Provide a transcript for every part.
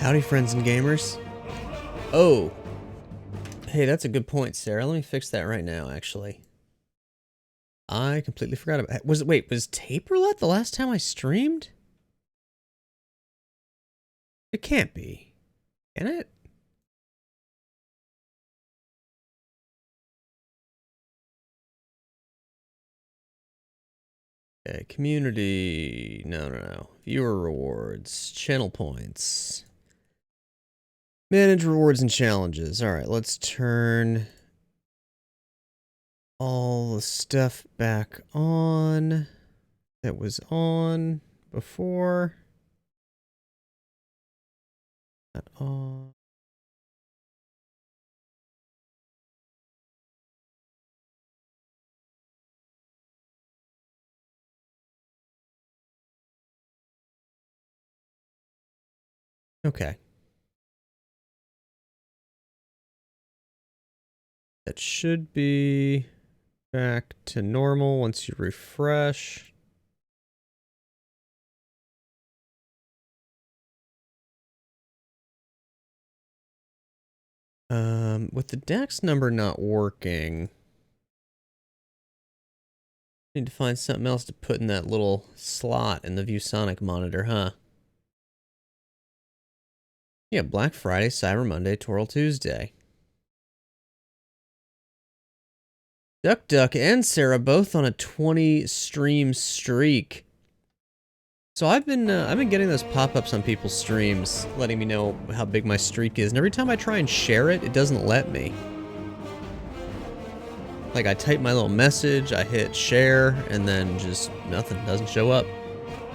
Howdy, friends and gamers. Oh. Hey, that's a good point, Sarah. Let me fix that right now, actually. I completely forgot about it. Wait, was tape roulette the last time I streamed? It can't be. Can it? Okay, community. No. Viewer rewards. Channel points. Manage rewards and challenges. Alright, let's turn all the stuff back on that was on before. Not on. Okay. That should be back to normal once you refresh. With the DAX number not working, need to find something else to put in that little slot in the ViewSonic monitor, huh? Yeah, Black Friday, Cyber Monday, Toril Tuesday. Duck and Sarah both on a 20 stream streak. So I've been getting those pop-ups on people's streams, letting me know how big my streak is, and every time I try and share it, it doesn't let me. Like, I type my little message, I hit share, and then just nothing, doesn't show up.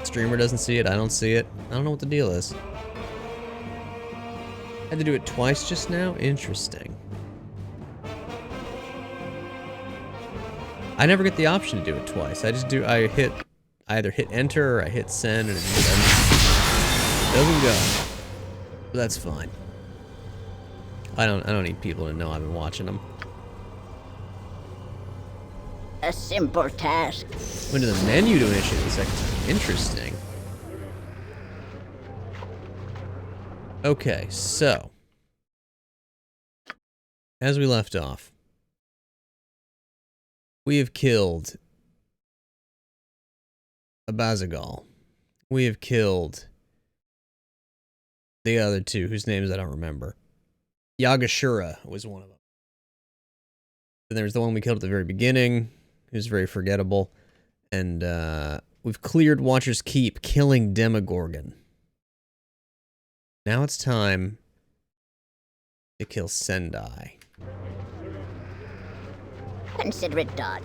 Streamer doesn't see it, I don't see it. I don't know what the deal is. Had to do it twice just now? Interesting. I never get the option to do it twice. I either hit enter or I hit send and it doesn't go. But that's fine. I don't need people to know I've been watching them. A simple task. Went to the menu to initiate the second time. Interesting. Okay, so as we left off, we have killed a Bazagal. We have killed the other two, whose names I don't remember. Yagashura was one of them. Then there's the one we killed at the very beginning, who's very forgettable. And we've cleared Watcher's Keep, killing Demogorgon. Now it's time to kill Sendai. Consider it done.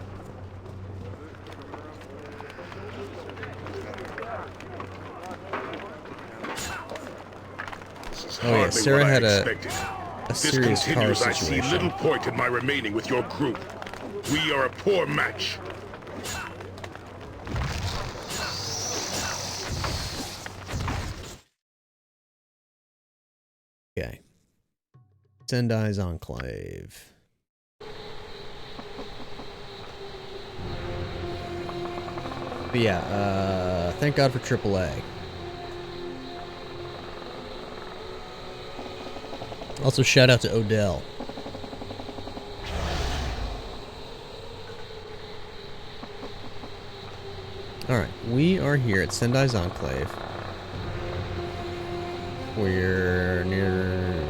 Oh yeah, Sarah had a serious car I see situation. little point in my remaining with your group. We are a poor match. Okay. Sendai's Enclave. But yeah, thank God for AAA. Also, shout out to Odell. Alright, we are here at Sendai's Enclave. We're near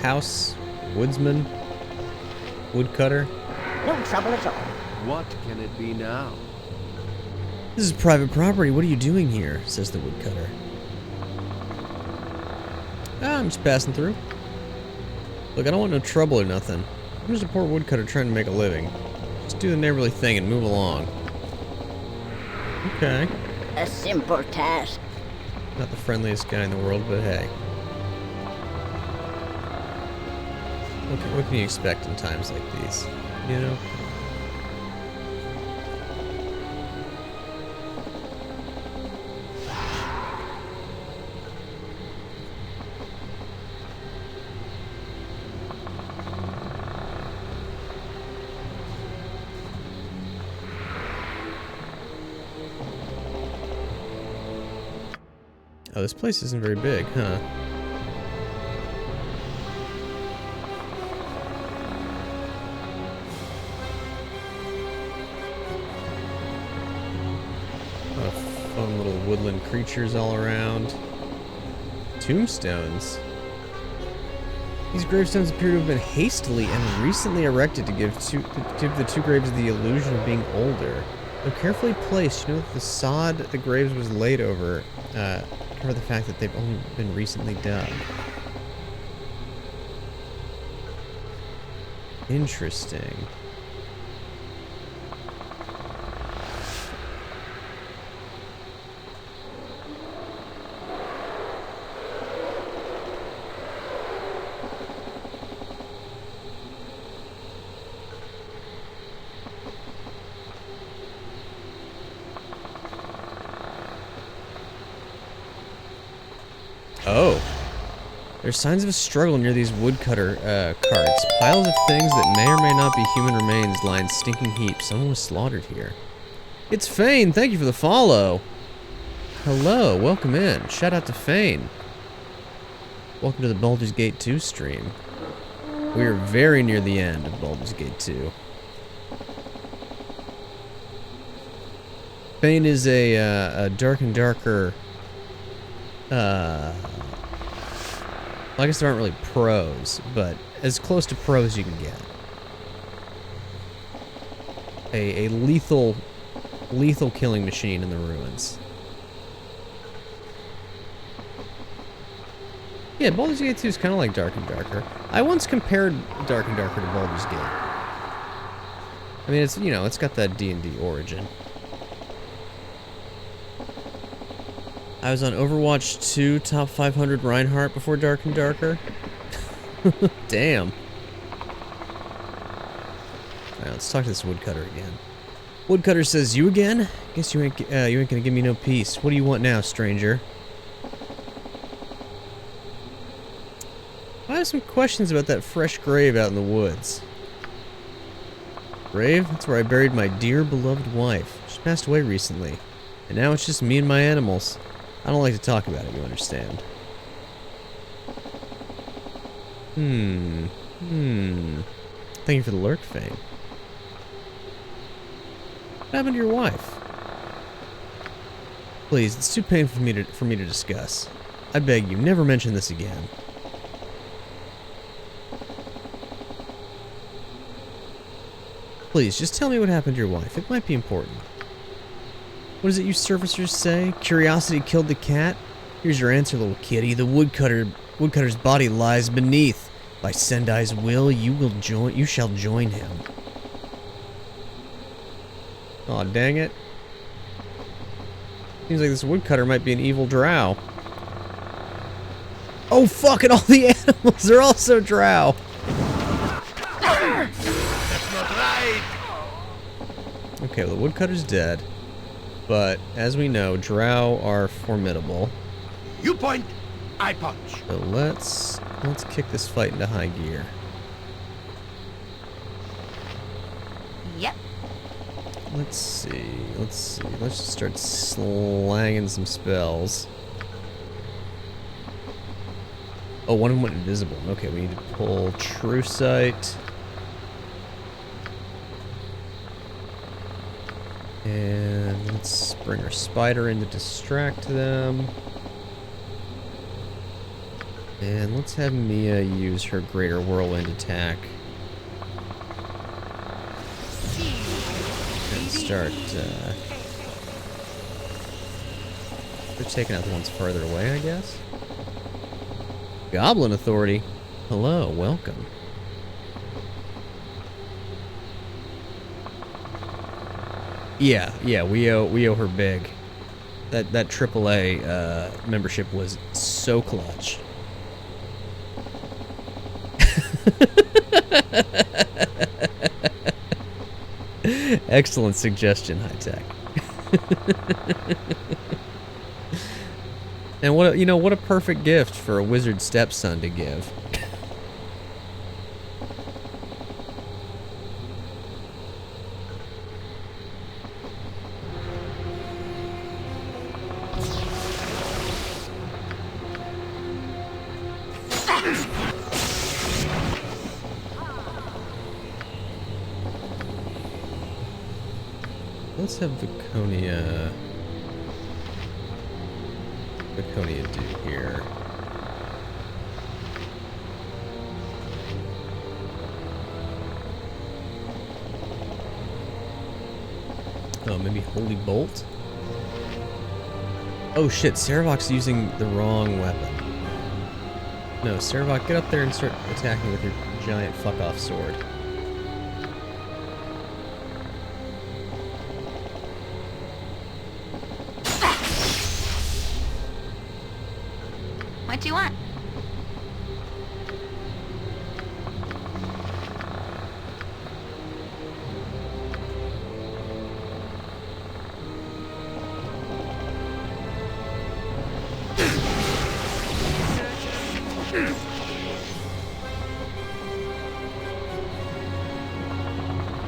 house, woodsman, woodcutter. No trouble at all. What can it be now? This is private property. What are you doing here? Says the woodcutter. I'm just passing through. Look, I don't want no trouble or nothing. I'm just a poor woodcutter trying to make a living. Just do the neighborly thing and move along. Okay. A simple task. Not the friendliest guy in the world, but hey. What can you expect in times like these? You know? Oh, this place isn't very big, huh? woodland creatures all around. Tombstones. These gravestones appear to have been hastily and recently erected to give the two graves the illusion of being older. Though carefully placed, you know that the sod the graves was laid over cover the fact that they've only been recently dug. Interesting. Oh. There's signs of a struggle near these woodcutter carts. Piles of things that may or may not be human remains lie in stinking heaps. Someone was slaughtered here. It's Fane. Thank you for the follow. Hello. Welcome in. Shout out to Fane. Welcome to the Baldur's Gate 2 stream. We are very near the end of Baldur's Gate 2. Fane is a dark and darker... I guess there aren't really pros, but as close to pros as you can get. A lethal killing machine in the ruins. Yeah, Baldur's Gate 2 is kind of like Dark and Darker. I once compared Dark and Darker to Baldur's Gate. I mean, it's, you know, it's got that D&D origin. I was on Overwatch 2 top 500 Reinhardt before Dark and Darker. Damn. Alright, let's talk to this woodcutter again. Woodcutter says, "You again? Guess you ain't gonna give me no peace. What do you want now, stranger?" I have some questions about that fresh grave out in the woods. Grave? That's where I buried my dear beloved wife. She passed away recently. And now it's just me and my animals. I don't like to talk about it, you understand. Thank you for the lurk, Fane. What happened to your wife? Please, it's too painful for me to discuss. I beg you, never mention this again. Please, just tell me what happened to your wife. It might be important. What is it you surfacers say? Curiosity killed the cat? Here's your answer, little kitty. The woodcutter's body lies beneath. By Sendai's will, you shall join him. Aw, dang it. Seems like this woodcutter might be an evil drow. Oh fuck it, all the animals are also drow. That's not right. Okay, well the woodcutter's dead. But, as we know, drow are formidable. You point, I punch. So let's kick this fight into high gear. Yep. Let's see. Let's just start slanging some spells. Oh, one of them went invisible. Okay, we need to pull True Sight. And let's bring our spider in to distract them. And let's have Mia use her Greater Whirlwind attack. And start taking out the ones farther away, I guess. Goblin Authority. Hello, welcome. Yeah, we owe her big. That AAA membership was so clutch. Excellent suggestion, High Tech. And what a perfect gift for a wizard stepson to give. Let's have Viconia Laconia do here? Oh, maybe Holy Bolt? Oh shit, Saravok's using the wrong weapon. No, Saravok, get up there and start attacking with your giant fuck-off sword. What do you want?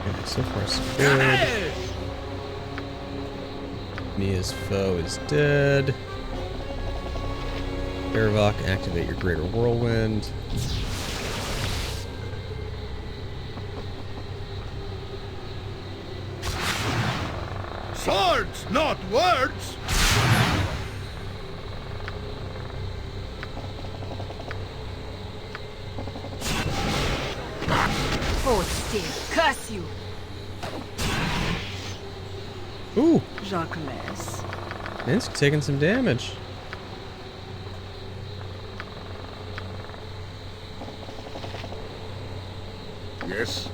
Okay, so far so good. Mia's foe is dead. Saravok, activate your Greater Whirlwind. Swords, not words! Hold still, curse you! Ooh! Jacques. Minsk taking some damage. Yes?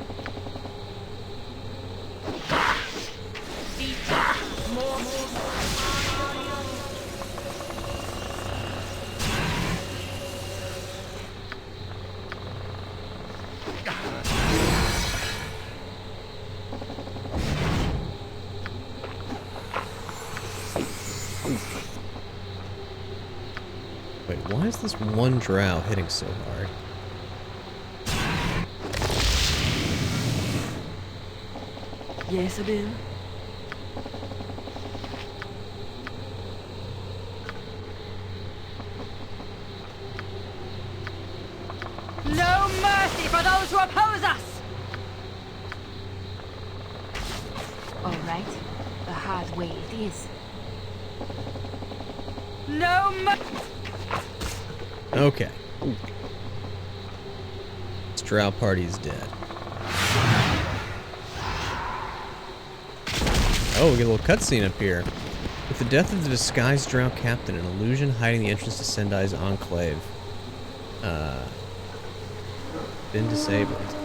Wait, why is this one drow hitting so hard? Yes, Bill? No mercy for those who oppose us! All right. The hard way it is. No mercy! Okay. This drow party's dead. Oh, we get a little cutscene up here. With the death of the disguised drow captain, an illusion hiding the entrance to Sendai's enclave. Been disabled.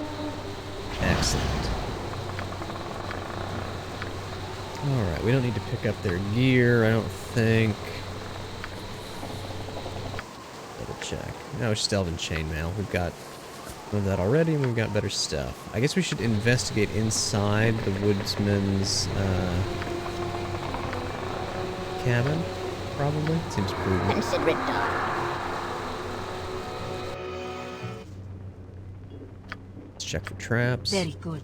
Excellent. Alright, we don't need to pick up their gear, I don't think. Double check. No, it's just Elven Chainmail. We've got some of that already, and we've got better stuff. I guess we should investigate inside the woodsman's cabin, probably. Seems prudent. Consider it done. Let's check for traps. Very good.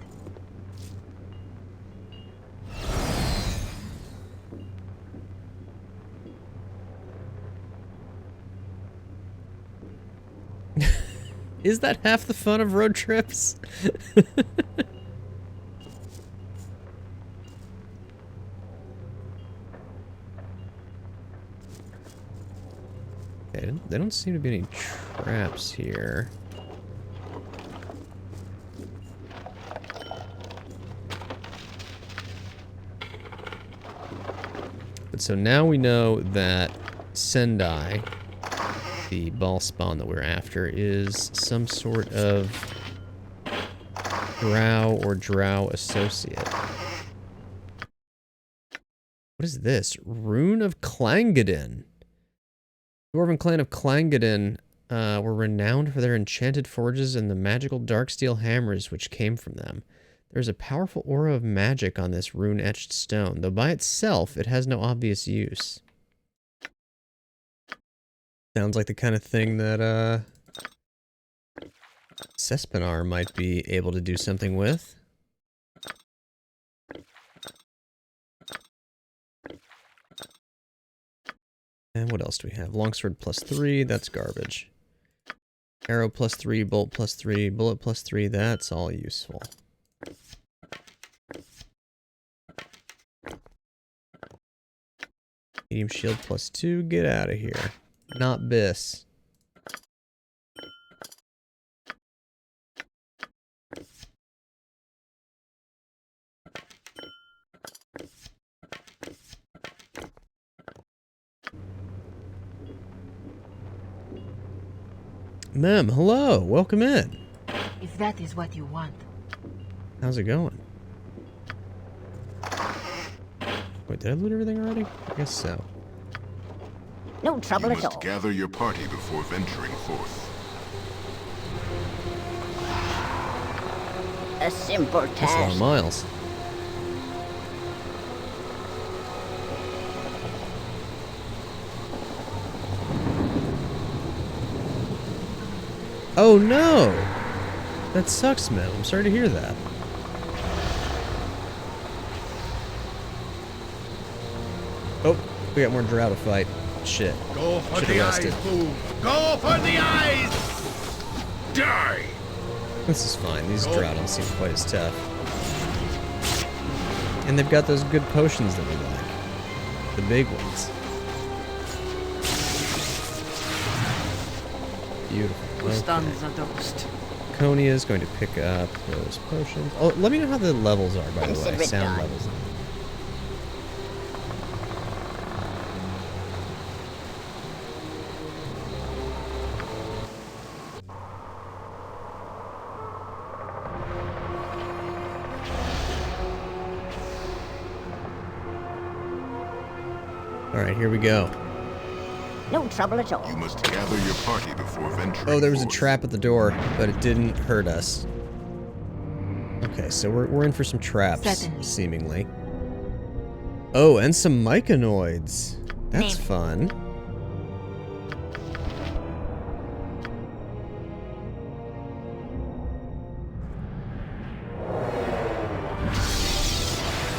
Is that half the fun of road trips? Okay, there don't seem to be any traps here. But so now we know that Sendai, the ball spawn that we're after, is some sort of drow or drow associate. What is this? Rune of Clangadin. Dwarven clan of Clangadin were renowned for their enchanted forges and the magical dark steel hammers which came from them. There's a powerful aura of magic on this rune-etched stone, though by itself it has no obvious use. Sounds like the kind of thing that Sespinar might be able to do something with. And what else do we have? Longsword +3, that's garbage. Arrow +3, bolt +3, bullet +3, that's all useful. Medium shield +2. Get out of here. Not bis. Ma'am, hello. Welcome in. If that is what you want. How's it going? Wait, did I loot everything already? I guess so. No trouble You at must all. gather your party before venturing forth. A simple That's a lot of task. miles. Oh no! That sucks, man. I'm sorry to hear that. Oh, we got more drow to fight. Shit. Go for Should've the rested. eyes, fool! Go for the eyes! Die! This is fine. These drow don't seem quite as tough. And they've got those good potions that we like. The big ones. Beautiful. Okay. Konia is going to pick up those potions. Oh, let me know how the levels are, by the way. Consider it Sound done. levels. Alright, here we go. No trouble at all. You must gather your party before venturing Oh, there was a forth. trap at the door, but it didn't hurt us. Okay, so we're in for some traps, Certainly. seemingly. Oh, and some myconoids. That's Name. fun.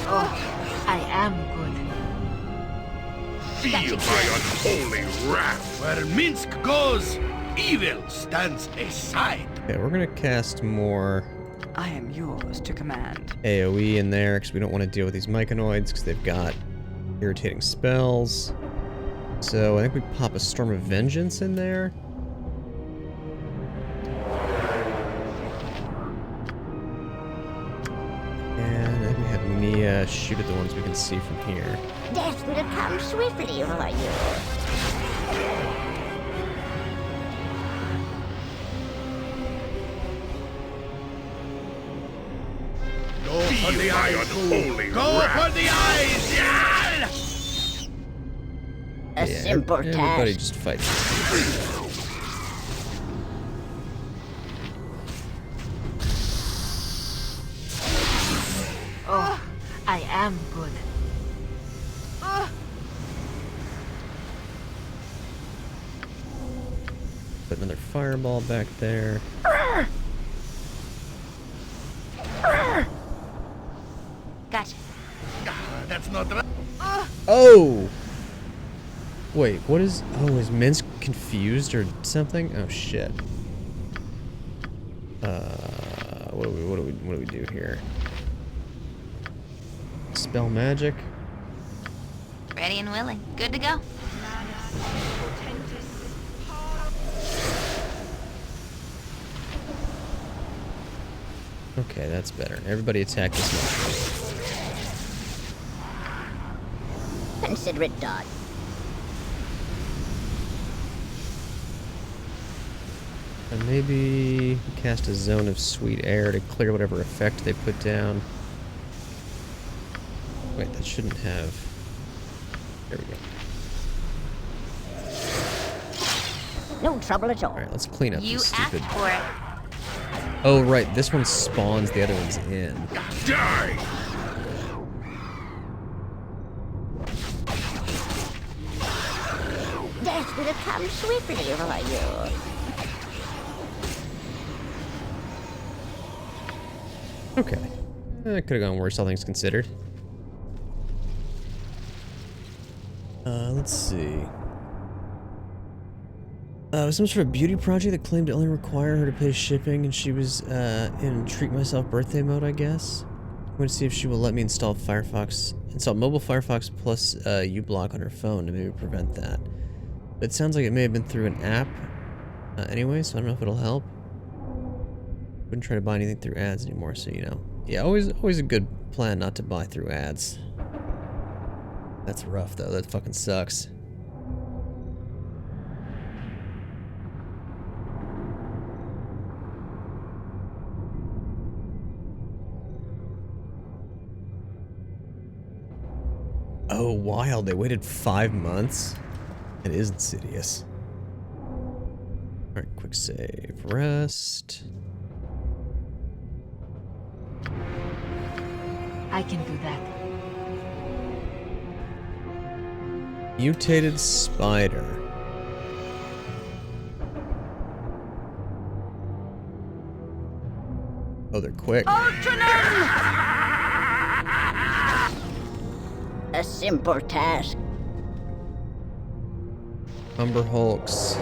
Oh, I am good. Feel my unholy wrath! Where Minsk goes, evil stands aside. Okay, we're gonna cast more I am yours to command. AoE in there, because we don't want to deal with these myconoids, because they've got irritating spells. So I think we pop a Storm of Vengeance in there. And I think we have Mia shoot at the ones we can see from here. Death will come swiftly over you. Go for the Feel my eyes, fool! unholy Go wrath! for the eyes! Yeah! A Yeah, simple everybody task. just fight. Oh, I am good. Put another fireball back there. Gotcha. That's not the... Oh! Wait, what is... Oh, is Minsk confused or something? Oh, shit. What do we do here? Spell magic? Ready and willing. Good to go. Okay, that's better. Everybody attack this one. Consider it done. And maybe cast a zone of sweet air to clear whatever effect they put down. Wait, that shouldn't have... There we go. No trouble at all. Alright, let's clean up You these asked stupid... for it. Oh, right, this one spawns the other ones in. Die! Death will come swiftly over you. Okay. Could have gone worse, all things considered. Let's see. It was some sort of beauty project that claimed to only require her to pay shipping, and she was in treat myself birthday mode, I guess. going to see if she will let me install Firefox. Install mobile Firefox plus uBlock on her phone to maybe prevent that. But it sounds like it may have been through an app anyway, so I don't know if it'll help. Wouldn't try to buy anything through ads anymore, so you know. Yeah, always a good plan not to buy through ads. That's rough though, that fucking sucks. Oh, wild. They waited 5 months? It is insidious. Alright, quick save. Rest. I can do that. Mutated spider. Oh, they're quick. A simple task. Umber Hulks.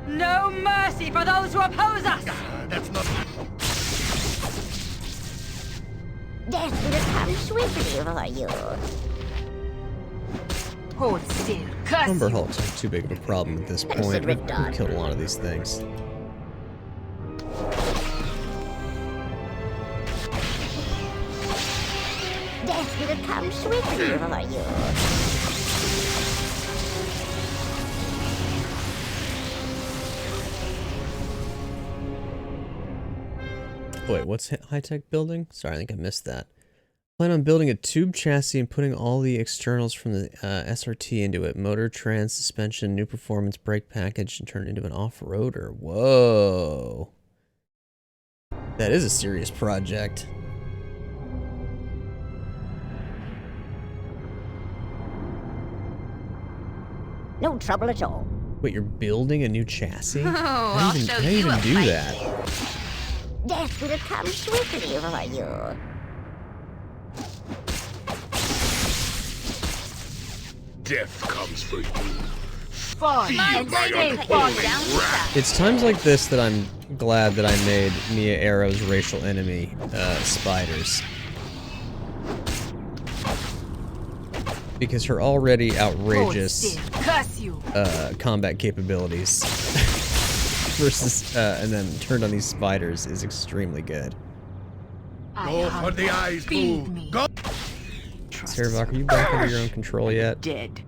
No mercy for those who oppose us! That's not... Death will come swiftly over you. Hold still. Curse Umber you. Hulks aren't too big of a problem at this point. Consider it We've done. killed a lot of these things. Death will come swiftly over you. Wait, what's high-tech building? Sorry, I think I missed that. Plan on building a tube chassis and putting all the externals from the SRT into it. Motor, trans, suspension, new performance, brake package, and turn it into an off-roader. Whoa. That is a serious project. No trouble at all. Wait, you're building a new chassis? Oh, How I'll do you show even, how do you you even a do fight. that? Death will come swiftly over you. Death comes for you. Fine. My by day a cut holy you down to rat. size. It's times like this that I'm glad that I made Mia Arrow's racial enemy, spiders. Because her already Hold outrageous still. Curse you. combat capabilities versus and then turned on these spiders is extremely good. I Go for hunt. the eyes, Feed boo. me. Go! Sarabak, are you back under your own control yet? Dead.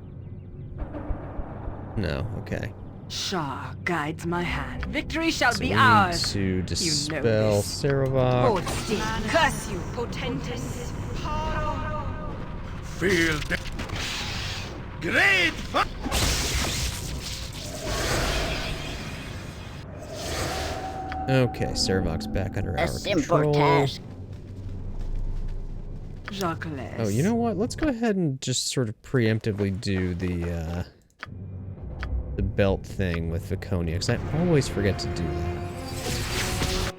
No, okay. Shah guides my hand. Victory shall So be we need ours. to dispel this. Sarabak. Hold still. Curse you. Potentis. Feel the... Great fun! Okay, Sarabak's back under A our simple control. task. Jacques. Oh, you know what? Let's go ahead and just sort of preemptively do the belt thing with Viconia, because I always forget to do that.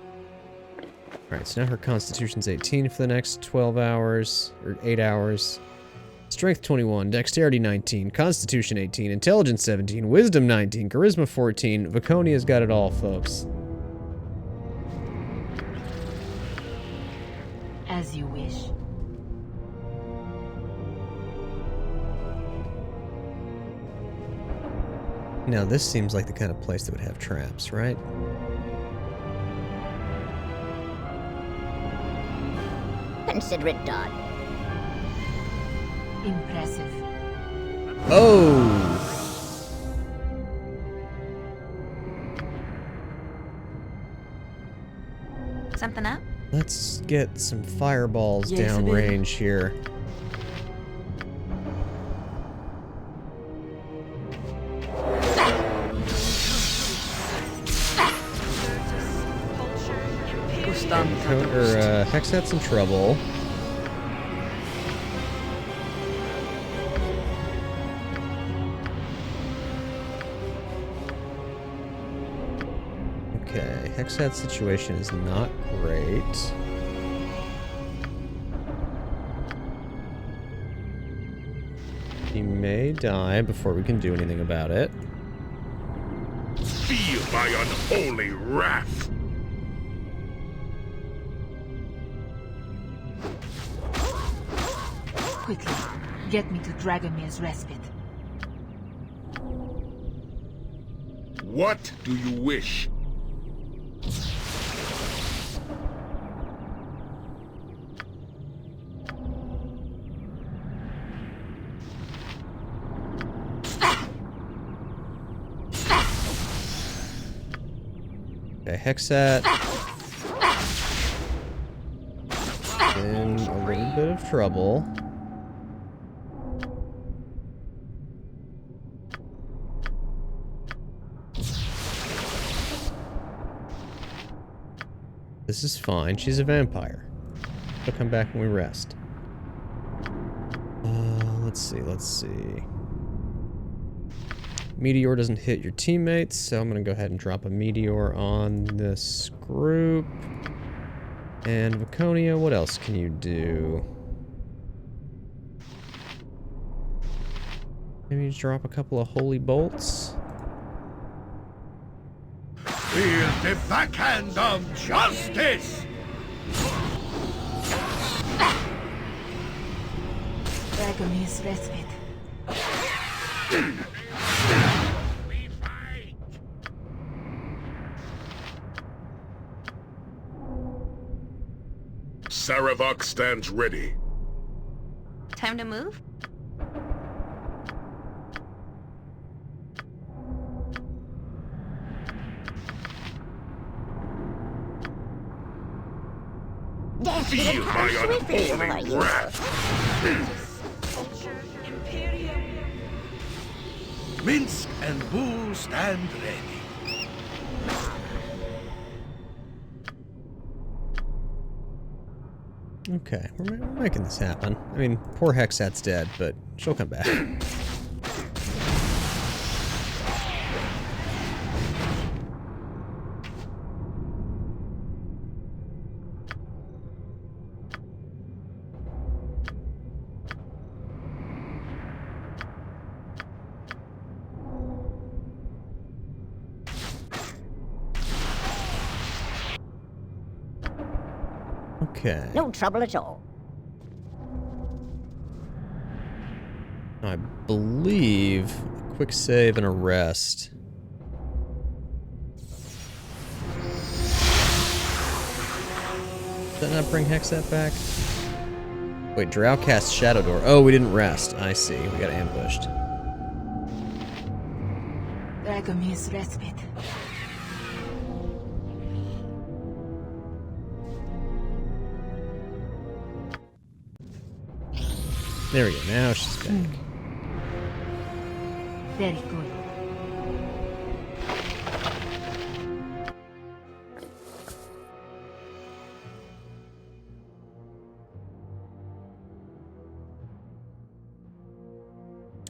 Alright, so now her constitution's 18 for the next 12 hours, or 8 hours. Strength 21, Dexterity 19, Constitution 18, Intelligence 17, Wisdom 19, Charisma 14. Viconia's got it all, folks. As you wish. Now, this seems like the kind of place that would have traps, right? Consider it done. Impressive. Oh! Something up? Let's get some fireballs Yes, it is. downrange here. Hex had some trouble. Okay, Hexat situation is not great. He may die before we can do anything about it. Feel my unholy wrath! Quickly, get me to Dragomir's respite. What do you wish? Okay, Hexat. In a little bit of trouble. This is fine. She's a vampire. She'll come back when we rest. Let's see, let's see. Meteor doesn't hit your teammates, so I'm gonna go ahead and drop a meteor on this group. And Viconia, what else can you do? Maybe just drop a couple of holy bolts. Feel the backhand of justice! Dragomir's respite. We fight! Saravok stands ready. Time to move? Death Feel didn't my come swiftly over unholy you. wrath! Minsk and Bull stand ready. Okay, we're making this happen. I mean, poor Hexat's dead, but she'll come back. Okay. No trouble at all. I believe a quick save and a rest. Does that not bring Hexat back? Wait, Drow cast Shadow Door. Oh, we didn't rest. I see. We got ambushed. Dragomir's respite. There we go. Now she's back. Very good.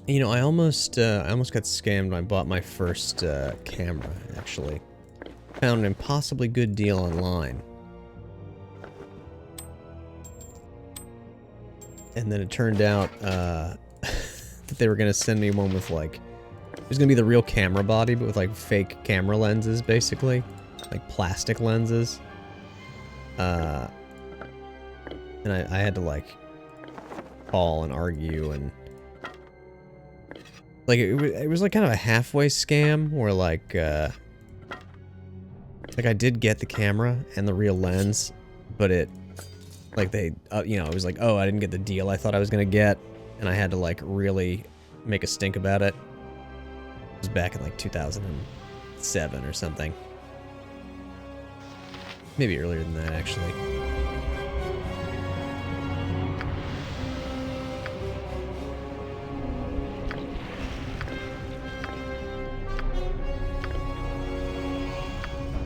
You know, I almost got scammed when I bought my first camera, actually. Found an impossibly good deal online. And then it turned out that they were going to send me one with, like... It was going to be the real camera body, but with, like, fake camera lenses, basically. Like, plastic lenses. And I had to, like, call and argue and... Like, it was like kind of a halfway scam where like I did get the camera and the real lens, but it, like they, you know, it was like, oh, I didn't get the deal I thought I was gonna get, and I had to like really make a stink about it. It was back in like 2007 or something. Maybe earlier than that, actually.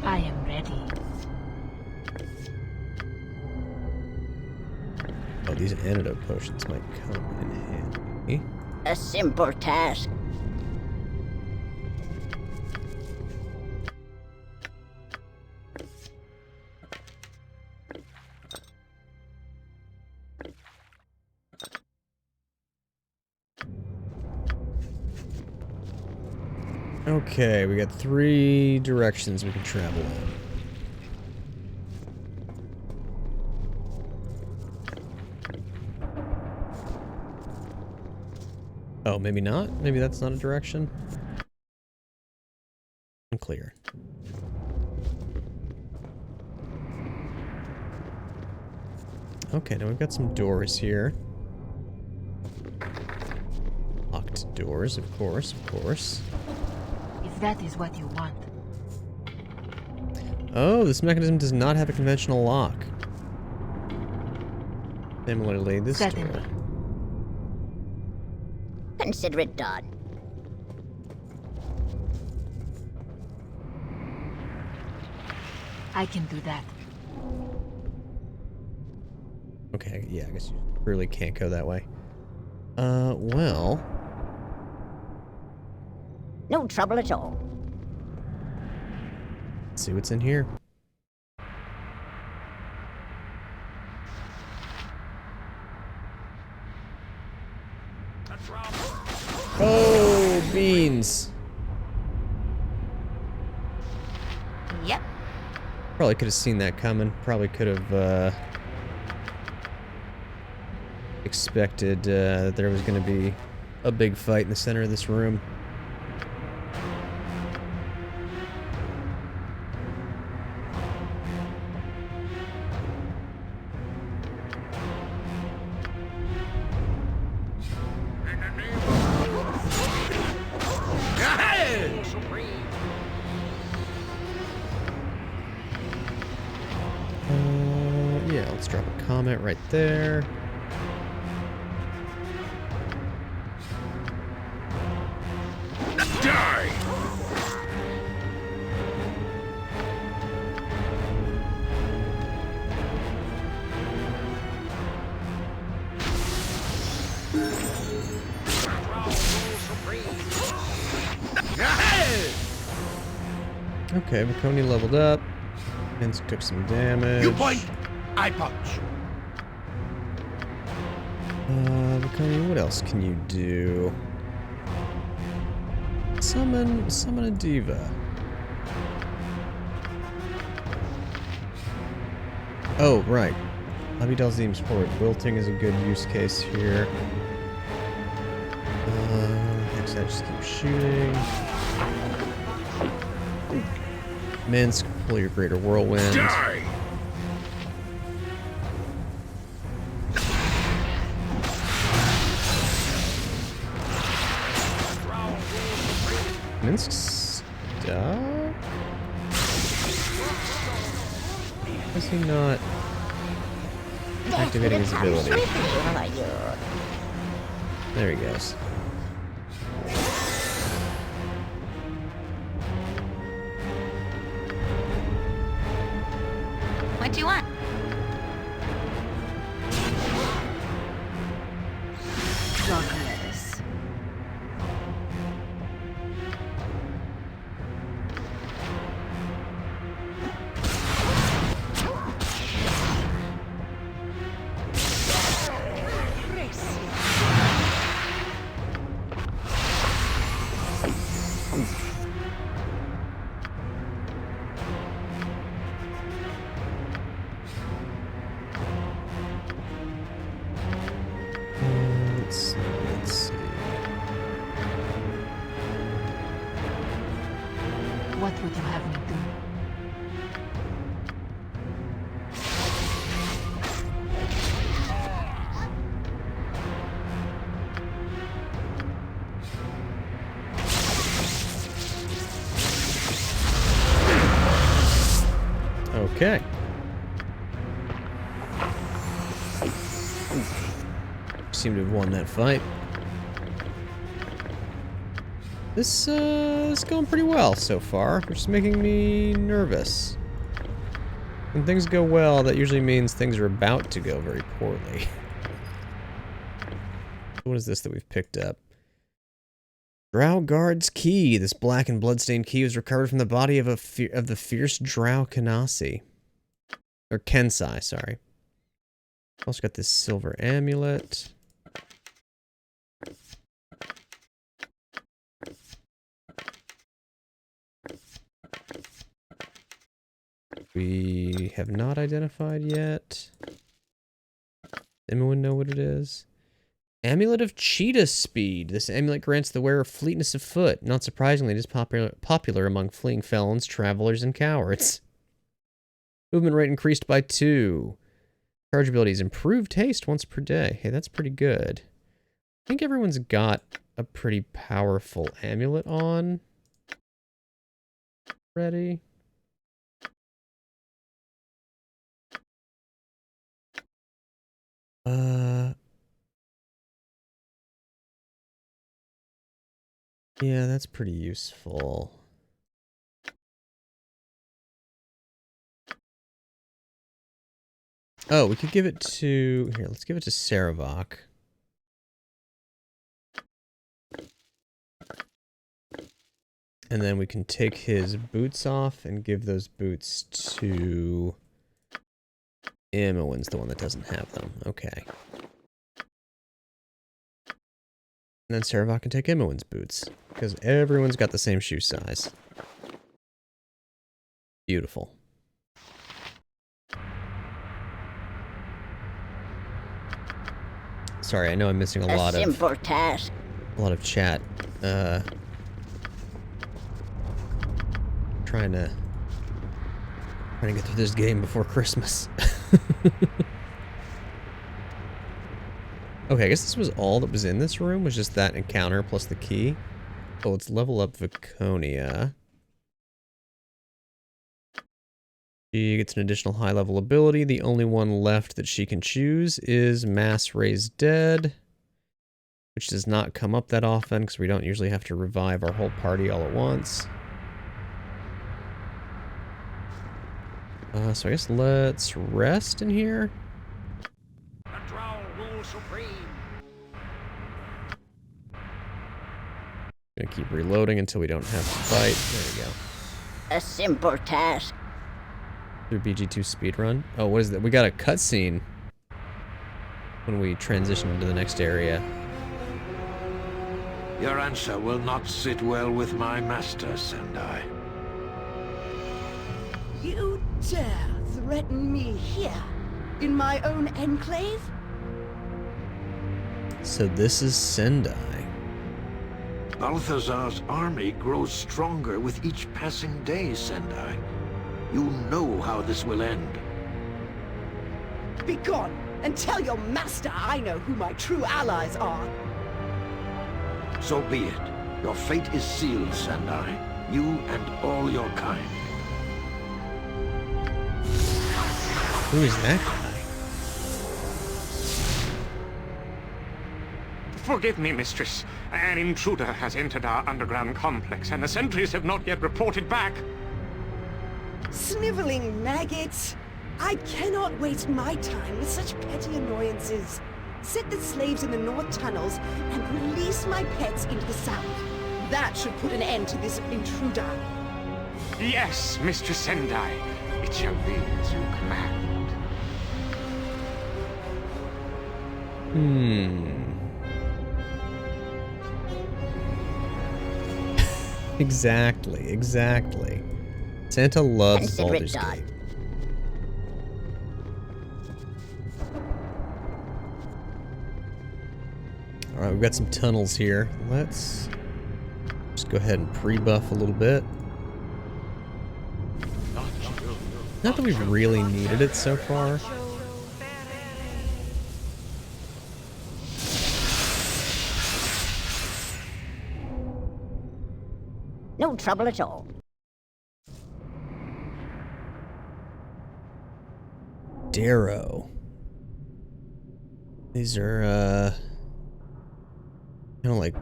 I am ready. Oh, these antidote potions might come in handy. A simple task. Okay, we got 3 directions we can travel in. Oh, maybe not? Maybe that's not a direction? Unclear. Okay, now we've got some doors here. Locked doors, of course, of course. If that is what you want. Oh, this mechanism does not have a conventional lock. Similarly, this Certainly. door. Consider it done. I can do that. Okay, yeah, I guess you really can't go that way. Well... No trouble at all. Let's see what's in here. Oh, beans. Yep. Probably could have seen that coming. Probably could have, expected, that there was going to be a big fight in the center of this room. Yeah, let's drop a comment right there. Die! Okay, Makoni leveled up. Minsk took some damage. You point, I punch. Makoni, what else can you do? Summon a diva. Oh, right. Abidalzim's Horde. Wilting is a good use case here. Next I just keep shooting. Minsk, pull your greater whirlwind. Die! Minsk's stuck? Is he not activating his ability? There he goes. What you want? Darkness. Let's see. What would you have me do? Okay. Seem to have won that fight. This is going pretty well so far, which is making me nervous. When things go well, that usually means things are about to go very poorly. What is this that we've picked up? Drow Guard's key. This black and bloodstained key was recovered from the body of the fierce Drow Kanasi. Or Kensai, sorry. Also got this silver amulet. We have not identified yet. Anyone know what it is? Amulet of Cheetah Speed. This amulet grants the wearer fleetness of foot. Not surprisingly, it is popular among fleeing felons, travelers, and cowards. Movement rate increased by 2. Charge abilities. Improved haste once per day. Hey, that's pretty good. I think everyone's got a pretty powerful amulet on. Ready? Yeah, that's pretty useful. Oh, we could give it to... Here, let's give it to Saravok. And then we can take his boots off and give those boots to... Imowen's the one that doesn't have them. Okay. And then Saravok can take Imowen's boots. Because everyone's got the same shoe size. Beautiful. Sorry, I know I'm missing a lot simple task. A lot of chat. Trying to get through this game before Christmas. Okay, I guess this was all that was in this room, was just that encounter plus the key. Oh, let's level up Viconia. She gets an additional high-level ability. The only one left that she can choose is Mass Raise Dead, which does not come up that often because we don't usually have to revive our whole party all at once. So I guess let's rest in here. The Drow rule supreme. Gonna keep reloading until we don't have to fight. There we go. A simple task. Through BG2 speedrun. Oh, what is that? We got a cutscene when we transition into the next area. Your answer will not sit well with my master, Sendai. You dare threaten me here, in my own enclave? So this is Sendai. Balthazar's army grows stronger with each passing day, Sendai. You know how this will end. Begone, and tell your master I know who my true allies are. So be it. Your fate is sealed, Sendai. You and all your kind. Who is that guy? Forgive me, mistress. An intruder has entered our underground complex, and the sentries have not yet reported back. Sniveling maggots! I cannot waste my time with such petty annoyances. Set the slaves in the north tunnels and release my pets into the south. That should put an end to this intruder. Yes, Mistress Sendai. It shall be as you command. Exactly. Santa loves Baldur's Gate. Alright, we've got some tunnels here. Let's just go ahead and pre-buff a little bit. Not that we've really needed it so far. No trouble at all. Darrow. These are, kind of like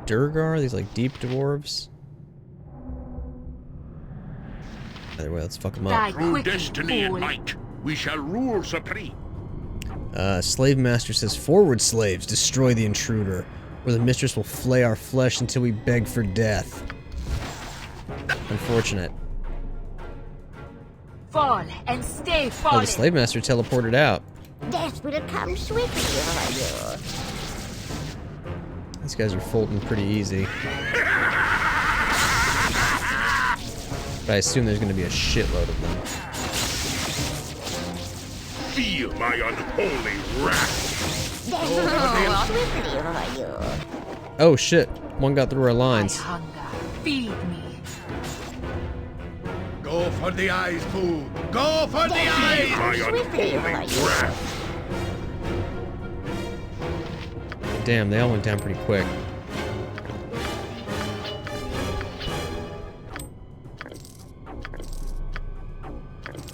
Durgar, these like deep dwarves. Either way, let's fuck them up. Through destiny and might, we shall rule supreme. Slave Master says, "Forward, slaves, destroy the intruder, or the mistress will flay our flesh until we beg for death." Unfortunate. Fall and stay Oh, falling. the Slave Master teleported out. Death will come swiftly over you. These guys are folding pretty easy. But I assume there's going to be a shitload of them. Feel my unholy wrath. Swiftly over you. Oh shit, one got through our lines. My hunger. Feed me. Go for the eyes, Pooh! Go for the eyes! My Swiftly unholy over you. wrath. Damn, they all went down pretty quick.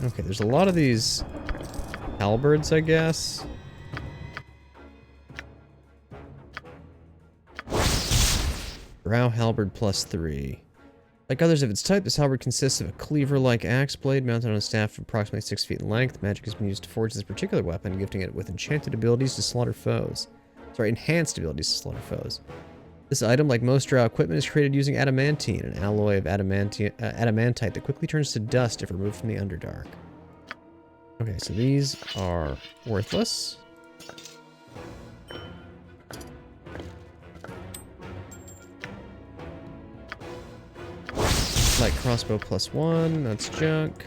Okay, there's a lot of these halberds, I guess. Drow halberd +3. Like others of its type, this halberd consists of a cleaver-like axe blade mounted on a staff of approximately 6 feet in length. Magic has been used to forge this particular weapon, gifting it with enchanted abilities to slaughter foes. Sorry, enhanced abilities to slaughter foes. This item, like most drow equipment, is created using adamantine, an alloy of adamantite that quickly turns to dust if removed from the Underdark. Okay, so these are worthless. Light crossbow +1, that's junk.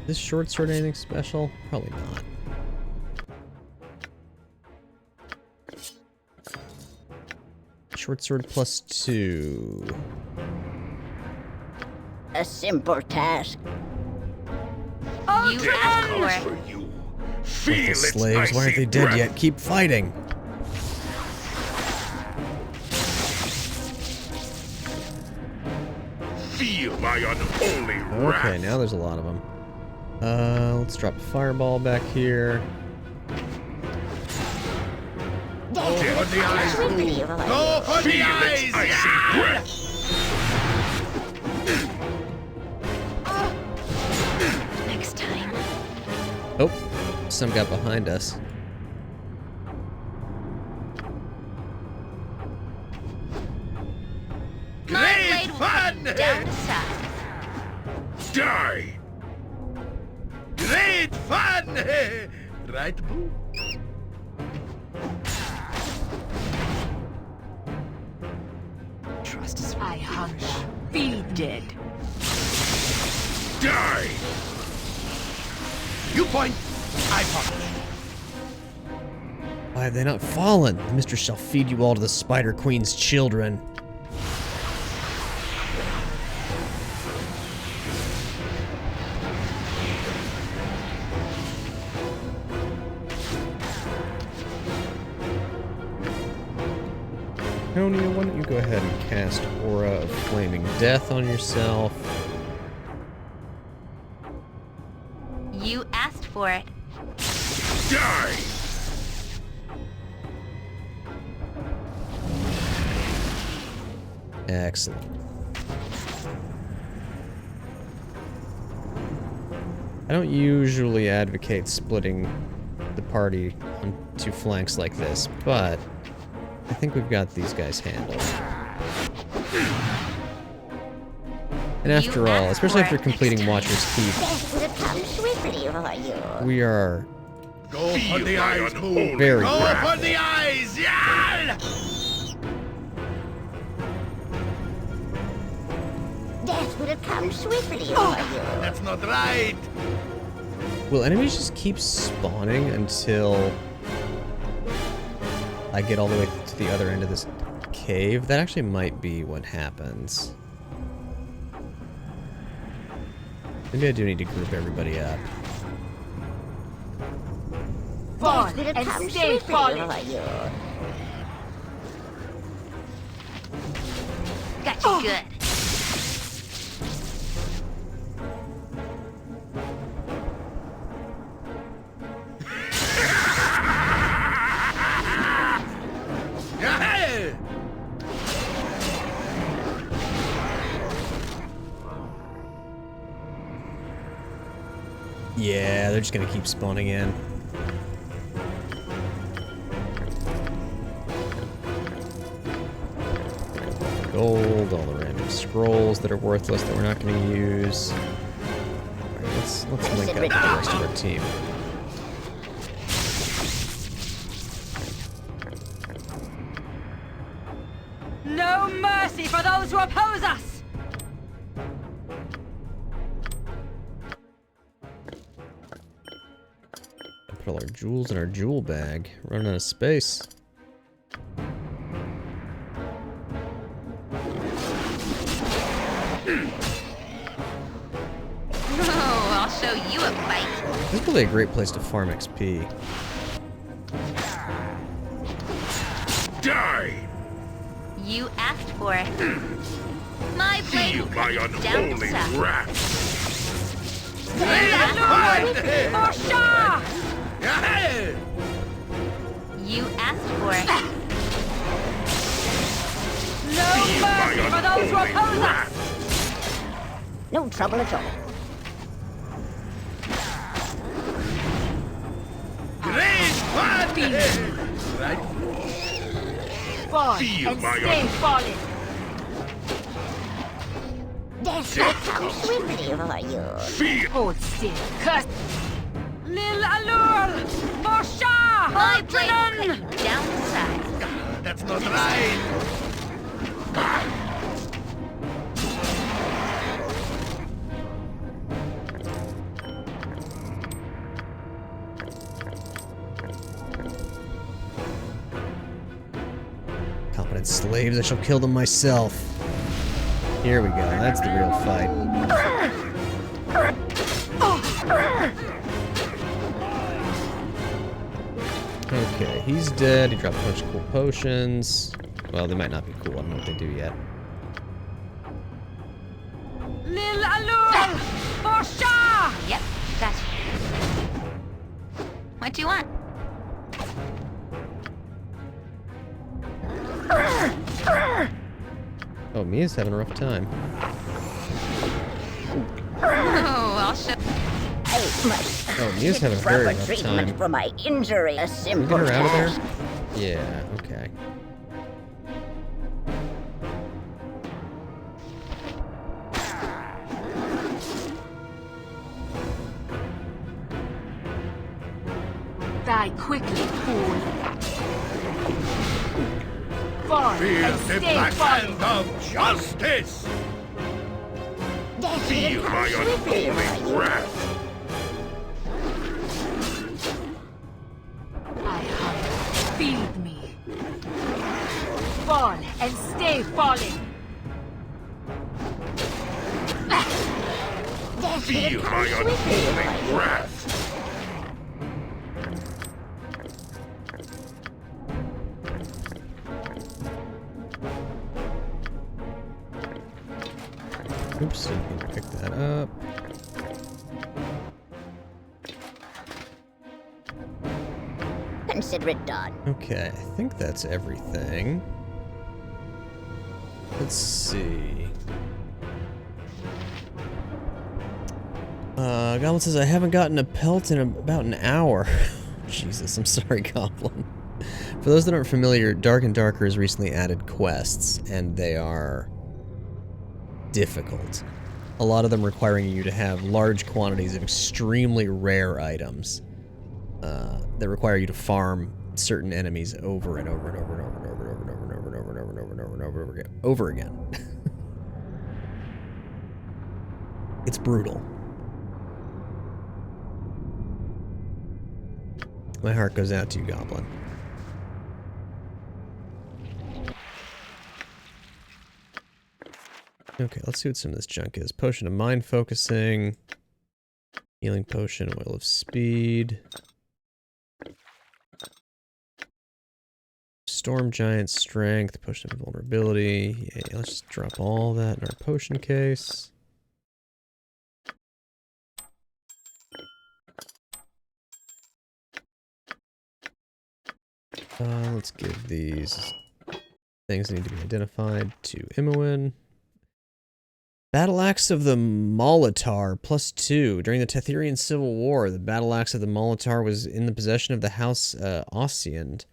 This short sword anything special? Probably not. Short sword +2. A simple task. You asked for it. For you. Feel The its slaves, why aren't icy they dead breath. yet? Keep fighting! Feel my unholy wrath. Okay, now there's a lot of them. Let's drop a fireball back here. Go for the eyes, Swiftly Pooh! over Go you. for the Feel eyes! its icy breath. Next time. Oh, some got behind us. My blade will fun! cut down to size. Die. Great fun! Right, Pooh? Trust is my hunger. Feed dead. Die. You point, I punch. Why have they not fallen? The mistress shall feed you all to the Spider Queen's children. Tonia, why don't you go ahead and cast Aura of Flaming Death on yourself? You asked for it. Die. Excellent. I don't usually advocate splitting the party on two flanks like this, but I think we've got these guys handled. And after all, especially after completing Watcher's Keep, Death would have come swiftly over you. we are Go for the Feel my eyes, Pooh! unholy very Go crafty. for the eyes! Yeah! Death would have come swiftly over you. That's not right! Will enemies just keep spawning until I get all the way to the other end of this cave? That actually might be what happens. Maybe I do need to group everybody up. Death would have and come stay swiftly falling. over you. Got you good. Yeah! Yeah, they're just gonna keep spawning in. Gold, all the random scrolls that are worthless that we're not gonna use. Alright, let's link up with the rest of our team. No mercy for those who oppose us! Put all our jewels in our jewel bag. Running out of space. Oh, I'll show you a fight. This is really a great place to farm XP. Die! You asked for it. My blade Feel will my cut you down to unholy size. wrath! You asked for it. No Feel my mercy for those who unholy oppose us! wrath! No trouble at all. Great party! Right. Fall Feel and my stay falling! That's not how swiftly are you. Feel Hold still, curse! Lil Allure! Morsha! My blade will cut Hartinen! you down to size. That's not right! Competent slaves, I shall kill them myself. Here we go, that's the real fight. Okay, he's dead. He dropped a bunch of cool potions. Well, they might not be cool. I don't know what they do yet. Lil Allure! Morsha! Yep, gotcha. What do you want? Oh, Mia's having a rough time. Oh, I'll show. I must Oh, Mia's having a very proper rough treatment time. for my injury. A Can we simple get her out of task. there? Yeah, okay. Die quickly, fool. Fall Feel and the stay black falling. hand of justice! Feel my unholy wrath! I hunger. Feed me. Fall and stay falling. Feel my unholy wrath! Oops, didn't mean to pick that up. Consider it done. Okay, I think that's everything. Let's see. Goblin says, I haven't gotten a pelt in about an hour. Jesus, I'm sorry, Goblin. For those that aren't familiar, Dark and Darker has recently added quests, and they are difficult. A lot of them requiring you to have large quantities of extremely rare items that require you to farm certain enemies over and over and over and over and over and over and over and over and over and over and over and over and over again. It's brutal. My heart goes out to you, Goblin. Okay, let's see what some of this junk is. Potion of mind focusing. Healing potion, oil of speed. Storm giant strength, potion of vulnerability. Yeah, let's just drop all that in our potion case. Let's give these things that need to be identified to Imoen. Battle Axe of the Molitar, +2. During the Tetherian Civil War, the Battle Axe of the Molitar was in the possession of the House Ossian.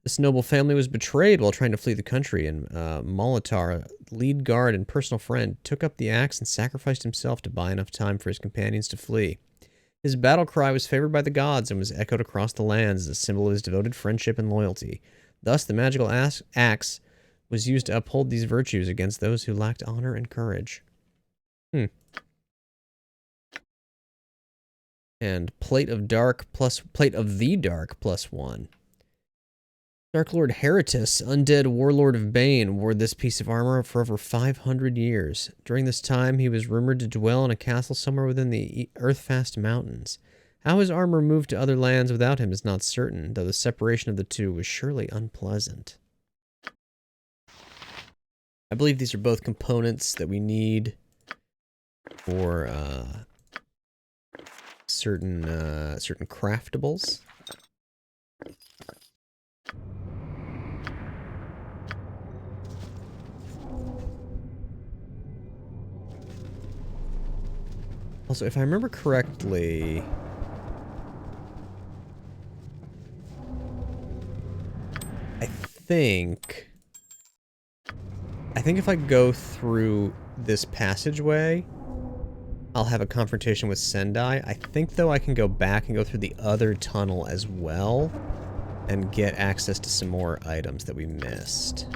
The This noble family was betrayed while trying to flee the country, and Molitar, lead guard and personal friend, took up the axe and sacrificed himself to buy enough time for his companions to flee. His battle cry was favored by the gods and was echoed across the lands as a symbol of his devoted friendship and loyalty. Thus, the magical axe was used to uphold these virtues against those who lacked honor and courage. And Plate of the Dark +1. Dark Lord Heritus, undead warlord of Bane, wore this piece of armor for over 500 years. During this time, he was rumored to dwell in a castle somewhere within the Earthfast Mountains. How his armor moved to other lands without him is not certain, though the separation of the two was surely unpleasant. I believe these are both components that we need for certain craftables. Also, if I remember correctly, I think if I go through this passageway, I'll have a confrontation with Sendai. I think, though, I can go back and go through the other tunnel as well and get access to some more items that we missed.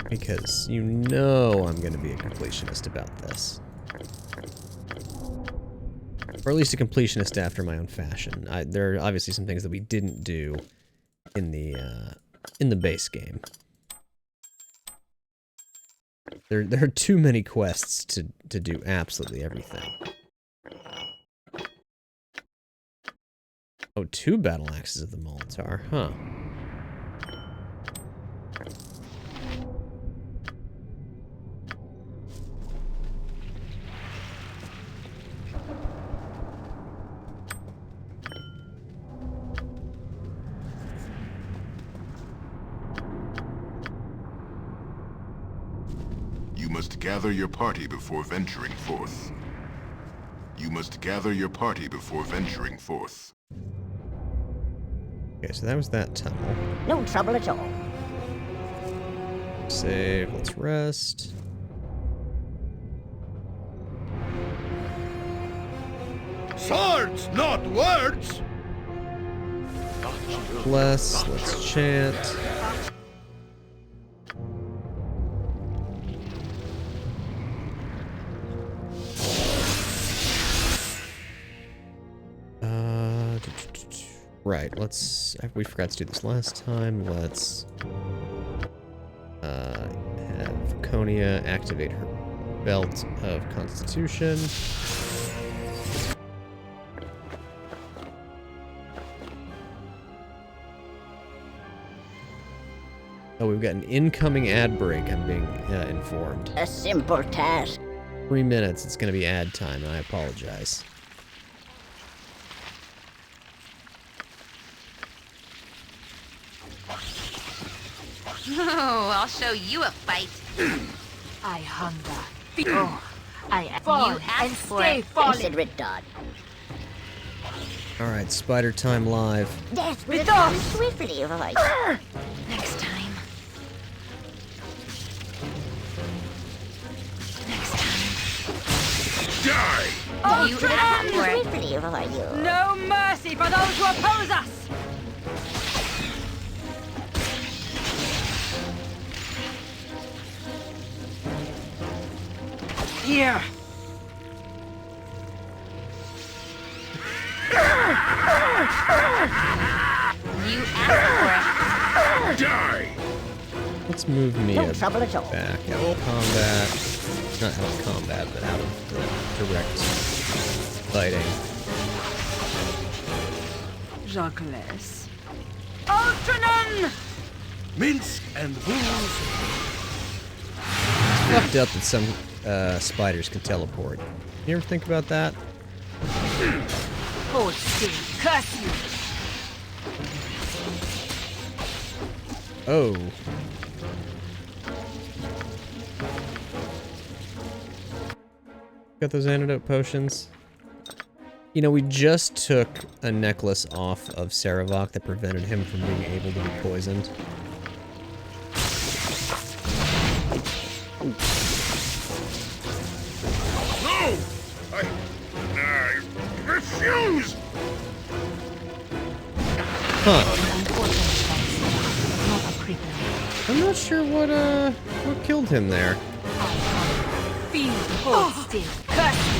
Because you know I'm going to be a completionist about this. Or at least a completionist after my own fashion. There are obviously some things that we didn't do in the base game. There are too many quests to do absolutely everything. Oh, 2 battle axes of the Molitar, huh? You must gather your party before venturing forth. You must gather your party before venturing forth. Okay, so that was that tunnel. No trouble at all. Save, let's rest. Swords, not words! Bless, let's chant. Right, we forgot to do this last time. Let's have Konia activate her Belt of Constitution. Oh, we've got an incoming ad break, I'm being informed. A simple task. 3 minutes, it's going to be ad time, and I apologize. Oh, I'll show you a fight. I hunger. Oh, I Fall you asked for it. Considerate dog. Alright, Spider Time Live. Death will come swiftly over my... Next time. Next time. Die! You asked for it. Swiftly over you. No mercy for those who oppose us! Here! You asked Die! Let's move me No trouble at all. back out of combat. Not out of combat, but out of the direct fighting. Jacques. Ultranon! Minsk and fools. It's fucked up that some spiders can teleport. You ever think about that? hold still. Curse you. Oh. Got those antidote potions. You know, we just took a necklace off of Saravok that prevented him from being able to be poisoned. No! I refuse! Huh. Not a creeper. I'm not sure what killed him there. Feel hold still. Curse you.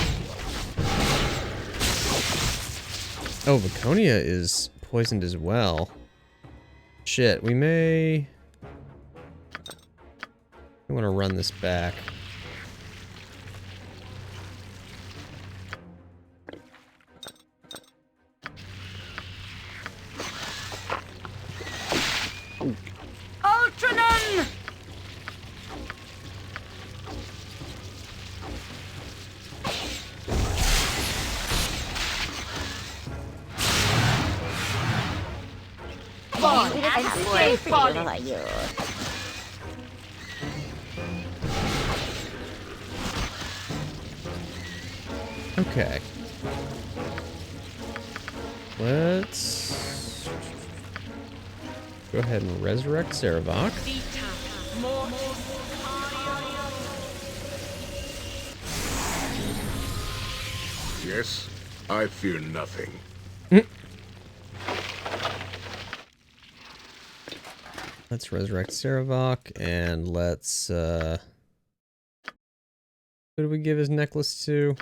Oh, Viconia is poisoned as well. Shit, we may... I want to run this back. Ultranon! I'm sorry for you, are you? Okay. Let's go ahead and resurrect Saravok. Yes, I fear nothing. Let's resurrect Saravok, and let's, who do we give his necklace to?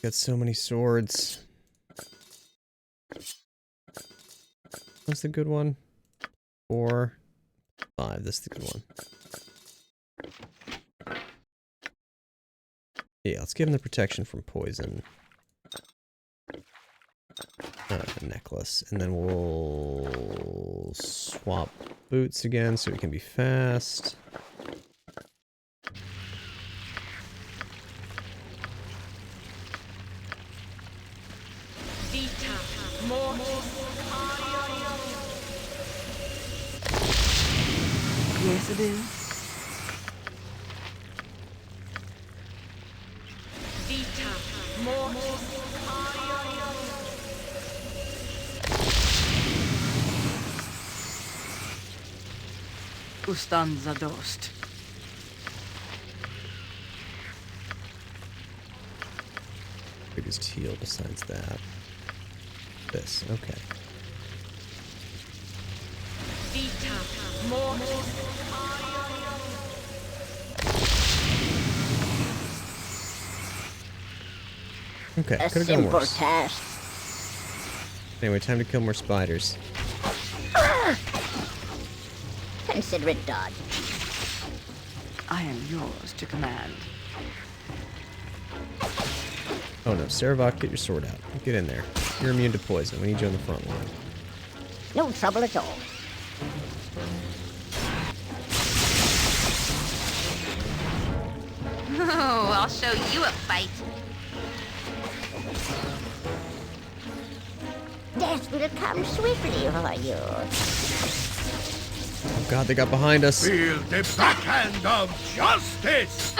Got so many swords. What's the good one? 4, 5. This is the good one. Yeah, let's give him the protection from poison. Necklace. And then we'll swap boots again so he can be fast. Yes, it is. Ustanza dost. Biggest heal besides that. This, okay. Okay, A could have gone simple worse. task. Anyway, time to kill more spiders. Consider it done. I am yours to command. Oh no, Saravok, get your sword out. Get in there. You're immune to poison. We need you on the front line. No trouble at all. Oh, I'll show you a fight. Death will come swiftly over you. Oh god, they got behind us. Feel the backhand of justice!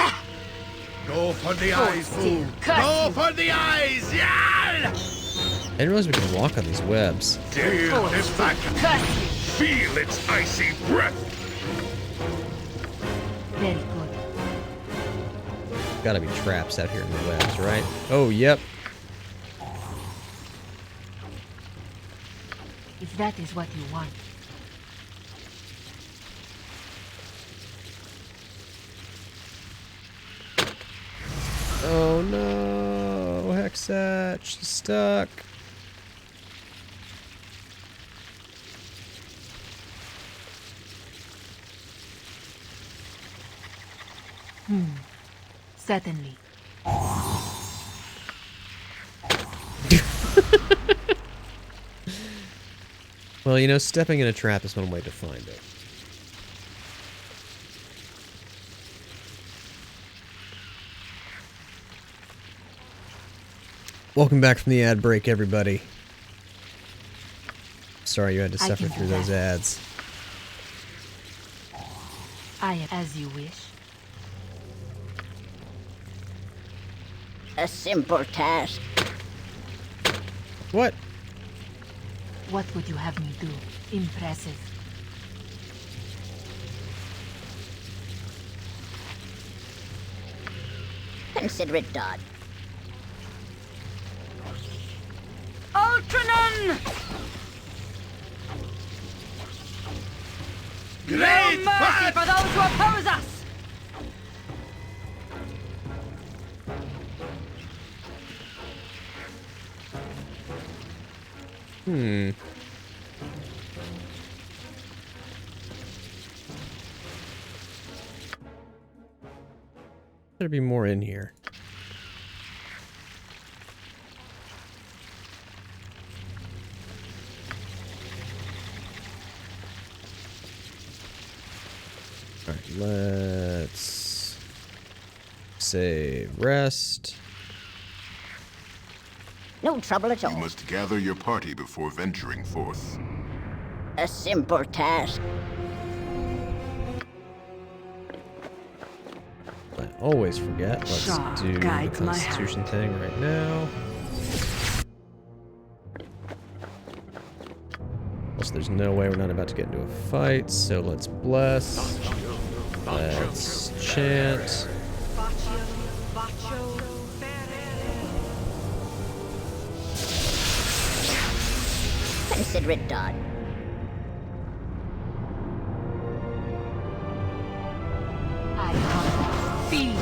Go for the eyes, fool! Go for the eyes! Yeah! I didn't realize we could walk on these webs. Feel the backhand! Feel its icy breath! Very good. Gotta be traps out here in the webs, right? Oh, yep. If that is what you want. Oh no, Hexatch, she's stuck. Certainly. Well, you know, stepping in a trap is one way to find it. Welcome back from the ad break, everybody. Sorry you had to suffer through those ads. I am as you wish. A simple task. What? What would you have me do? Impressive. Consider it done. Ultranon! Great No mercy for those who oppose us! Better be more in here. Alright, let's save, rest. No trouble at You all. must gather your party before venturing forth. A simple task. I always forget. Let's Shaw do the guides my Constitution thing right now. Plus, there's no way we're not about to get into a fight, so let's bless. Let's chant. Consider it done. I come feed.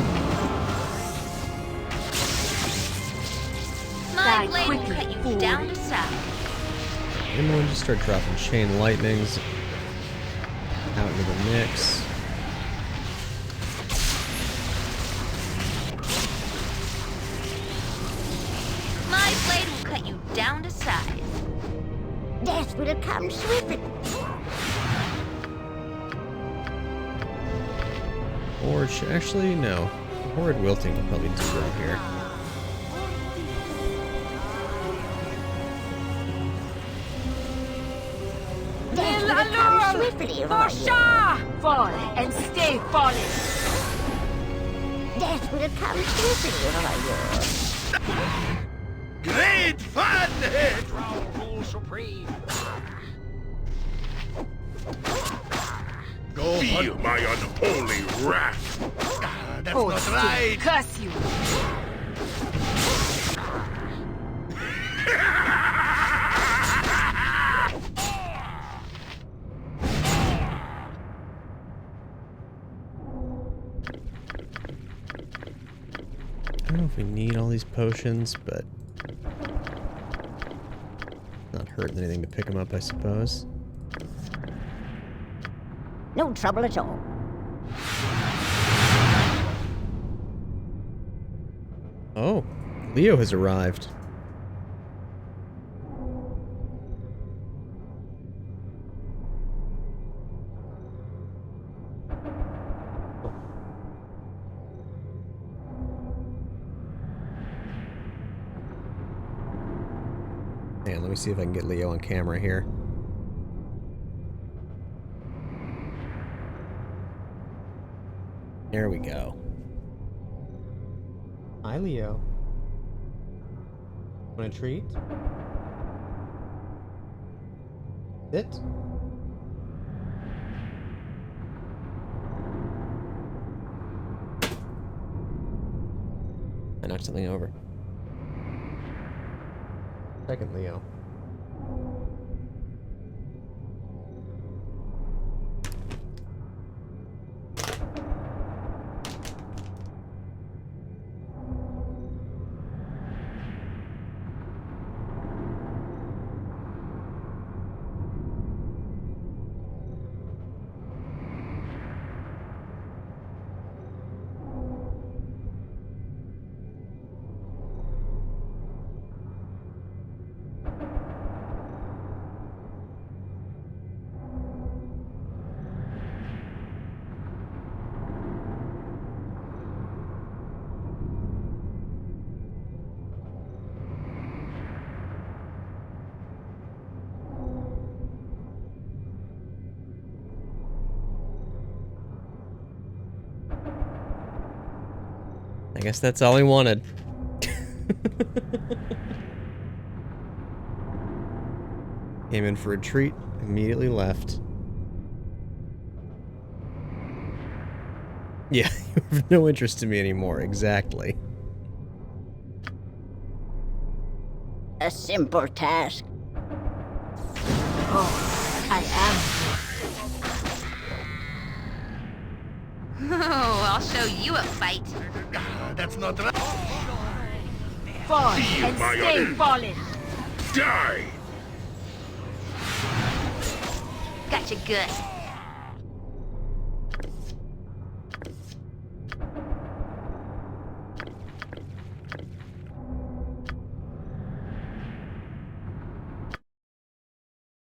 My Die blade will quickly, cut you fool. down to size. And we'll just start dropping chain lightnings out into the mix. My blade will cut you down to size. Death will come swiftly. Or actually, no. Horrid wilting will probably do right here. Death will come swiftly over you. Fall and stay falling. Death will come swiftly over you. Great fun! Go feel my unholy wrath. That's Oh, not right. curse you. I don't know if we need all these potions, but not hurting anything to pick them up, I suppose. No trouble at all. Oh, Leo has arrived. And let me see if I can get Leo on camera here. There we go. Hi, Leo. Want a treat? Sit. I knocked something over. Second Leo. I guess that's all he wanted. Came in for a treat, immediately left. Yeah, you have no interest in me anymore, exactly. A simple task. Oh, I Oh, I'll show you a fight. That's not right. am. Fall Feel and my stay honor. fallen. Die! Gotcha good.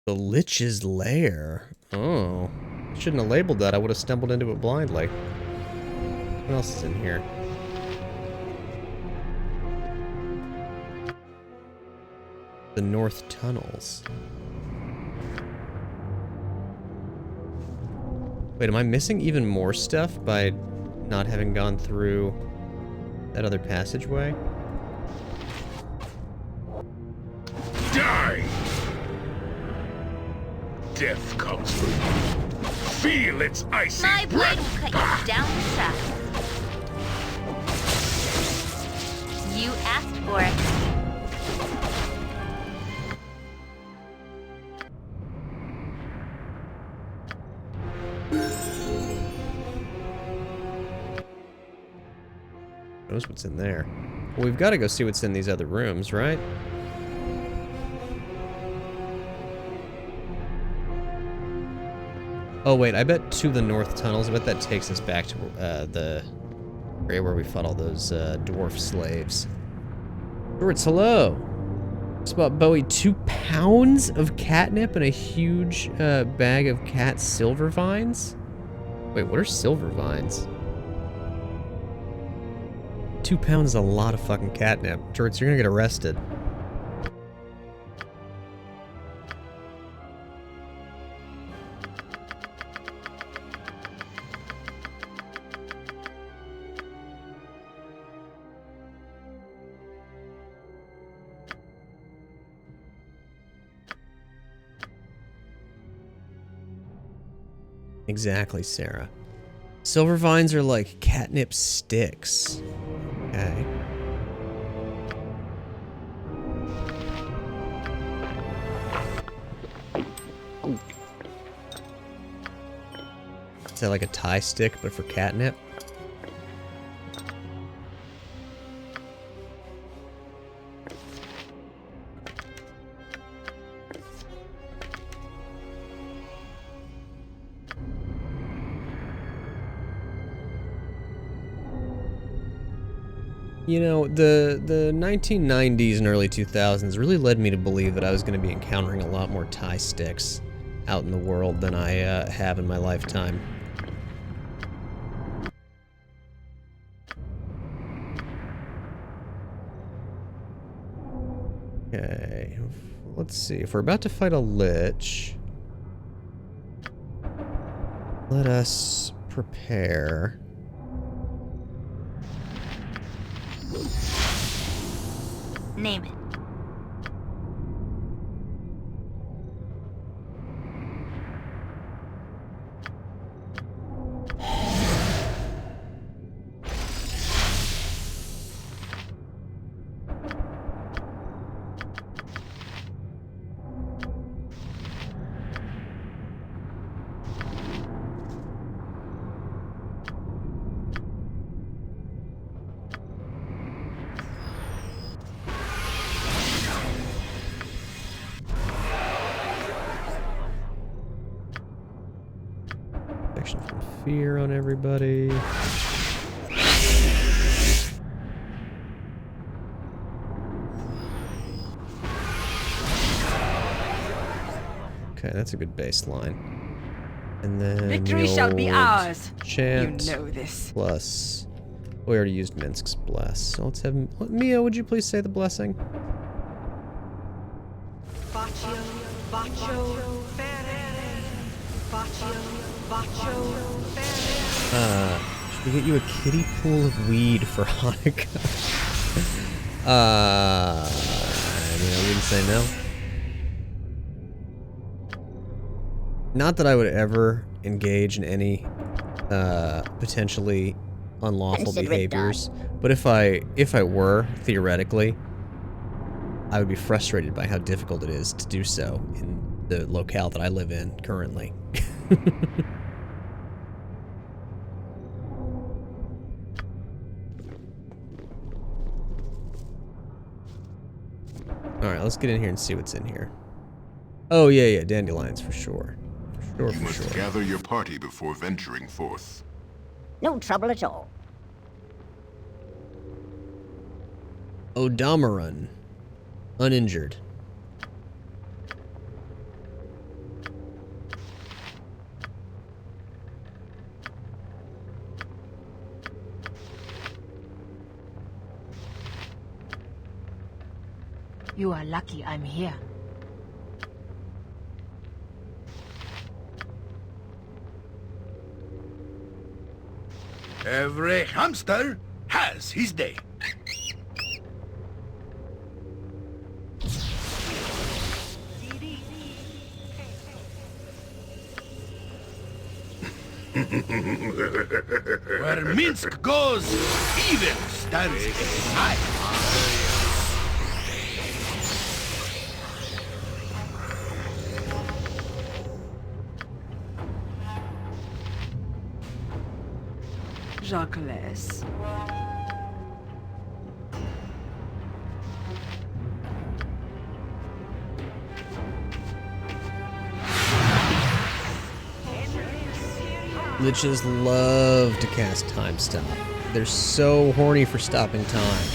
The Lich's Lair. Oh. I shouldn't have labeled that. I would have stumbled into it blindly. What else is in here? The North Tunnels. Wait, am I missing even more stuff by not having gone through that other passageway? Die! Death comes for you. Feel its icy My blade breath. will cut you down the side. You asked for it. Knows what's in there. Well, we've got to go see what's in these other rooms, right? Oh wait, I bet to the North Tunnels. I bet that takes us back to the area where we fought all those dwarf slaves. George, hello. Just bought Bowie 2 pounds of catnip and a huge bag of cat silver vines. Wait, what are silver vines? 2 pounds is a lot of fucking catnip. George, you're gonna get arrested. Exactly, Sarah. Silver vines are like catnip sticks. Okay. Is that like a tie stick, but for catnip? You know, the 1990s and early 2000s really led me to believe that I was going to be encountering a lot more tie sticks out in the world than I have in my lifetime. Okay, let's see. If we're about to fight a lich, let us prepare. Name it. Protection from fear on everybody. Okay, that's a good baseline. And then Victory the shall be old ours. Chant You know this. plus. We already used Minsk's bless, so let's have Mia. Would you please say the blessing? Baccio, baccio, fere. Baccio, baccio, fere. We get you a kiddie pool of weed for Hanukkah. I mean, I wouldn't say no. Not that I would ever engage in any potentially unlawful behaviors, but if I were, theoretically, I would be frustrated by how difficult it is to do so in the locale that I live in currently. Alright, let's get in here and see what's in here. Oh, yeah, dandelions, for sure. You must gather your party before venturing forth. No trouble at all. Odomaron. Uninjured. You are lucky I'm here. Every hamster has his day. Where Minsk goes, evil stands aside. Jacques. Liches love to cast time stop. They're so horny for stopping time.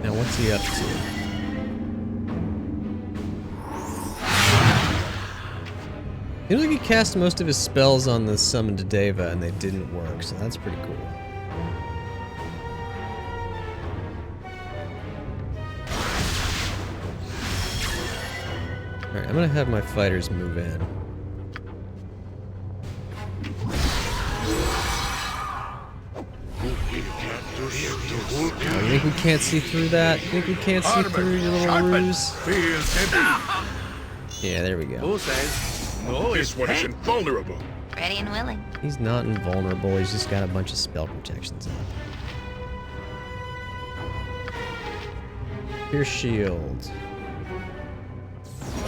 Now what's he up to? Seems like he cast most of his spells on the summoned Deva and they didn't work, so that's pretty cool. Alright, I'm gonna have my fighters move in. Oh, you think we can't see through that? You think we can't see through your little ruse? Yeah, there we go. Who says no? This one is invulnerable. Ready and willing. He's not invulnerable, he's just got a bunch of spell protections up. Your shield.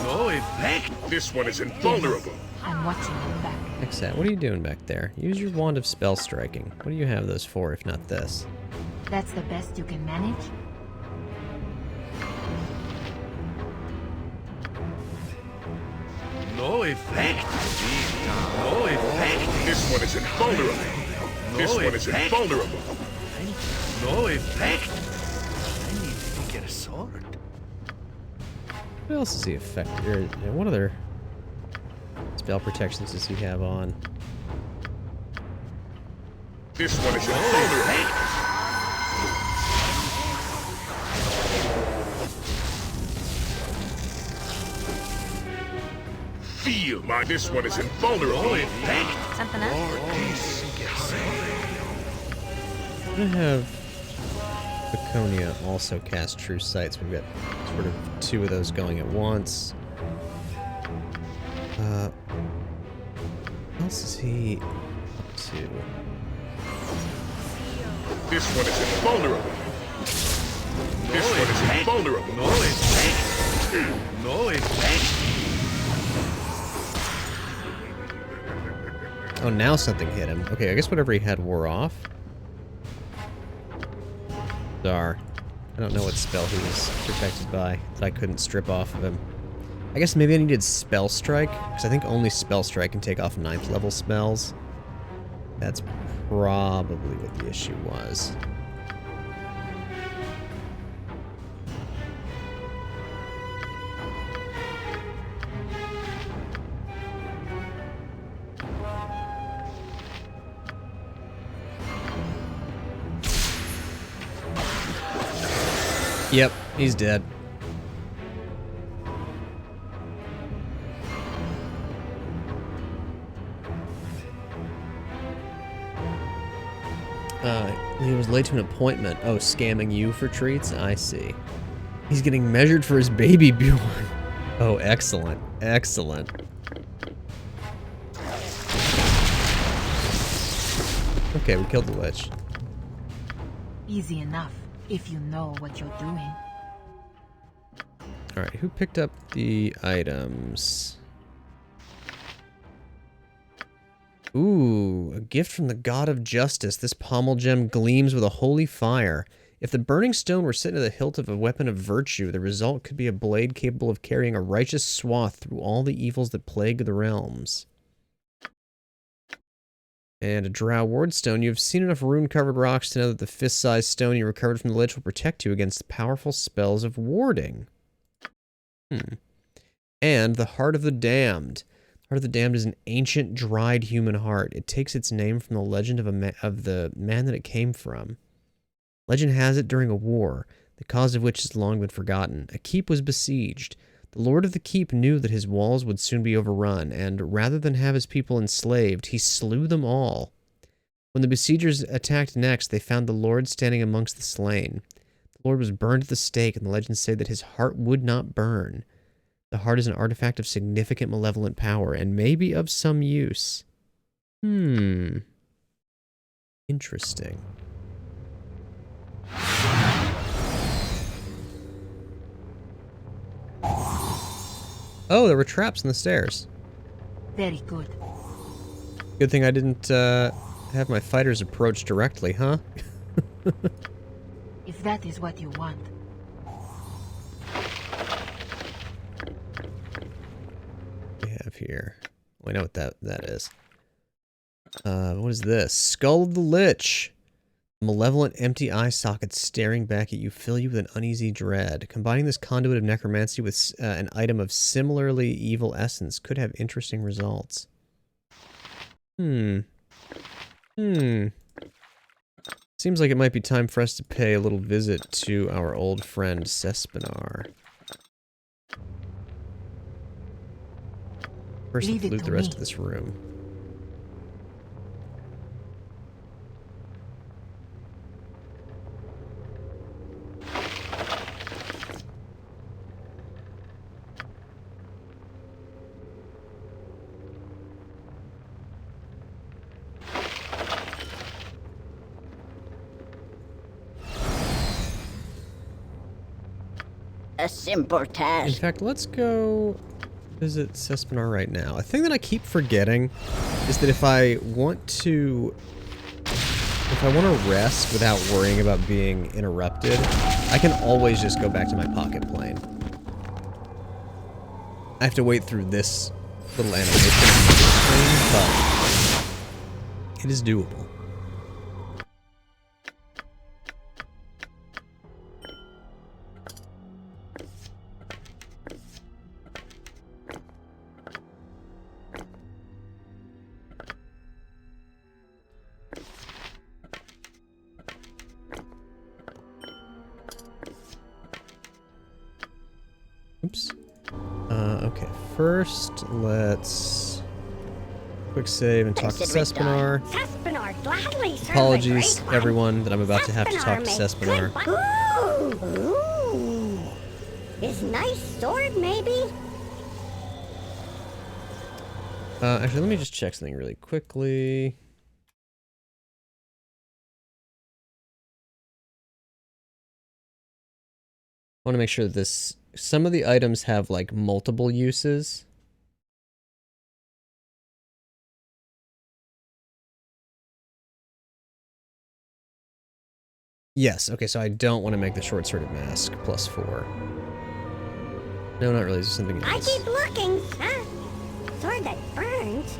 No effect. This one is invulnerable. I'm watching you back. Exat, what are you doing back there? Use your wand of spell striking. What do you have those for, if not this? That's the best you can manage? No effect. No effect. This one is invulnerable. This one is invulnerable. No effect. I need to get a sword. What else is he affected? What other spell protections does he have on? This one is invulnerable. Feel my. This one is invulnerable. Something else? I'm gonna have Baconia also cast True Sights. We've got sort of two of those going at once. What else is he up to? This one is invulnerable. This one is invulnerable. No effect. No effect. Oh, now something hit him. Okay, I guess whatever he had wore off. Dar. I don't know what spell he was protected by that I couldn't strip off of him. I guess maybe I needed Spell Strike, because I think only Spell Strike can take off 9th level spells. That's probably what the issue was. Yep, he's dead. He was late to an appointment. Oh, scamming you for treats? I see. He's getting measured for his baby Bjorn. Oh, excellent. Excellent. Okay, we killed the lich. Easy enough, if you know what you're doing. Alright, who picked up the items? Ooh, a gift from the god of justice. This pommel gem gleams with a holy fire. If the burning stone were set into the hilt of a weapon of virtue, the result could be a blade capable of carrying a righteous swath through all the evils that plague the realms. And a drow ward stone. You have seen enough rune-covered rocks to know that the fist-sized stone you recovered from the lich will protect you against powerful spells of warding. And the Heart of the Damned. Heart of the Damned is an ancient, dried human heart. It takes its name from the legend of the man that it came from. Legend has it during a war, the cause of which has long been forgotten. A keep was besieged. The lord of the keep knew that his walls would soon be overrun, and rather than have his people enslaved, he slew them all. When the besiegers attacked next, they found the lord standing amongst the slain. The lord was burned at the stake, and the legends say that his heart would not burn. The heart is an artifact of significant malevolent power, and may be of some use. Interesting. Oh, there were traps in the stairs. Very good. Good thing I didn't have my fighters approach directly, huh? If that is what you want. We have here. We know what that is. What is this? Skull of the Lich. Malevolent empty eye sockets staring back at you fill you with an uneasy dread. Combining this conduit of necromancy with an item of similarly evil essence could have interesting results. Seems like it might be time for us to pay a little visit to our old friend Sespinar. First, let's loot the rest of this room. A simple task. In fact, let's go visit Sespinar right now. A thing that I keep forgetting is that if I want to rest without worrying about being interrupted, I can always just go back to my pocket plane. I have to wait through this little animation, but it is doable. Oops. Okay, first let's quick save and talk to Sespinar. Sespinar gladly serve Apologies, the great everyone, that I'm about to have to talk to Sespinar. Ooh. His nice sword, maybe? Actually, let me just check something really quickly. I want to make sure that some of the items have like multiple uses. Yes, okay, so I don't want to make the short-sworded mask +4. No, not really, there's something else. I keep looking, huh? Sword that burns?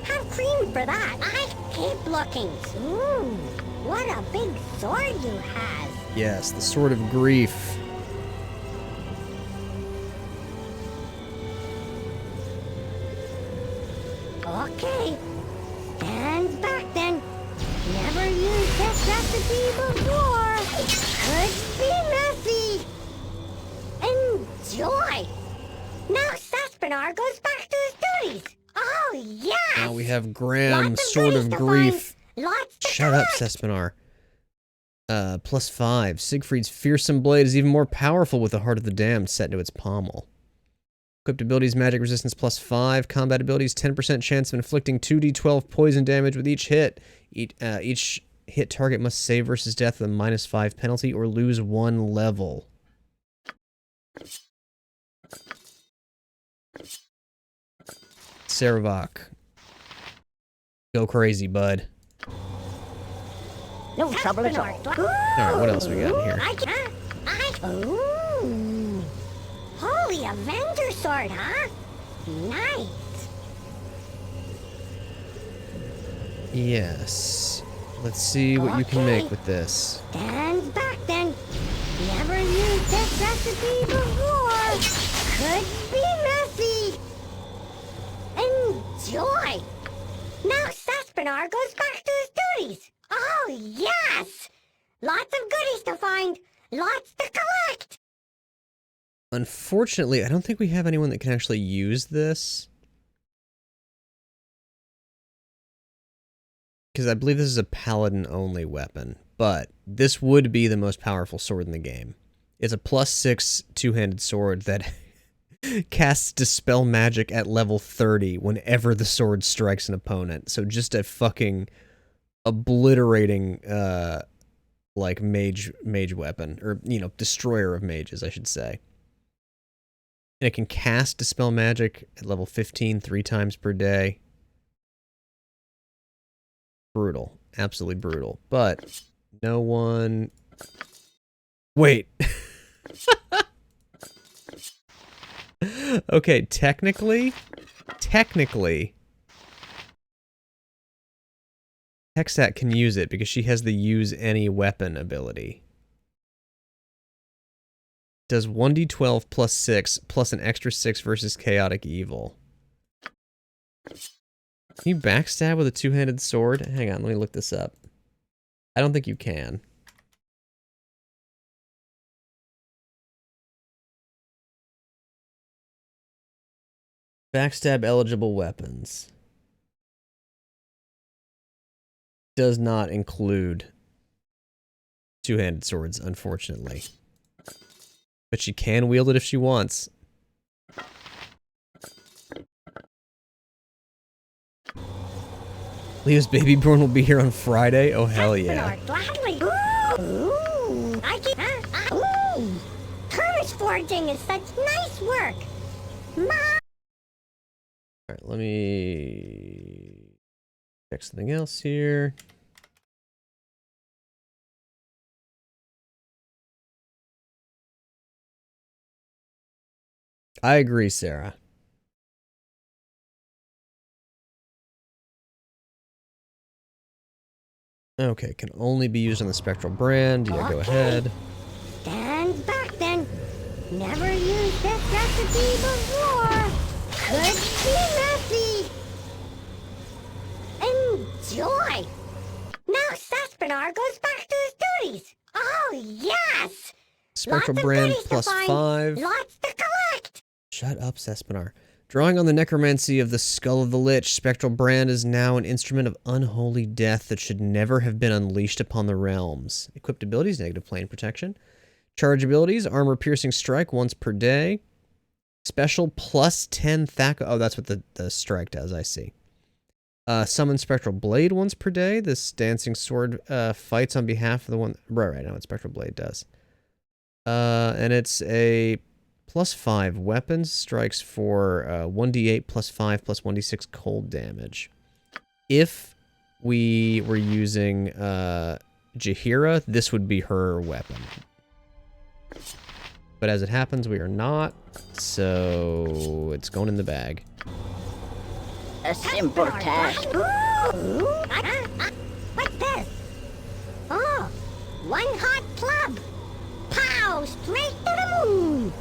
Have cream for that. I keep looking. Ooh, what a big sword you have. Yes, the Sword of Grief. Okay, stands back then. Never used this recipe before. Could be messy. Enjoy. Now Sespinar goes back to his duties. Oh yeah. Now we have Graham, Lots of Sword goodies of to Grief. Lots to Shut up, collect. Sespinar. +5. Siegfried's fearsome blade is even more powerful with the Heart of the Damned set into its pommel. Equipped abilities, magic resistance +5. Combat abilities, 10% chance of inflicting 2d12 poison damage with each hit. Each hit target must save versus death with a -5 penalty or lose 1 level. Saravok. Go crazy, bud. No trouble at all. Alright, what else we got in here? Ooh. Holy Avenger sword, huh? Nice. Yes. Let's see what you can make with this. Stand back then. Never used this recipe before. Could be messy. Enjoy. Now Sespinar goes back to his duties. Oh, yes! Lots of goodies to find. Lots to collect. Unfortunately, I don't think we have anyone that can actually use this. Because I believe this is a paladin-only weapon. But this would be the most powerful sword in the game. It's a +6 two-handed sword that casts Dispel Magic at level 30 whenever the sword strikes an opponent. So just a fucking obliterating, like, mage weapon. Or, you know, destroyer of mages, I should say. And it can cast Dispel Magic at level 15 3 times per day. Brutal. Absolutely brutal. But no one... Wait. Okay, technically, Hexat can use it because she has the use any weapon ability. Does 1d12 +6 plus an extra 6 versus chaotic evil. Can you backstab with a two-handed sword? Hang on, let me look this up. I don't think you can. Backstab eligible weapons. Does not include two-handed swords, unfortunately. But she can wield it if she wants. Leo's babyborn will be here on Friday? Oh, hell yeah. Ooh. Furnace forging is such nice work. Alright, let me check something else here. I agree, Sarah. Okay, can only be used on the Spectral brand. Yeah, go ahead. Stand back then. Never used this recipe before. Could be messy. Enjoy. Now Sespinar goes back to his duties. Oh, yes. Spectral brand +5. Lots to collect. Shut up, Sespinar. Drawing on the necromancy of the Skull of the Lich, Spectral Brand is now an instrument of unholy death that should never have been unleashed upon the realms. Equipped abilities, negative plane protection. Charge abilities, armor piercing strike once per day. Special +10 Thaco. Oh, that's what the strike does, I see. Summon Spectral Blade once per day. This dancing sword fights on behalf of the one... Right, I know what Spectral Blade does. And it's a +5 weapons, strikes for 1d8 +5 plus 1d6 cold damage. If we were using Jaheira, this would be her weapon. But as it happens, we are not, so it's going in the bag. A simple task. What's this? Oh, one hot club. Pow! Straight to the moon.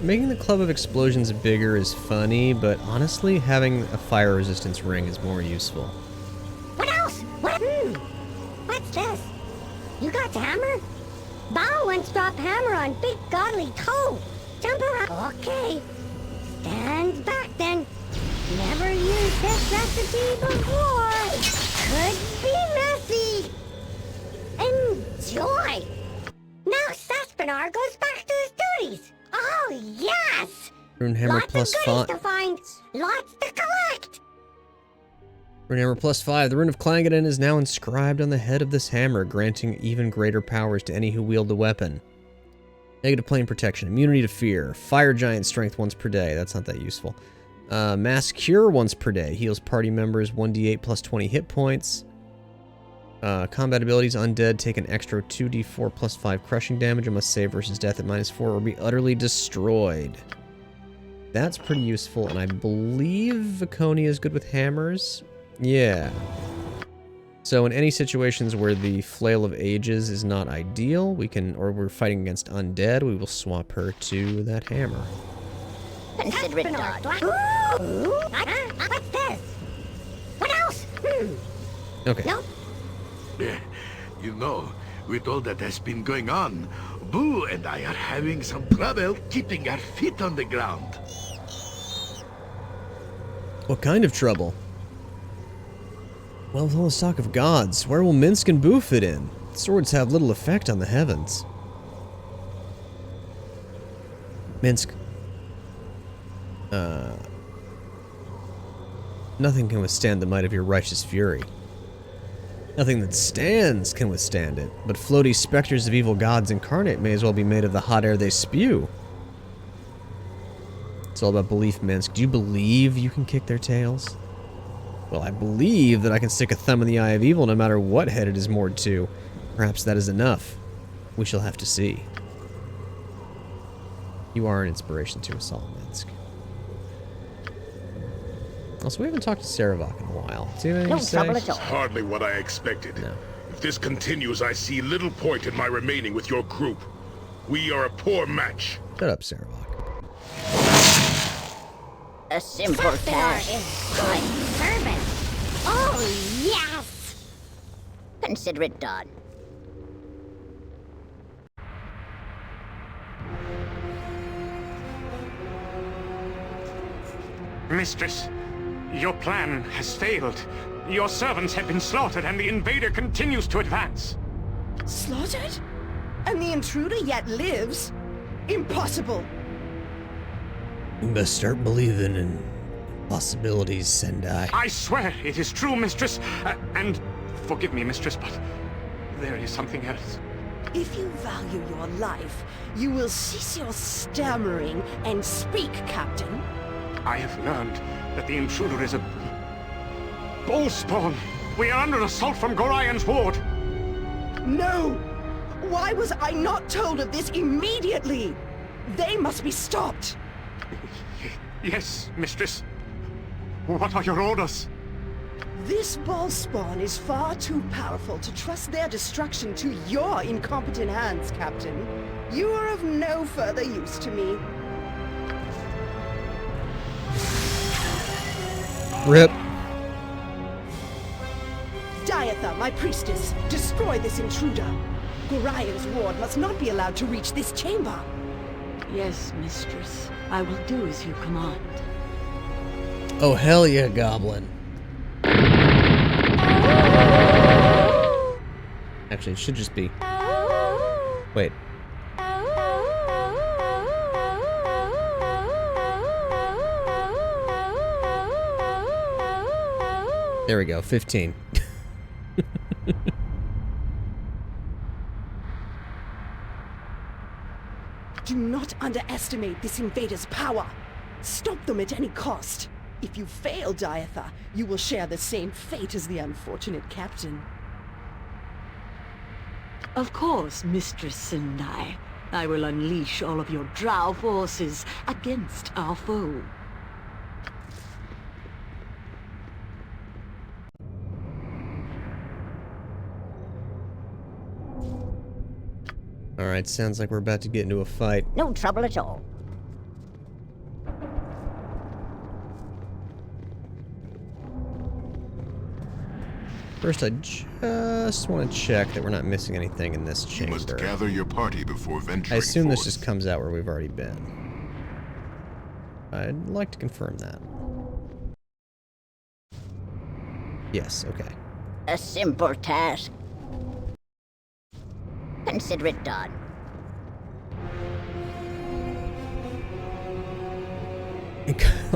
Making the Club of Explosions bigger is funny, but honestly, having a fire resistance ring is more useful. What else? What's this? You got the hammer? Bao once dropped hammer on big godly toe. Jump around. Okay. Stand back then. Never used this recipe before. could be messy. Enjoy. Now Saspinar goes back to his duties. Oh, yes. Runehammer Lots plus of goodies 5. to find. Lots to collect. Runehammer plus 5. The rune of Clangeddon is now inscribed on the head of this hammer, granting even greater powers to any who wield the weapon. Negative plane protection, immunity to fear, fire giant strength once per day. That's not that useful. Mass cure once per day. Heals party members 1d8 plus 20 hit points. Combat abilities, undead take an extra 2d4 plus 5 crushing damage and must save versus death at -4 or be utterly destroyed. That's pretty useful, and I believe Viconia is good with hammers. Yeah. So in any situations where the Flail of Ages is not ideal, we can, or we're fighting against undead, we will swap her to that hammer. Consider it done. What's this? What else? Okay. Nope. You know, with all that has been going on, Boo and I are having some trouble keeping our feet on the ground. What kind of trouble? Well, with all this talk of gods, where will Minsk and Boo fit in? Swords have little effect on the heavens. Minsk. Nothing can withstand the might of your righteous fury. Nothing that stands can withstand it, but floaty specters of evil gods incarnate may as well be made of the hot air they spew. It's all about belief, Minsk. Do you believe you can kick their tails? Well, I believe that I can stick a thumb in the eye of evil no matter what head it is moored to. Perhaps that is enough. We shall have to see. You are an inspiration to us all, Minsk. Also, we haven't talked to Saravok in a while. Do you have anything to say? It's hardly what I expected. No. If this continues, I see little point in my remaining with your group. We are a poor match. Shut up, Saravok. A simple task is good service. Oh, yes! Consider it done. Mistress, your plan has failed. Your servants have been slaughtered and the invader continues to advance. Slaughtered? And the intruder yet lives? Impossible! You best start believing in possibilities, Sendai. I swear it is true, mistress. And forgive me, mistress, but there is something else. If you value your life, you will cease your stammering and speak, Captain. I have learned that the intruder is a bullspawn. We are under assault from Gorian's ward. No! Why was I not told of this immediately? They must be stopped. Yes, mistress. What are your orders? This ballspawn is far too powerful to trust their destruction to your incompetent hands, Captain. You are of no further use to me. Rip. Diatha, my priestess, destroy this intruder. Gorian's ward must not be allowed to reach this chamber. Yes, mistress. I will do as you command. Oh, hell yeah, Goblin. Actually, it should just be... Wait. There we go, 15. Do not underestimate this invader's power. Stop them at any cost. If you fail, Diatha, you will share the same fate as the unfortunate captain. Of course, Mistress Sendai. I will unleash all of your drow forces against our foe. Alright, sounds like we're about to get into a fight. No trouble at all. First, I just want to check that we're not missing anything in this chamber. You must gather your party before venturing I assume this forth. just comes out where we've already been. I'd like to confirm that. Yes, okay. A simple task. Consider it done.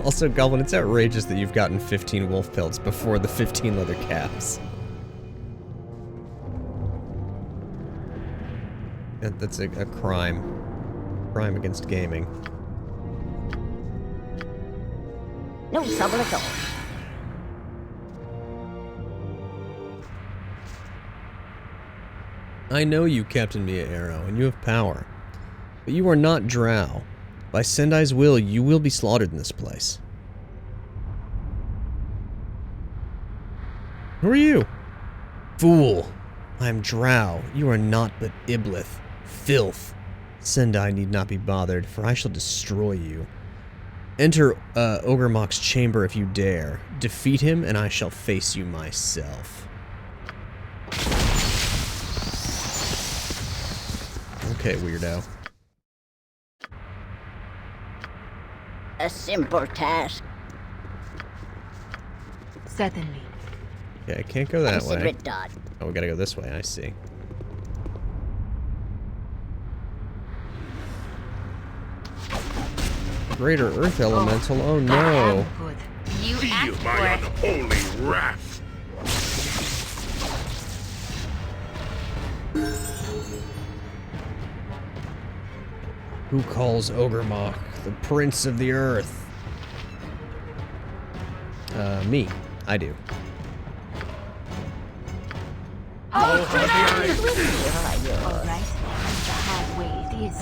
Also, Goblin, it's outrageous that you've gotten 15 wolf pelts before the 15 leather caps. That's a crime. Crime against gaming. No trouble at all. I know you, Captain Mia Arrow, and you have power. But you are not Drow. By Sendai's will, you will be slaughtered in this place. Who are you? Fool! I am Drow. You are not but Iblith. Filth. Sendai need not be bothered, for I shall destroy you. Enter Ogremok's chamber if you dare. Defeat him, and I shall face you myself. Okay, weirdo. A simple task. Certainly. Yeah, I can't go that Consider way. it done. Oh, we gotta go this way, I see. Greater Earth Elemental, oh no. Good. You Feel asked my for it. unholy wrath. Who calls Ogremok the Prince of the Earth? Me. I do. All right. The hard way it is.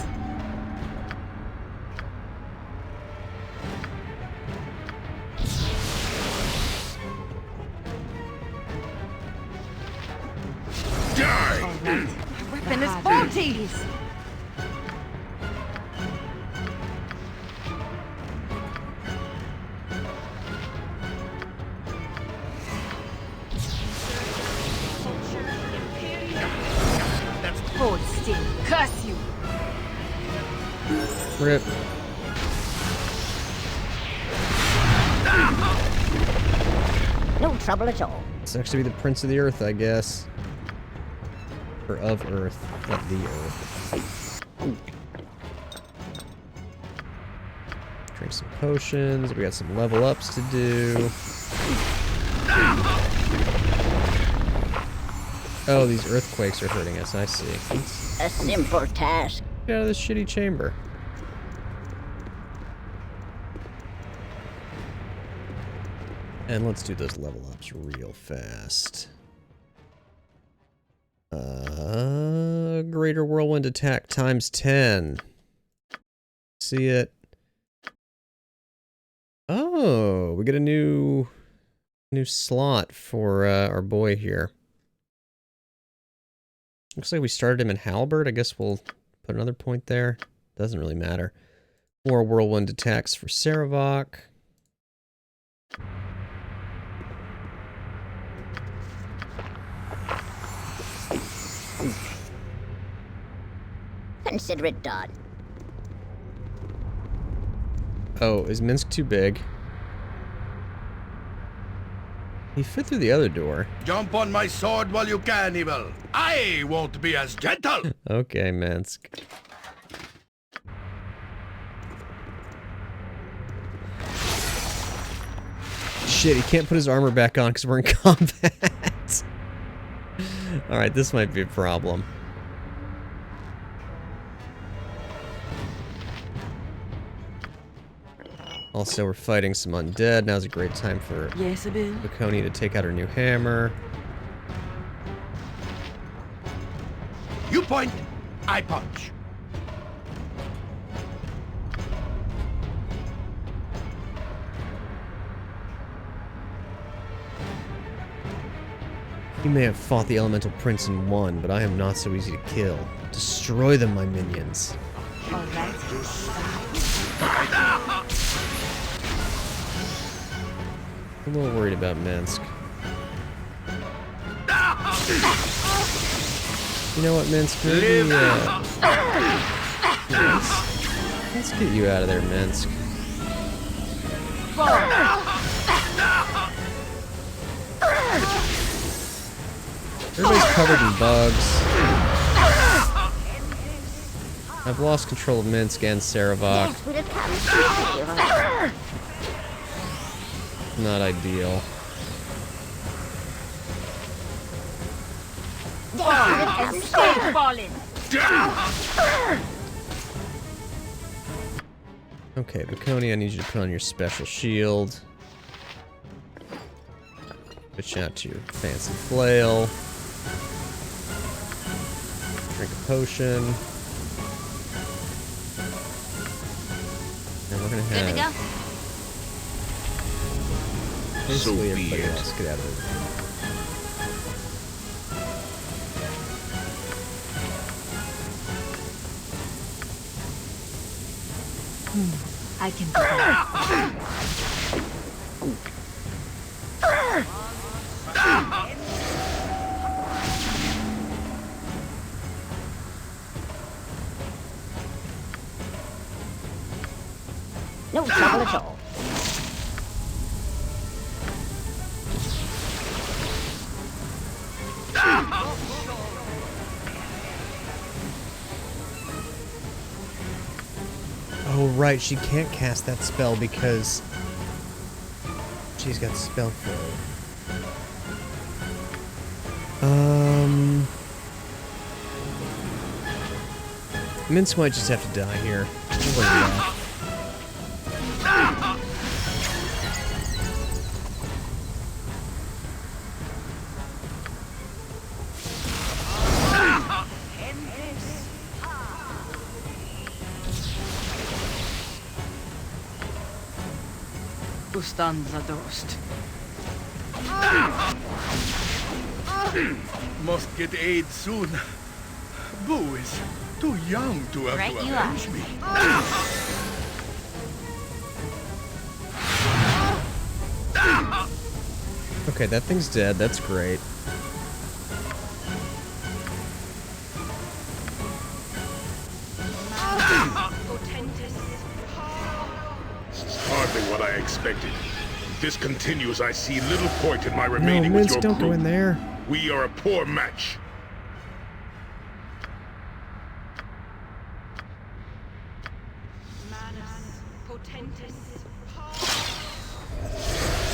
Die! All right. Weapon is faulty! Hold still. Curse you. Rip. No trouble at all. It's actually the Prince of the Earth, I guess. Or of Earth, not the Earth. Drink some potions. We got some level ups to do. Oh, these earthquakes are hurting us, I see. A simple task. Get out of this shitty chamber. And let's do those level ups real fast. Greater Whirlwind Attack times 10. See it? Oh, we get a new slot for our boy here. Looks like we started him in Halberd. I guess we'll put another point there. Doesn't really matter. More Whirlwind Attacks for Saravok. Consider it done. Oh, is Minsk too big? He fit through the other door. Jump on my sword while you can, Evil. I won't be as gentle. Okay, Minsk. Shit, he can't put his armor back on because we're in combat. Alright, this might be a problem. Also, we're fighting some undead. Now's a great time for Baconi to take out her new hammer. You point, I punch. You may have fought the Elemental Prince and won, but I am not so easy to kill. Destroy them, my minions. All right. I'm a little worried about Minsk. You know what, Minsk? Maybe, let's get you out of there, Minsk. Everybody's covered in bugs. I've lost control of Minsk and Saravok. Not ideal. Okay, Baconi, I need you to put on your special shield. Switch out to your fancy flail. Drink a potion. And we're gonna have... Good to go. Basically everybody else get out of it. I can do that. No trouble at all. Oh, right, she can't cast that spell because she's got spell throw. Mince might just have to die here. We'll let it off. Ustanza dost. Must get aid soon. Boo is too young to have Right to you avenge me. Okay, that thing's dead. That's great. Hardly what I expected. If this continues, I see little point in my No, remaining with Mince, your don't crew. go in there. We are a poor match.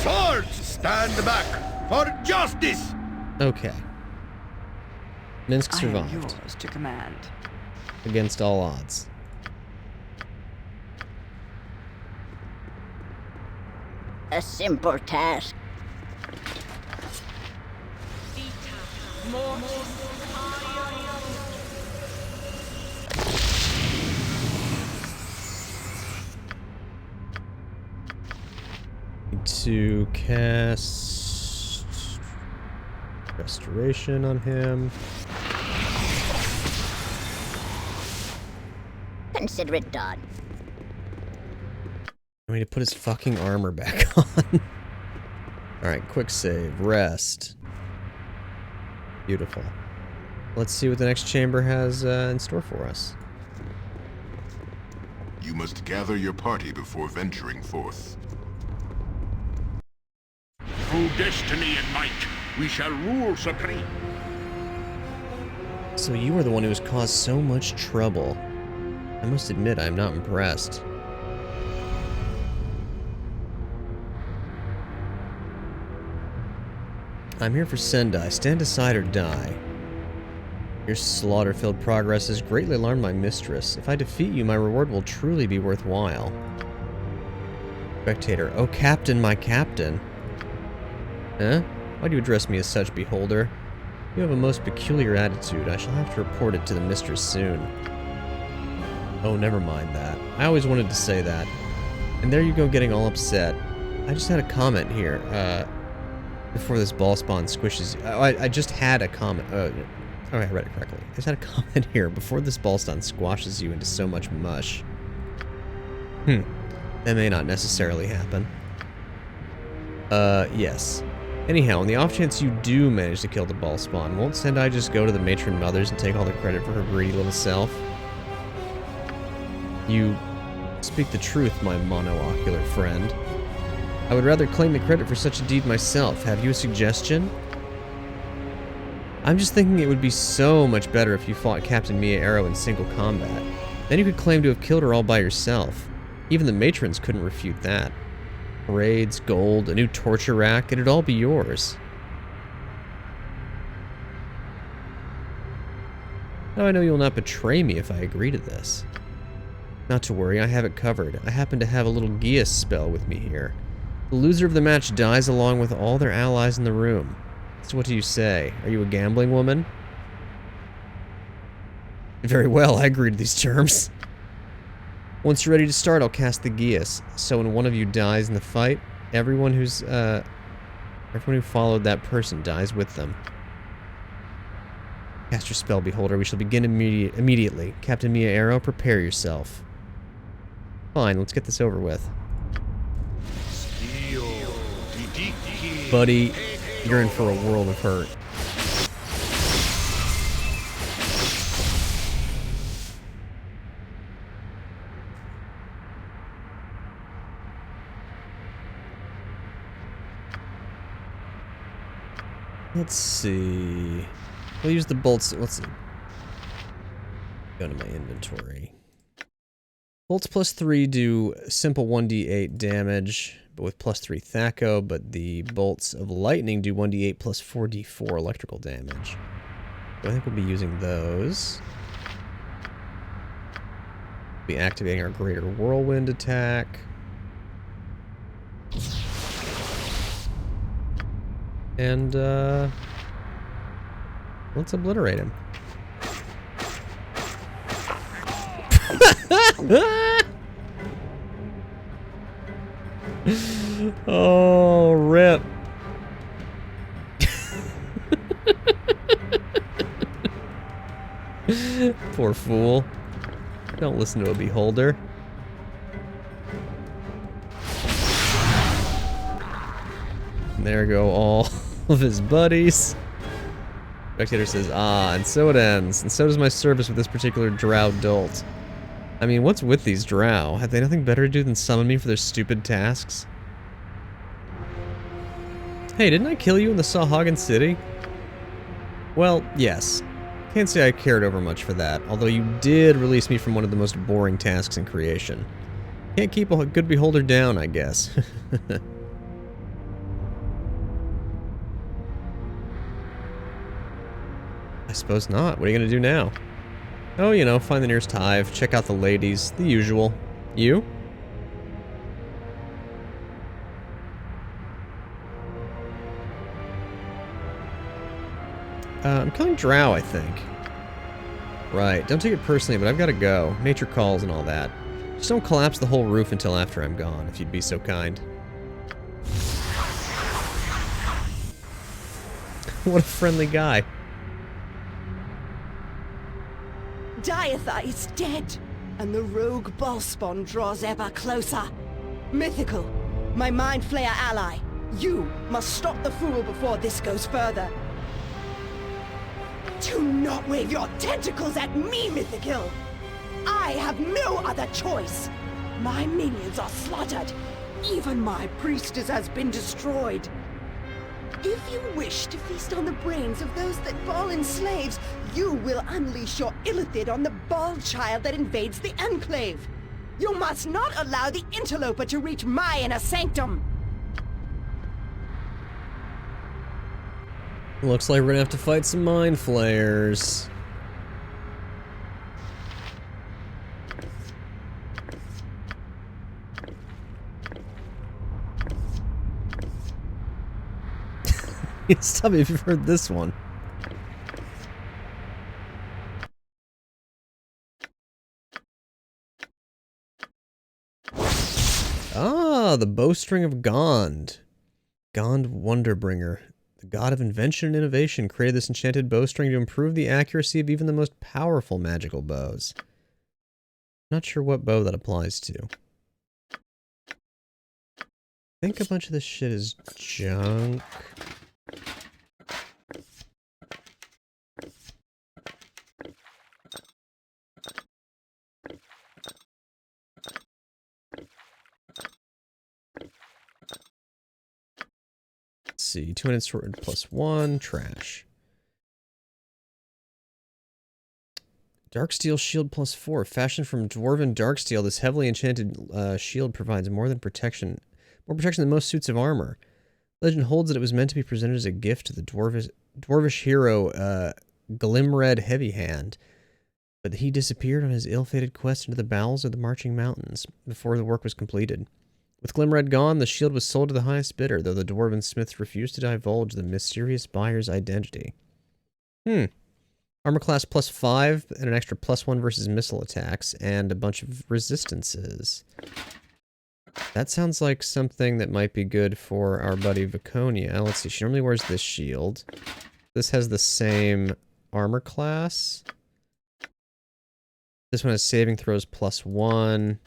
Swords, stand back for justice. Okay. Minsk I am survived. yours to command. Against all odds. A simple task. Need to cast Restoration on him. Consider it done. I need to put his fucking armor back on. Alright, quick save. Rest. Beautiful. Let's see what the next chamber has in store for us. You must gather your party before venturing forth. Through destiny and might, we shall rule supreme. So you were the one who has caused so much trouble. I must admit, I'm not impressed. I'm here for Sendai. Stand aside or die. Your slaughter-filled progress has greatly alarmed my mistress. If I defeat you, my reward will truly be worthwhile. Spectator. Oh, Captain, my Captain. Huh? Why do you address me as such, beholder? You have a most peculiar attitude. I shall have to report it to the mistress soon. Oh, never mind that. I always wanted to say that. And there you go getting all upset. I just had a comment here. Before this ball spawn squishes you. I just had a comment. Oh, I read it correctly. I just had a comment here. Before this ball spawn squashes you into so much mush. That may not necessarily happen. Yes. Anyhow, on the off chance you do manage to kill the ball spawn, won't Sendai just go to the matron mothers and take all the credit for her greedy little self? You speak the truth, my monoocular friend. I would rather claim the credit for such a deed myself. Have you a suggestion? I'm just thinking it would be so much better if you fought Captain Mia Arrow in single combat. Then you could claim to have killed her all by yourself. Even the matrons couldn't refute that. Raids, gold, a new torture rack, it'd all be yours. Now I know you'll not betray me if I agree to this. Not to worry, I have it covered. I happen to have a little Geas spell with me here. The loser of the match dies along with all their allies in the room. So what do you say? Are you a gambling woman? Very well, I agree to these terms. Once you're ready to start, I'll cast the Geas. So when one of you dies in the fight, everyone who followed that person dies with them. Cast your spell, Beholder. We shall begin immediately. Captain Mia Arrow, prepare yourself. Fine, let's get this over with. Buddy, you're in for a world of hurt. Let's see. We'll use the bolts. Let's see. Go to my inventory. Bolts plus 3 do simple 1d8 damage, but with plus 3 Thaco, but the bolts of lightning do 1d8 plus 4d4 electrical damage. So I think we'll be using those. We'll be activating our greater whirlwind attack. And, let's obliterate him. Oh, rip. Poor fool. Don't listen to a beholder. And there go all of his buddies. Spectator says, ah, and so it ends. And so does my service with this particular drow dolt. I mean, what's with these drow? Have they nothing better to do than summon me for their stupid tasks? Hey, didn't I kill you in the Sawhagen City? Well, yes. Can't say I cared over much for that, although you did release me from one of the most boring tasks in creation. Can't keep a good beholder down, I guess. I suppose not. What are you gonna do now? Oh, you know, find the nearest hive, check out the ladies, the usual. You? I'm killing drow, I think. Right, don't take it personally, but I've gotta go. Nature calls and all that. Just don't collapse the whole roof until after I'm gone, if you'd be so kind. What a friendly guy. Diatha is dead, and the rogue Ballspawn draws ever closer. Mythical, my Mind Flayer ally, you must stop the fool before this goes further. Do not wave your tentacles at me, Mythical! I have no other choice! My minions are slaughtered. Even my priestess has been destroyed. If you wish to feast on the brains of those that Ball enslaves, you will unleash your illithid on the Ball child that invades the Enclave. You must not allow the interloper to reach my inner sanctum. Looks like we're gonna have to fight some Mind Flayers. Tell me if you've heard this one. Ah, the bowstring of Gond. Gond Wonderbringer. The god of invention and innovation created this enchanted bowstring to improve the accuracy of even the most powerful magical bows. Not sure what bow that applies to. I think a bunch of this shit is junk. Let's see, 200 sword plus 1, trash. Darksteel shield +4. Fashioned from dwarven darksteel, this heavily enchanted shield provides more protection than most suits of armor. Legend holds that it was meant to be presented as a gift to the dwarvish hero Glimred Heavyhand, but he disappeared on his ill-fated quest into the bowels of the Marching Mountains before the work was completed. With Glimred gone, the shield was sold to the highest bidder, though the dwarven smiths refused to divulge the mysterious buyer's identity. Armor class +5 and an extra +1 versus missile attacks, and a bunch of resistances. That sounds like something that might be good for our buddy Viconia. Let's see, she normally wears this shield. This has the same armor class. This one has saving throws +1.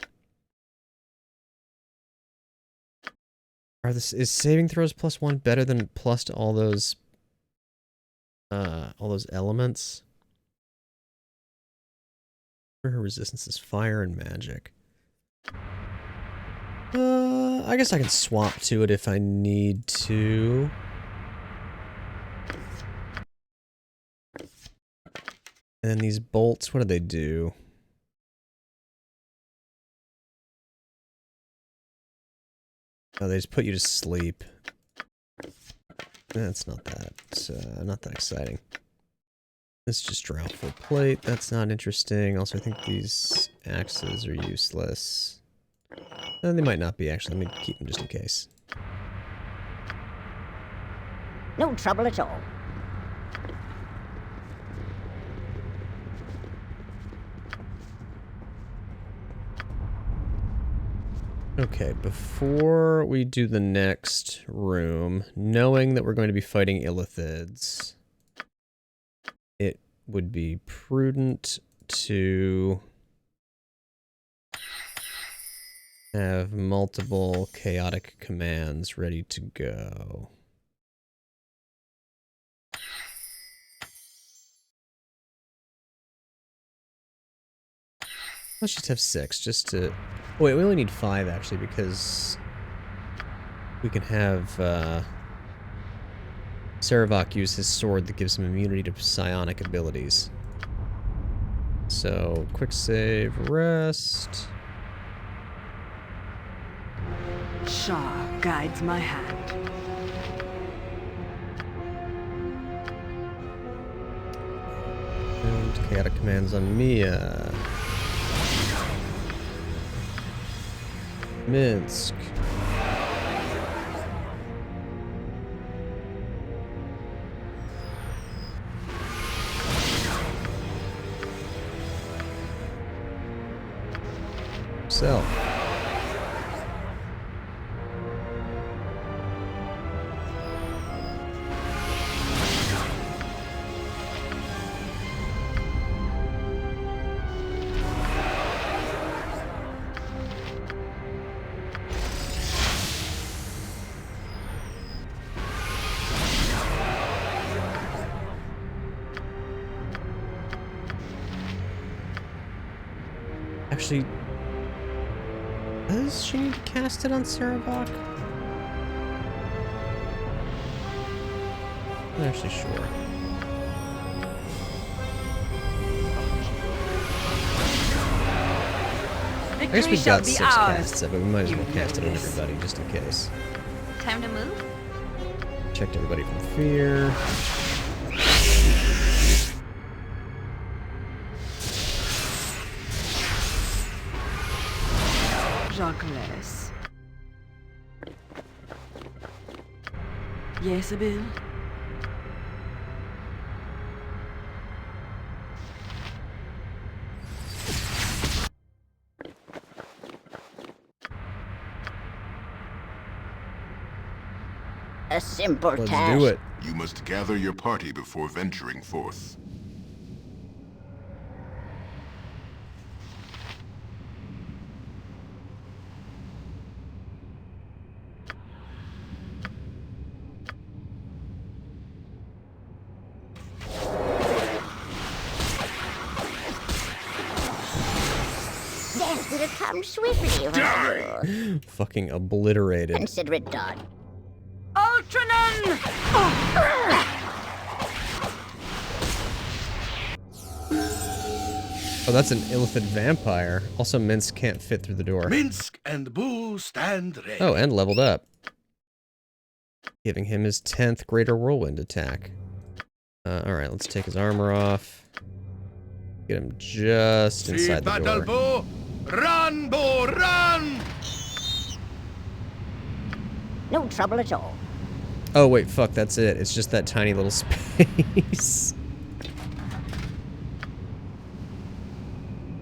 Is saving throws +1 better than plus to all those elements? Her resistance is fire and magic. I guess I can swap to it if I need to. And then these bolts, what do they do? Oh, they just put you to sleep. That's not that exciting. This is just draw full plate. That's not interesting. Also, I think these axes are useless. And they might not be, actually. Let me keep them just in case. No trouble at all. Okay, before we do the next room, knowing that we're going to be fighting illithids, it would be prudent to have multiple chaotic commands ready to go. Let's just have 6, just to... Oh, wait, we only need 5, actually, because we can have Saravok use his sword that gives him immunity to psionic abilities. So, quick save, rest. Shah guides my hand. And chaotic commands on Mia. Minsk. Self. Actually, does she need to cast it on Saravok? I'm not actually sure. I guess we've got 6 casts of it, but we might as well cast it on everybody just in case. Time to move? Checked everybody from fear. Jacques. Yes, Abel? A simple Let's task. do it. You must gather your party before venturing forth. Death will come swiftly over you. Fucking obliterated. Consider it done. Ultranon! Oh, that's an illithid vampire. Also, Minsk can't fit through the door. Minsk and Boo stand ready. Oh, and leveled up. Giving him his 10th Greater Whirlwind attack. Alright, let's take his armor off. Get him just inside the door. Boo! Run, Boo, run! No trouble at all. Oh, wait, fuck, that's it. It's just that tiny little space.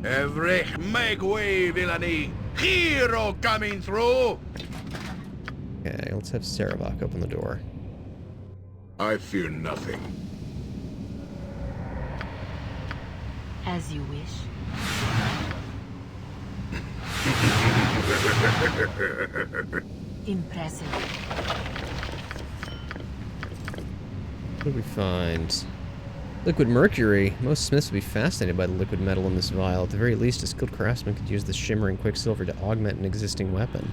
Every make way, villainy! Hero coming through! Okay, let's have Sarevok open the door. I fear nothing. As you wish. Impressive. What did we find? Liquid mercury. Most smiths would be fascinated by the liquid metal in this vial. At the very least, a skilled craftsman could use the shimmering quicksilver to augment an existing weapon.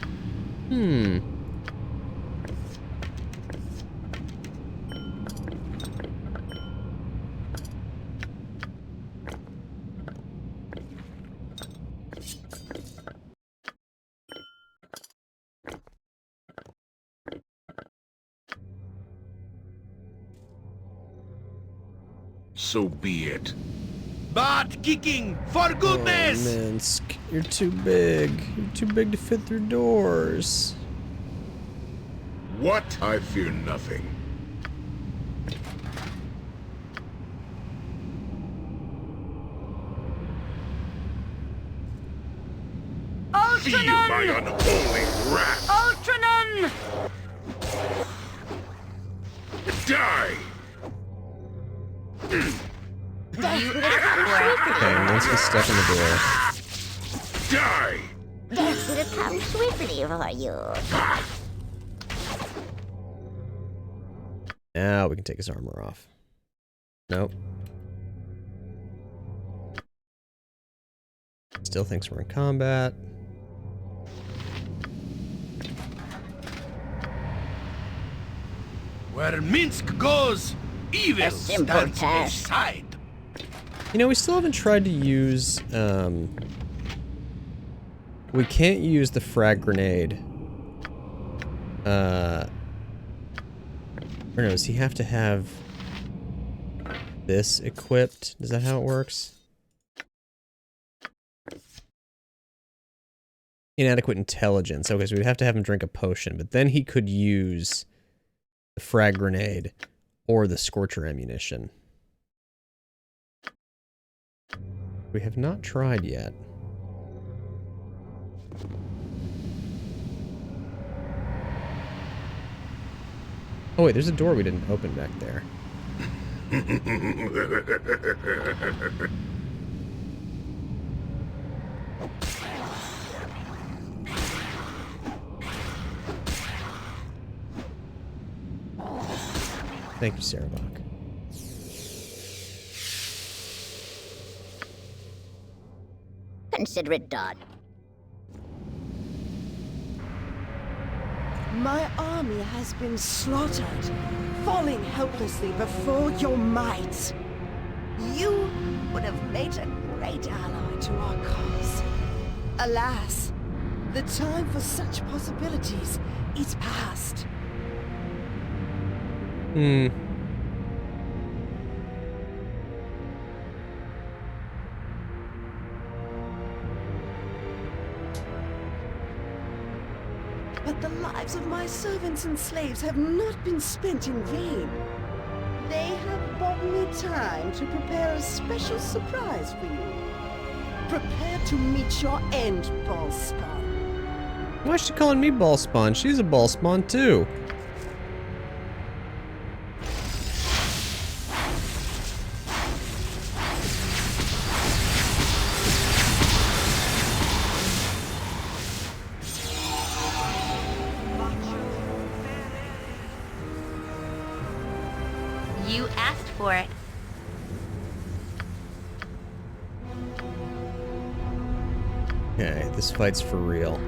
So be it. Butt kicking, for goodness! Oh, Minsk, you're too big. You're too big to fit through doors. What? I fear nothing. Feel my unholy wrath! Ultranon! Die! Okay, Minsk is stuck in the door. Die! Death will come swiftly for you. Now we can take his armor off. Nope. Still thinks we're in combat. Where Minsk goes, evil stands aside. You know, we still haven't tried to use, we can't use the frag grenade. Or no, does he have to have this equipped? Is that how it works? Inadequate intelligence. Okay, so we'd have to have him drink a potion, but then he could use the frag grenade or the scorcher ammunition. We have not tried yet. Oh wait, there's a door we didn't open back there. Thank you, Sarevok. Consider it done. My army has been slaughtered, falling helplessly before your might. You would have made a great ally to our cause. Alas, the time for such possibilities is past. But the lives of my servants and slaves have not been spent in vain. They have bought me time to prepare a special surprise for you. Prepare to meet your end, Ballspawn. Why is she calling me Ballspawn? She's a Ballspawn too. You asked for it. Okay, this fight's for real.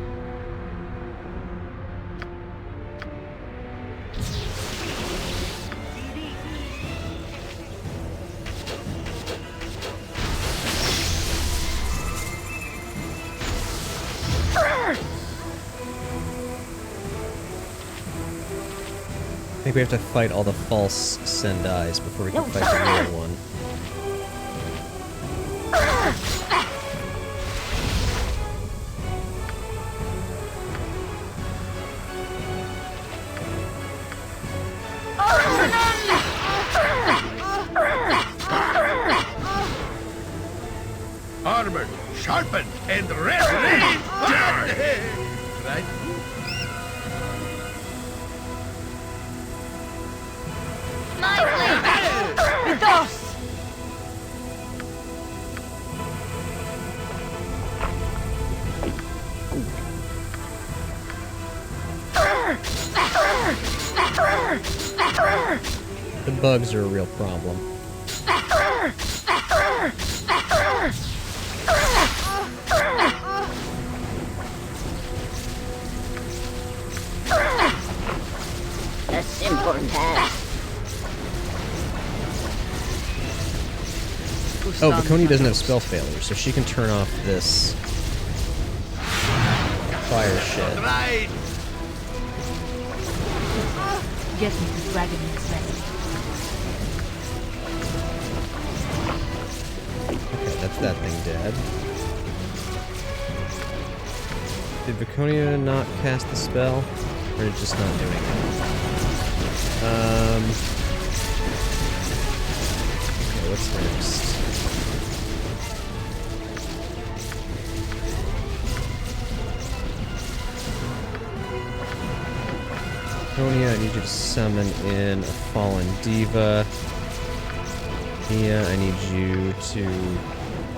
think we have to fight all the false Sendais before we can fight the real one. Armored, sharpened, and ready. Die! Right? My blade! Dos! The bugs are a real problem. A simple task. Oh, Bakonia doesn't have spell failure, so she can turn off this fire shit. Right! Get me to Dragon's Nest. Okay, that's that thing dead. Did Bakonia not cast the spell? Or did it just not doing it? Okay, what's next? Bakonia, I need you to summon in a fallen diva. Mia, I need you to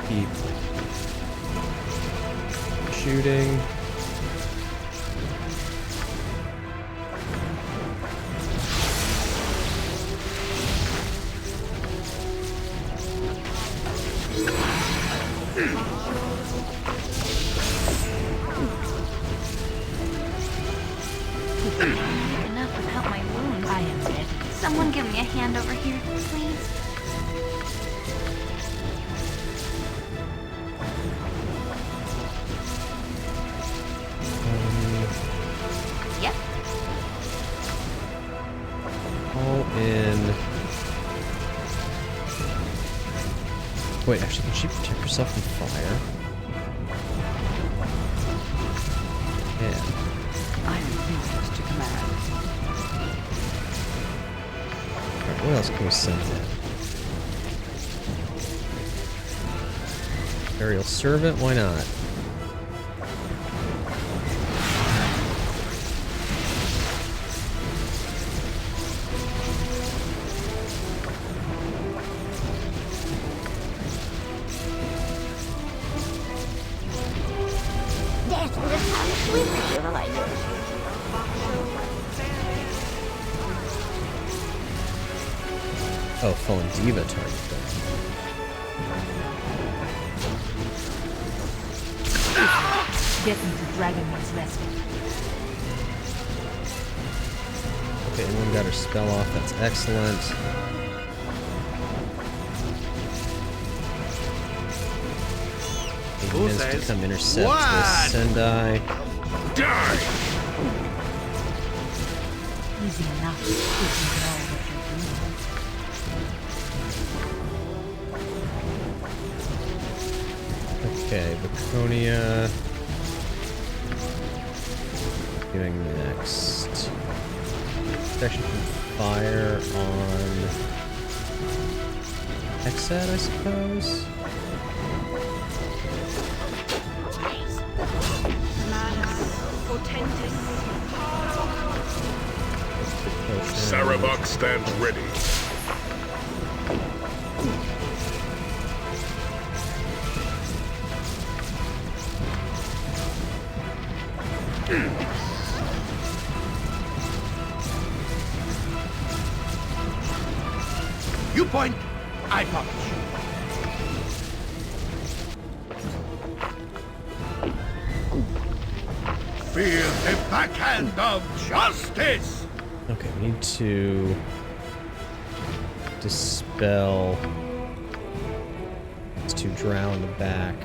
keep shooting. Enough without my wounds. I am ready. Someone give me a hand over here, please. Yep. All in. Wait, actually, can she protect herself from fire? Yeah. I refuse to command. Alright, what else can we send in? Aerial Servant, why not? That's what it's called. Sweet civilization. Oh, Fallen Diva target them. Get me to Dragon's Nest. Okay, everyone got her spell off, that's excellent. He needs to come intercept this Sendai. Die! Easy enough if you know what you're doing. Okay, Bakonia. Doing next. Protection from fire on Hexad, I suppose. Sarabok stands ready. You point, I punch. Feel the backhand of justice! Okay, we need to dispel these two drow in the back.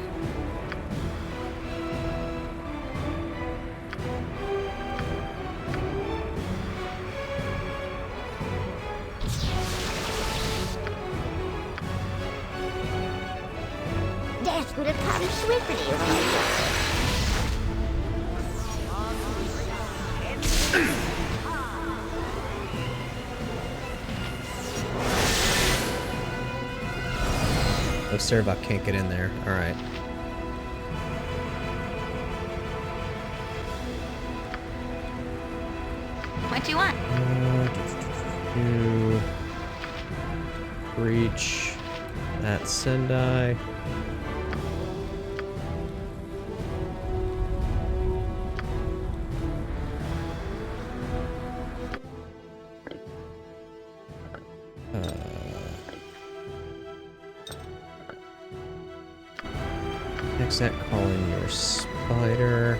skulle kanske bli överraskad. Oh, Cerebot can't get in there. Alright. What do you want? Reach at Sendai. Exit calling your spider.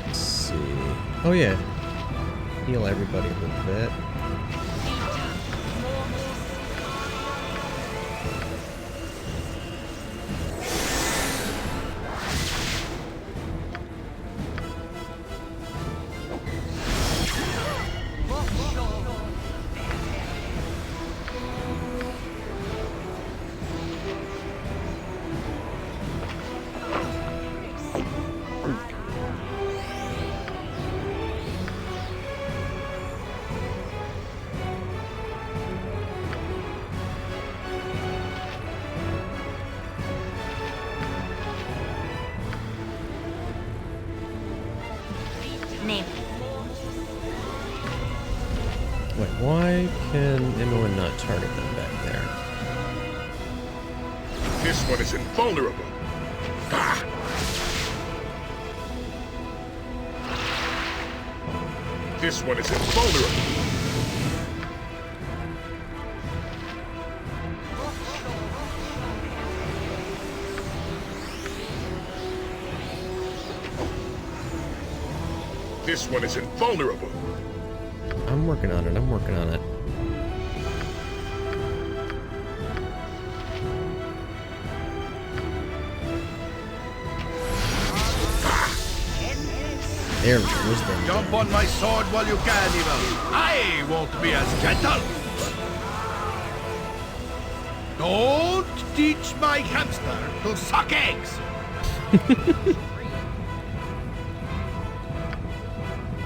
Let's see. Oh yeah. Heal everybody a little bit. Name. Wait, why can anyone not target them back there? This one is invulnerable. Ah! This one is invulnerable. This one is invulnerable. I'm working on it, I'm working on it. There goes the Jump on my sword while you can, Evil. I won't be as gentle. Don't teach my hamster to suck eggs.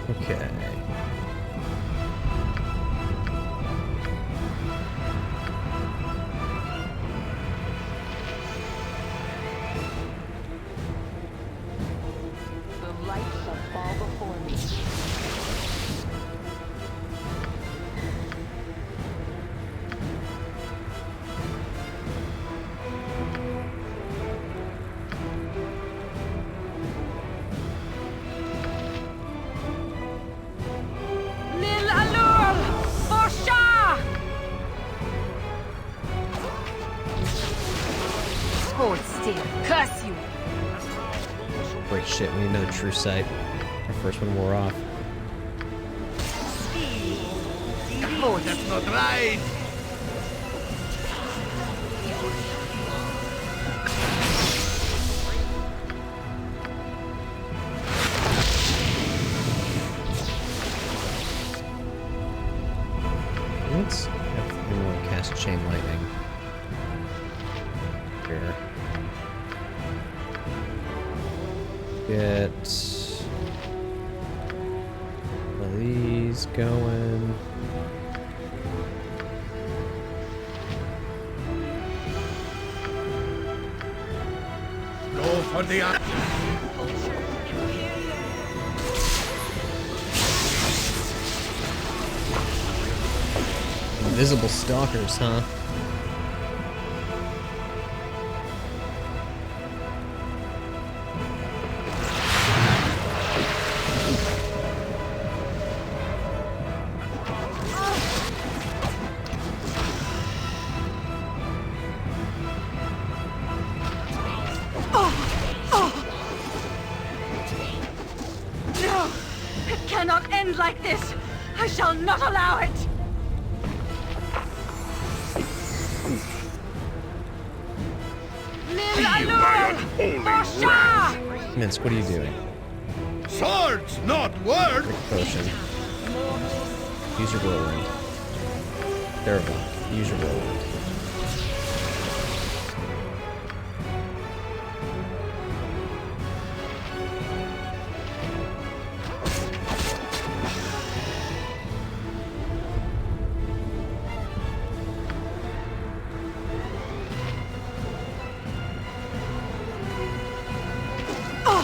Okay. The light shall fall before me. Lil Alul! Bosha! Hold still. Curse you! Great shit, we need another true sight. Our first one wore off. Oh, that's not right. Let's have anyone cast Chain Lightning. Here. Get one of these going. Go for the Invisible stalkers, huh? No! It cannot end like this! I shall not allow it! Feel my unholy wrath! Minsk, what are you doing? Swords, not words! Potion. Use your whirlwind. Terrible. Use your whirlwind.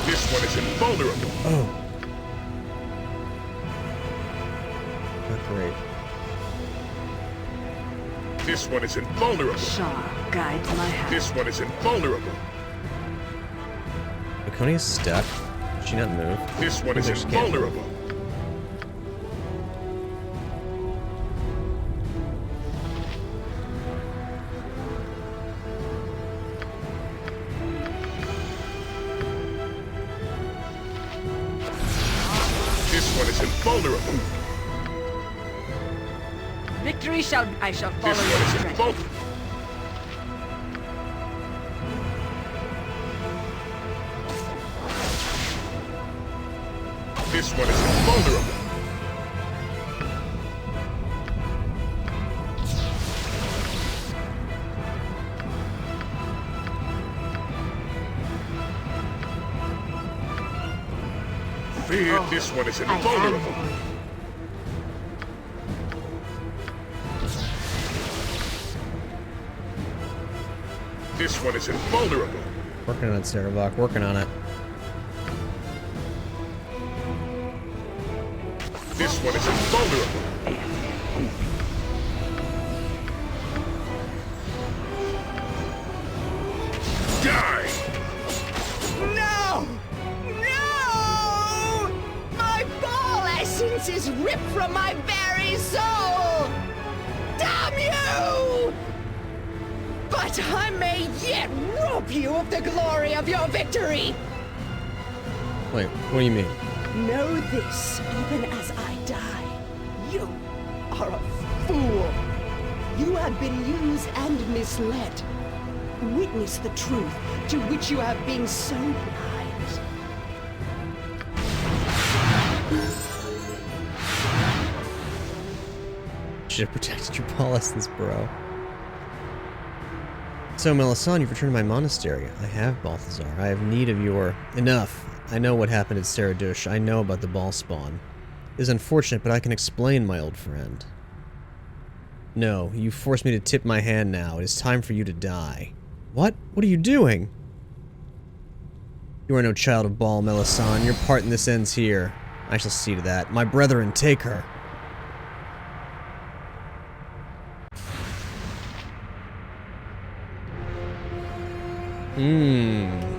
This one is invulnerable. Oh. Not great. This one is invulnerable. Shah guides my hand. This one is invulnerable. Laconia's stuck. Did she not move? This one is There she can't move. invulnerable. This one is invulnerable. Victory I shall follow This one your is strength. invulnerable. This one is invulnerable. Fear, this one is invulnerable. This one is invulnerable. Working on it, Sarabok. Working on it. This one is invulnerable. Die! No! No! My ball essence is ripped from my very soul! Damn you! But I may yet rob you of the glory of your victory! Wait, what do you mean? Know this, even as I die. You are a fool. You have been used and misled. Witness the truth to which you have been so blind. Should have protected your ball essence, bro. So, Melisande, you've returned to my monastery. I have, Balthazar. I have need of your... Enough. I know what happened at Saradush. I know about the ball spawn. It is unfortunate, but I can explain, my old friend. No, you forced me to tip my hand now. It is time for you to die. What? What are you doing? You are no child of Baal, Melisande. Your part in this ends here. I shall see to that. My brethren, take her.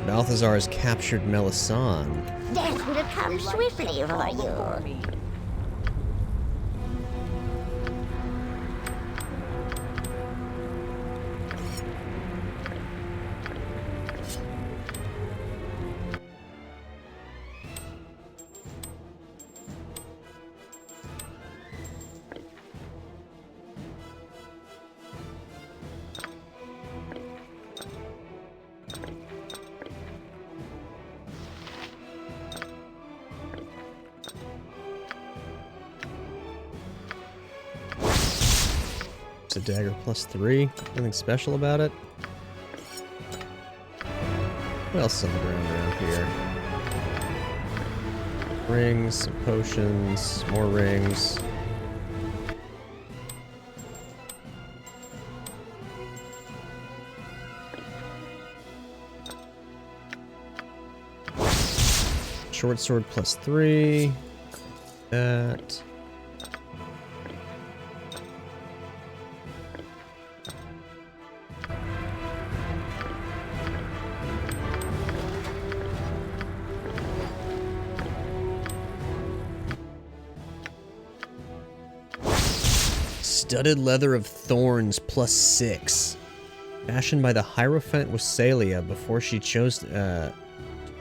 Balthazar has captured Melisande. Death will come swiftly for you. It's a dagger +3. Nothing special about it. What else is on the ground around here? Rings, some potions, more rings. Short sword +3. That. Studded leather of thorns +6. Fashioned by the Hierophant Wassalia before she chose to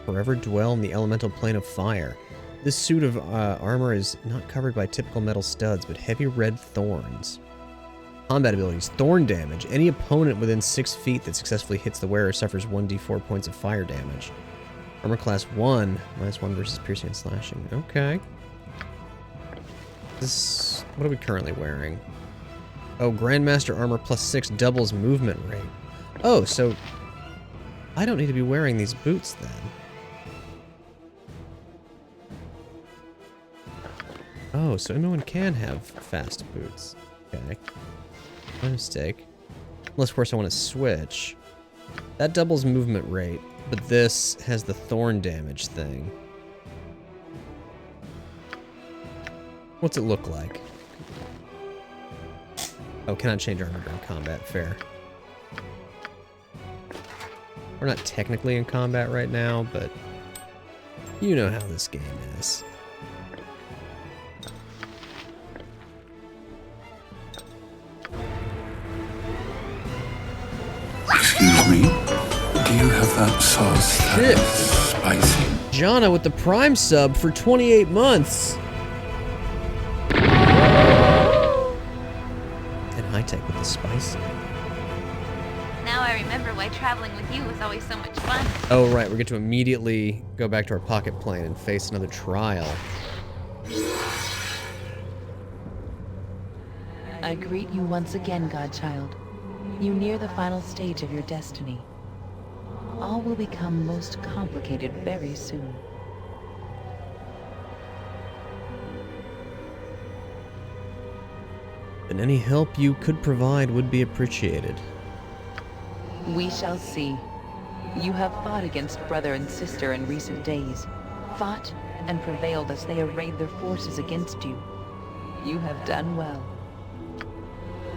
forever dwell in the elemental plane of fire. This suit of armor is not covered by typical metal studs, but heavy red thorns. Combat abilities. Thorn damage. Any opponent within 6 feet that successfully hits the wearer suffers 1d4 points of fire damage. Armor class 1. -1 versus piercing and slashing. Okay. This... What are we currently wearing? Oh, Grandmaster Armor +6 doubles movement rate. Oh, so... I don't need to be wearing these boots then. Oh, so anyone can have fast boots. Okay. My mistake. Unless, of course, I want to switch. That doubles movement rate, but this has the thorn damage thing. What's it look like? Oh, cannot change armor during combat. Fair. We're not technically in combat right now, but you know how this game is. Excuse me, do you have that sauce that is spicy? Jana with the Prime sub for 28 months. And High Tech with the spicy. Now I remember why traveling with you was always so much fun. Oh right, we get to immediately go back to our pocket plane and face another trial. I greet you once again, Godchild. You near the final stage of your destiny. All will become most complicated very soon. And any help you could provide would be appreciated. We shall see. You have fought against brother and sister in recent days. Fought and prevailed as they arrayed their forces against you. You have done well.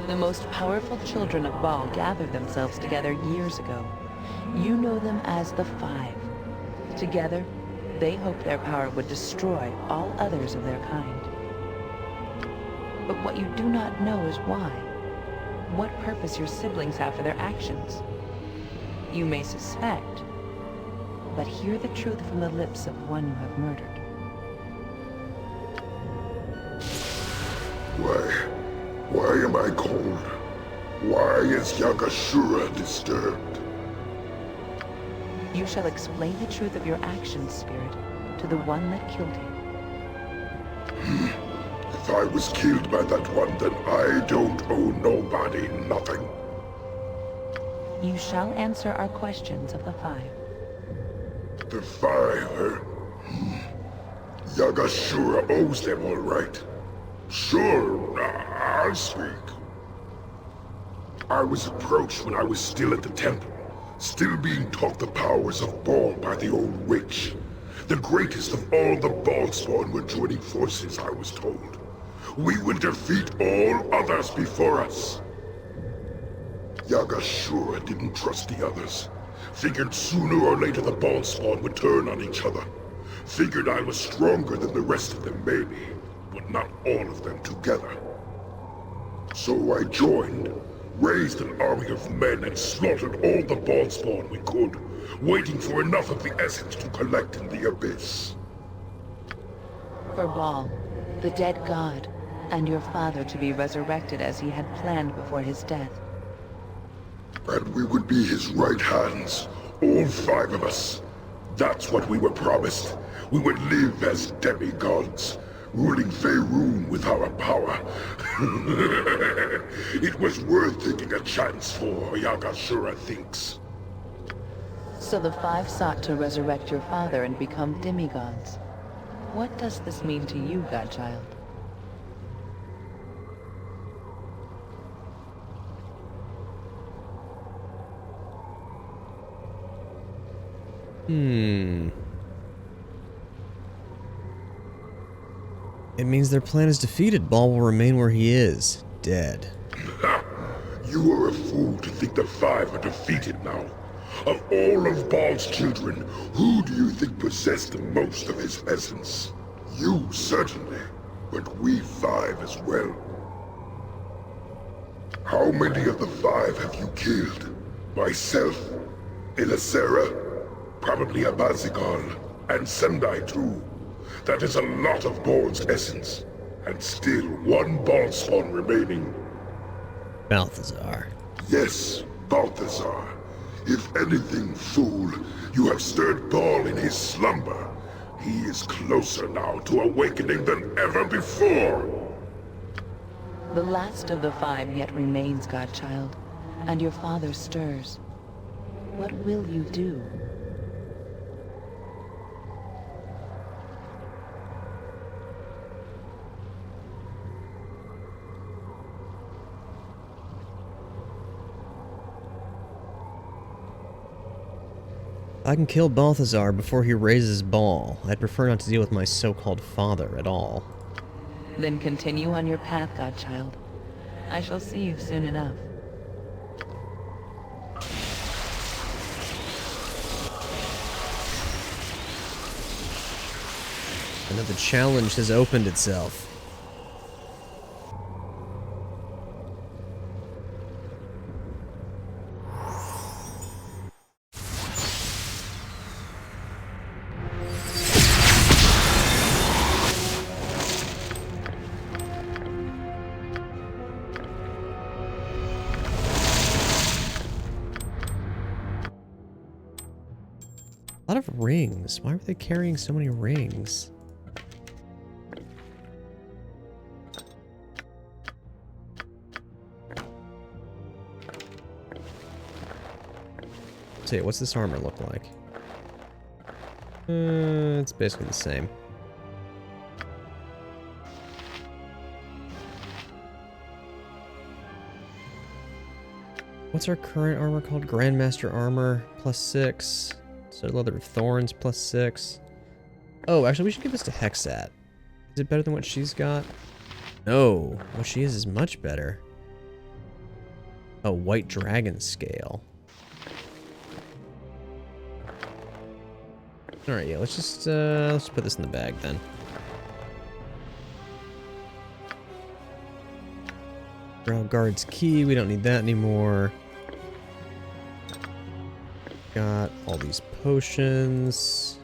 The most powerful children of Baal gathered themselves together years ago. You know them as the Five. Together, they hoped their power would destroy all others of their kind. But what you do not know is why. What purpose your siblings have for their actions. You may suspect, but hear the truth from the lips of one you have murdered. Why am I cold? Why is Yagashura disturbed? You shall explain the truth of your actions, Spirit, to the one that killed you. If I was killed by that one, then I don't owe nobody nothing. You shall answer our questions of the Five. The Five, huh? Yagashura owes them all right. Sure, I'll speak. I was approached when I was still at the temple, still being taught the powers of Baal by the old witch. The greatest of all the Baalspawn were joining forces, I was told. We will defeat all others before us. Yagashura didn't trust the others. Figured sooner or later the Baalspawn would turn on each other. Figured I was stronger than the rest of them maybe, but not all of them together. So I joined, raised an army of men and slaughtered all the Baalspawn we could, waiting for enough of the essence to collect in the abyss. For Baal, the dead god, and your father to be resurrected as he had planned before his death. And we would be his right hands, all 5 of us. That's what we were promised. We would live as demigods, ruling Faerun with our power. It was worth taking a chance for, Yagashura thinks. So the Five sought to resurrect your father and become demigods. What does this mean to you, Godchild? It means their plan is defeated. Baal will remain where he is, dead. You are a fool to think the 5 are defeated now. Of all of Baal's children, who do you think possessed the most of his essence? You, certainly, but we 5 as well. How many of the 5 have you killed? Myself, Elisera, probably Abazigal, and Sendai too. That is a lot of Baal's essence, and still one Baalspawn remaining. Balthazar. Yes, Balthazar. If anything, fool, you have stirred Baal in his slumber. He is closer now to awakening than ever before. The last of the 5 yet remains, Godchild, and your father stirs. What will you do? I can kill Balthazar before he raises Baal. I'd prefer not to deal with my so-called father at all. Then continue on your path, Godchild. I shall see you soon enough. Another challenge has opened itself. A lot of rings. Why were they carrying so many rings? So yeah, what's this armor look like? It's basically the same. What's our current armor called? Grandmaster armor +6. So leather of thorns +6. Oh, actually we should give this to Hexat. Is it better than what she's got? No, what she is much better. Oh, white dragon scale. Alright, yeah, let's just put this in the bag then. Brow Guard's key, we don't need that anymore. Got all these potions.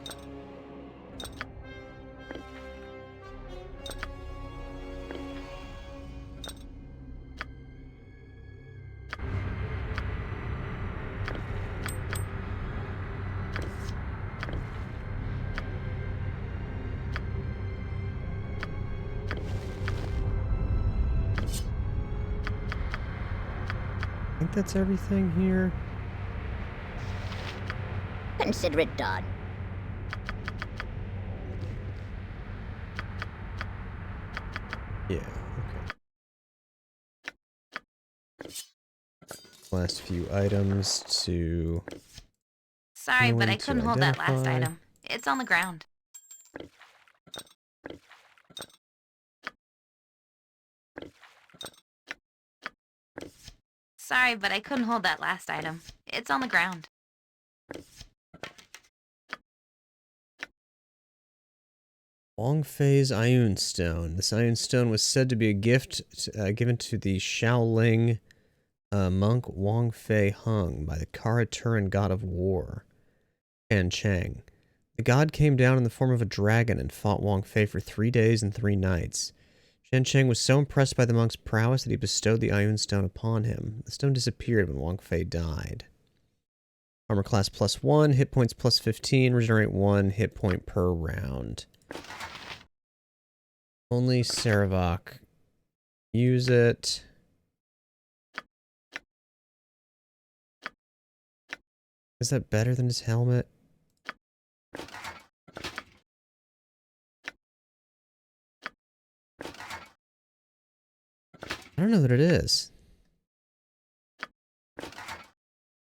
I think that's everything here. Consider it done. Yeah, okay. Last few items to... Sorry, but I couldn't hold that last item. It's on the ground. Sorry, but I couldn't hold that last item. It's on the ground. Wang Fei's Ioun Stone. This Ioun Stone was said to be a gift given to the Shaolin monk Wang Fei Hung by the Kara-Turan god of war, An Chang. The god came down in the form of a dragon and fought Wang Fei for 3 days and 3 nights. Shan Cheng was so impressed by the monk's prowess that he bestowed the Ioun Stone upon him. The stone disappeared when Wang Fei died. Armor class +1, hit points +15, regenerate 1 hit point per round. Only Saravok. Use it. Is that better than his helmet? I don't know that it is.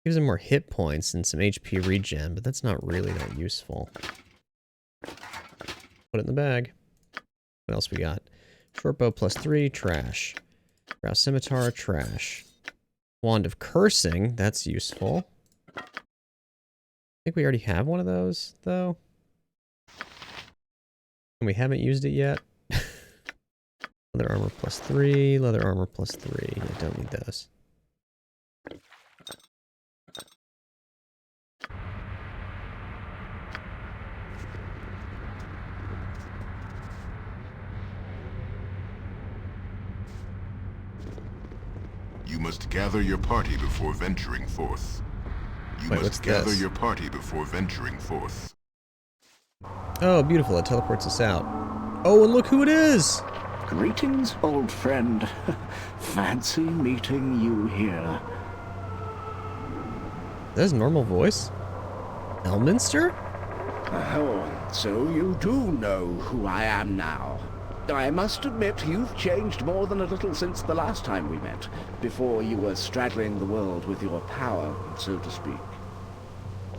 Gives him more hit points and some HP regen, but that's not really that useful. Put it in the bag. What else we got? Short bow +3, trash. Brow scimitar, trash. Wand of cursing, that's useful. I think we already have one of those, though. And we haven't used it yet. Leather armor +3, leather armor +3. Yeah, don't need those. You must gather your party before venturing forth. Wait, what's gather this? your party before venturing forth. Oh, beautiful. It teleports us out. Oh, and look who it is! Greetings, old friend. Fancy meeting you here. Is that his normal voice? Elminster? Oh, so you do know who I am now. I must admit you've changed more than a little since the last time we met, before you were straddling the world with your power, so to speak.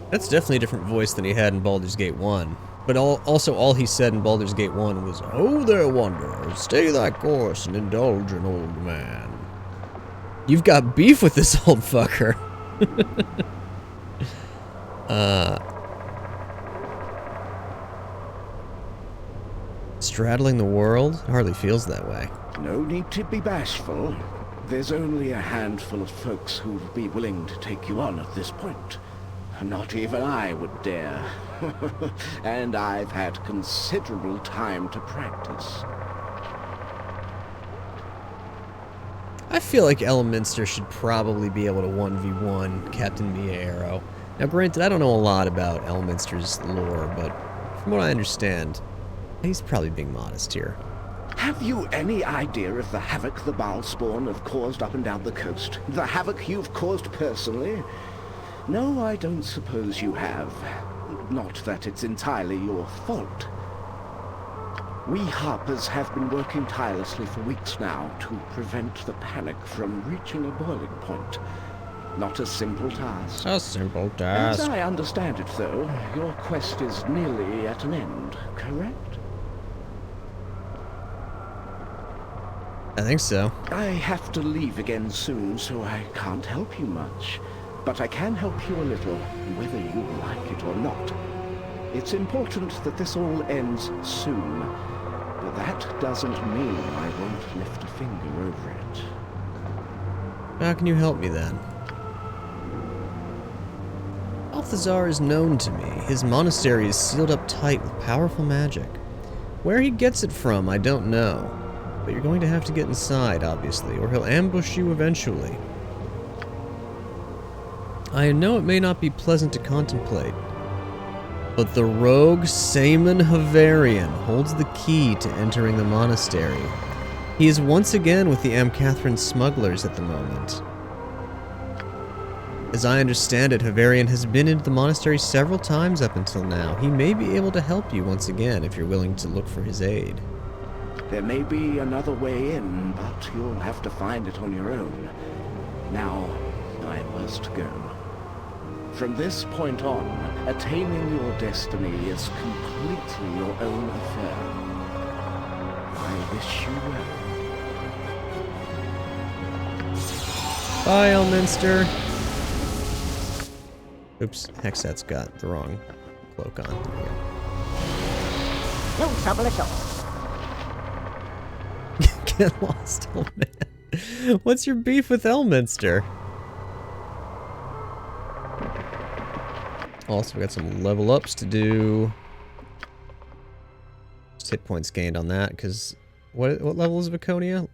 That's definitely a different voice than he had in Baldur's Gate 1. But also all he said in Baldur's Gate 1 was, "Oh there, wanderer, stay thy course and indulge an old man." You've got beef with this old fucker. Straddling the world? It hardly feels that way. No need to be bashful. There's only a handful of folks who'd be willing to take you on at this point. Not even I would dare. And I've had considerable time to practice. I feel like Elminster should probably be able to 1v1 Captain Miero. Now granted, I don't know a lot about Elminster's lore, but from what I understand, he's probably being modest here. Have you any idea of the havoc the Baalspawn have caused up and down the coast? The havoc you've caused personally? No, I don't suppose you have. Not that it's entirely your fault. We Harpers have been working tirelessly for weeks now to prevent the panic from reaching a boiling point. Not a simple task. A simple task. As I understand it, though, your quest is nearly at an end, correct? I think so. I have to leave again soon, so I can't help you much. But I can help you a little, whether you like it or not. It's important that this all ends soon. But that doesn't mean I won't lift a finger over it. How can you help me then? Balthazar is known to me. His monastery is sealed up tight with powerful magic. Where he gets it from, I don't know. But you're going to have to get inside, obviously, or he'll ambush you eventually. I know it may not be pleasant to contemplate, but the rogue Saemon Havarian holds the key to entering the monastery. He is once again with the Amcathran smugglers at the moment. As I understand it, Havarian has been into the monastery several times up until now. He may be able to help you once again if you're willing to look for his aid. There may be another way in, but you'll have to find it on your own. Now, I must go. From this point on, attaining your destiny is completely your own affair. I wish you well. Bye, Elminster. Oops, Hexat's got the wrong cloak on. There we go. No trouble at all. Get lost, old man. What's your beef with Elminster? Also, we got some level ups to do. Just hit points gained on that, because what level is Viconia?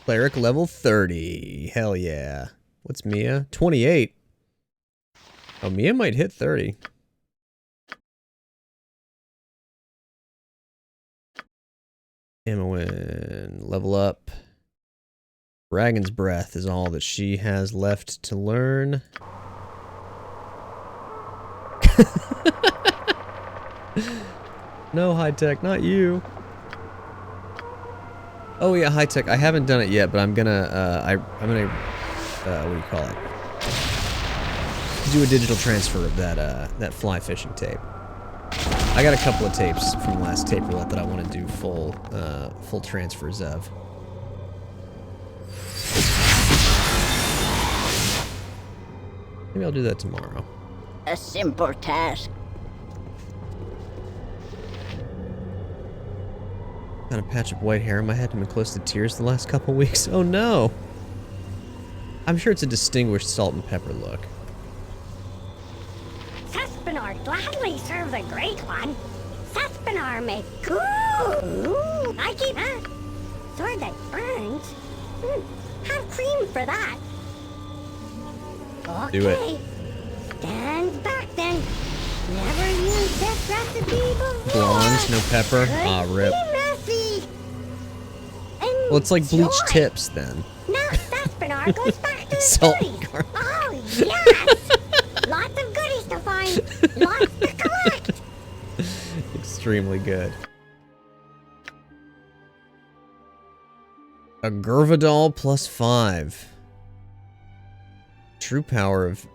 Cleric level 30. Hell yeah. What's Mia? 28. Oh, Mia might hit 30. Imoen, level up. Dragon's Breath is all that she has left to learn. No, High Tech, not you. Oh yeah, High Tech. I haven't done it yet, but I'm gonna. I'm gonna. What do you call it? Do a digital transfer of that fly fishing tape. I got a couple of tapes from the last tape roulette that I want to do full transfers of. Maybe I'll do that tomorrow. A simple task. Found a patch of white hair on my head and been close to tears the last couple weeks. Oh no! I'm sure it's a distinguished salt and pepper look. Suspinar gladly serve the Great One. Suspinar make good. I keep that. Sword that burns. Have cream for that. Do it. Okay. Stand back then. Never use that recipe before. Blonde, no pepper. Ah, rip. Messy. Well, it's like bleached tips then. Now that Bernard goes back to his Salt duties. and garlic. Oh, yes! Lots of goodies to find. Lots to collect. Extremely good. A Gurvadal +5. True power of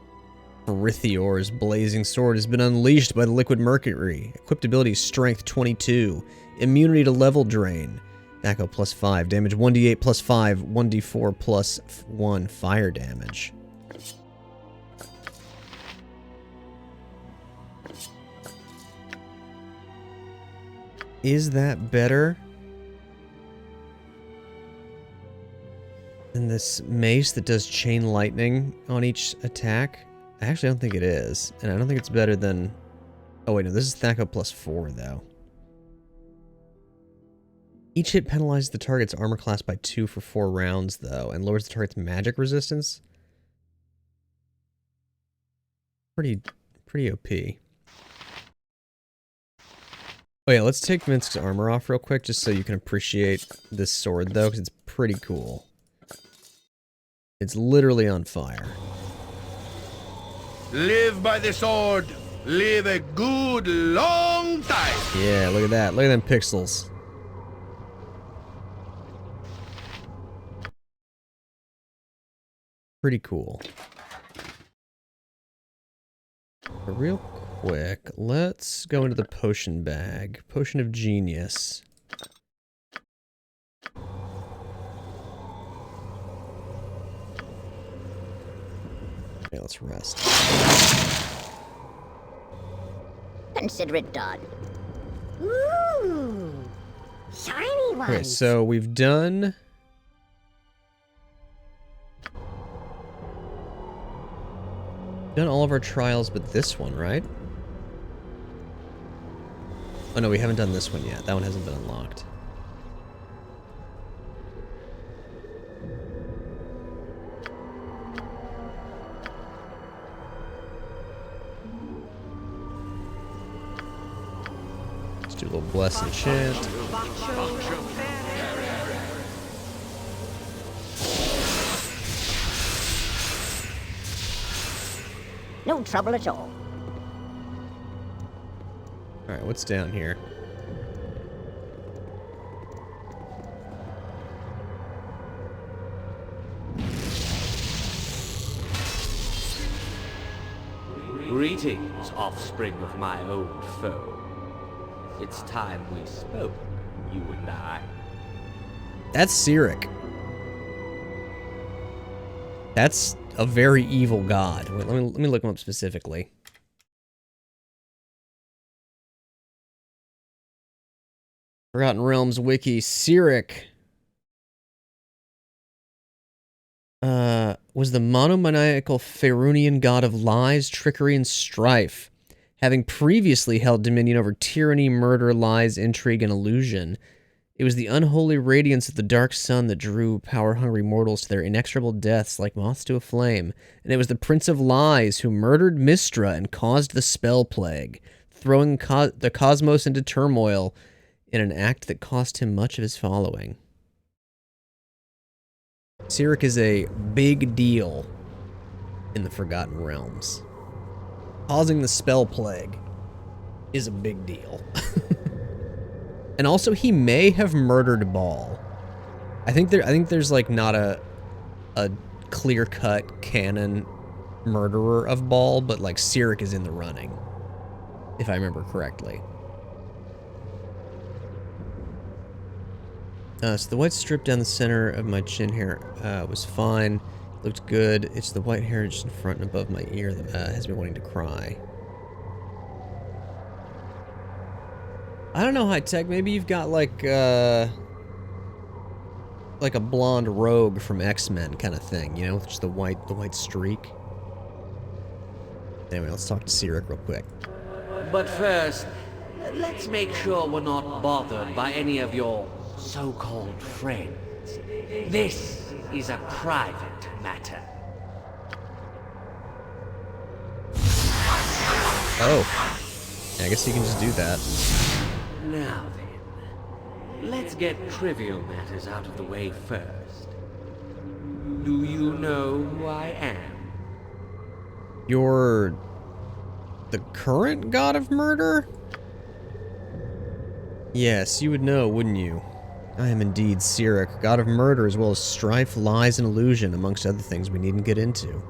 Frithior's blazing sword has been unleashed by the liquid mercury. Equipped ability strength 22. Immunity to level drain. Echo +5. Damage 1d8 +5. 1d4 +1 fire damage. Is that better than this mace that does chain lightning on each attack? I actually don't think it is. And I don't think it's better than... Oh wait, no, this is Thaco +4 though. Each hit penalizes the target's armor class by 2 for 4 rounds though, and lowers the target's magic resistance. Pretty OP. Oh yeah, let's take Minsk's armor off real quick just so you can appreciate this sword though, because it's pretty cool. It's literally on fire. Live by the sword. Live a good long time. Yeah, look at that. Look at them pixels. Pretty cool. But real quick, let's go into the potion bag. Potion of Genius. Okay, let's rest. Consider it done. Ooh, shiny ones. Okay, so we've done... done all of our trials but this one, right? Oh no, we haven't done this one yet. That one hasn't been unlocked. Let's do a little bless and chant. No trouble at all. Alright, what's down here? Greetings, offspring of my old foe. It's time we spoke, you and I. That's Cyric. That's a very evil god. Wait, let me look him up specifically. Forgotten Realms wiki. Cyric was the monomaniacal Faerunian god of lies, trickery, and strife, having previously held dominion over tyranny, murder, lies, intrigue, and illusion. It was the unholy radiance of the dark sun that drew power-hungry mortals to their inexorable deaths like moths to a flame, and it was the Prince of Lies who murdered Mystra and caused the Spell Plague, throwing the cosmos into turmoil in an act that cost him much of his following. Cyric is a big deal in the Forgotten Realms. Causing the Spell Plague is a big deal. And also, he may have murdered Baal. I think there's like not a clear-cut canon murderer of Baal, but like Cyric is in the running, if I remember correctly. So the white strip down the center of my chin hair was fine, looked good. It's the white hair just in front and above my ear that has me wanting to cry. I don't know, High Tech. Maybe you've got like a blonde rogue from X-Men kind of thing, you know, with just the white streak. Anyway, let's talk to Cyric real quick. But first, let's make sure we're not bothered by any of your so-called friends. This is a private matter. Oh. Yeah, I guess you can just do that. Now then, let's get trivial matters out of the way first. Do you know who I am? You're the current god of murder? Yes, you would know, wouldn't you? I am indeed Sirik, god of murder as well as strife, lies, and illusion, amongst other things we needn't get into.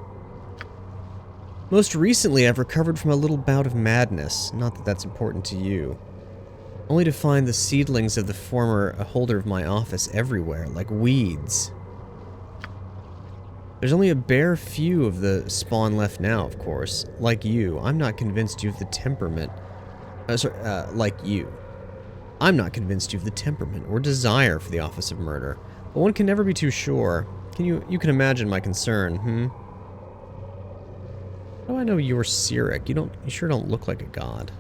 Most recently, I've recovered from a little bout of madness, not that that's important to you. Only to find the seedlings of the former holder of my office everywhere, like weeds. There's only a bare few of the spawn left now, of course. Like you, I'm not convinced you have the temperament... like you. I'm not convinced you have the temperament or desire for the office of murder, but one can never be too sure. You can imagine my concern, How do I know you're Sirik? You sure don't look like a god.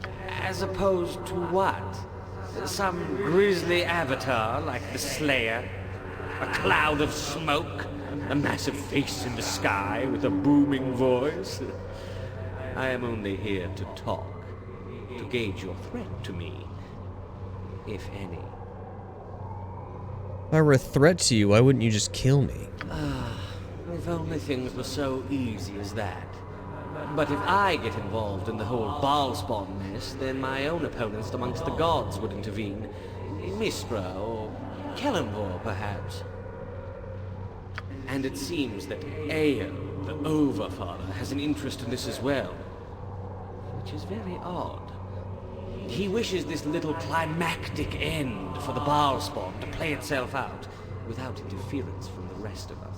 As opposed to what? Some grisly avatar like the Slayer? A cloud of smoke? A massive face in the sky with a booming voice? I am only here to talk, to gauge your threat to me, if any. If I were a threat to you, why wouldn't you just kill me? If only things were so easy as that. But if I get involved in the whole Baalspawn mess, then my own opponents amongst the gods would intervene. Mistra or Kellenvor, perhaps. And it seems that Eo, the Overfather, has an interest in this as well. Which is very odd. He wishes this little climactic end for the Baalspawn to play itself out, without interference from the rest of us.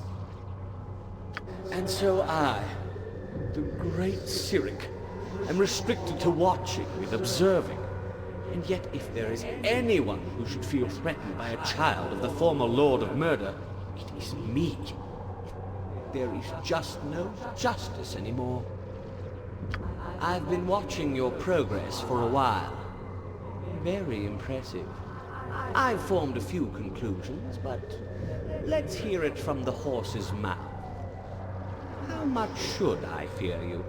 And so I, the great Sirik, am restricted to watching and observing. And yet if there is anyone who should feel threatened by a child of the former Lord of Murder, it is me. There is just no justice anymore. I've been watching your progress for a while. Very impressive. I've formed a few conclusions, but let's hear it from the horse's mouth. How much should I fear you?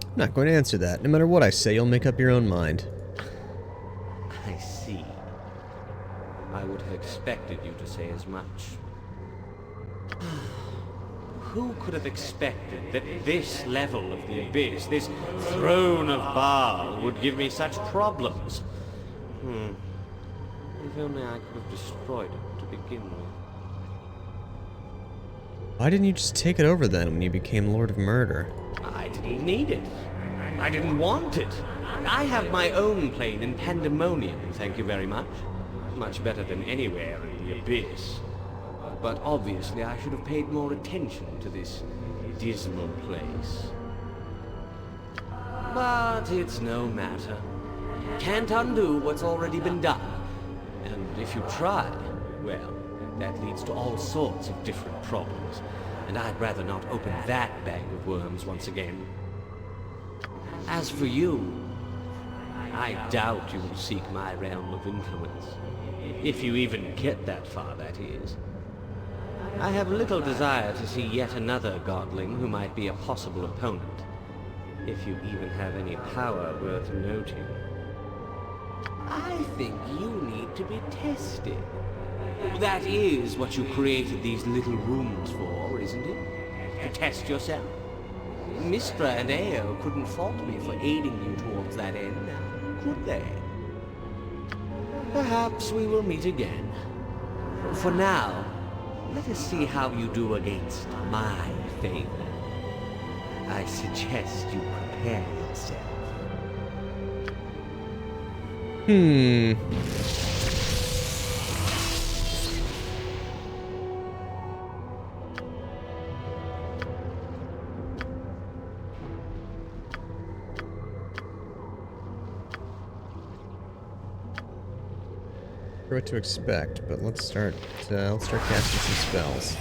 I'm not going to answer that. No matter what I say, you'll make up your own mind. I see. I would have expected you to say as much. Who could have expected that this level of the Abyss, this throne of Baal, would give me such problems? If only I could have destroyed it to begin with. Why didn't you just take it over then when you became Lord of Murder? I didn't need it. I didn't want it. I have my own plane in Pandemonium, thank you very much. Much better than anywhere in the Abyss. But obviously I should have paid more attention to this dismal place. But it's no matter. Can't undo what's already been done. And if you try, well, that leads to all sorts of different problems. And I'd rather not open that bag of worms once again. As for you, I doubt you will seek my realm of influence. If you even get that far, that is. I have little desire to see yet another godling who might be a possible opponent, if you even have any power worth noting. I think you need to be tested. That is what you created these little rooms for, isn't it? To test yourself. Mistra and Eo couldn't fault me for aiding you towards that end, now, could they? Perhaps we will meet again. For now, let us see how you do against my favor. I suggest you prepare yourself. What to expect, but let's start casting some spells.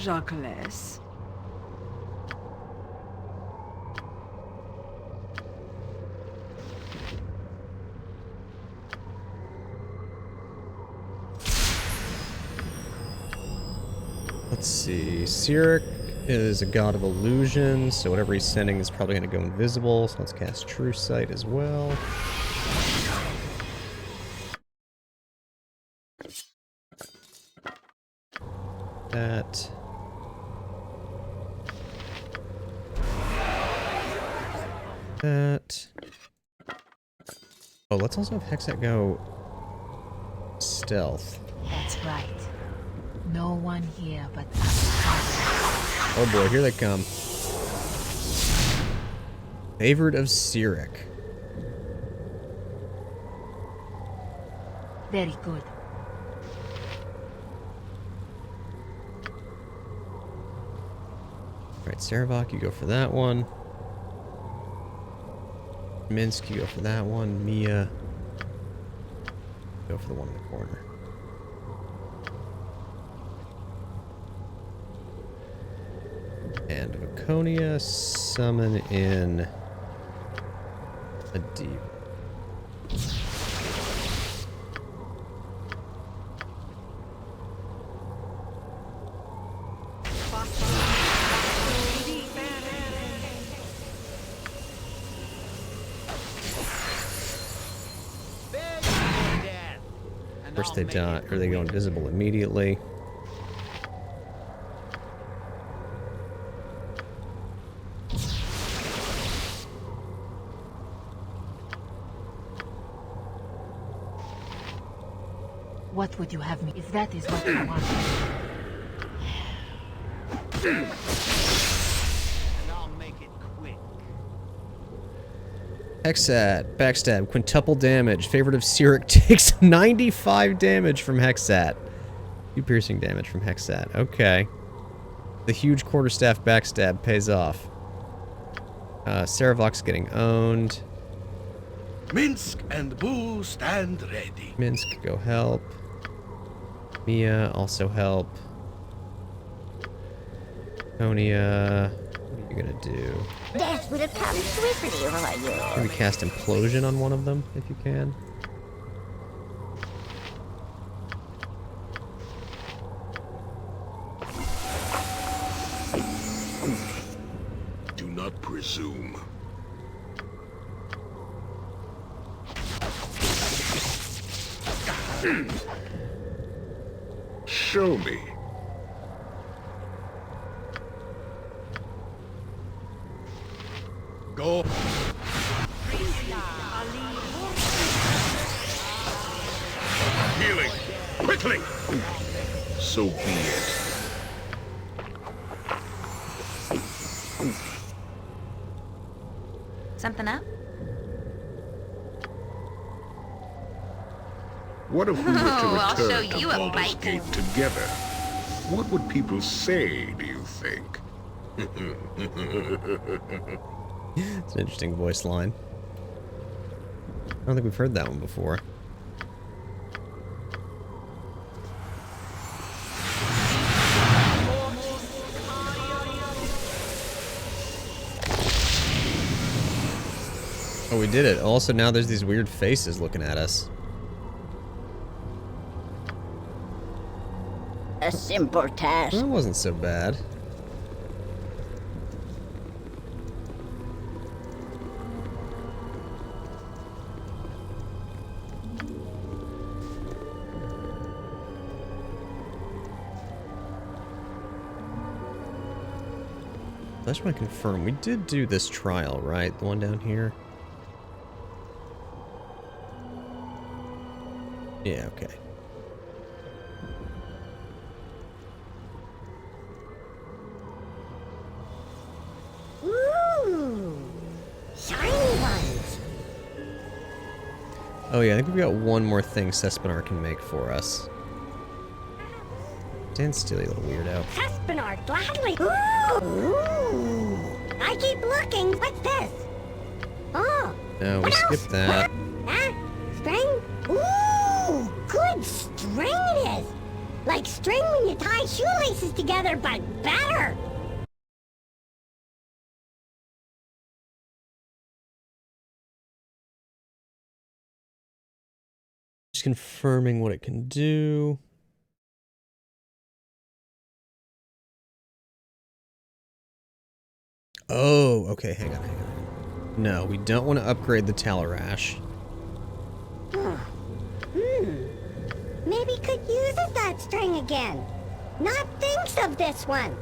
Jacques. Let's see. Cyric is a god of illusion, so whatever he's sending is probably going to go invisible. So let's cast True Sight as well. That. That. Oh, let's also have Hexat go stealth. That's right. No one here but us. Oh boy, here they come. Favored of Cyric. Very good. Alright, Sarevok, you go for that one. Minsk, you go for that one. Mia, go for the one in the corner. And Vaconia, summon in a deep. First they die, or they go invisible immediately. What would you have me if that is what you want? And I'll make it quick. Hexat, backstab, quintuple damage. Favorite of Cyric takes 95 damage from Hexat. 2 piercing damage from Hexat. Okay. The huge quarterstaff backstab pays off. Sarevok's getting owned. Minsk and Boo stand ready. Minsk, go help. Mia, also help. Tonia, what are you gonna do? Death will come swiftly for you. Maybe cast Implosion on one of them, if you can. Do not presume. Show me. Go. Healing. Quickly. So be it. Something up? What if we were to I'll show return to you a Baldur's bite. Gate together? What would people say, do you think? It's an interesting voice line. I don't think we've heard that one before. Oh, we did it. Also, now there's these weird faces looking at us. A simple task. That wasn't so bad. I just want to confirm, we did do this trial, right? The one down here? Yeah, okay. Ooh, shiny ones. Oh yeah, I think we've got one more thing Sespinar can make for us. Stand still, you little weirdo. Sespinar, gladly. Ooh. I keep looking. What's this? Oh. No, we what skipped else? that. Huh? String? Ooh, good string it is. Like string when you tie shoelaces together, but better. Just confirming what it can do. Oh, okay, hang on. No, we don't want to upgrade the Talarash. Maybe could use that string again. Not thinks of this one.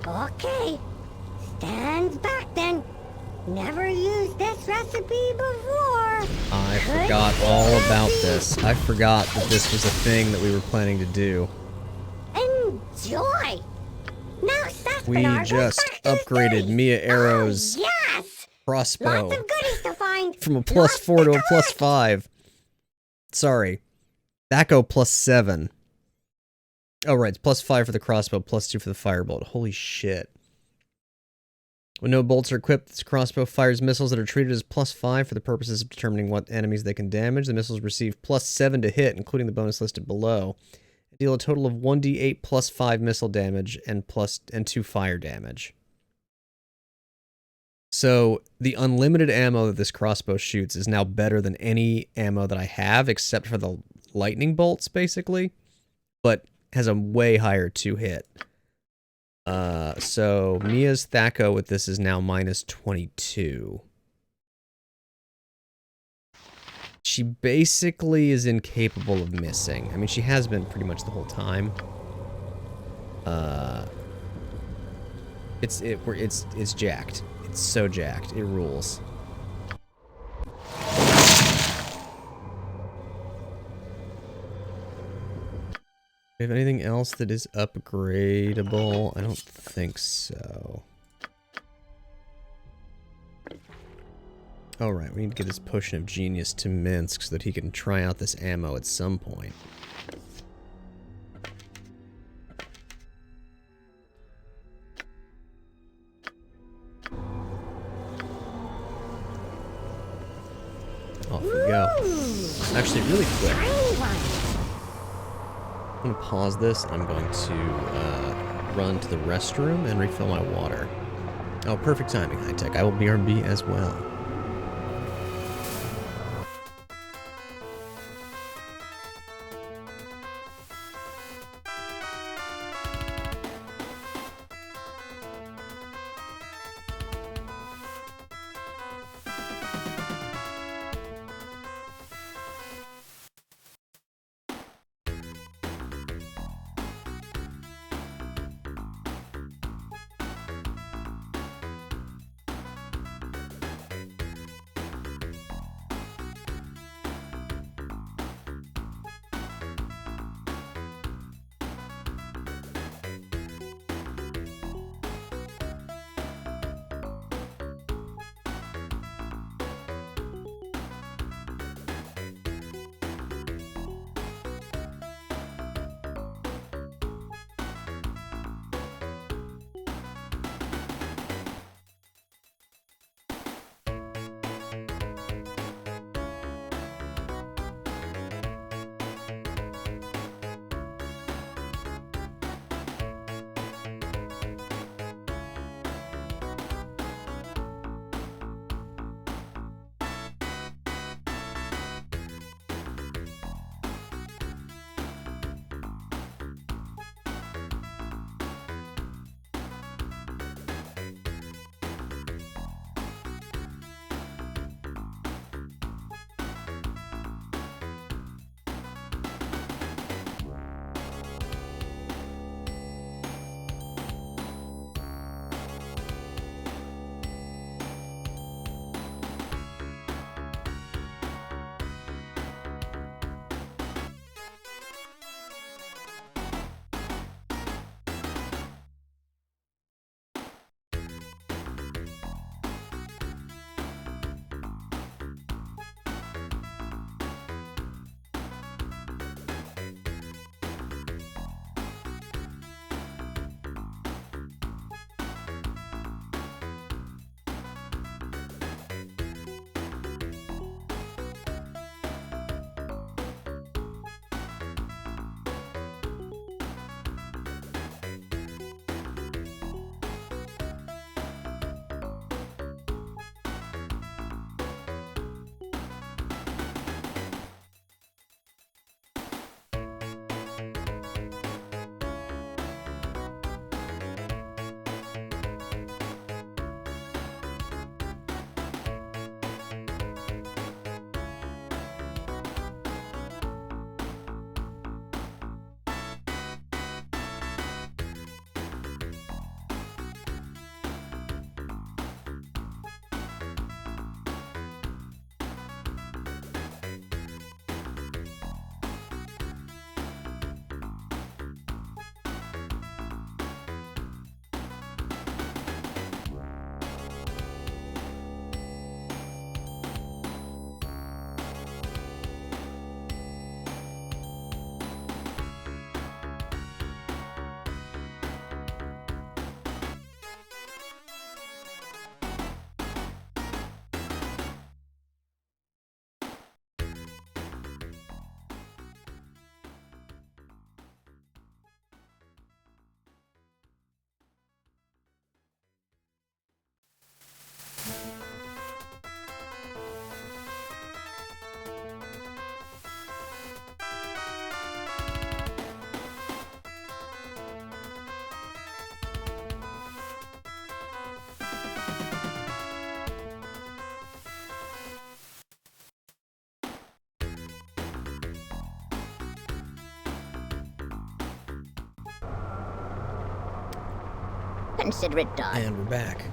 Okay. Stands back then. Never used this recipe before. I forgot all about this. I forgot that this was a thing that we were planning to do. Enjoy. Now We just upgraded Mia Arrow's crossbow Lots of goodies to find. from a +4 to a +5. Sorry. Thaco +7. Oh, right. It's +5 for the crossbow, +2 for the firebolt. Holy shit. When no bolts are equipped, this crossbow fires missiles that are treated as +5 for the purposes of determining what enemies they can damage. The missiles receive +7 to hit, including the bonus listed below. Deal a total of 1d8 +5 missile damage and 2 fire damage. So the unlimited ammo that this crossbow shoots is now better than any ammo that I have, except for the lightning bolts, basically, but has a way higher 2-hit. So Mia's Thaco with this is now -22. She basically is incapable of missing. I mean, she has been pretty much the whole time. It's jacked. It's so jacked. It rules. Do we have anything else that is upgradable? I don't think so. Alright, we need to get this potion of genius to Minsk so that he can try out this ammo at some point. Off we go. Actually, really quick. I'm going to pause this. I'm going to run to the restroom and refill my water. Oh, perfect timing, High Tech. I will BRB as well. Consider it done. And we're back.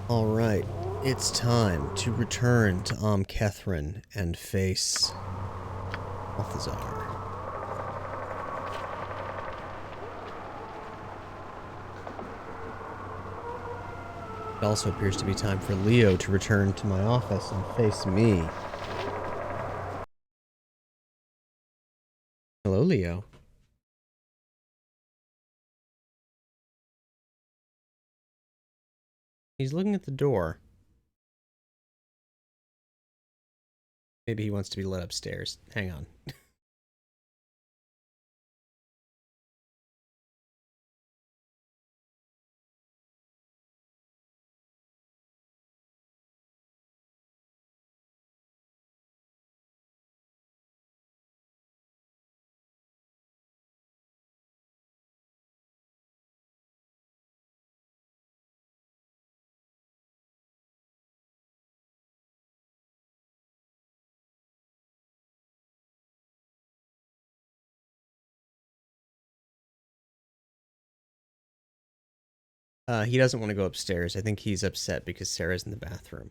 Alright, it's time to return to Kethrin and face Balthazar. It also appears to be time for Leo to return to my office and face me. Hello, Leo. He's looking at the door. Maybe he wants to be let upstairs. Hang on. He doesn't want to go upstairs. I think he's upset because Sarah's in the bathroom.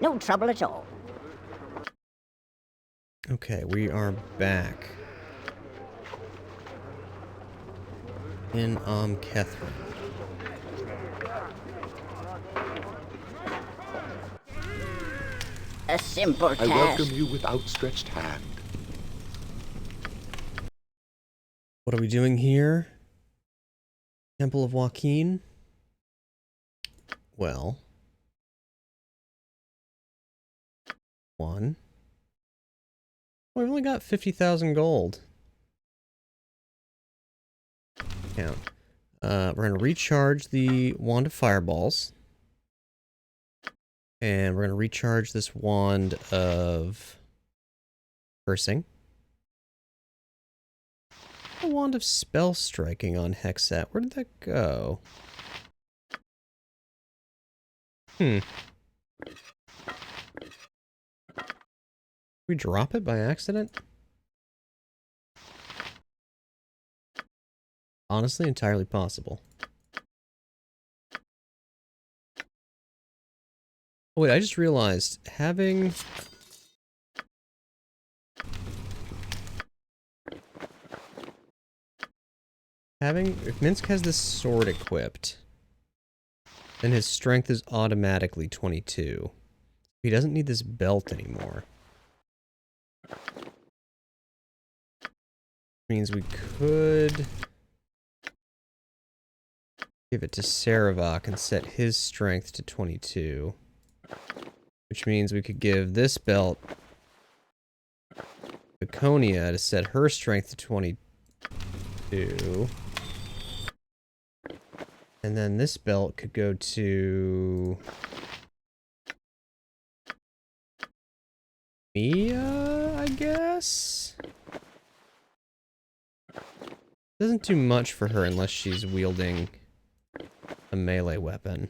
No trouble at all. Okay, we are back. In Kethrin. A simple task. I welcome you with outstretched hand. What are we doing here? Temple of Joaquin? Well. One. Oh, we've only got 50,000 gold. Count. We're going to recharge the Wand of Fireballs. And we're going to recharge this Wand of Cursing. The Wand of Spell Striking on Hexat. Where did that go? We drop it by accident? Honestly, entirely possible. Oh wait, I just realized having... If Minsk has this sword equipped, then his strength is automatically 22. He doesn't need this belt anymore. Means we could give it to Saravok and set his strength to 22. Which means we could give this belt to Konya to set her strength to 22. And then this belt could go to Mia, I guess? Doesn't do much for her unless she's wielding a melee weapon.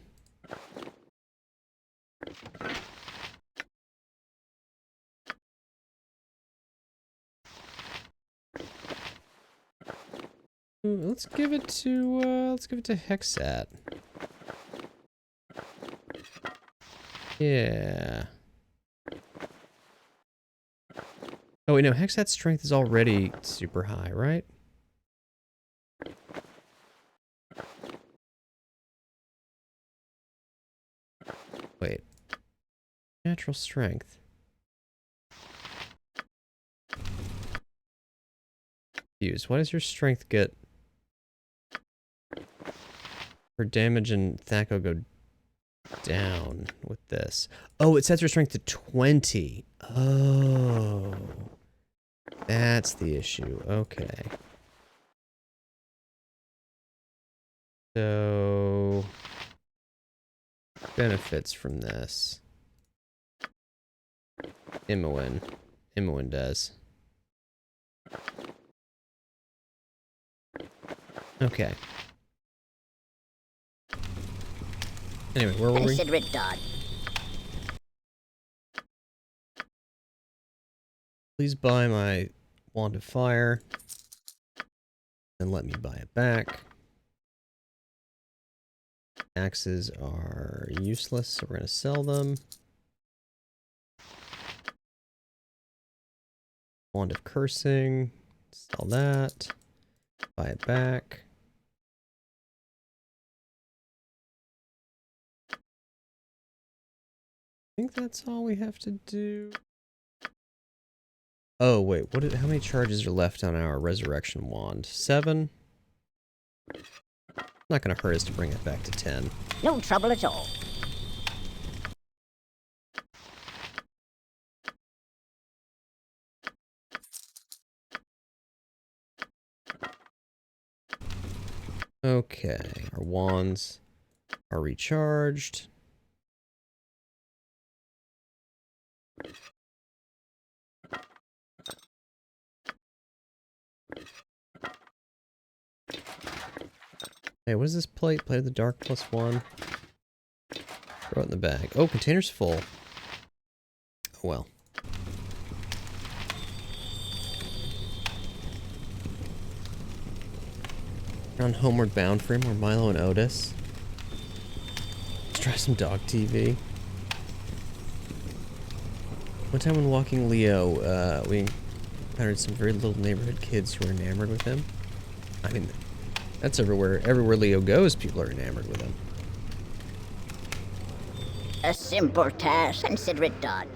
Let's give it to Hexat. Yeah. Oh wait, no, Hexat's strength is already super high, right? Wait. Natural strength. Use. Why does your strength get... Her damage and Thaco go down with this. Oh, it sets her strength to 20. Oh. That's the issue. Okay. So... benefits from this. Imoen. Imoen does. Anyway, where were we? Considerate dog. Please buy my wand of fire. And let me buy it back. Axes are useless, so we're going to sell them. Wand of cursing. Sell that. Buy it back. I think that's all we have to do. Oh, wait. How many charges are left on our resurrection wand? 7? Not going to hurt us to bring it back to 10. No trouble at all. Okay, our wands are recharged. Hey, what is this plate? Plate of the dark +1. Throw it in the bag. Oh, container's full. Oh well. On Homeward Bound for more Milo and Otis. Let's try some dog TV. One time when walking Leo, we encountered some very little neighborhood kids who were enamored with him. I mean, that's everywhere. Everywhere Leo goes, people are enamored with him. A simple task. Consider it done.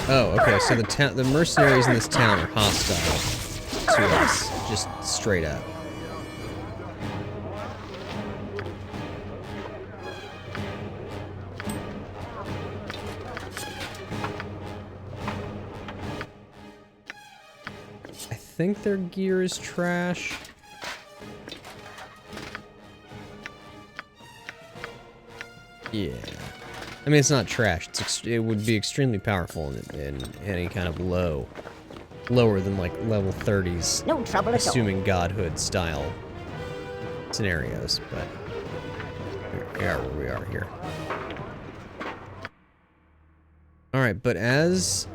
Oh, okay. So the mercenaries in this town are hostile to us, just straight up. I think their gear is trash. Yeah. I mean, it's not trash. It would be extremely powerful in any kind of lower than like level 30s, no trouble at all. assuming godhood style scenarios. But we are where we are here. All right, but as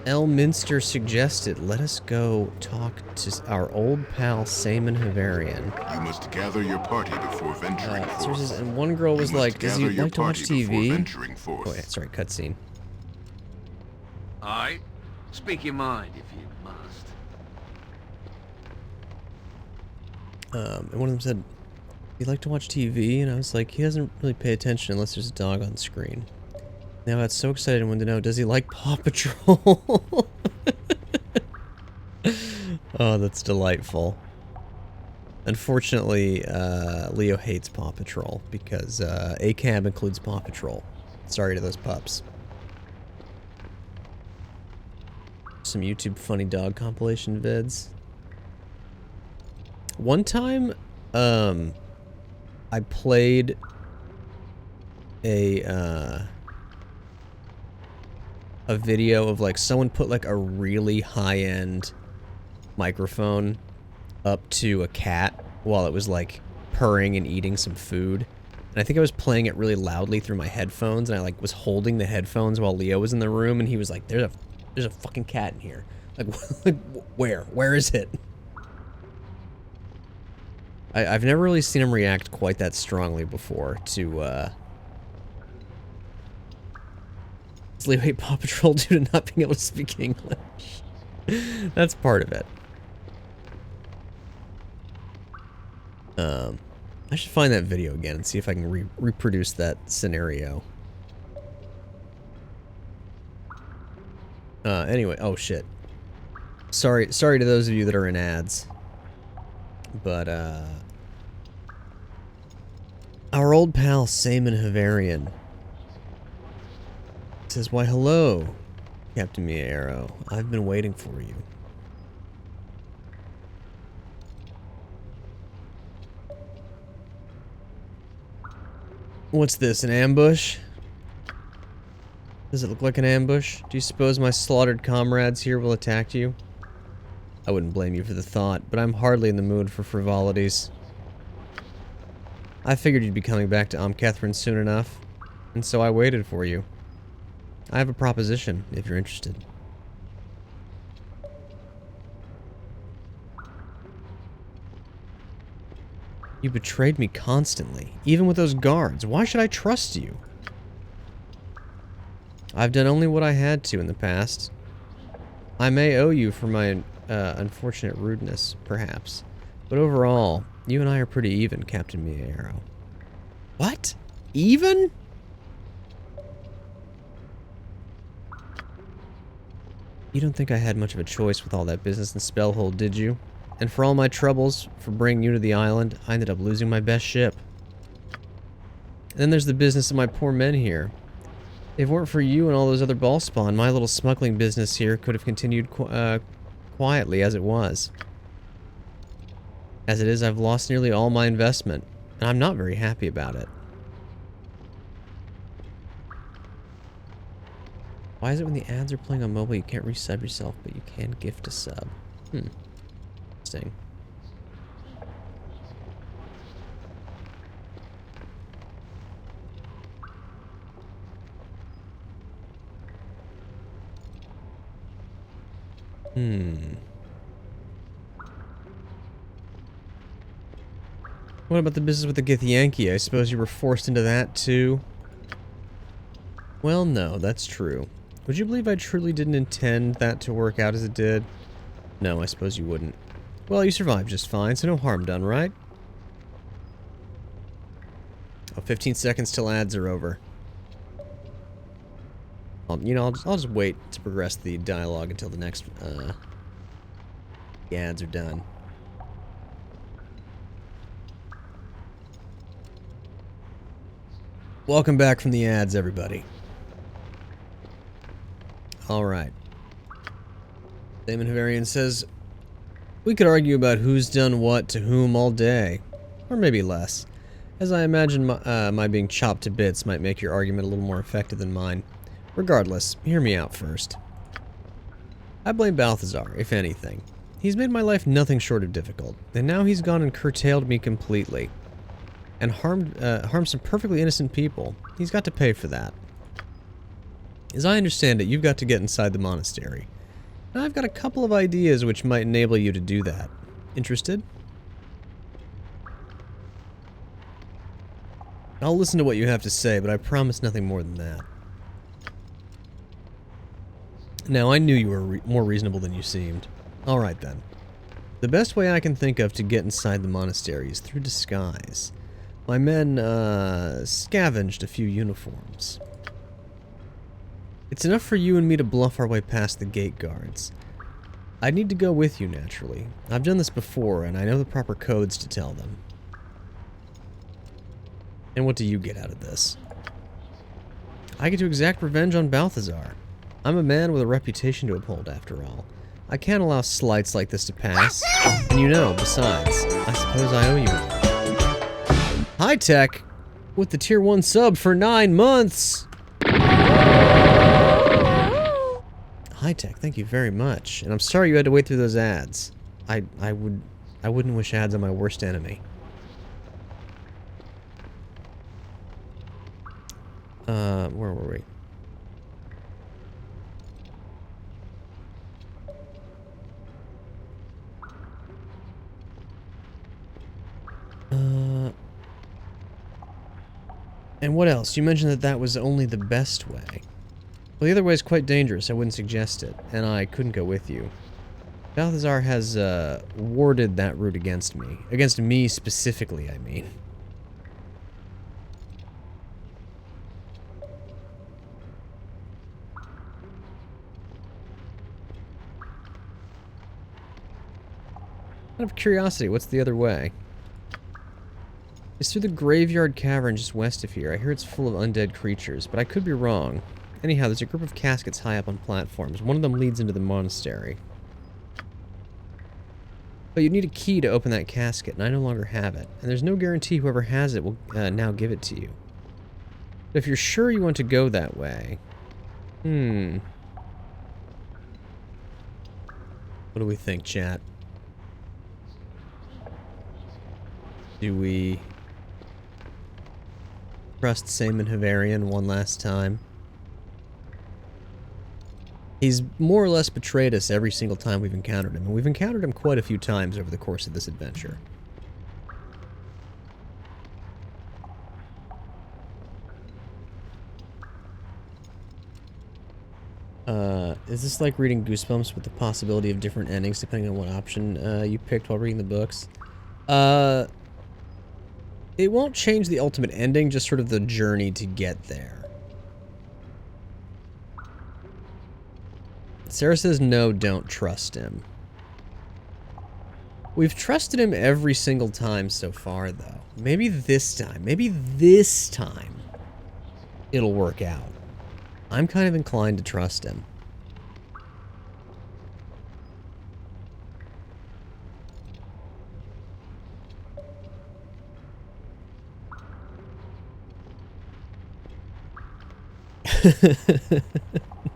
Elminster suggested, let us go talk to our old pal Saman Havarian. You must gather your party before venturing forth. And one girl was like, does he like to watch TV? Oh, yeah, sorry, cutscene. Aye. Speak your mind if you must. And one of them said, you like to watch TV? And I was like, he doesn't really pay attention unless there's a dog on screen. Now I got so excited and wanted to know, does he like Paw Patrol? Oh, that's delightful. Unfortunately, Leo hates Paw Patrol because ACAB includes Paw Patrol. Sorry to those pups. Some YouTube funny dog compilation vids. One time, I played a video of like someone put like a really high-end microphone up to a cat while it was like purring and eating some food. And I think I was playing it really loudly through my headphones, and I like was holding the headphones while Leo was in the room, and he was like, there's a fucking cat in here. Like, where is it? I've never really seen him react quite that strongly before to Leo hate Paw Patrol due to not being able to speak English. That's part of it. I should find that video again and see if I can reproduce that scenario. Anyway, oh shit. Sorry to those of you that are in ads. But, our old pal, Saman Havarian, says, why hello, Captain Miero. I've been waiting for you. What's this, an ambush? Does it look like an ambush? Do you suppose my slaughtered comrades here will attack you? I wouldn't blame you for the thought, but I'm hardly in the mood for frivolities. I figured you'd be coming back to Catherine soon enough, and so I waited for you. I have a proposition, if you're interested. You betrayed me constantly, even with those guards. Why should I trust you? I've done only what I had to in the past. I may owe you for my unfortunate rudeness, perhaps. But overall, you and I are pretty even, Captain Miero. What? Even? You don't think I had much of a choice with all that business in Spellhold, did you? And for all my troubles, for bringing you to the island, I ended up losing my best ship. And then there's the business of my poor men here. If it weren't for you and all those other ballspawn, my little smuggling business here could have continued quietly as it was. As it is, I've lost nearly all my investment, and I'm not very happy about it. Why is it when the ads are playing on mobile you can't resub yourself, but you can gift a sub? Interesting. What about the business with the Githyanki? I suppose you were forced into that too? Well, no, that's true. Would you believe I truly didn't intend that to work out as it did? No, I suppose you wouldn't. Well, you survived just fine, so no harm done, right? Oh, 15 seconds till ads are over. I'll just wait to progress the dialogue until the next, the ads are done. Welcome back from the ads, everybody. Alright. Damon Havarian says, we could argue about who's done what to whom all day. Or maybe less. As I imagine my being chopped to bits might make your argument a little more effective than mine. Regardless, hear me out first. I blame Balthazar, if anything. He's made my life nothing short of difficult, and now he's gone and curtailed me completely. And harmed some perfectly innocent people. He's got to pay for that. As I understand it, you've got to get inside the monastery. And I've got a couple of ideas which might enable you to do that. Interested? I'll listen to what you have to say, but I promise nothing more than that. Now, I knew you were more reasonable than you seemed. Alright then. The best way I can think of to get inside the monastery is through disguise. My men, scavenged a few uniforms. It's enough for you and me to bluff our way past the gate guards. I'd need to go with you, naturally. I've done this before, and I know the proper codes to tell them. And what do you get out of this? I get to exact revenge on Balthazar. I'm a man with a reputation to uphold, after all. I can't allow slights like this to pass. And you know, besides, I suppose I owe you one. Hi, Tech! With the Tier 1 sub for 9 months! Hi, Tech, thank you very much. And I'm sorry you had to wait through those ads. I wouldn't wish ads on my worst enemy. Where were we? And what else? You mentioned that that was only the best way. Well, the other way is quite dangerous. I wouldn't suggest it, and I couldn't go with you. Balthazar has, warded that route against me. Against me specifically, I mean. Out of curiosity, what's the other way? It's through the graveyard cavern just west of here. I hear it's full of undead creatures, but I could be wrong. Anyhow, there's a group of caskets high up on platforms. One of them leads into the monastery. But you need a key to open that casket, and I no longer have it. And there's no guarantee whoever has it will now give it to you. But if you're sure you want to go that way... Well, What do we think, chat? Do we trust Saman Havarian one last time? He's more or less betrayed us every single time we've encountered him, and we've encountered him quite a few times over the course of this adventure. Is this like reading Goosebumps with the possibility of different endings depending on what option you picked while reading the books? It won't change the ultimate ending, just sort of the journey to get there. Sarah says no, don't trust him. We've trusted him every single time so far, though. Maybe this time, it'll work out. I'm kind of inclined to trust him.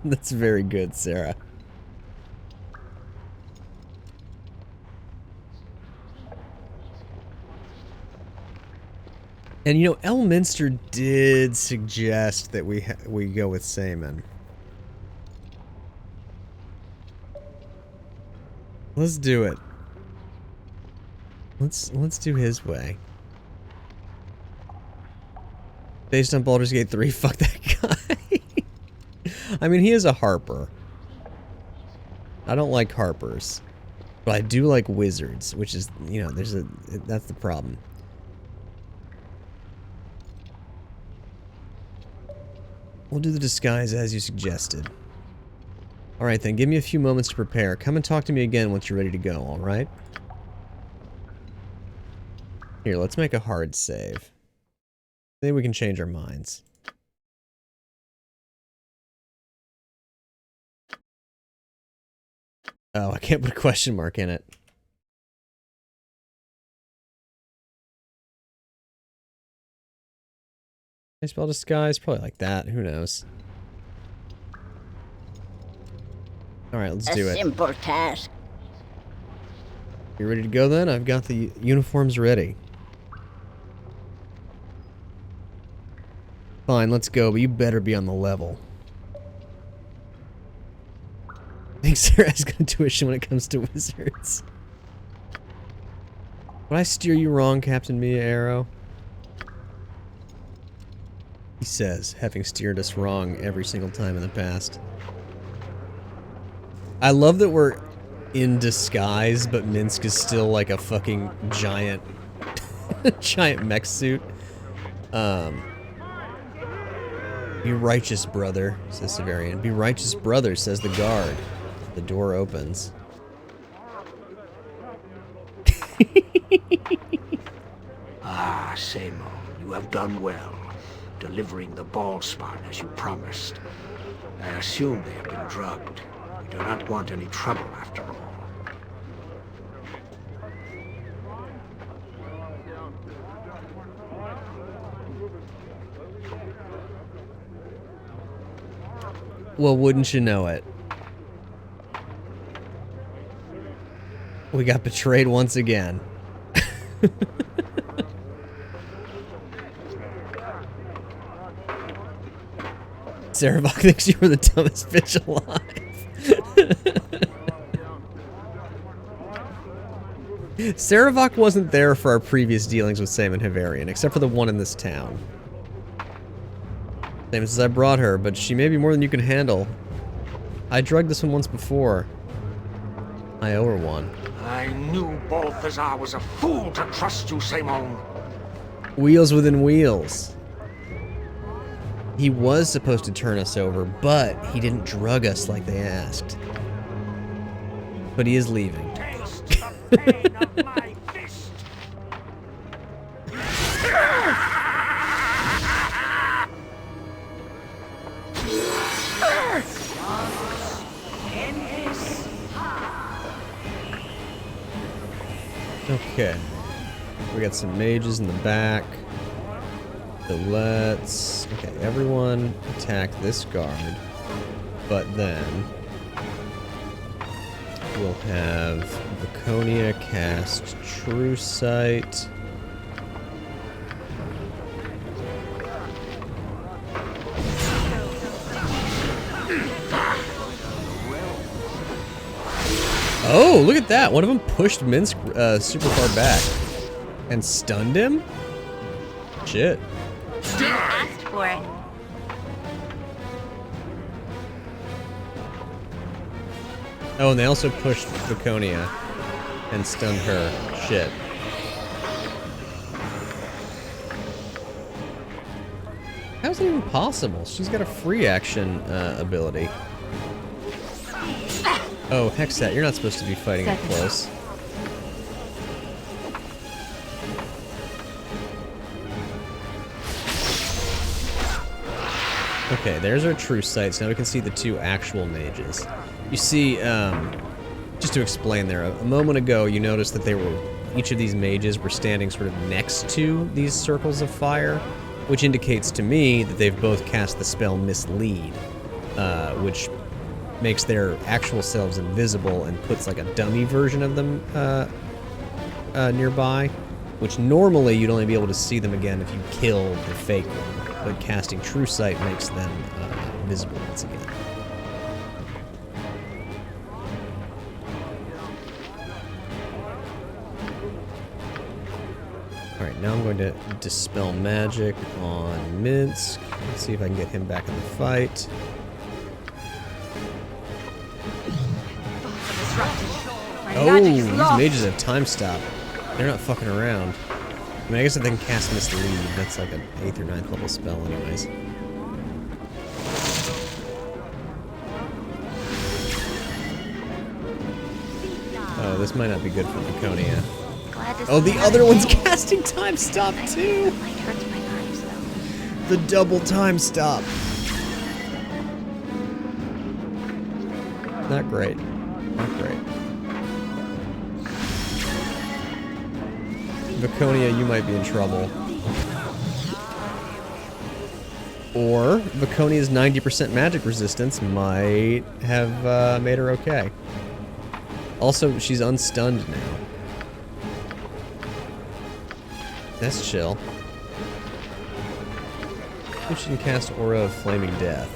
That's very good, Sarah. And you know, Elminster did suggest that we go with Saman. Let's do it. Let's do his way. Based on Baldur's Gate 3, fuck that guy. I mean, he is a harper. I don't like harpers. But I do like wizards, which is, you know, that's the problem. We'll do the disguise as you suggested. Alright then, give me a few moments to prepare. Come and talk to me again once you're ready to go, alright? Here, let's make a hard save. Then we can change our minds. Oh, I can't put a question mark in it. Can I spell disguise? Probably like that. Who knows? Alright, let's do it. A simple task. You ready to go then? I've got the uniforms ready. Fine, let's go, but you better be on the level. I think Sarah has good intuition when it comes to wizards. Would I steer you wrong, Captain Mia Arrow? He says, having steered us wrong every single time in the past. I love that we're in disguise, but Minsk is still like a fucking giant giant mech suit. Be righteous, brother, says Severian. Be righteous, brother, says the guard. The door opens. Ah, Semo, you have done well, delivering the ball spawn as you promised. I assume they have been drugged. We do not want any trouble after all. Well, wouldn't you know it? We got betrayed once again. Saravok thinks you were the dumbest bitch alive. Saravok wasn't there for our previous dealings with Sam and Havarian, except for the one in this town. Sam says I brought her, but she may be more than you can handle. I drugged this one once before. I owe her one. I knew Balthazar was a fool to trust you, Simon. Wheels within wheels. He was supposed to turn us over, but he didn't drug us like they asked. But he is leaving. Taste the pain of my fist. Okay. We got some mages in the back. So let's... Okay, everyone attack this guard. But then... we'll have Baconia cast True Sight. Oh, look at that! One of them pushed Minsk super far back and stunned him. Shit. You asked for it. Oh, and they also pushed Baconia and stunned her. Shit. How's it even possible? She's got a free action ability. Oh, Hexat, you're not supposed to be fighting up close. Okay, there's our true sights. Now we can see the two actual mages. You see, just to explain there, a moment ago you noticed that each of these mages were standing sort of next to these circles of fire, which indicates to me that they've both cast the spell Mislead, which makes their actual selves invisible and puts like a dummy version of them nearby, which normally you'd only be able to see them again if you kill the fake one, but casting True Sight makes them visible once again. Alright, now I'm going to Dispel Magic on Minsk. Let's see if I can get him back in the fight. Oh, these mages have time stop. They're not fucking around. I mean, I guess if they can cast Mislead, that's like an 8th or 9th level spell anyways. Oh, this might not be good for Baconia. Oh, the other one's casting time stop too! The double time stop. Not great. Not great. Baconia, you might be in trouble. Or Baconia's 90% magic resistance might have made her okay. Also, she's unstunned now. That's chill. If she can cast Aura of Flaming Death.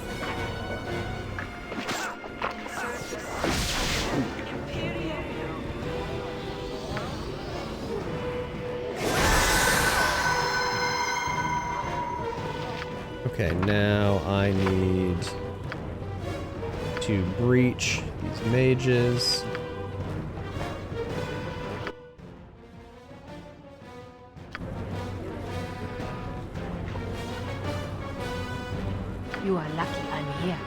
Okay, now I need to breach these mages. You are lucky I'm here.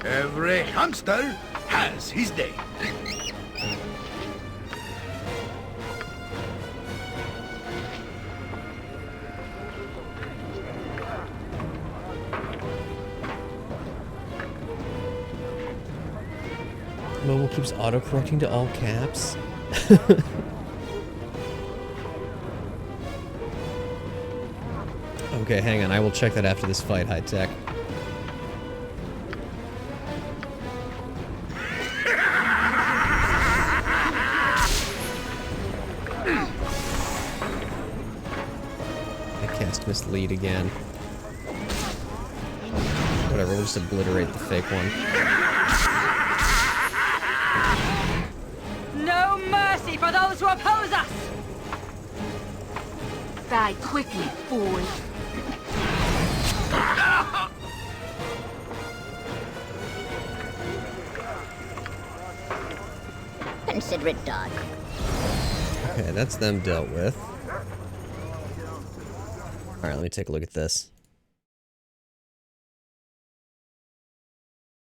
Every hamster has his day. Mobile keeps auto-correcting to all caps. Okay, hang on. I will check that after this fight, High Tech. I cast Mislead again. Whatever, we'll just obliterate the fake one. No mercy for those who oppose us! Die quickly, fool. Consider it done. Okay, that's them dealt with. Alright, let me take a look at this.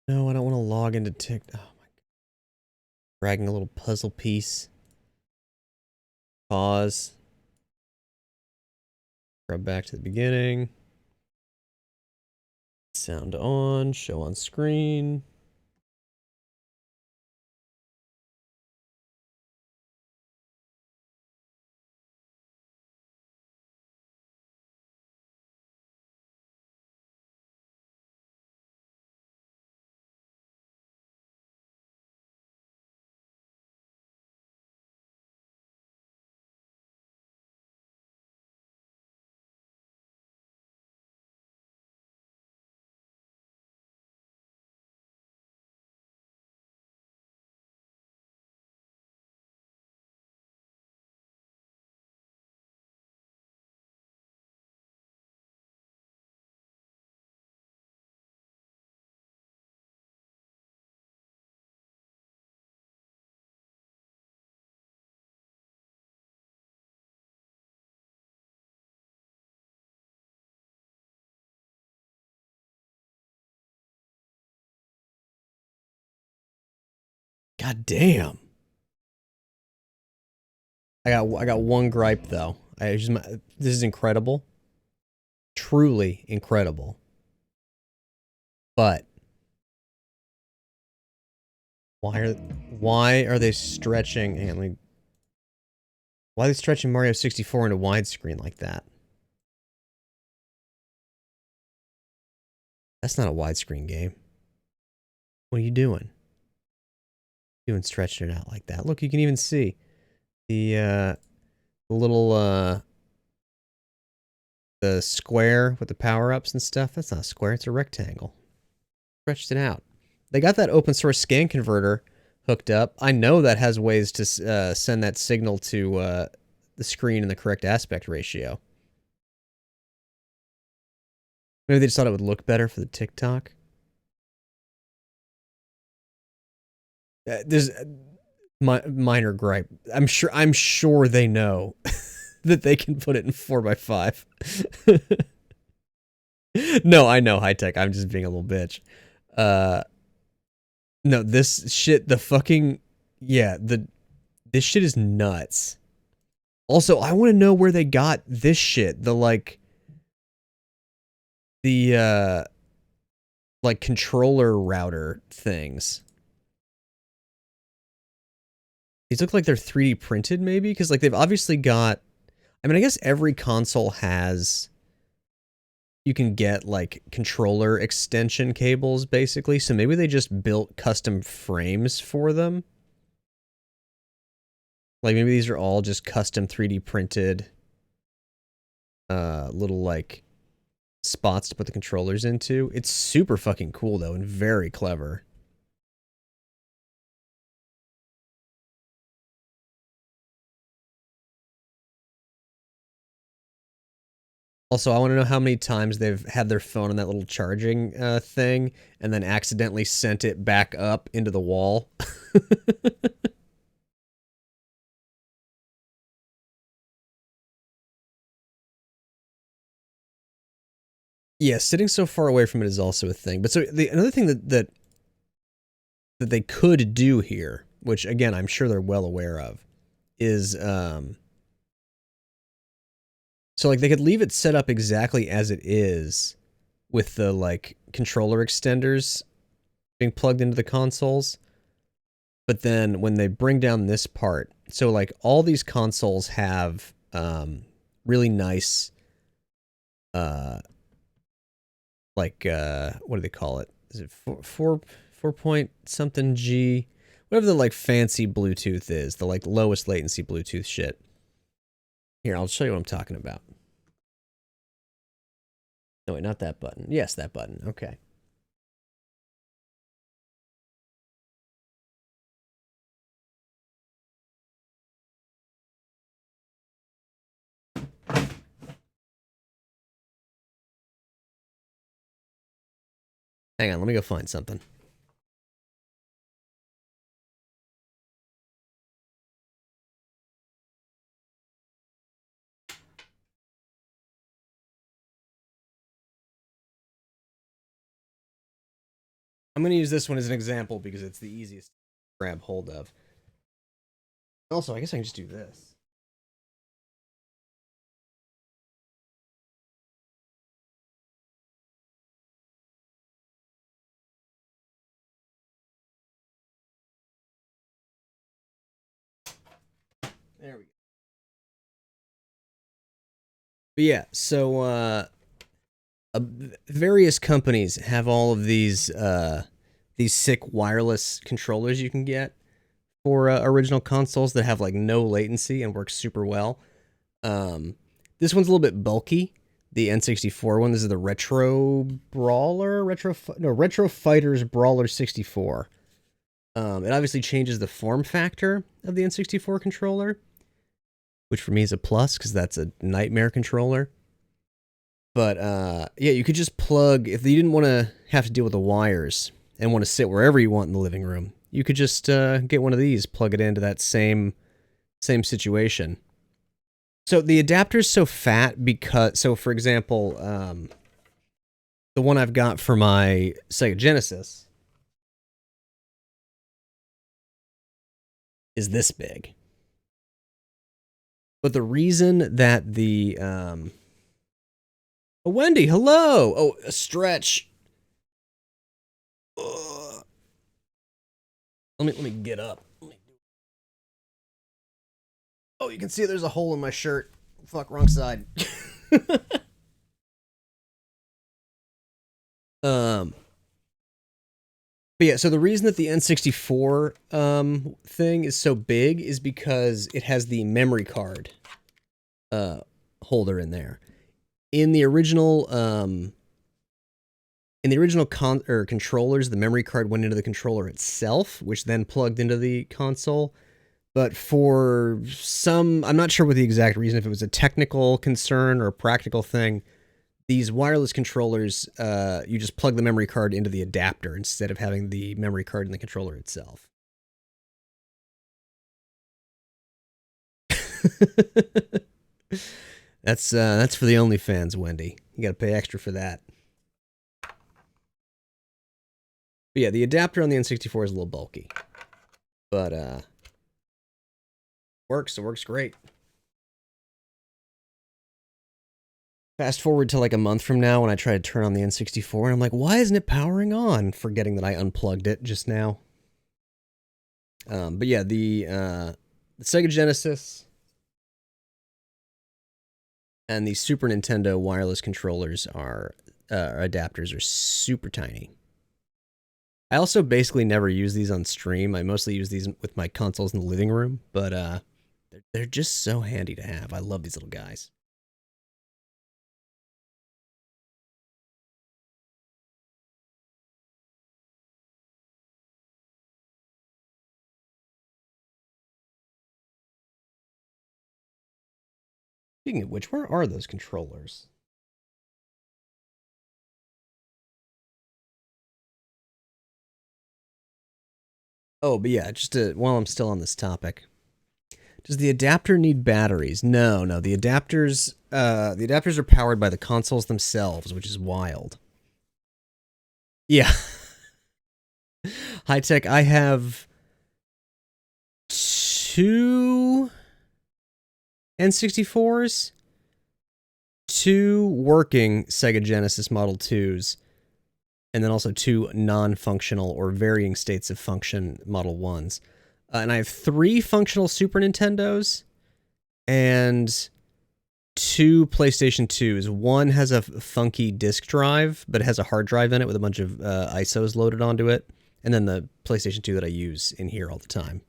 No, I don't want to log into TikTok. Oh my god. Dragging a little puzzle piece. Pause. Scrub back to the beginning. Sound on, show on screen. God damn. I got one gripe though. This is incredible. Truly incredible. But why are they stretching? Hang on, why are they stretching Mario 64 into widescreen like that? That's not a widescreen game. What are you doing? Stretching it out like that. Look, you can even see the little the square with the power-ups and stuff. That's not a square, it's a rectangle. Stretched it out. They got that open source scan converter hooked up. I know that has ways to send that signal to the screen in the correct aspect ratio. Maybe they just thought it would look better for the TikTok. There's minor gripe. I'm sure they know that they can put it in 4x5. No, I know, high tech. I'm just being a little bitch. No, this shit, this shit is nuts. Also, I want to know where they got this shit. The controller router things. These look like they're 3D printed, maybe? Because, like, they've obviously got... I mean, I guess every console has... You can get, like, controller extension cables, basically. So maybe they just built custom frames for them. Like, maybe these are all just custom 3D printed... little, like, spots to put the controllers into. It's super fucking cool, though, and very clever. Also, I want to know how many times they've had their phone on that little charging thing and then accidentally sent it back up into the wall. Yeah, sitting so far away from it is also a thing. But so another thing that they could do here, which again I'm sure they're well aware of, is so, like, they could leave it set up exactly as it is with the, like, controller extenders being plugged into the consoles. But then when they bring down this part, so, like, all these consoles have really nice, what do they call it? Is it 4 point something G? Whatever the, like, fancy Bluetooth is, the, like, lowest latency Bluetooth shit. Here, I'll show you what I'm talking about. No, wait, not that button. Yes, that button. Okay. Hang on, let me go find something. I'm going to use this one as an example because it's the easiest to grab hold of. Also, I guess I can just do this. There we go. But yeah, so various companies have all of these sick wireless controllers you can get for original consoles that have like no latency and work super well. This one's a little bit bulky. The N64 one. This is the Retro Fighters Brawler 64. It obviously changes the form factor of the N64 controller, which for me is a plus because that's a nightmare controller. But yeah, you could just plug, if you didn't want to have to deal with the wires and want to sit wherever you want in the living room, you could just get one of these, plug it into that same situation. So the adapter's so fat because, so for example, the one I've got for my Sega Genesis, is this big. But the reason that the oh, Wendy, hello. Oh, a stretch. Ugh. Let me get up. Oh, you can see there's a hole in my shirt. Fuck, wrong side. But yeah, so the reason that the N64 thing is so big is because it has the memory card holder in there. In the original controllers, the memory card went into the controller itself, which then plugged into the console. But for some, I'm not sure what the exact reason, if it was a technical concern or a practical thing, these wireless controllers, you just plug the memory card into the adapter instead of having the memory card in the controller itself. That's for the OnlyFans, Wendy. You gotta pay extra for that. But yeah, the adapter on the N64 is a little bulky. But, it works great. Fast forward to like a month from now when I try to turn on the N64 and I'm like, why isn't it powering on? Forgetting that I unplugged it just now. But yeah, the Sega Genesis and the Super Nintendo wireless controllers adapters are super tiny. I also basically never use these on stream. I mostly use these with my consoles in the living room, but they're just so handy to have. I love these little guys. Speaking of which, where are those controllers? Oh, but yeah, just while I'm still on this topic, does the adapter need batteries? No, the adapters are powered by the consoles themselves, which is wild. Yeah. High tech, I have 2 N64s, 2 working Sega Genesis Model 2s, and then also 2 non-functional or varying states of function Model 1s. And I have 3 functional Super Nintendos and 2 PlayStation 2s. One has a funky disk drive, but it has a hard drive in it with a bunch of ISOs loaded onto it. And then the PlayStation 2 that I use in here all the time.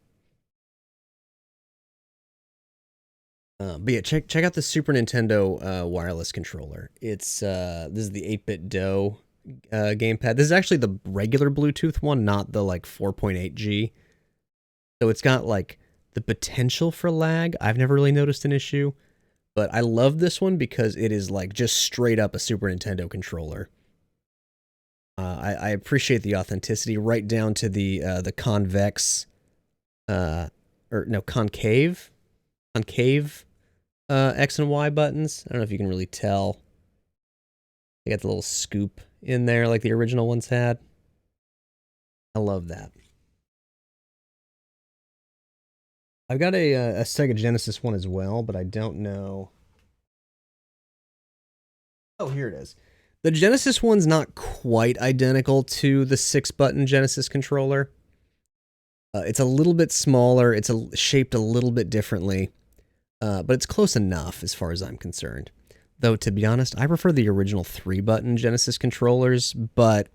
But yeah, check out the Super Nintendo wireless controller. It's this is the 8-bit DOE gamepad. This is actually the regular Bluetooth one, not the like 4.8G. So it's got like the potential for lag. I've never really noticed an issue, but I love this one because it is like just straight up a Super Nintendo controller. I appreciate the authenticity right down to the convex, concave X and Y buttons. I don't know if you can really tell. They got the little scoop in there like the original ones had. I love that. I've got a Sega Genesis one as well, but I don't know. Oh, here it is. The Genesis one's not quite identical to the 6-button Genesis controller. It's a little bit smaller. It's shaped a little bit differently. But it's close enough as far as I'm concerned. Though, to be honest, I prefer the original 3-button Genesis controllers, but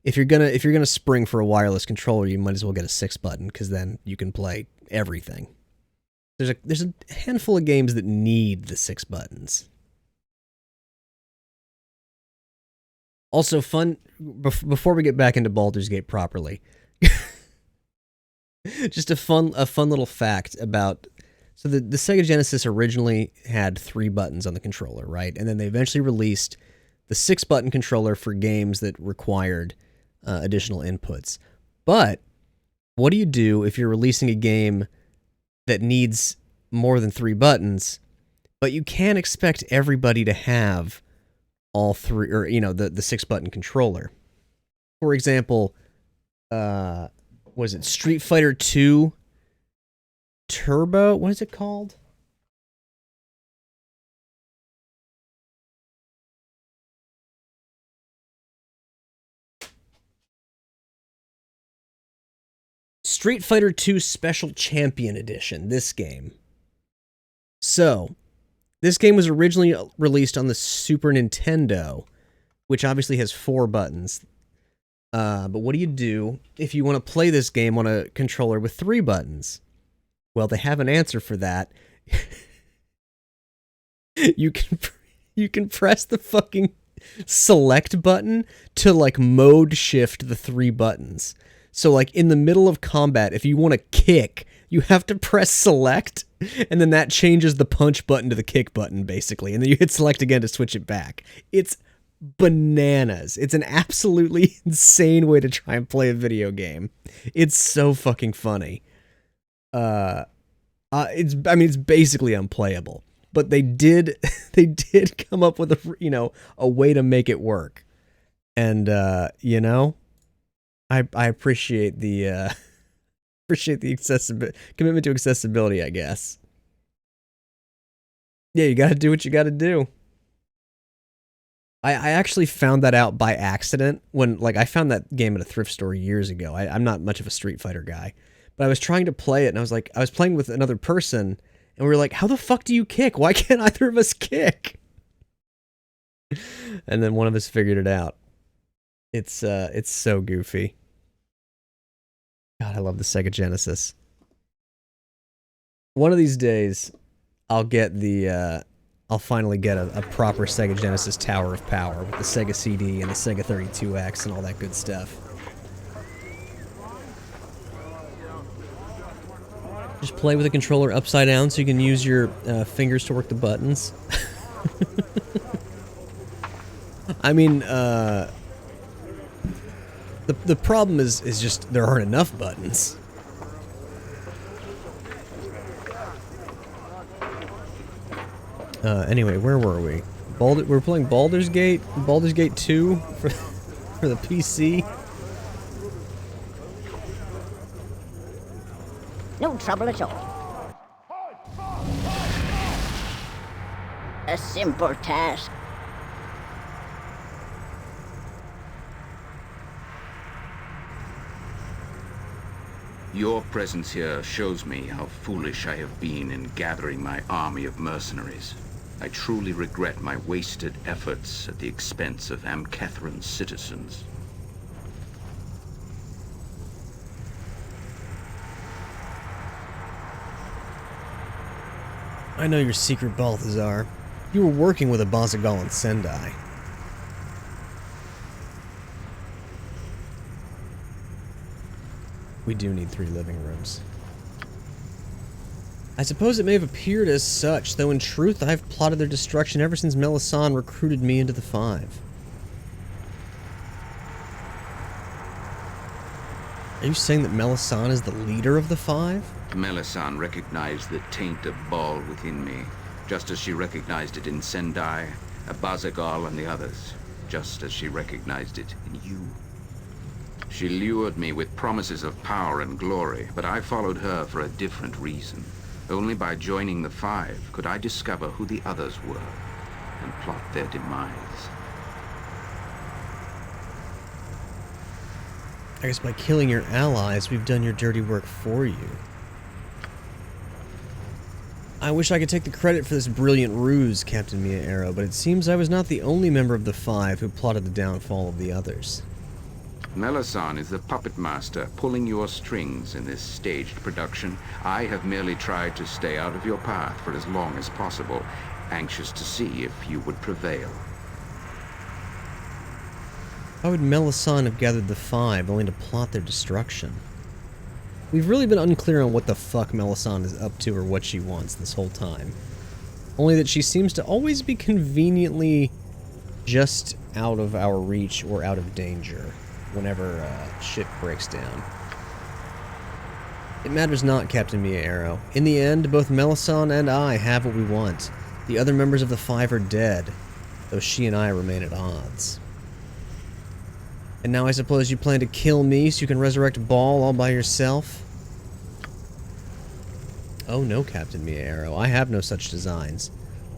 if you're gonna spring for a wireless controller, you might as well get a 6-button, because then you can play everything. There's a handful of games that need the 6 buttons. Also, fun, before we get back into Baldur's Gate properly, just a fun little fact about... So the Sega Genesis originally had 3 buttons on the controller, right? And then they eventually released the 6-button controller for games that required additional inputs. But what do you do if you're releasing a game that needs more than 3 buttons, but you can't expect everybody to have all 3, or, the 6-button controller? For example, was it Street Fighter 2 Turbo. What is it called? Street Fighter 2 Special Champion Edition, this game. So, this game was originally released on the Super Nintendo, which obviously has 4 buttons. But what do you do if you want to play this game on a controller with 3 buttons? Well, they have an answer for that. You can press the fucking select button to like mode shift the 3 buttons. So like in the middle of combat, if you want to kick, you have to press select, and then that changes the punch button to the kick button, basically. And then you hit select again to switch it back. It's bananas. It's an absolutely insane way to try and play a video game. It's so fucking funny. It's basically unplayable. But they did come up with a way to make it work. And I appreciate the commitment to accessibility, I guess. Yeah, you gotta do what you gotta do. I actually found that out by accident when, like, I found that game at a thrift store years ago. I'm not much of a Street Fighter guy, but I was trying to play it, and I was playing with another person, and we were like, how the fuck do you kick? Why can't either of us kick? And then one of us figured it out. It's so goofy. God, I love the Sega Genesis. One of these days, I'll finally get a proper Sega Genesis Tower of Power with the Sega CD and the Sega 32X and all that good stuff. Just play with the controller upside down so you can use your fingers to work the buttons. I mean, the problem is just there aren't enough buttons. Anyway, where were we? We're playing Baldur's Gate 2 for the PC. No trouble at all. A simple task. Your presence here shows me how foolish I have been in gathering my army of mercenaries. I truly regret my wasted efforts at the expense of Amcathran's citizens. I know your secret, Balthazar. You were working with a Bazagal in Sendai. We do need 3 living rooms. I suppose it may have appeared as such, though in truth I've plotted their destruction ever since Melisande recruited me into the Five. Are you saying that Melisande is the leader of the Five? Melisande recognized the taint of Baal within me, just as she recognized it in Sendai, Bazagal, and the others, just as she recognized it in you. She lured me with promises of power and glory, but I followed her for a different reason. Only by joining the Five could I discover who the others were and plot their demise. I guess by killing your allies, we've done your dirty work for you. I wish I could take the credit for this brilliant ruse, Captain Mia Arrow, but it seems I was not the only member of the Five who plotted the downfall of the others. Melisande is the puppet master pulling your strings in this staged production. I have merely tried to stay out of your path for as long as possible, anxious to see if you would prevail. How would Melisande have gathered the Five only to plot their destruction? We've really been unclear on what the fuck Melisande is up to or what she wants this whole time. Only that she seems to always be conveniently just out of our reach or out of danger whenever shit breaks down. It matters not, Captain Mia Arrow. In the end, both Melisande and I have what we want. The other members of the Five are dead, though she and I remain at odds. And now I suppose you plan to kill me so you can resurrect Baal all by yourself? Oh no, Captain Mia Arrow, I have no such designs.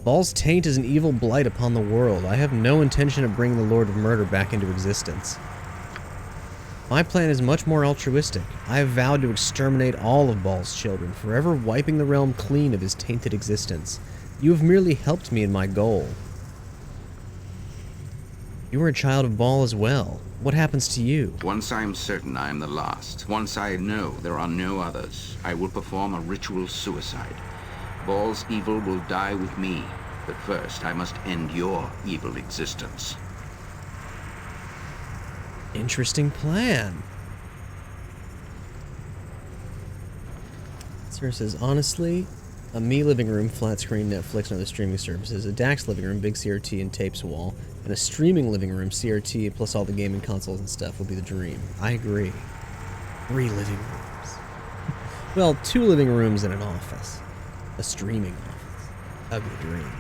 Baal's taint is an evil blight upon the world. I have no intention of bringing the Lord of Murder back into existence. My plan is much more altruistic. I have vowed to exterminate all of Baal's children, forever wiping the realm clean of his tainted existence. You have merely helped me in my goal. You are a child of Baal as well. What happens to you? Once I am certain I am the last, once I know there are no others, I will perform a ritual suicide. Baal's evil will die with me, but first I must end your evil existence. Interesting plan. Sarah says, honestly, a Me living room, flat screen, Netflix, and other streaming services, a Dax living room, big CRT and tapes wall, and a streaming living room, CRT, plus all the gaming consoles and stuff would be the dream. I agree. 3 living rooms. Well, 2 living rooms and an office. A streaming office. That'd be a dream.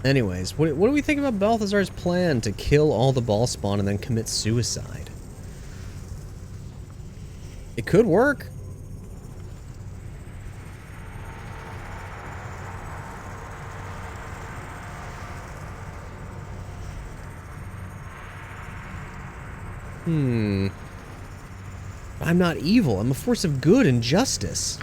Anyways, what do we think about Balthazar's plan to kill all the Baalspawn and then commit suicide? It could work. I'm not evil. I'm a force of good and justice.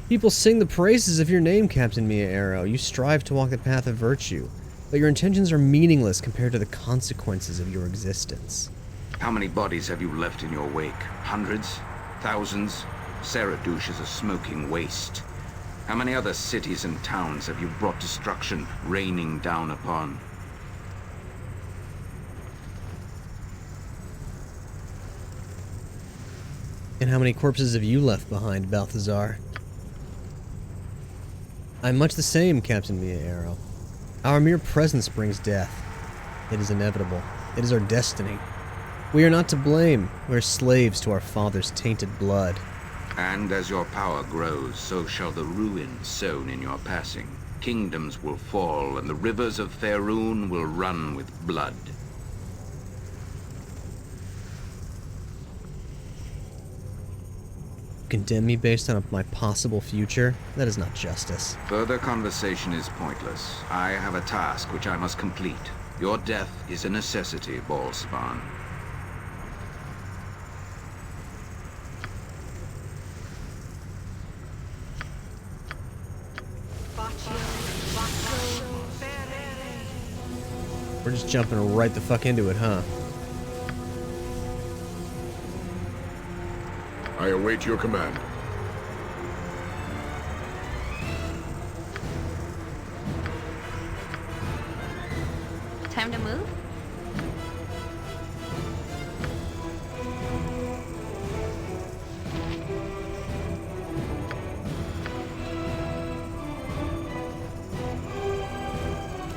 People sing the praises of your name, Captain Mia Arrow. You strive to walk the path of virtue, but your intentions are meaningless compared to the consequences of your existence. How many bodies have you left in your wake? Hundreds? Thousands? Saradouche is a smoking waste. How many other cities and towns have you brought destruction raining down upon? And how many corpses have you left behind, Balthazar? I'm much the same, Captain Mia Arrow. Our mere presence brings death. It is inevitable. It is our destiny. We are not to blame. We are slaves to our father's tainted blood. And as your power grows, so shall the ruin sown in your passing. Kingdoms will fall, and the rivers of Faerun will run with blood. Condemn me based on my possible future? That is not justice. Further conversation is pointless. I have a task which I must complete. Your death is a necessity, Baalspawn. We're just jumping right the fuck into it, huh? I await your command. Time to move?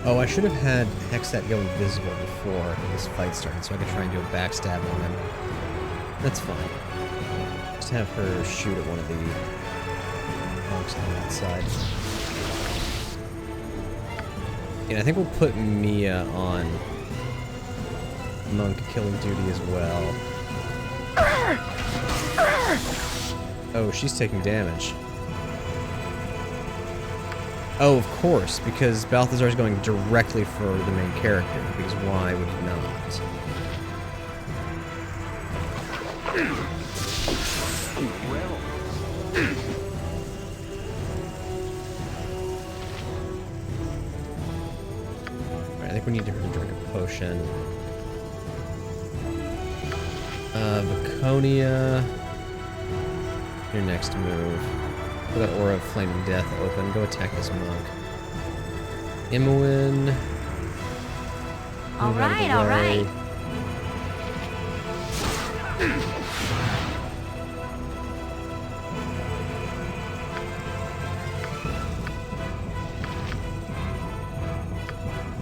Oh, I should have had Hexat go invisible before this fight started, so I could try and do a backstab on him. That's fine. Just have her shoot at one of the monks on the outside. And I think we'll put Mia on monk killing duty as well. Oh, she's taking damage. Oh, of course, because Balthazar is going directly for the main character, because why would he not? Alright, I think we need her to drink a potion. Vaconia. Your next move. Put that Aura of Flaming Death open. Go attack this monk. Imoen. Alright, alright.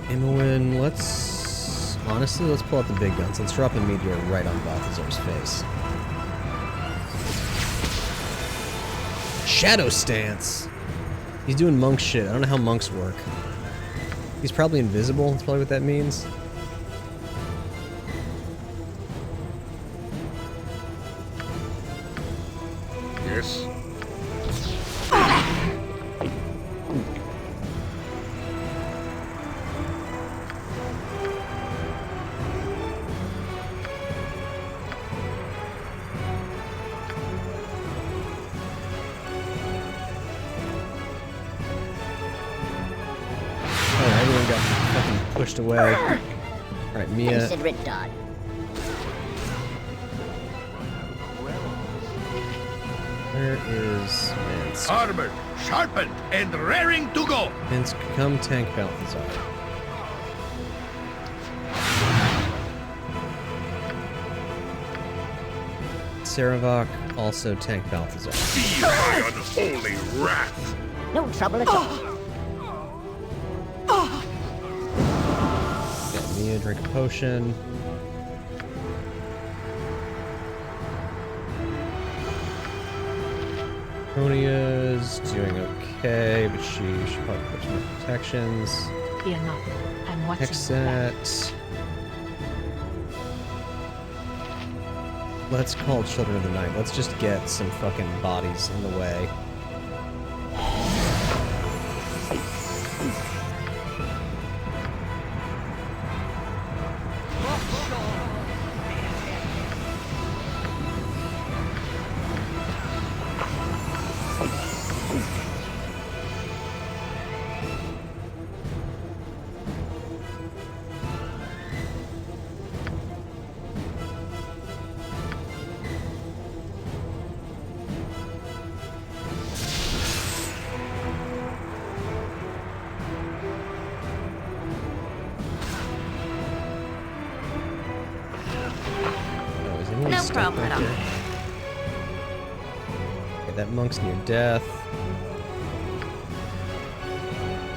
Imoen, honestly, let's pull out the big guns. Let's drop a meteor right on Balthazar's face. Shadow Stance! He's doing monk shit. I don't know how monks work. He's probably invisible. That's probably what that means. pushed away. Alright, Mia. Considerate dog. Where is Minsk? Armored, sharpened, and raring to go. Minsk, come tank Balthazar. Saravok, also tank Balthazar. Feel my unholy wrath! No trouble at all. Got Mia, drink a potion. Tonia's doing okay, but she should probably put some more protections. Fear not. I'm watching. Hexet. Let's call Children of the Night. Let's just get some fucking bodies in the way. No problem at all. Okay, that monk's near death.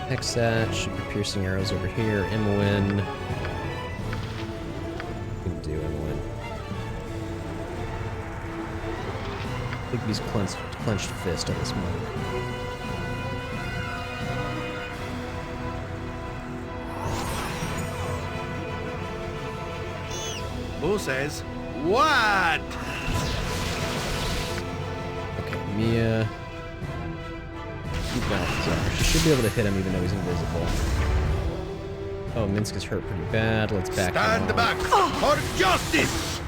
Hexat, shoot your piercing arrows over here. Imoen. You can do Imoen. Bigby's clenched fist on this monk. Who says what? Okay, Mia. Keep Balthazar. She should be able to hit him even though he's invisible. Oh, Minsk is hurt pretty bad. Let's back him Stand off. back for justice!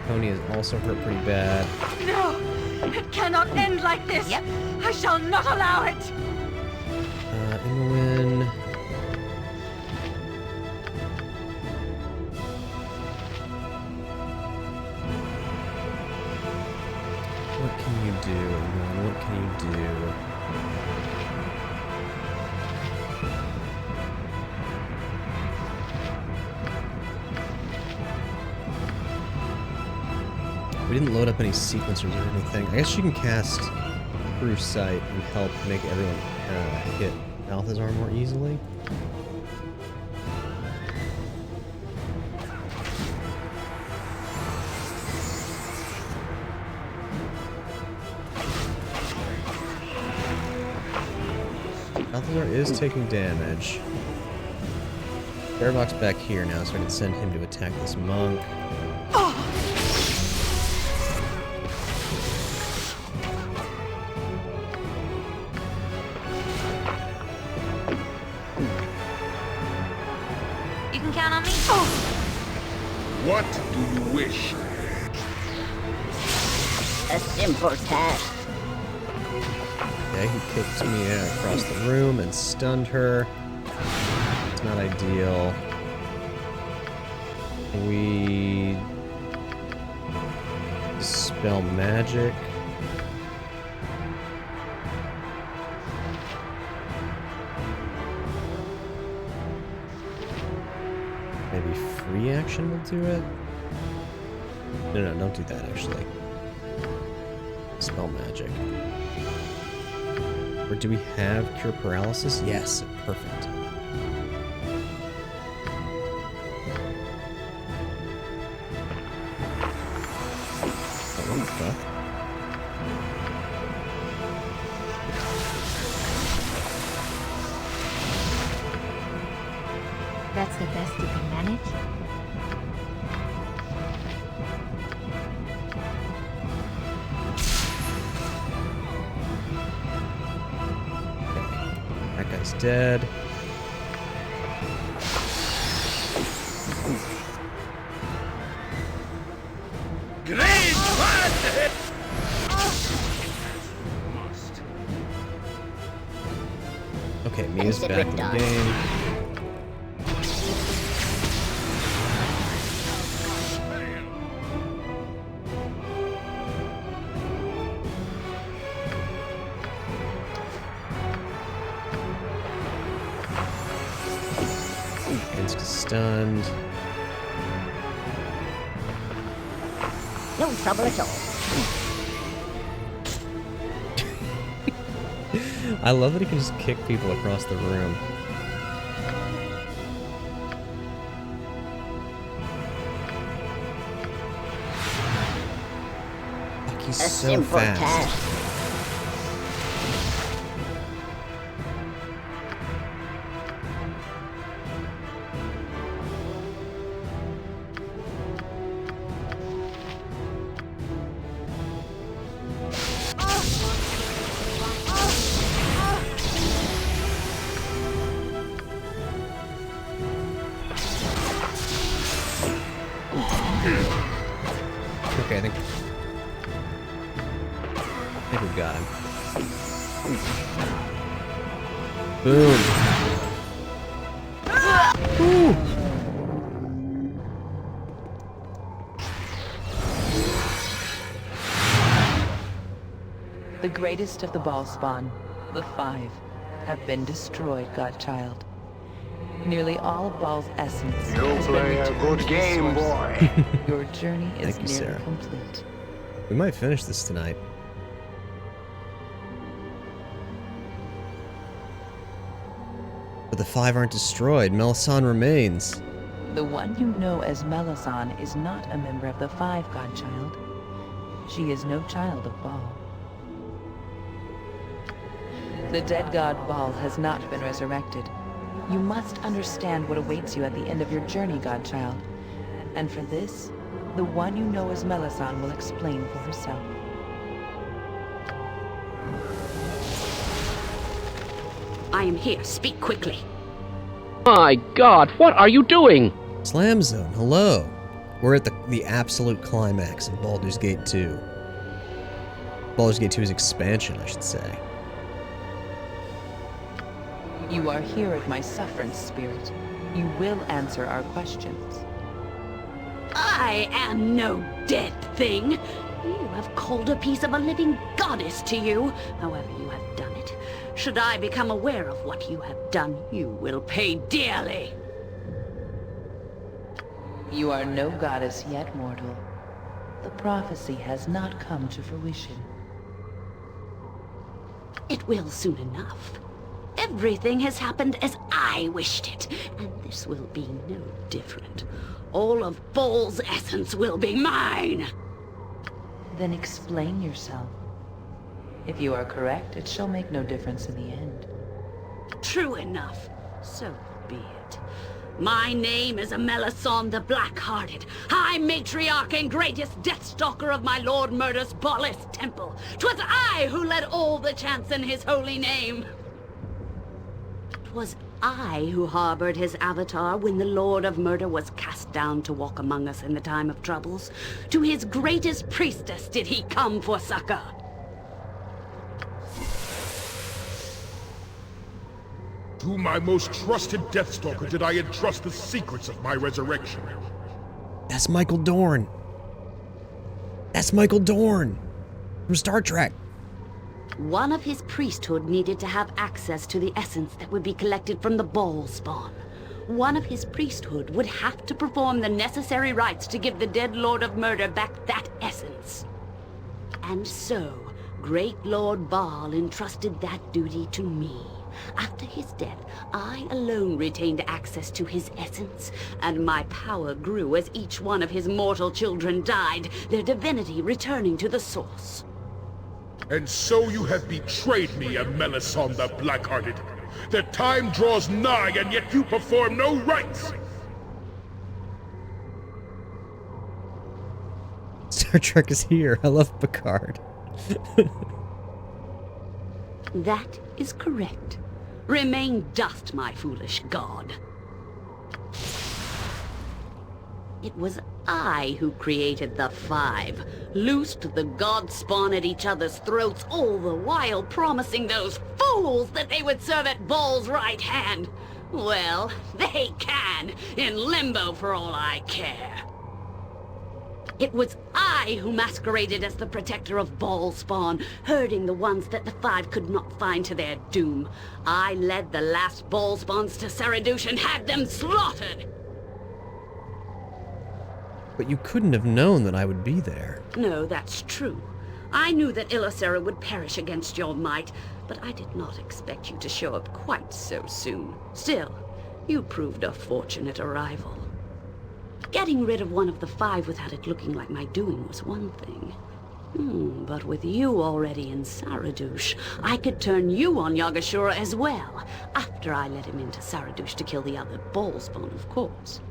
Tony is also hurt pretty bad. No! It cannot end like this! Yep. I shall not allow it! Imoen. What can you do, Imoen? What can you do? We didn't load up any sequencers or anything. I guess you can cast through sight and help make everyone hit Balthazar more easily. Balthazar is taking damage. Bearbox back here now, so I can send him to attack this monk. You can count on me. What do you wish? A simple task. Okay, he kicked me across the room and stunned her. It's not ideal. We dispel magic. Maybe free action will do it? No, don't do that actually. Spell magic. Or do we have cure paralysis? Yes, perfect. Oh, what the fuck? That's the best you can manage? That guy's dead. Great fun! Okay, Mia's back in the game. Stunned. No trouble at all. I love that he can just kick people across the room. Fuck, he's so fast. Task. Okay, I think we got him. Boom. Woo. The greatest of the ball spawn, the Five, have been destroyed, Godchild. Nearly all of Baal's essence has play been a good game, boy. Your journey is Thank you, nearly Sarah. complete. We might finish this tonight. But the Five aren't destroyed. Melisande remains. The one you know as Melisande is not a member of the Five, Godchild. She is no child of Baal. The dead god Baal has not been resurrected. You must understand what awaits you at the end of your journey, Godchild. And for this, the one you know as Melisande will explain for herself. I am here. Speak quickly. My God, what are you doing? Slam Zone, hello. We're at the absolute climax of Baldur's Gate 2. Baldur's Gate 2's expansion, I should say. You are here at my sufferance, Spirit. You will answer our questions. I am no dead thing. You have called a piece of a living goddess to you, however you have done it. Should I become aware of what you have done, you will pay dearly. You are no goddess yet, mortal. The prophecy has not come to fruition. It will soon enough. Everything has happened as I wished it, and this will be no different. All of Baal's essence will be mine! Then explain yourself. If you are correct, it shall make no difference in the end. True enough. So be it. My name is Melisande the Black-Hearted, High Matriarch and greatest Deathstalker of my Lord Murder's Baalist temple. 'Twas I who led all the chants in his holy name. 'Twas I who harbored his avatar when the Lord of Murder was cast down to walk among us in the time of troubles. To his greatest priestess did he come for succor. To my most trusted Deathstalker did I entrust the secrets of my resurrection. That's Michael Dorn. That's Michael Dorn from Star Trek. One of his priesthood needed to have access to the essence that would be collected from the Baal spawn. One of his priesthood would have to perform the necessary rites to give the dead Lord of Murder back that essence. And so, great Lord Baal entrusted that duty to me. After his death, I alone retained access to his essence, and my power grew as each one of his mortal children died, their divinity returning to the source. And so you have betrayed me, Melisande the Black-Hearted. The time draws nigh, and yet you perform no rites! Star Trek is here. I love Picard. That is correct. Remain dust, my foolish god. It was I who created the Five, loosed the god spawn at each other's throats, all the while promising those fools that they would serve at Baal's right hand. Well, they can, in limbo for all I care. It was I who masqueraded as the protector of Baal spawn, herding the ones that the Five could not find to their doom. I led the last Baal spawns to Saradush and had them slaughtered! But you couldn't have known that I would be there. No, that's true. I knew that Illacera would perish against your might, but I did not expect you to show up quite so soon. Still, you proved a fortunate arrival. Getting rid of one of the Five without it looking like my doing was one thing. But with you already in Saradush, I could turn you on Yagashura as well, after I let him into Saradush to kill the other Ballspawn, of course.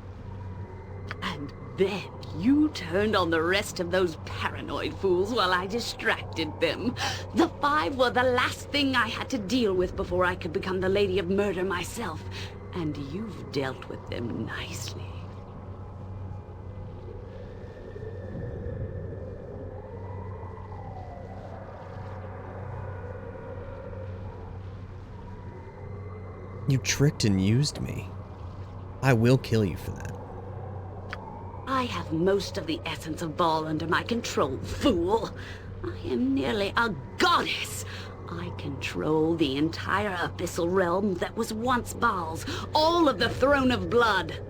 And then you turned on the rest of those paranoid fools while I distracted them. The Five were the last thing I had to deal with before I could become the Lady of Murder myself, and you've dealt with them nicely. You tricked and used me. I will kill you for that. I have most of the essence of Baal under my control, fool. I am nearly a goddess. I control the entire abyssal realm that was once Baal's, all of the Throne of Blood.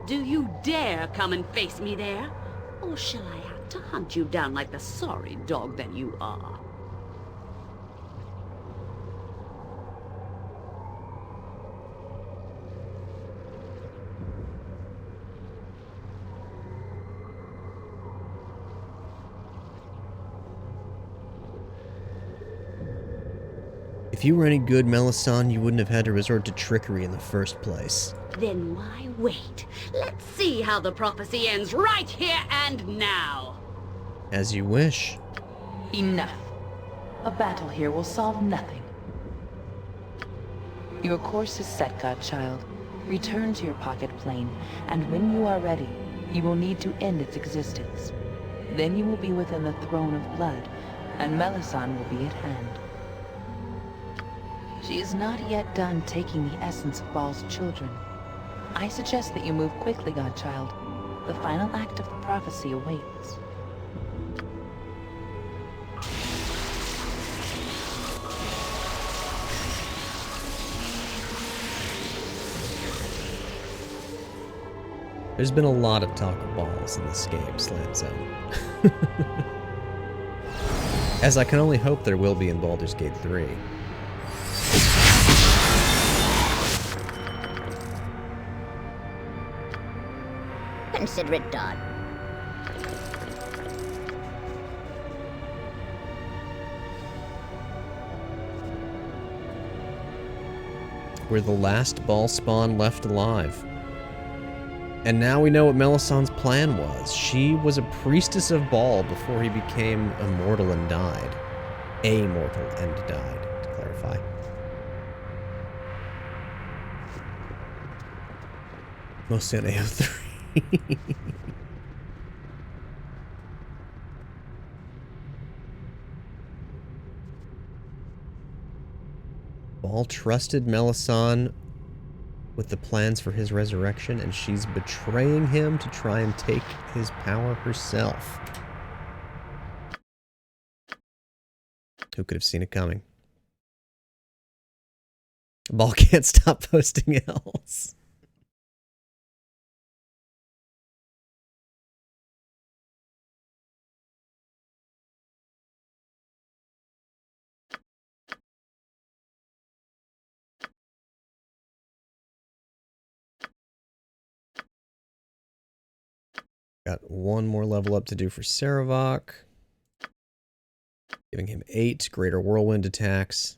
Do you dare come and face me there? Or shall I have to hunt you down like the sorry dog that you are? If you were any good, Melisande, you wouldn't have had to resort to trickery in the first place. Then why wait? Let's see how the prophecy ends right here and now. As you wish. Enough. A battle here will solve nothing. Your course is set, godchild. Return to your pocket plane, and when you are ready, you will need to end its existence. Then you will be within the Throne of Blood, and Melisande will be at hand. She is not yet done taking the essence of Baal's children. I suggest that you move quickly, godchild. The final act of the prophecy awaits. There's been a lot of talk of balls in this game, Slant Zone. As I can only hope there will be in Baldur's Gate 3. Consider it done. We're the last Baal spawn left alive. And now we know what Melisande's plan was. She was a priestess of Baal before he became immortal and died. Amortal and died, to clarify. Mostly on AO3. Baal trusted Melisande with the plans for his resurrection, and she's betraying him to try and take his power herself. Who could have seen it coming? Baal can't stop posting else. Got one more level up to do for Saravok. Giving him 8 greater whirlwind attacks.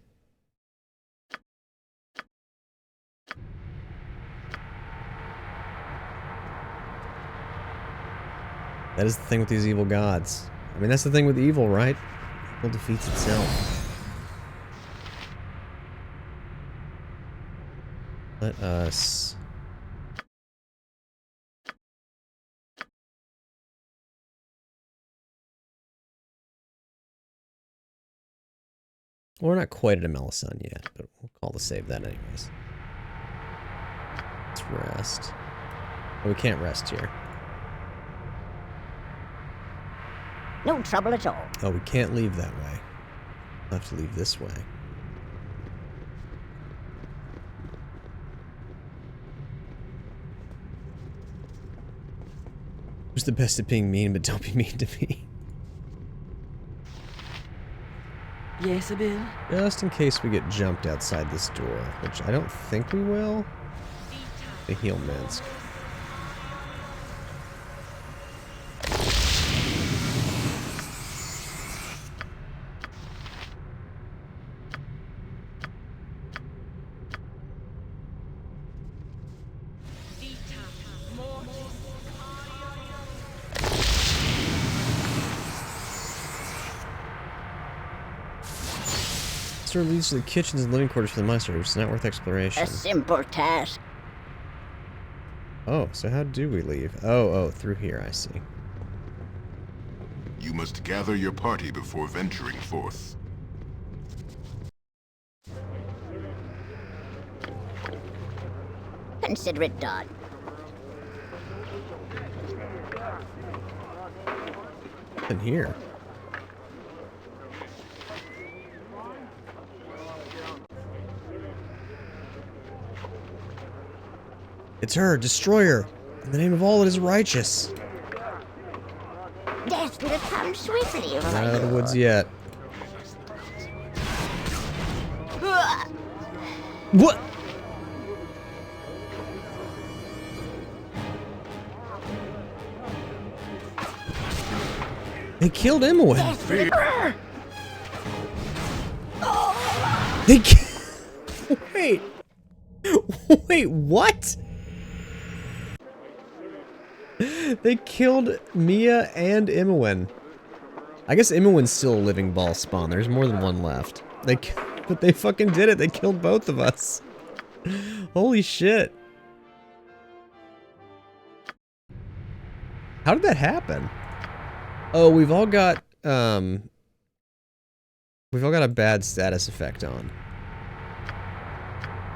That is the thing with these evil gods. I mean, that's the thing with evil, right? Evil defeats itself. Let us Well, we're not quite at a Melisande yet, but we'll call the save that anyways. Let's rest. Oh, we can't rest here. No trouble at all. Oh, we can't leave that way. We'll have to leave this way. Who's the best at being mean, but don't be mean to me? Yes, Abel? Just in case we get jumped outside this door, which I don't think we will. The heal Minsk. This door leads to the kitchens and living quarters for the monster, which is not worth exploration. A simple task. Oh, so how do we leave? Oh, through here, I see. You must gather your party before venturing forth. Consider it done. In here. It's her, destroyer, in the name of all that is righteous. Death will come swiftly. Not out of the woods yet. What? They killed Imowen. They wait. Wait, what? They killed Mia and Imowen. I guess Imowen's still a living ball spawn. There's more than one left. But they fucking did it. They killed both of us. Holy shit. How did that happen? Oh, we've all got a bad status effect on.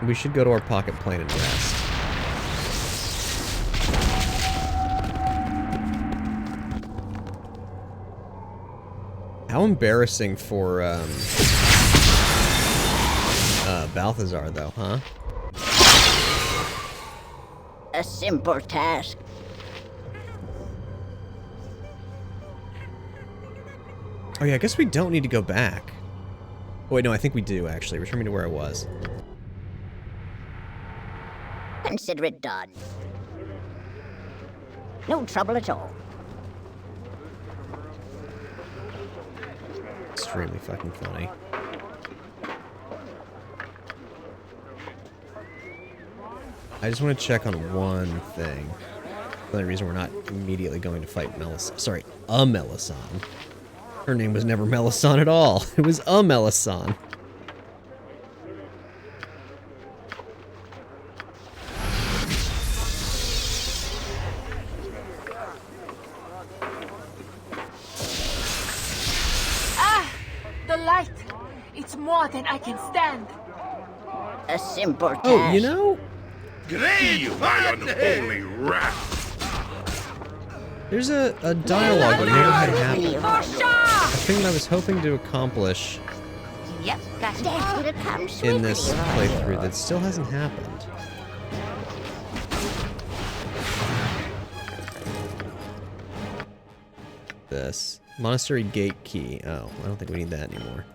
We should go to our pocket plane and rest. How embarrassing for Balthazar, though, huh? A simple task. Oh yeah, I guess we don't need to go back. Oh wait, no, I think we do, actually. Return me to where I was. Consider it done. No trouble at all. Extremely fucking funny. I just want to check on one thing. The only reason we're not immediately going to fight Melisande. Sorry, a Melisande. Her name was never Melisande at all. It was a Melisande. The light! It's more than I can stand! A simple task. Oh, you know? Great, my unholy rat! There's a dialogue that never had happened. A thing that I was hoping to accomplish Yep, gotcha. in this playthrough that still hasn't happened. This. Monastery gate key. Oh, I don't think we need that anymore.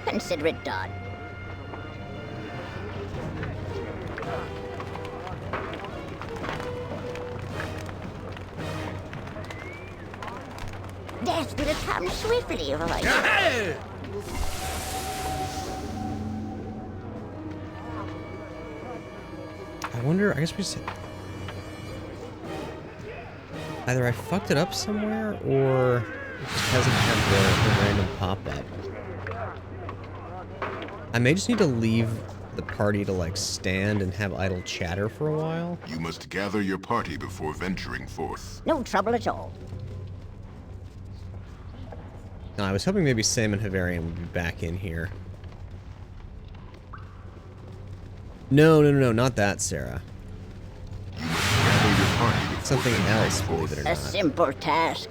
Consider it done. Death will come swiftly, right? I wonder, I guess we just... Either I fucked it up somewhere, or it just hasn't had the random pop-up. I may just need to leave the party to, like, stand and have idle chatter for a while. You must gather your party before venturing forth. No trouble at all. No, I was hoping maybe Sam and Havarian would be back in here. No, not that, Sarah. You must gather your party before something else, believe it or A not. simple task.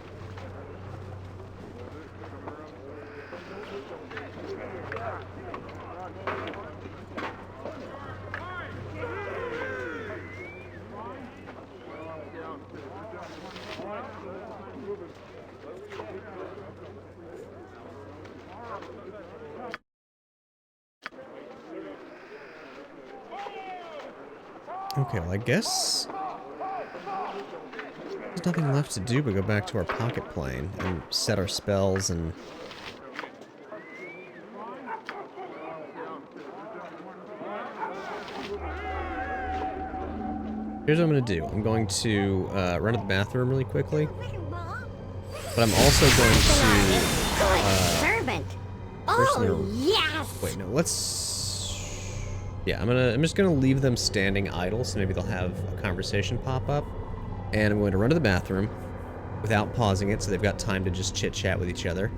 Okay, well, I guess there's nothing left to do but go back to our pocket plane and set our spells and... Here's what I'm going to do. I'm going to run to the bathroom really quickly. But I'm also going to... Servant. personally- Oh, yes. Wait, no, let's... Yeah, I'm just gonna leave them standing idle, so maybe they'll have a conversation pop up. And I'm going to run to the bathroom without pausing it, so they've got time to just chit-chat with each other.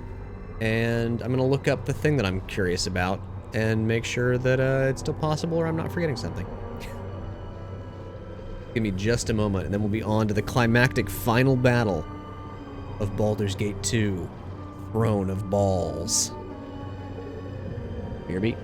And I'm gonna look up the thing that I'm curious about and make sure that it's still possible or I'm not forgetting something. Give me just a moment, and then we'll be on to the climactic final battle of Baldur's Gate 2, Throne of Balls. BRB.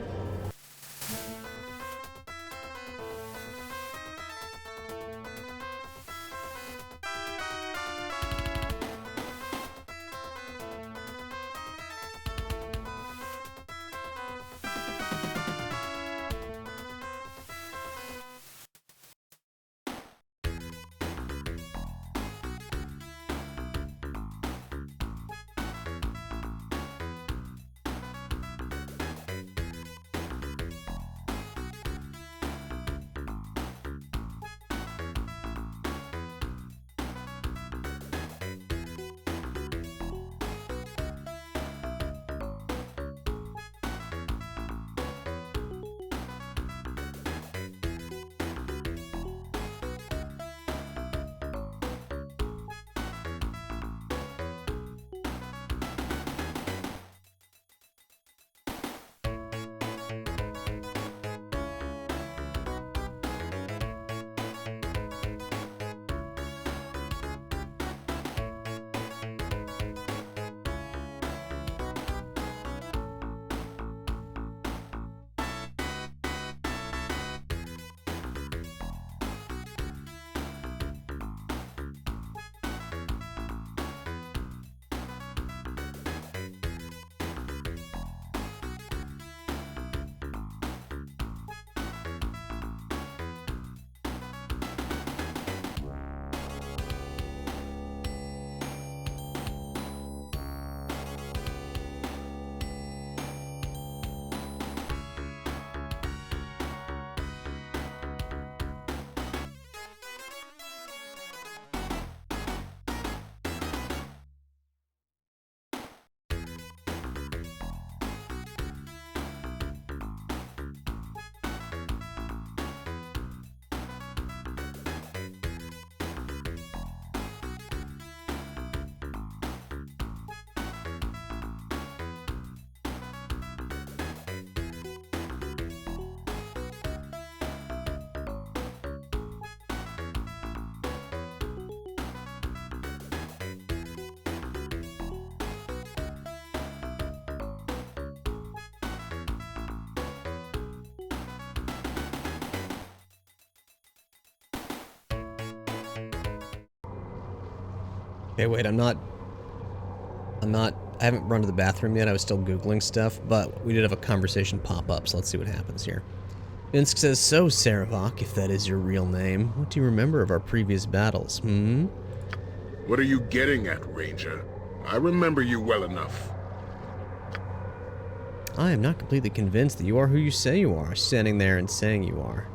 Okay, wait, I haven't run to the bathroom yet. I was still Googling stuff, but we did have a conversation pop up, so let's see what happens here. Minsk says, "So, Saravok, if that is your real name, what do you remember of our previous battles, hmm?" What are you getting at, Ranger? I remember you well enough. I am not completely convinced that you are who you say you are, standing there and saying you are.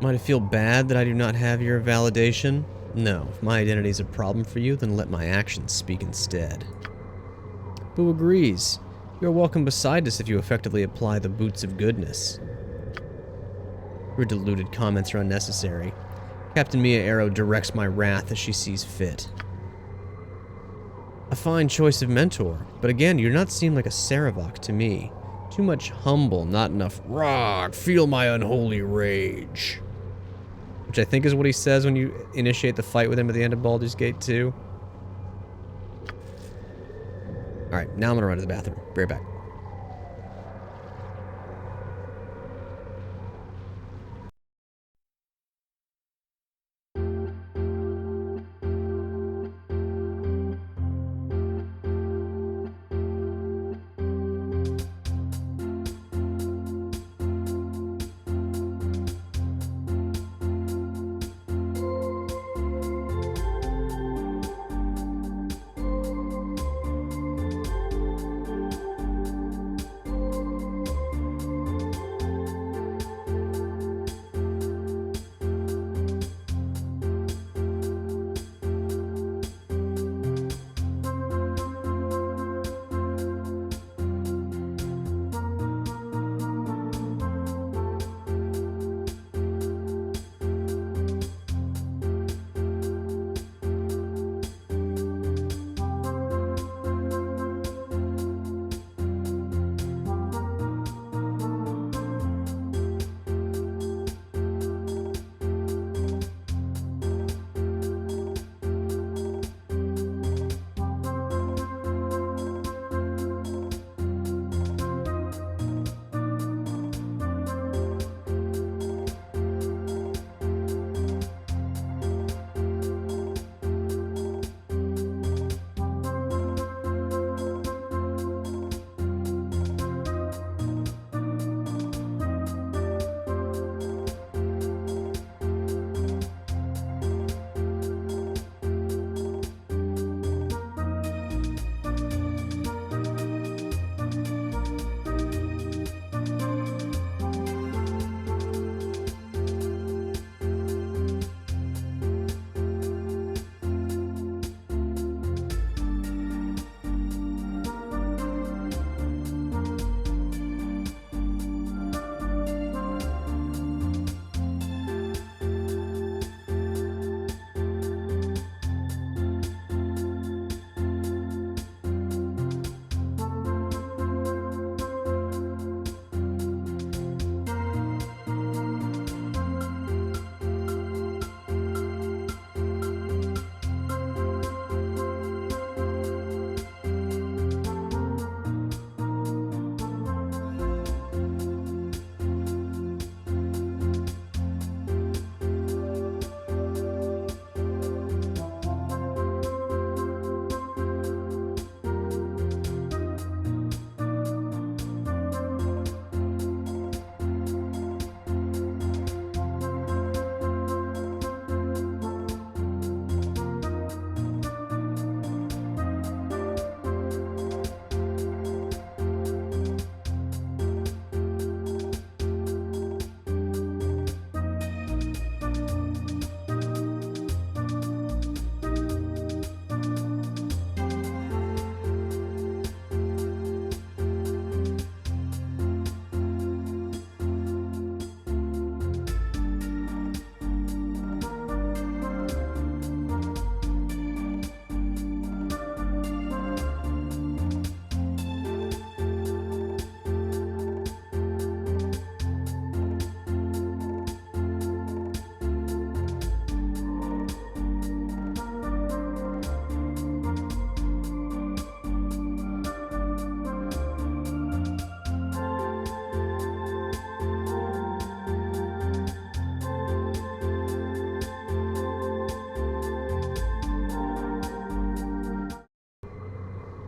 Might I feel bad that I do not have your validation? No, if my identity is a problem for you, then let my actions speak instead. Who agrees? You're welcome beside us if you effectively apply the boots of goodness. Your deluded comments are unnecessary. Captain Mia Arrow directs my wrath as she sees fit. A fine choice of mentor, but again, you do not seem like a Saravok to me. Too much humble, not enough "Rah, feel my unholy rage." Which I think is what he says when you initiate the fight with him at the end of Baldur's Gate 2. Alright, now I'm gonna run to the bathroom. Be right back.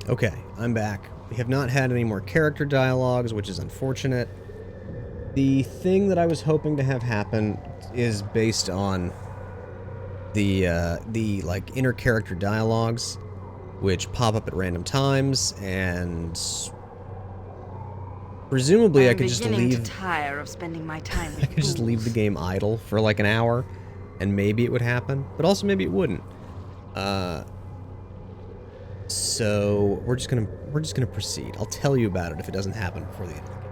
Okay, I'm back. We have not had any more character dialogues, which is unfortunate. The thing that I was hoping to have happen is based on the like inner character dialogues, which pop up at random times, and presumably I could just leave. Tire of spending my time with I could just leave the game idle for like an hour, and maybe it would happen, but also maybe it wouldn't. So we're just gonna proceed. I'll tell you about it if it doesn't happen before the end of the game.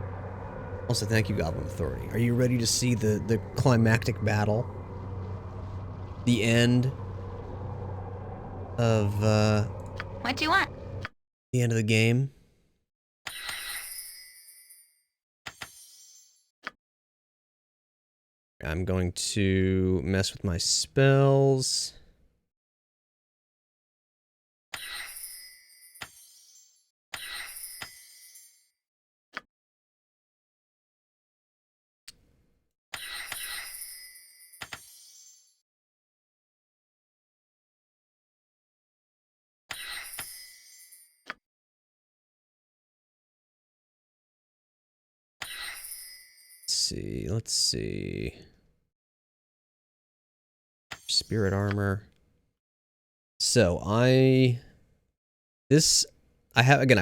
Also, thank you, Goblin Authority. Are you ready to see the climactic battle? The end of What do you want? the end of the game? I'm going to mess with my spells. Let's see. Spirit armor. So I've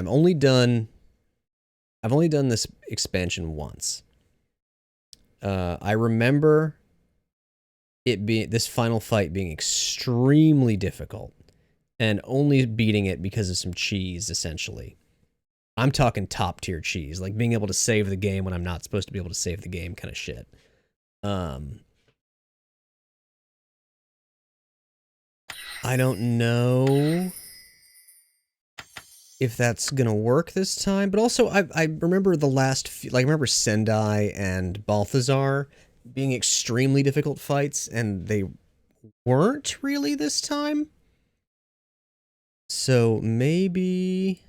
only done this expansion once. I remember this final fight being extremely difficult and only beating it because of some cheese, essentially. I'm talking top tier cheese, like being able to save the game when I'm not supposed to be able to save the game kind of shit. I don't know if that's gonna work this time, but also I remember the last few, like I remember Sendai and Balthazar being extremely difficult fights, and they weren't really this time. So maybe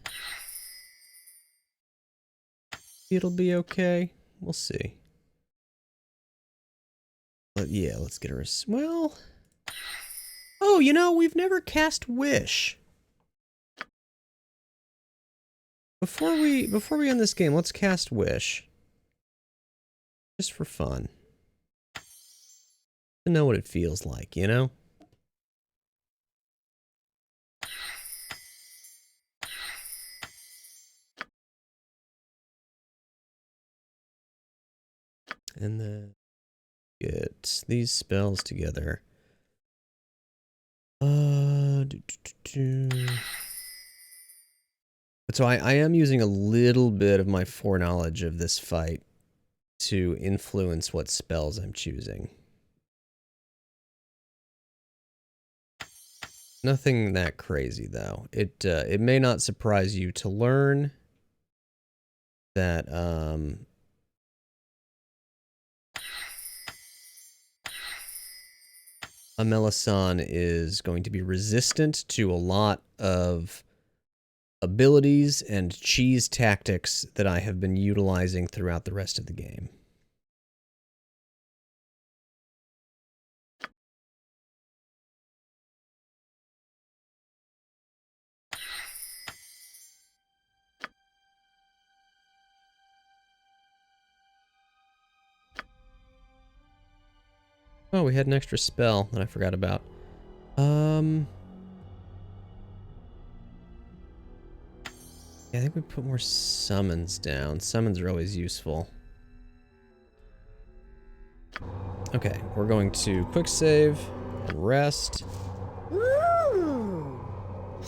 it'll be okay. We'll see. But yeah, let's get her. Well, oh, you know, we've never cast Wish. Before we end this game, let's cast Wish. Just for fun. To know what it feels like, you know? And then get these spells together. So I am using a little bit of my foreknowledge of this fight to influence what spells I'm choosing. Nothing that crazy though. It may not surprise you to learn that Amelasan is going to be resistant to a lot of abilities and cheese tactics that I have been utilizing throughout the rest of the game. Oh, we had an extra spell that I forgot about. Yeah, I think we put more summons down. Summons are always useful. Okay, we're going to quick save and rest. Ooh,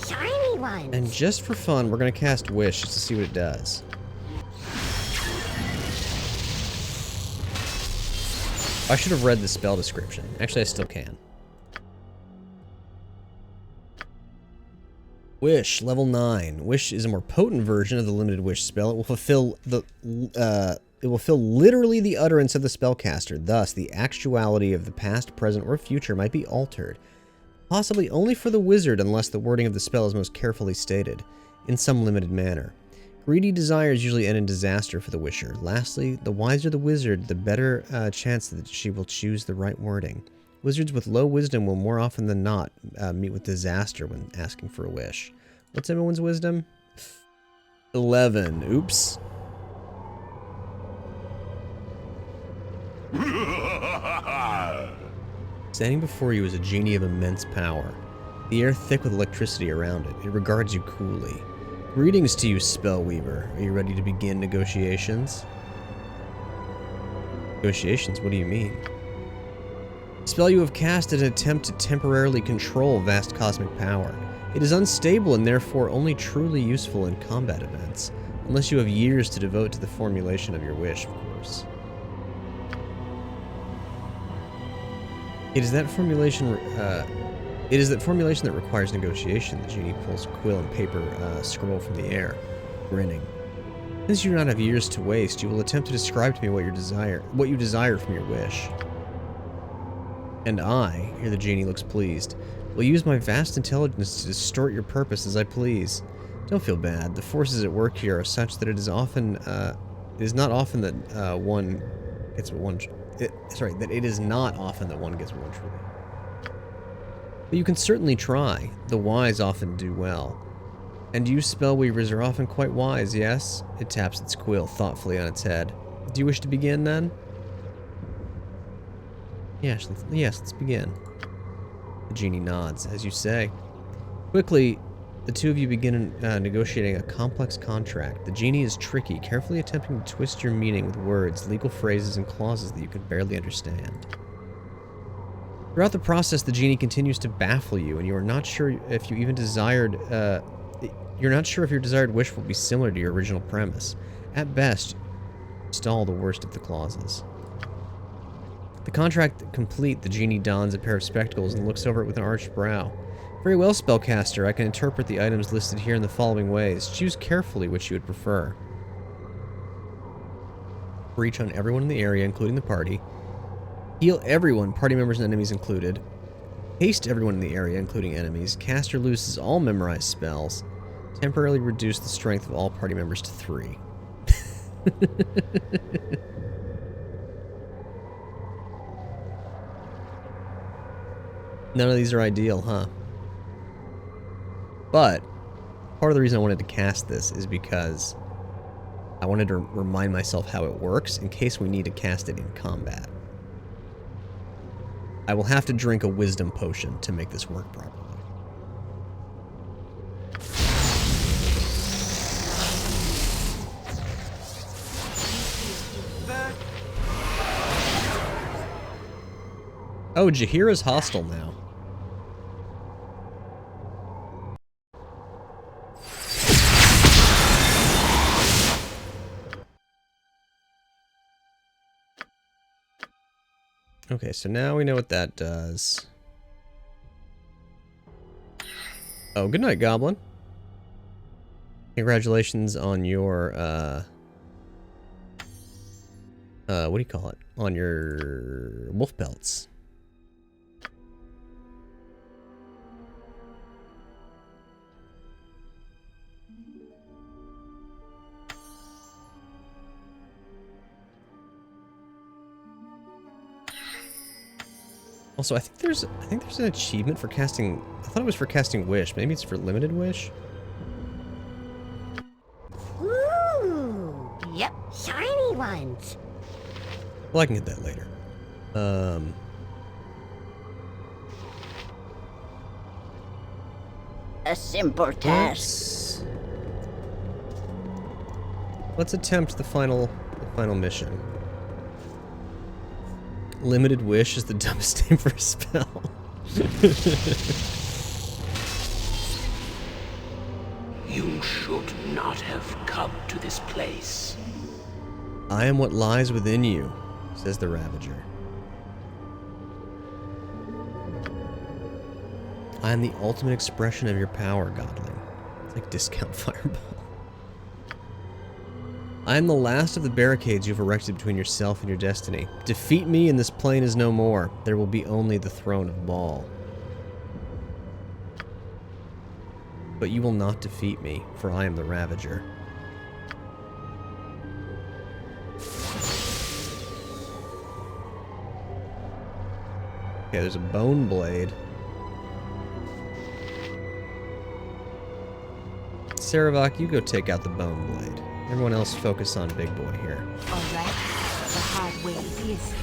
shiny ones. And just for fun, we're going to cast Wish just to see what it does. I should have read the spell description. Actually, I still can. Wish, level 9. Wish is a more potent version of the limited wish spell. It will fulfill literally the utterance of the spellcaster. Thus, the actuality of the past, present, or future might be altered. Possibly only for the wizard unless the wording of the spell is most carefully stated, in some limited manner. Greedy desires usually end in disaster for the wisher. Lastly, the wiser the wizard, the better chance that she will choose the right wording. Wizards with low wisdom will more often than not meet with disaster when asking for a wish. What's everyone's wisdom? 11. Oops. Standing before you is a genie of immense power. The air thick with electricity around it. It regards you coolly. Greetings to you, Spellweaver. Are you ready to begin negotiations? Negotiations? What do you mean? Spell you have cast in an attempt to temporarily control vast cosmic power. It is unstable and therefore only truly useful in combat events, unless you have years to devote to the formulation of your wish, of course. It is that formulation that requires negotiation. The genie pulls a quill and paper scroll from the air, grinning. Since you do not have years to waste, you will attempt to describe to me what you desire from your wish. And I, here the genie looks pleased, will use my vast intelligence to distort your purpose as I please. Don't feel bad. The forces at work here are such that it is not often that one gets what one. It is not often that one gets what one truly. But you can certainly try. The wise often do well. And you spellweavers are often quite wise, yes? It taps its quill thoughtfully on its head. Do you wish to begin, then? Yes, let's begin. The genie nods, as you say. Quickly, the two of you begin negotiating a complex contract. The genie is tricky, carefully attempting to twist your meaning with words, legal phrases, and clauses that you can barely understand. Throughout the process, the genie continues to baffle you, and you are not sure if you even desired... you're not sure if your desired wish will be similar to your original premise. At best, stall the worst of the clauses. The contract complete, the genie dons a pair of spectacles and looks over it with an arched brow. Very well, spellcaster. I can interpret the items listed here in the following ways. Choose carefully which you would prefer. Breach on everyone in the area, including the party. Heal everyone, party members and enemies included. Haste everyone in the area, including enemies. Caster loses all memorized spells. Temporarily reduce the strength of all party members to 3. None of these are ideal, huh? But part of the reason I wanted to cast this is because I wanted to remind myself how it works in case we need to cast it in combat. I will have to drink a wisdom potion to make this work properly. Oh, Jaheira's hostile now. Okay, so now we know what that does. Oh, good night, Goblin. Congratulations on your, what do you call it? On your wolf pelts. Also, I think there's an achievement for casting. I thought it was for casting Wish. Maybe it's for limited Wish. Ooh, yep, shiny ones. Well, I can get that later. A simple task. Let's attempt the final mission. Limited Wish is the dumbest name for a spell. You should not have come to this place. I am what lies within you, says the Ravager. I am the ultimate expression of your power, Godling. It's like discount Fireball. I am the last of the barricades you've erected between yourself and your destiny. Defeat me and this plane is no more. There will be only the throne of Baal. But you will not defeat me, for I am the Ravager. Okay, there's a bone blade. Saravok, you go take out the bone blade. Everyone else focus on Big Boy here. Alright, the hard way it is.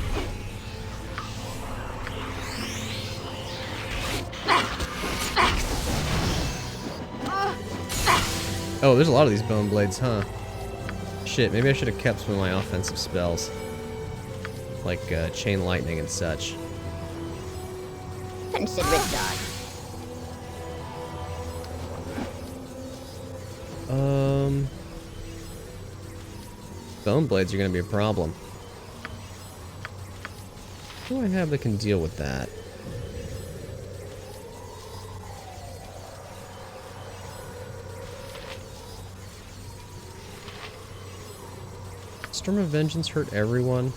Oh, there's a lot of these bone blades, huh? Shit, maybe I should have kept some of my offensive spells. Like, chain lightning and such. Consider it done. bone blades are gonna be a problem. Who do I have that can deal with that? Storm of Vengeance hurt everyone?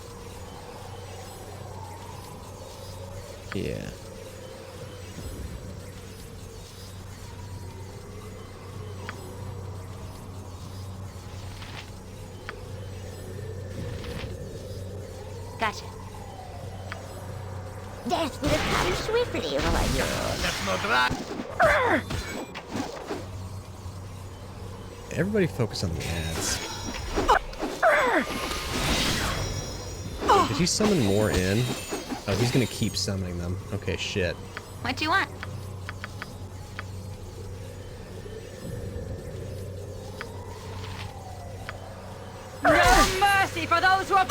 Yeah. Gotcha. Death would have come swiftly if I knew. That's not right. Everybody focus on the ads. Did he summon more in? Oh, he's gonna keep summoning them. Okay, shit. What do you want? No mercy for those who are...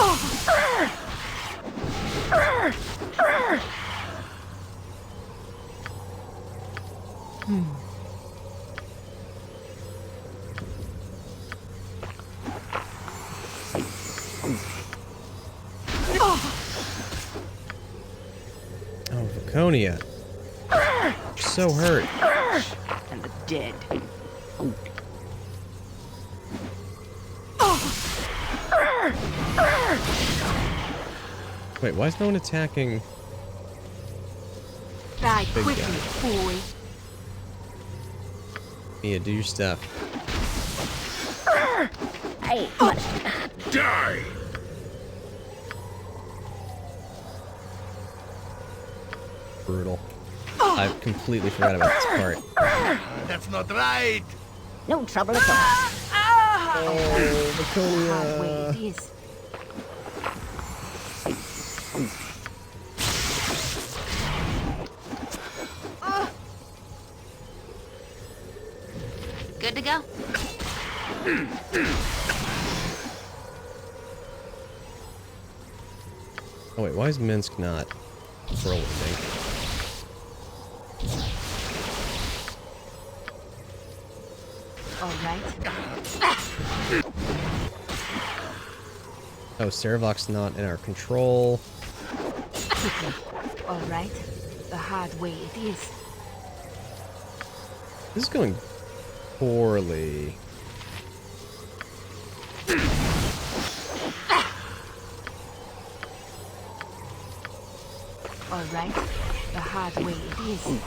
Oh, Vaconia. So hurt. And the dead. Wait, why is no one attacking? Die Big quickly, guy. boy. Mia, do your stuff. I must Die! Brutal. I completely forgot about this part. That's not right. No trouble at all. Oh, Hard way it is. Good to go? Oh wait, why is Minsk not rolling? All right. Oh, Saravok's not in our control. Quickly. All right. The hard way it is. This is going poorly. All right. The hard way it is.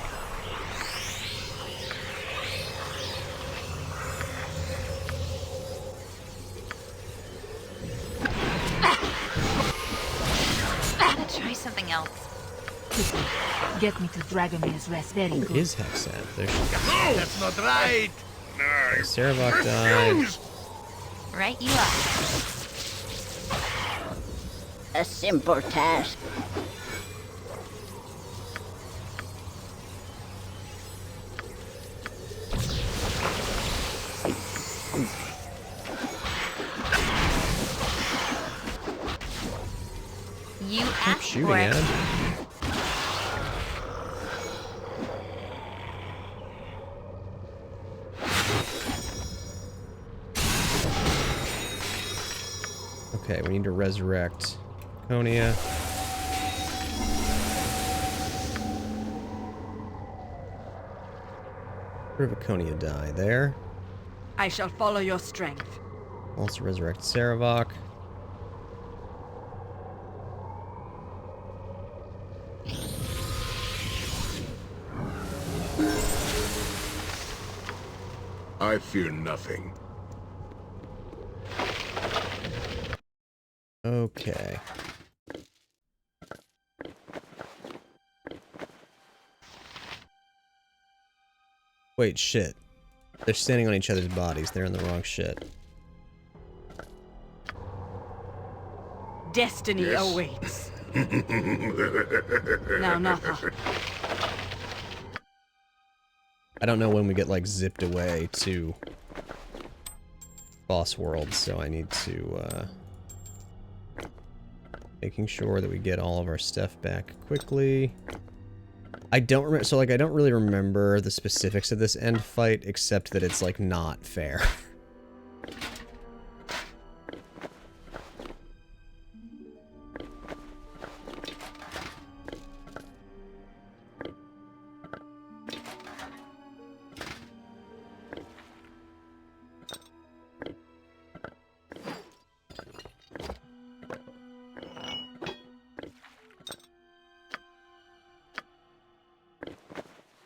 Gotta try something else. Quickly. Get me to Dragomir's rest. Very Who good. is Hexat? There she goes. No, that's not right. Okay, Saravok died. Right you are. A simple task. You Keep asked shooting for it. at him. Okay, we need to resurrect Konia. Where did Vaconia die? There. I shall follow your strength. Also resurrect Saravok. I fear nothing. Okay. Wait, shit. They're standing on each other's bodies. They're in the wrong shit. Destiny Yes. awaits. Now, Natha. I don't know when we get, like, zipped away to boss world, so I need to, making sure that we get all of our stuff back quickly. I don't remember, so, like, I don't really remember the specifics of this end fight, except that it's, like, not fair.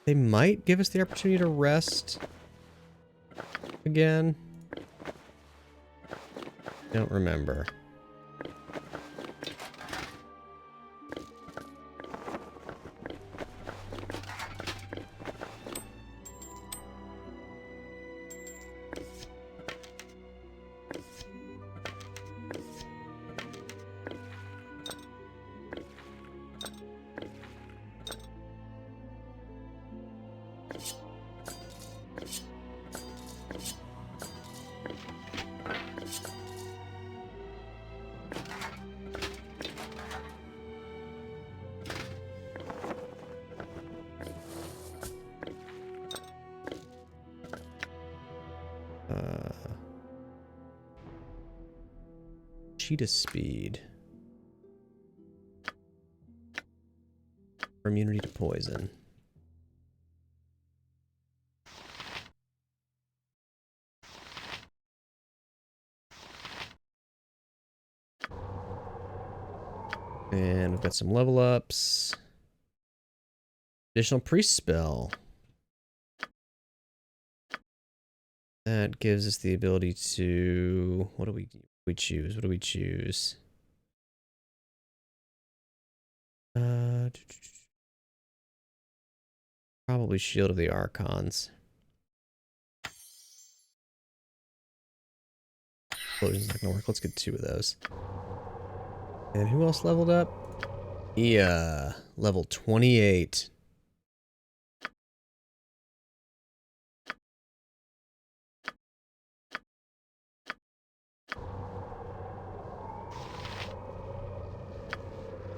They might give us the opportunity to rest again. Don't remember. Cheetah speed. For immunity to poison. And we've got some level ups. Additional priest spell. That gives us the ability to... What do we choose? What do we choose? Probably Shield of the Archons. Explosion's not gonna work. Let's get 2 of those. And who else leveled up? Yeah, level 28.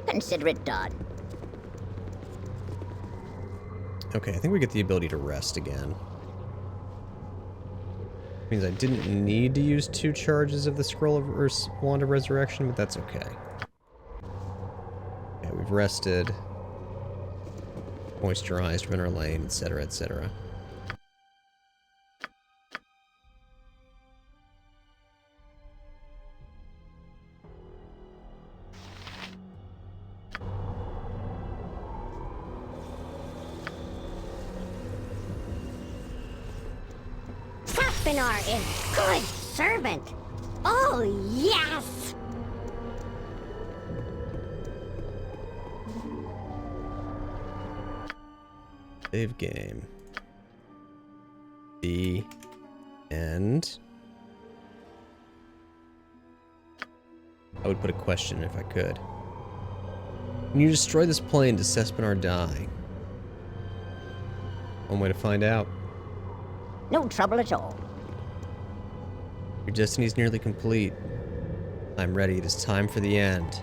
Consider it done. Okay, I think we get the ability to rest again. Means I didn't need to use 2 charges of the Scroll of Wand of Resurrection, but that's okay. Yeah, we've rested, moisturized, run our lane, etc., etc. Saspinar is good servant. Oh, yes! Save game. The end. I would put a question if I could. When you destroy this plane, does Sespinar die? One way to find out. No trouble at all. Your destiny is nearly complete. I'm ready. It is time for the end.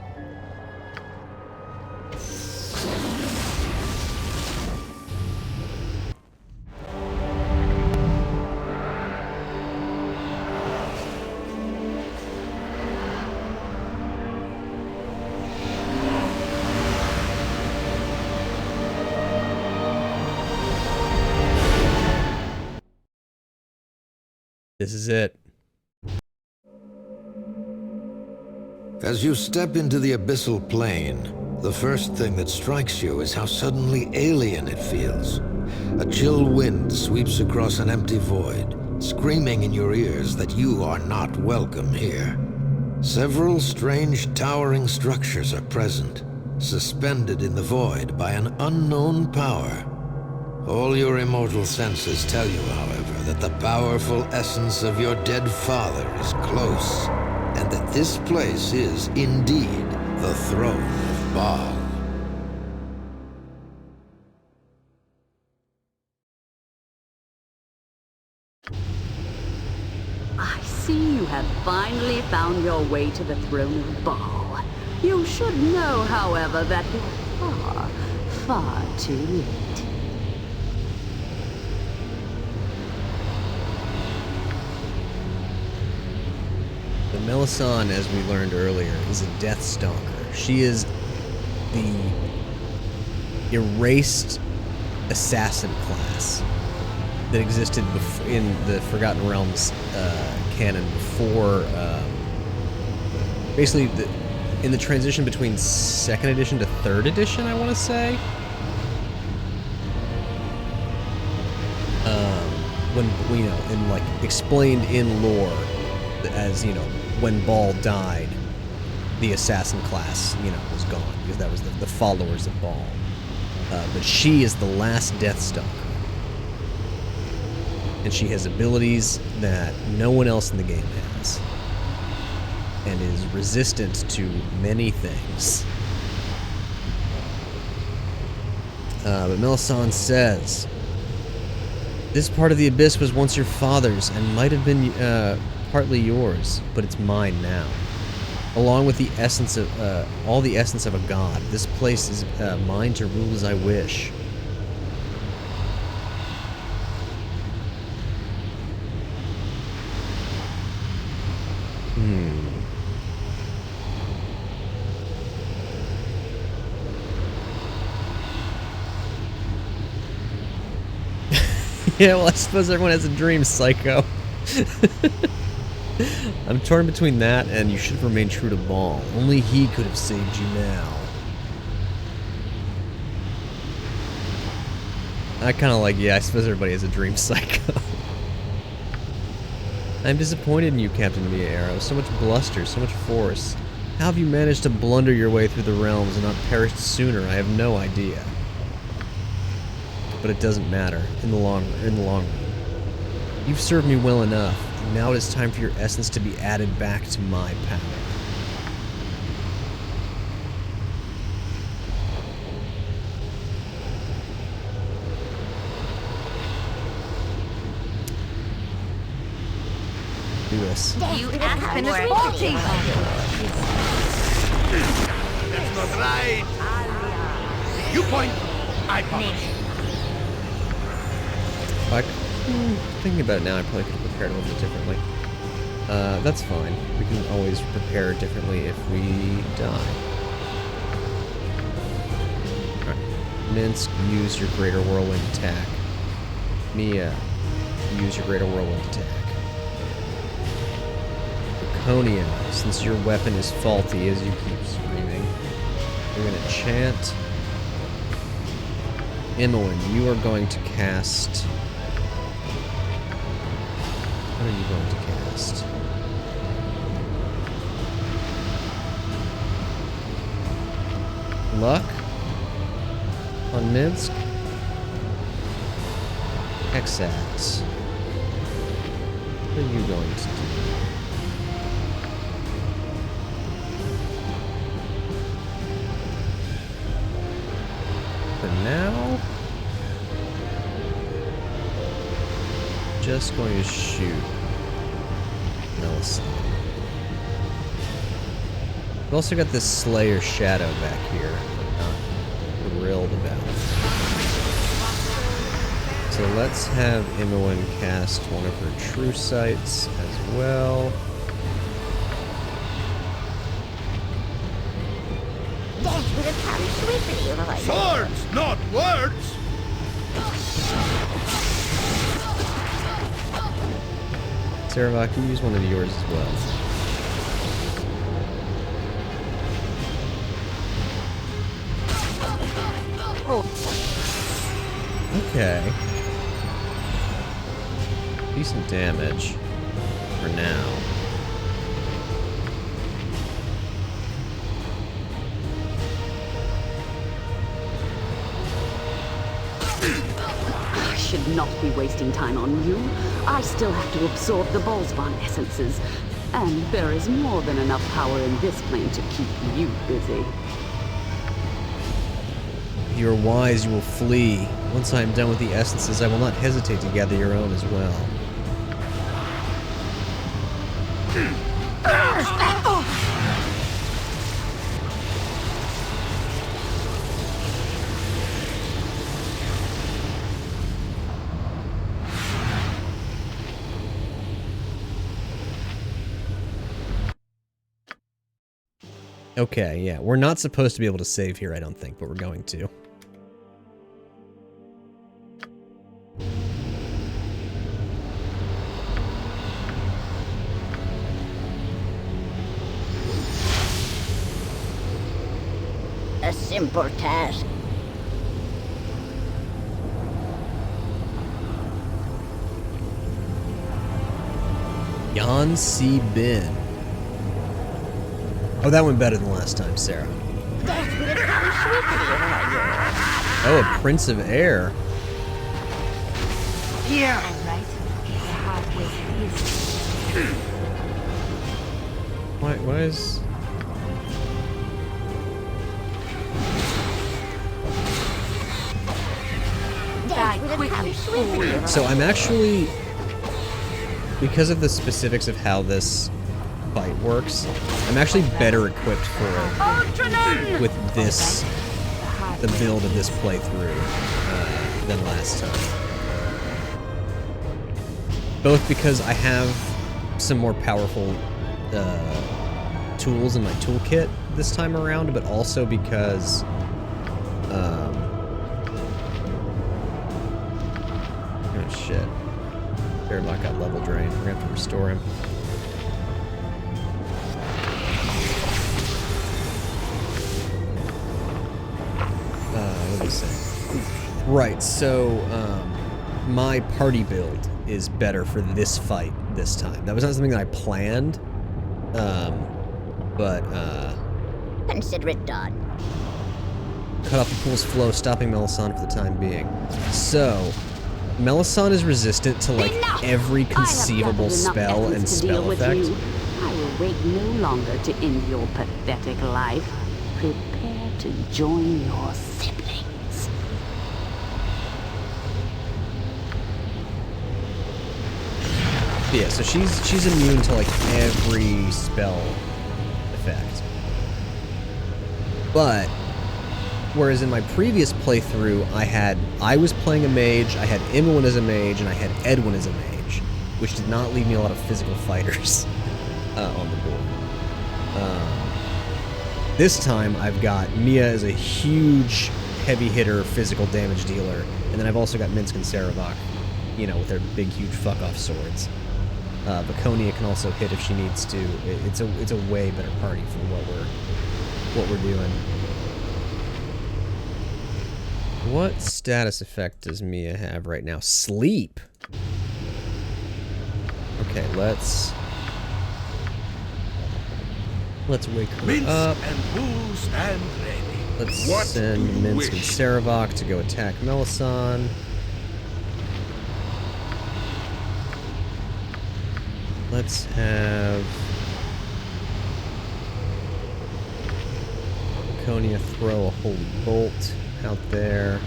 This is it. As you step into the abyssal plane, the first thing that strikes you is how suddenly alien it feels. A chill wind sweeps across an empty void, screaming in your ears that you are not welcome here. Several strange towering structures are present, suspended in the void by an unknown power. All your immortal senses tell you, however, that the powerful essence of your dead father is close, and that this place is, indeed, the throne of Baal. I see you have finally found your way to the throne of Baal. You should know, however, that you're far, far too late. The Melisande, as we learned earlier, is a Death Stalker. She is the erased assassin class that existed in the Forgotten Realms canon before, basically in the transition between 2nd edition to 3rd edition, I want to say. when, you know, and like explained in lore as, you know, when Baal died, the assassin class, you know, was gone because that was the followers of Baal. But she is the last Deathstalker. And she has abilities that no one else in the game has. And is resistant to many things. But Melisande says, this part of the Abyss was once your father's and might have been partly yours, but it's mine now. Along with the essence of, all the essence of a god, this place is mine to rule as I wish. Yeah, well, I suppose everyone has a dream, psycho. I'm torn between that and you should have remained true to Baal. Only he could have saved you now. I kind of like, yeah, I suppose everybody has a dream, psycho. I'm disappointed in you, Captain Mia Arrow. So much bluster, so much force. How have you managed to blunder your way through the realms and not perished sooner? I have no idea. But it doesn't matter in the long run. You've served me well enough, and now it is time for your essence to be added back to my power. Do this. You asked for it. That's not right. You point, I point. Thinking about it now, I probably could have prepared a little bit differently. That's fine. We can always prepare differently if we die. Alright. Minsk, use your Greater Whirlwind attack. Mia, use your Greater Whirlwind attack. Draconia, since your weapon is faulty as you keep screaming, we're gonna chant. Imoen, you are going to cast... What are you going to cast? Luck? On Minsk? Hexads. What are you going to do? For now, just going to shoot Melisande. We've also got this Slayer Shadow back here I'm not thrilled about. So let's have Imoen cast one of her true sights as well. Swords, not words! Saravak, you use one of yours as well. Okay. Decent damage for now. I should not be wasting time on you. I still have to absorb the Ballspawn essences, and there is more than enough power in this plane to keep you busy. If you are wise, you will flee. Once I am done with the essences, I will not hesitate to gather your own as well. Okay, yeah, we're not supposed to be able to save here, I don't think, but we're going to. A simple task. Yan Si Bin. Oh, that went better than last time, Sarah. Oh, a Prince of Air. Yeah. All right. The hard way is. Why is... Die quickly, fool. So I'm actually, because of the specifics of how this fight works, I'm actually better equipped for it with this, the build of this playthrough, than last time. Both because I have some more powerful tools in my toolkit this time around, but also because oh shit. Bearbot got level drained. We're gonna have to restore him. What did he say? Right, so my party build is better for this fight this time. That was not something that I planned. Consider it done. Cut off the pool's flow, stopping Melisande for the time being. So, Melisande is resistant to like every conceivable spell and spell effect. I will wait no longer to end your pathetic life. Prepare to join your siblings. Yeah, so she's immune to like every spell effect. But whereas in my previous playthrough, I was playing a mage, I had Imoen as a mage, and I had Edwin as a mage, which did not leave me a lot of physical fighters on the board. This time, I've got Mia as a huge heavy hitter, physical damage dealer, and then I've also got Minsk and Sarevok, you know, with their big, huge fuck-off swords. Baconia can also hit if she needs to. It's a way better party for what we're doing. What status effect does Mia have right now? Sleep. Okay, let's wake her up. And booze and ready. Let's send Minsk and Sarevok to go attack Melisande. Let's have Baconia throw a holy bolt out there.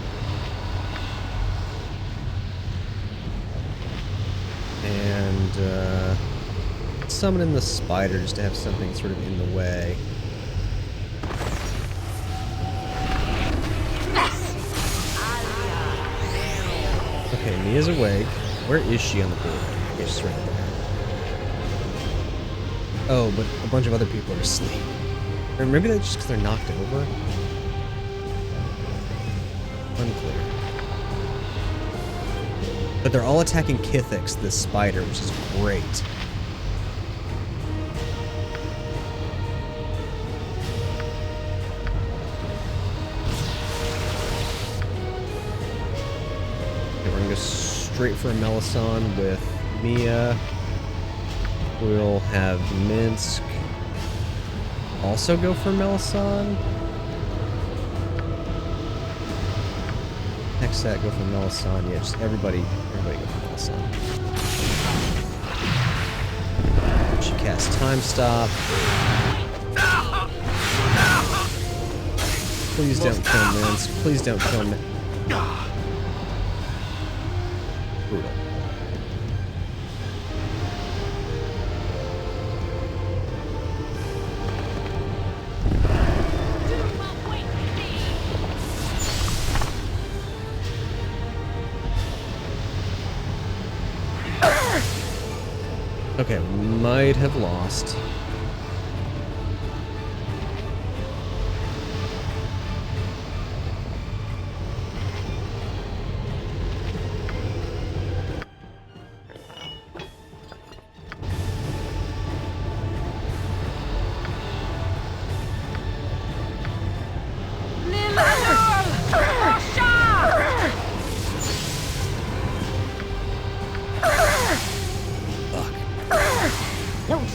And summon in the spiders to have something sort of in the way. Okay, Mia's awake. Where is she on the board? Okay, she's right there. Oh, but a bunch of other people are asleep. Or maybe that's just because they're knocked over? Unclear. But they're all attacking Kithix, this spider, which is great. Okay, we're gonna go straight for Melisande with Mia. We'll have Minsk also go for Melisande. Next set, go for Melisande. Yeah, just everybody go for Melisande. She casts Time Stop. Please don't kill Minsk. Please don't kill Minsk. Brutal. Okay, might have lost.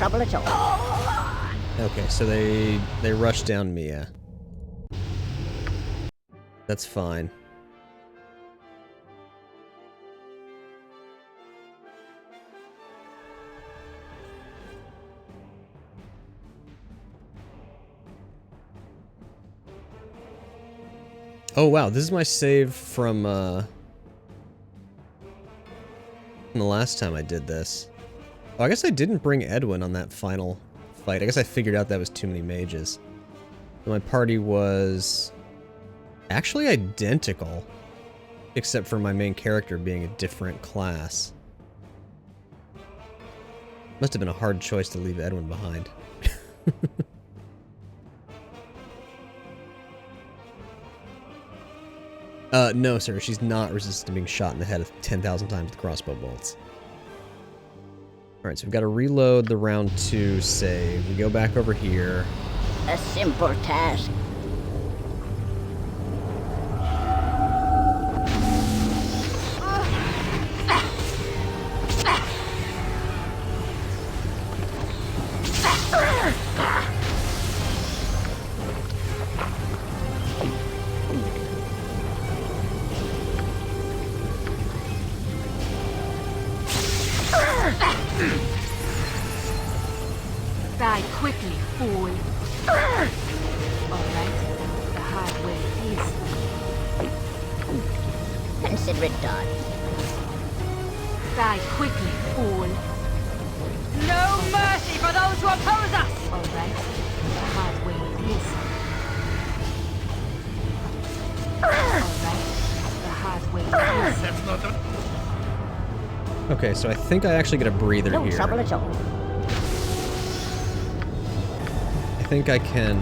trouble at all. Okay, so they rushed down Mia. That's fine. Oh wow, this is my save from the last time I did this. Oh, I guess I didn't bring Edwin on that final fight. I guess I figured out that was too many mages. My party was actually identical, except for my main character being a different class. Must have been a hard choice to leave Edwin behind. No, sir. She's not resistant to being shot in the head 10,000 times with crossbow bolts. Alright, so we've got to reload the round 2 save. We go back over here. A simple task. Die quickly, fool. Alright, the hard way is. Consider it done. Die quickly, fool. No mercy for those who oppose us! Alright, the hard way is. Alright, the hard way is. That's not a... Okay, so I think I actually get a breather No here. trouble at all. I think I can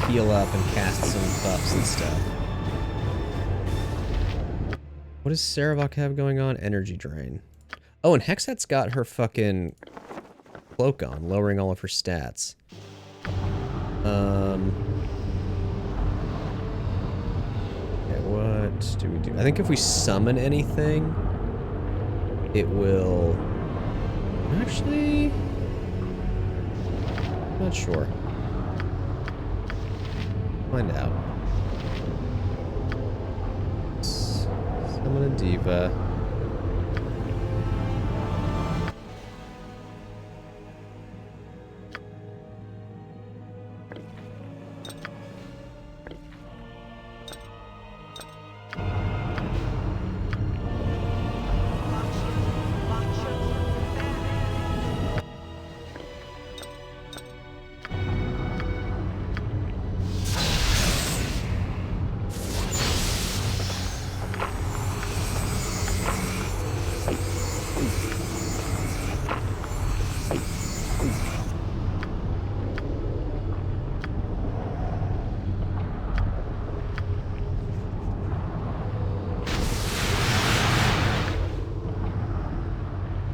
heal up and cast some buffs and stuff. What does Saravok have going on? Energy drain. Oh, and Hexet's got her fucking cloak on, lowering all of her stats. Okay, what do we do? I think if we summon anything, it will... Actually... Not sure. Find out. Summon a diva.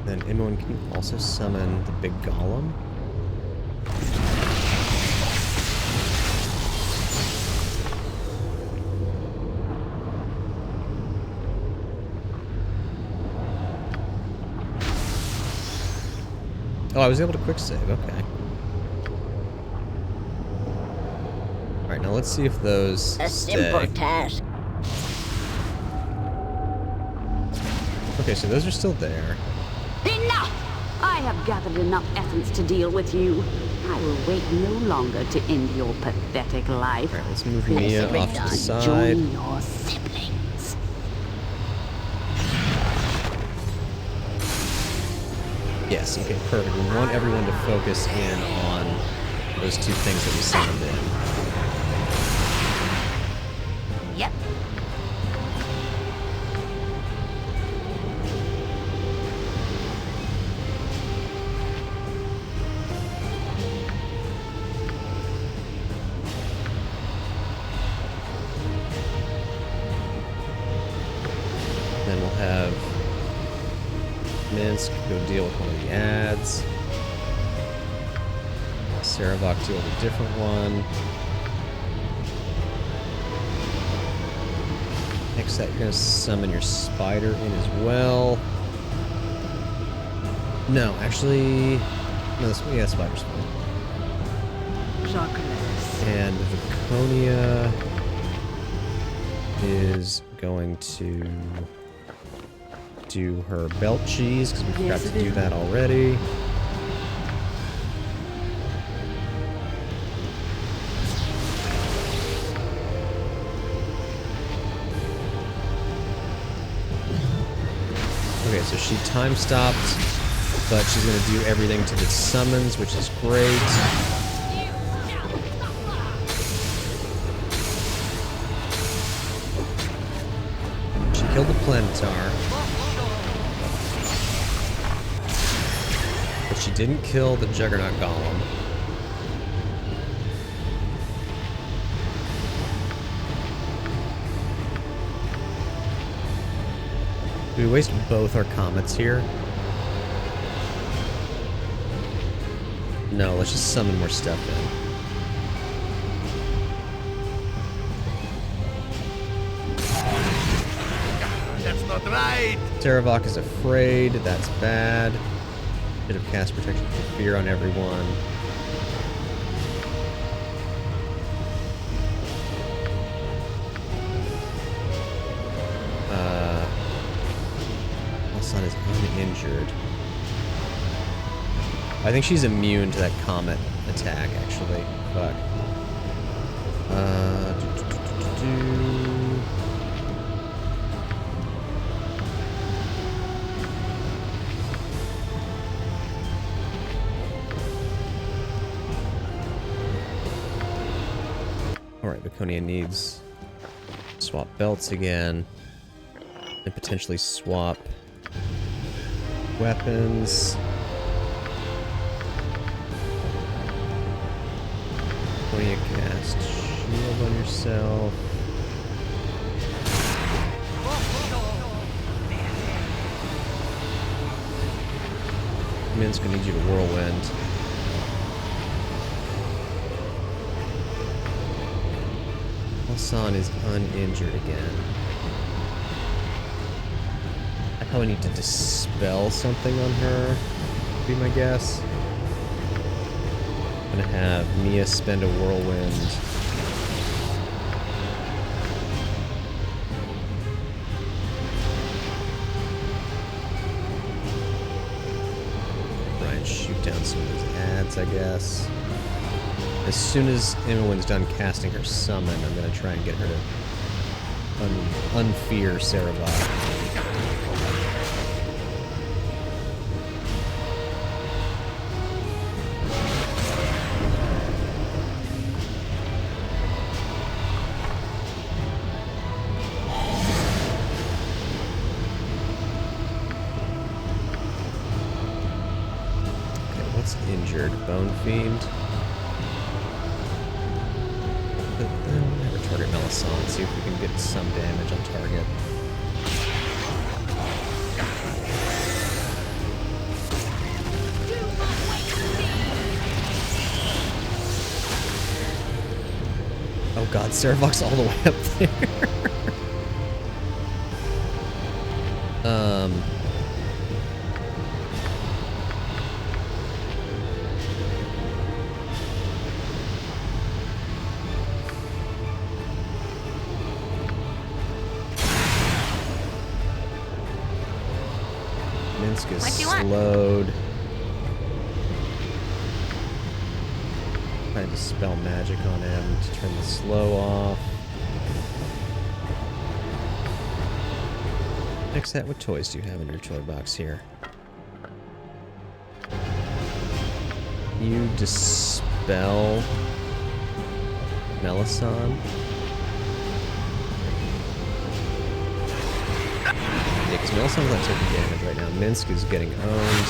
Then anyone can also summon the big golem. Oh, I was able to quick save, okay. Alright, now let's see if those A stay. simple task. Okay, so those are still there. Enough! I have gathered enough essence to deal with you. I will wait no longer to end your pathetic life. Alright, let's move Mia off to the side. Join your siblings. Yes, okay, perfect. We want everyone to focus in on those two things that we summoned in. Yep. Then we'll have Minsk go deal with one of the ads. Saravok deal with a different one. Hexet, you're gonna summon your spider in as well. No, actually, No, yeah, spider's fine. And Viconia is going to do her belt cheese, because we forgot to do that already. Okay, so she time stopped, but she's going to do everything to the summons, which is great. She killed the Planetar. But she didn't kill the Juggernaut Golem. Do we waste both our comets here? No, let's just summon more stuff in. That's not right. Saravok is afraid. That's bad. Should have cast protection for fear on everyone. Son is uninjured. I think she's immune to that comet attack, actually. Fuck. Alright, Viconia needs to swap belts again. And potentially swap weapons. Viconia cast shield on yourself. Min's gonna need you to whirlwind. Hassan is uninjured again. I probably need to dispel something on her, would be my guess. I'm gonna have Mia spend a whirlwind. Try and shoot down some of those ads, I guess. As soon as Imowen's done casting her summon, I'm gonna try and get her to unfear Saravok. Injured. Bone Fiend. Never target Melisande. See if we can get some damage on target. Oh god, Saravok's all the way up there. Minsk is slowed. Trying to dispel magic on him to turn the slow off. Next set, what toys do you have in your toy box here? You dispel Melisande? Yeah, because Melisande's not taking damage right now. Minsk is getting owned.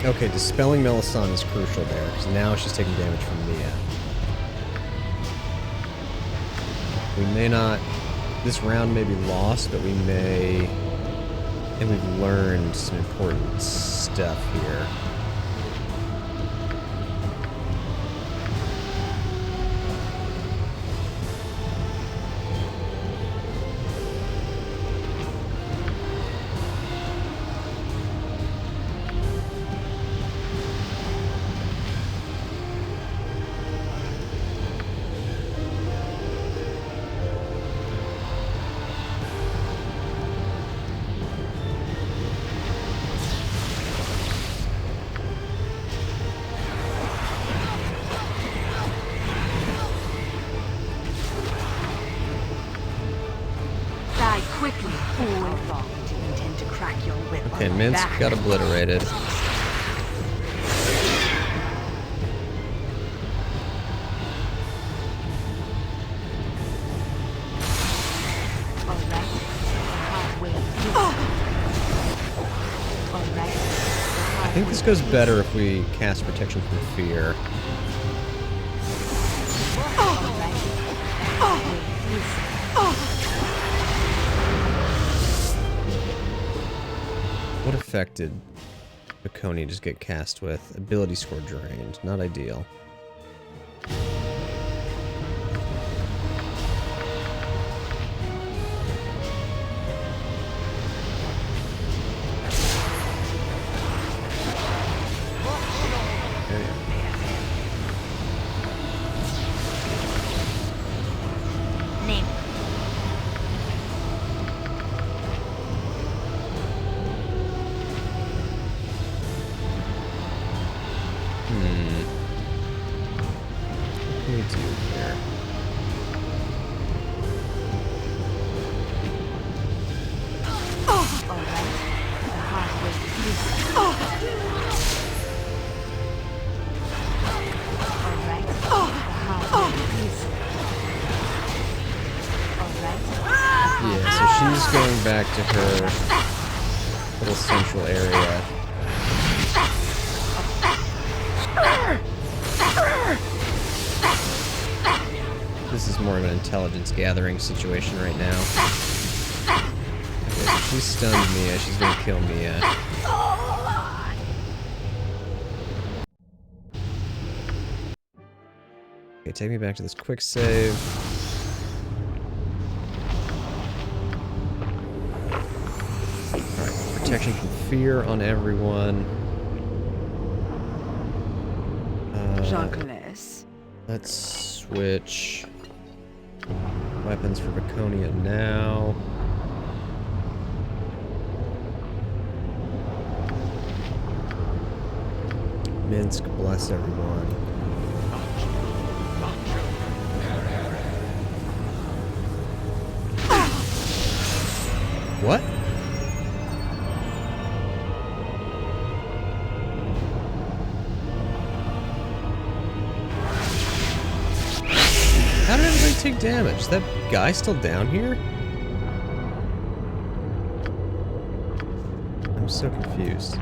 Okay, dispelling Melisande is crucial there, because now she's taking damage from Mia. We may not... This round may be lost, but we may... And we've learned some important stuff here. Okay, Minsk got obliterated. I think this goes better if we cast Protection from Fear. What effect did Baconi just get cast with? Ability score drained. Not ideal. Name. What can we do here? Yeah, so she's going back to her little central area. This is more of an intelligence gathering situation right now. Okay, so she stunned Mia, she's gonna kill Mia. Okay, take me back to this quick save. Alright, protection from fear on everyone. Let's switch weapons for Baconia now. Minsk, bless everyone. What? How did everybody take damage? Is that guy still down here? I'm so confused.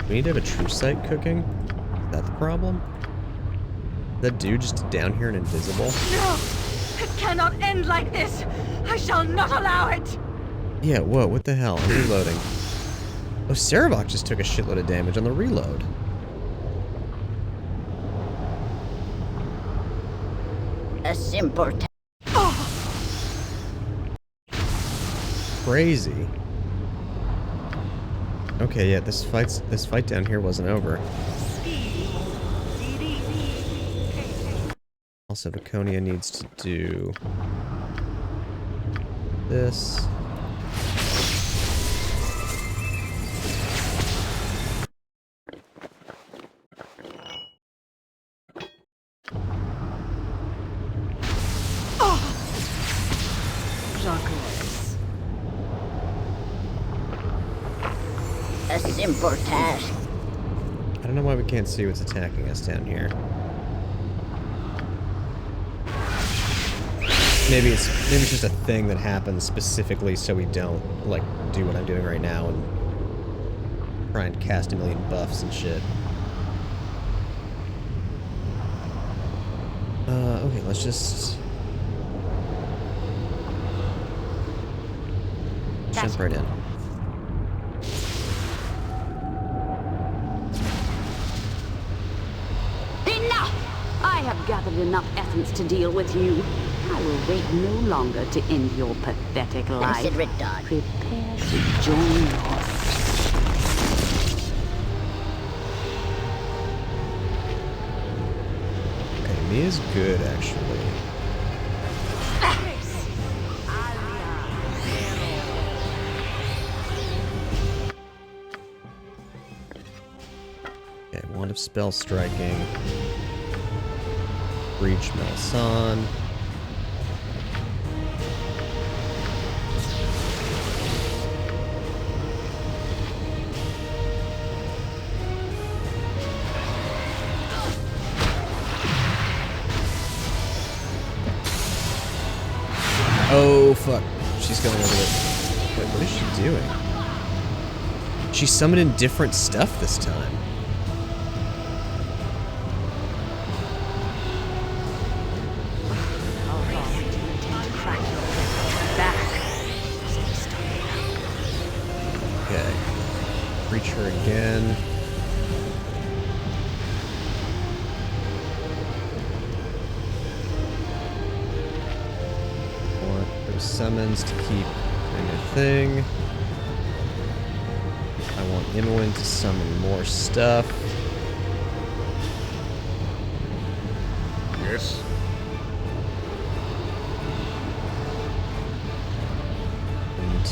We need to have a true sight cooking? Is that the problem? That dude just down here and invisible? No! It cannot end like this! I shall not allow it! Yeah, whoa, what the hell? I'm reloading. Oh, Sarabok just took a shitload of damage on the reload. A simple Crazy. Okay, yeah, this fight down here wasn't over. Also, Baconia needs to do this. A simple task. I don't know why we can't see what's attacking us down here. Maybe it's just a thing that happens specifically so we don't, like, do what I'm doing right now and try and cast a million buffs and shit. Okay, let's just jump right in. Enough! I have gathered enough essence to deal with you. I will wait no longer to end your pathetic life. Considerate dog. Prepare to join us. Okay, Mia's good, actually. of spell striking. Breach Melson. Oh, fuck. She's going over there. Wait, what is she doing? She summoned in different stuff this time. Okay. Reach her again. Summons to keep doing their thing. I want Imoen to summon more stuff. Yes. And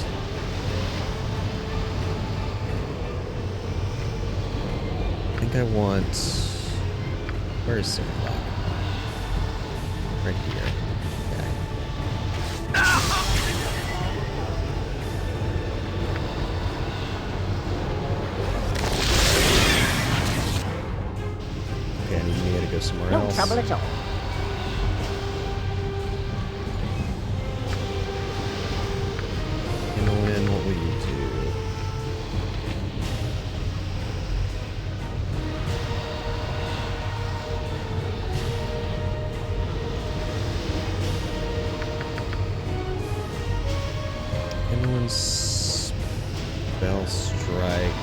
I think I want. Where is Silverlock? Right here. Somewhere no else. trouble at all. Imoen, what will you do? Imoen's spell strike.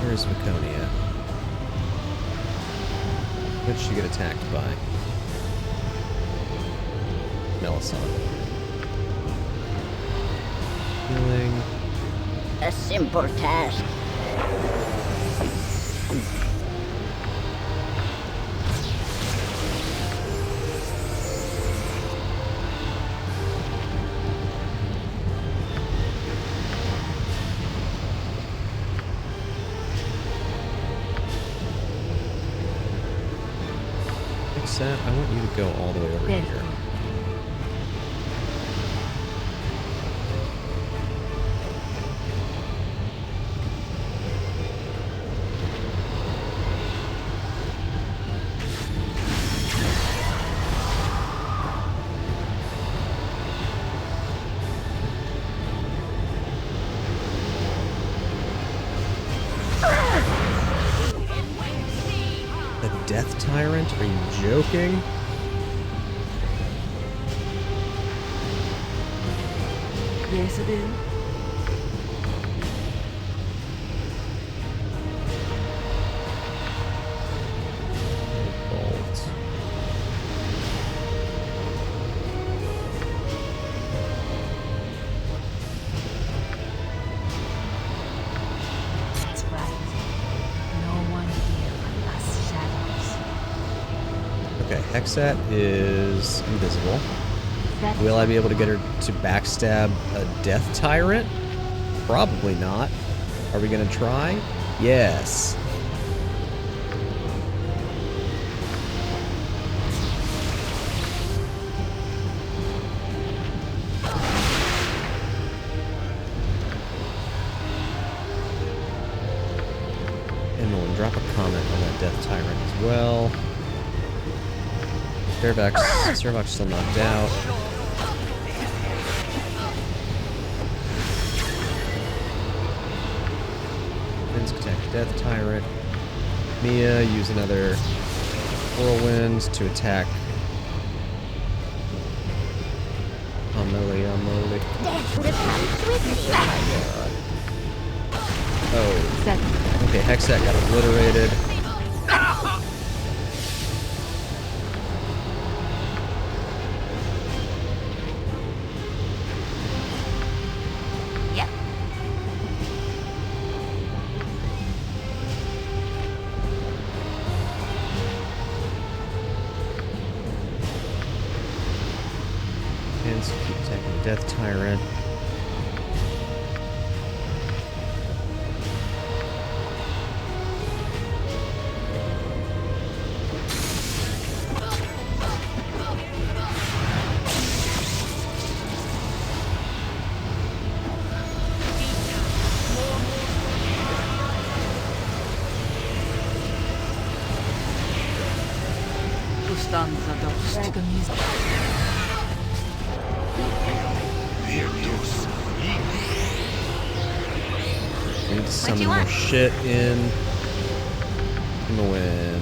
Where's Viconia? What did she get attacked by? Melisande. Healing. A simple task. I want you to go all the way over here. Death Tyrant? Are you joking? Yes, it is. Bolt. That's right. No one here but us shadows. Okay, Hexat is invisible. Will I be able to get her to backstab a Death Tyrant? Probably not. Are we gonna try? Yes. And we'll drop a comment on that Death Tyrant as well. Servok's still knocked out. Attack Death Tyrant. Mia, use another Whirlwind to attack Ameli. Oh. Okay, Hexat got obliterated. Death Tyrant. We need to summon more shit in. I'm gonna win.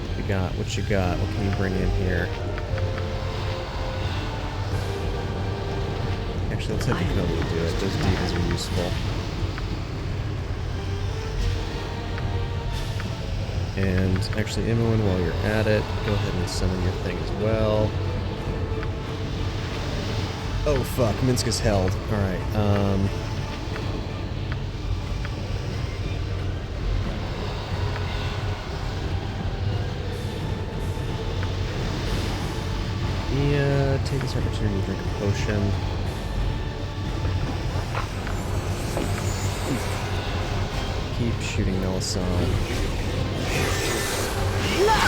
What you got? What you got? What can you bring in here? Actually, let's have the Kobe do it. Those demons are useful. And actually, Imoen, while you're at it, go ahead and summon your thing as well. Oh fuck, Minsk is held. Alright, yeah, take this opportunity to drink a potion. Keep shooting Melisande. No!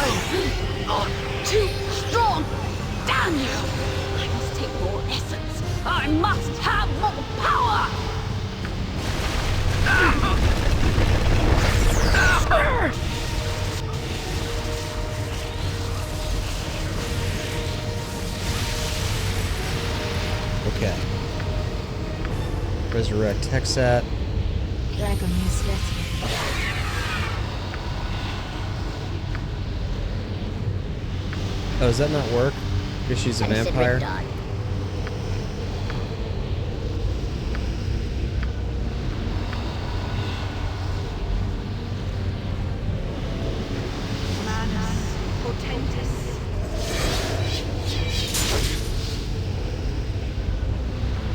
Not too strong! Damn you! I must take more essence. I must have more power! Okay. Resurrect Hexat. Dragon is rescued. Oh, does that not work? Because she's a vampire?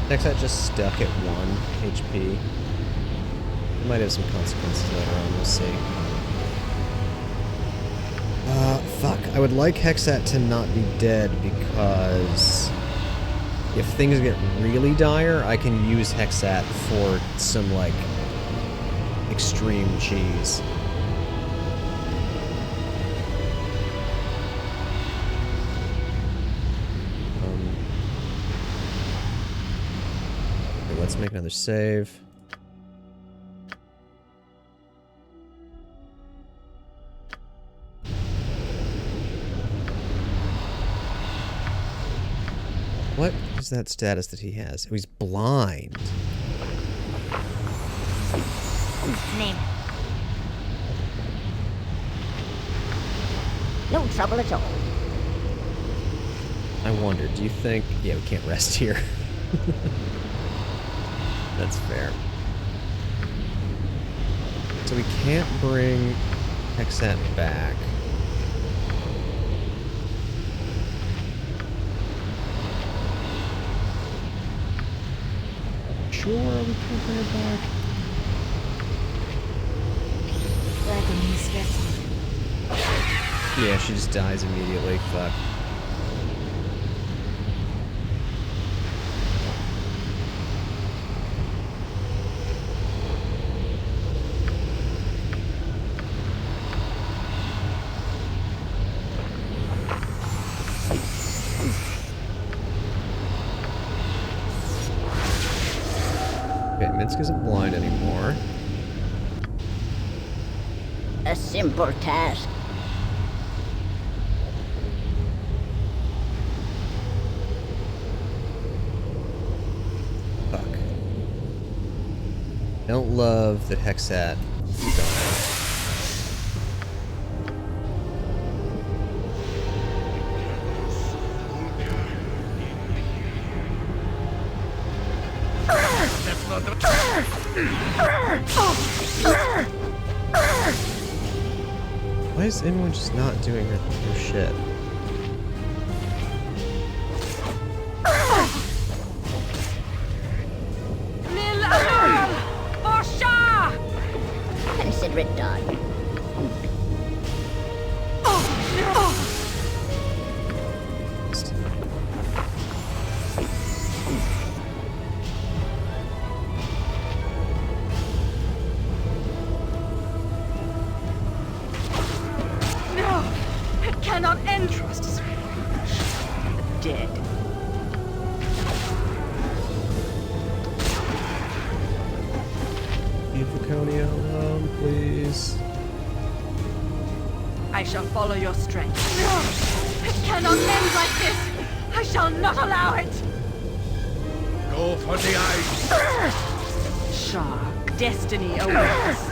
Hexat just stuck at 1 HP. It might have some consequences later on, we'll see. Fuck. I would like Hexat to not be dead because if things get really dire, I can use Hexat for some, like, extreme cheese. Okay, let's make another save. What is that status that he has? Oh, he's blind. Name. No trouble at all. I wonder, do you think... Yeah, we can't rest here. That's fair. So we can't bring Hexat back. Sure, we can't bring her back. Yeah, she just dies immediately. Fuck. Okay, Minsk isn't blind anymore. A simple task. Fuck. I don't love that Hexat died. Why is anyone just not doing her shit? Consider it done. Laconia alone, please. I shall follow your strength. No! It cannot end like this! I shall not allow it! Go for the eyes! Shark, destiny awaits.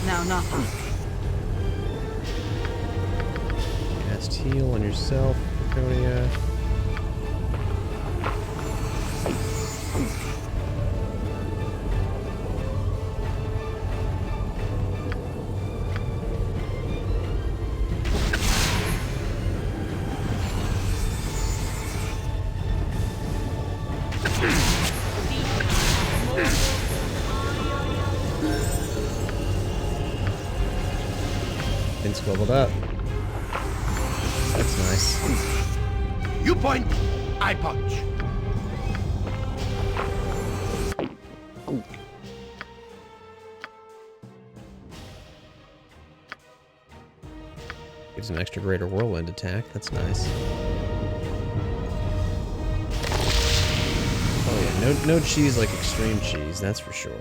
Now nothing. Cast heal on yourself, Laconia. Vince leveled up. That's nice. You point, I punch. Gives an extra greater whirlwind attack. That's nice. Oh yeah, no cheese like extreme cheese, that's for sure.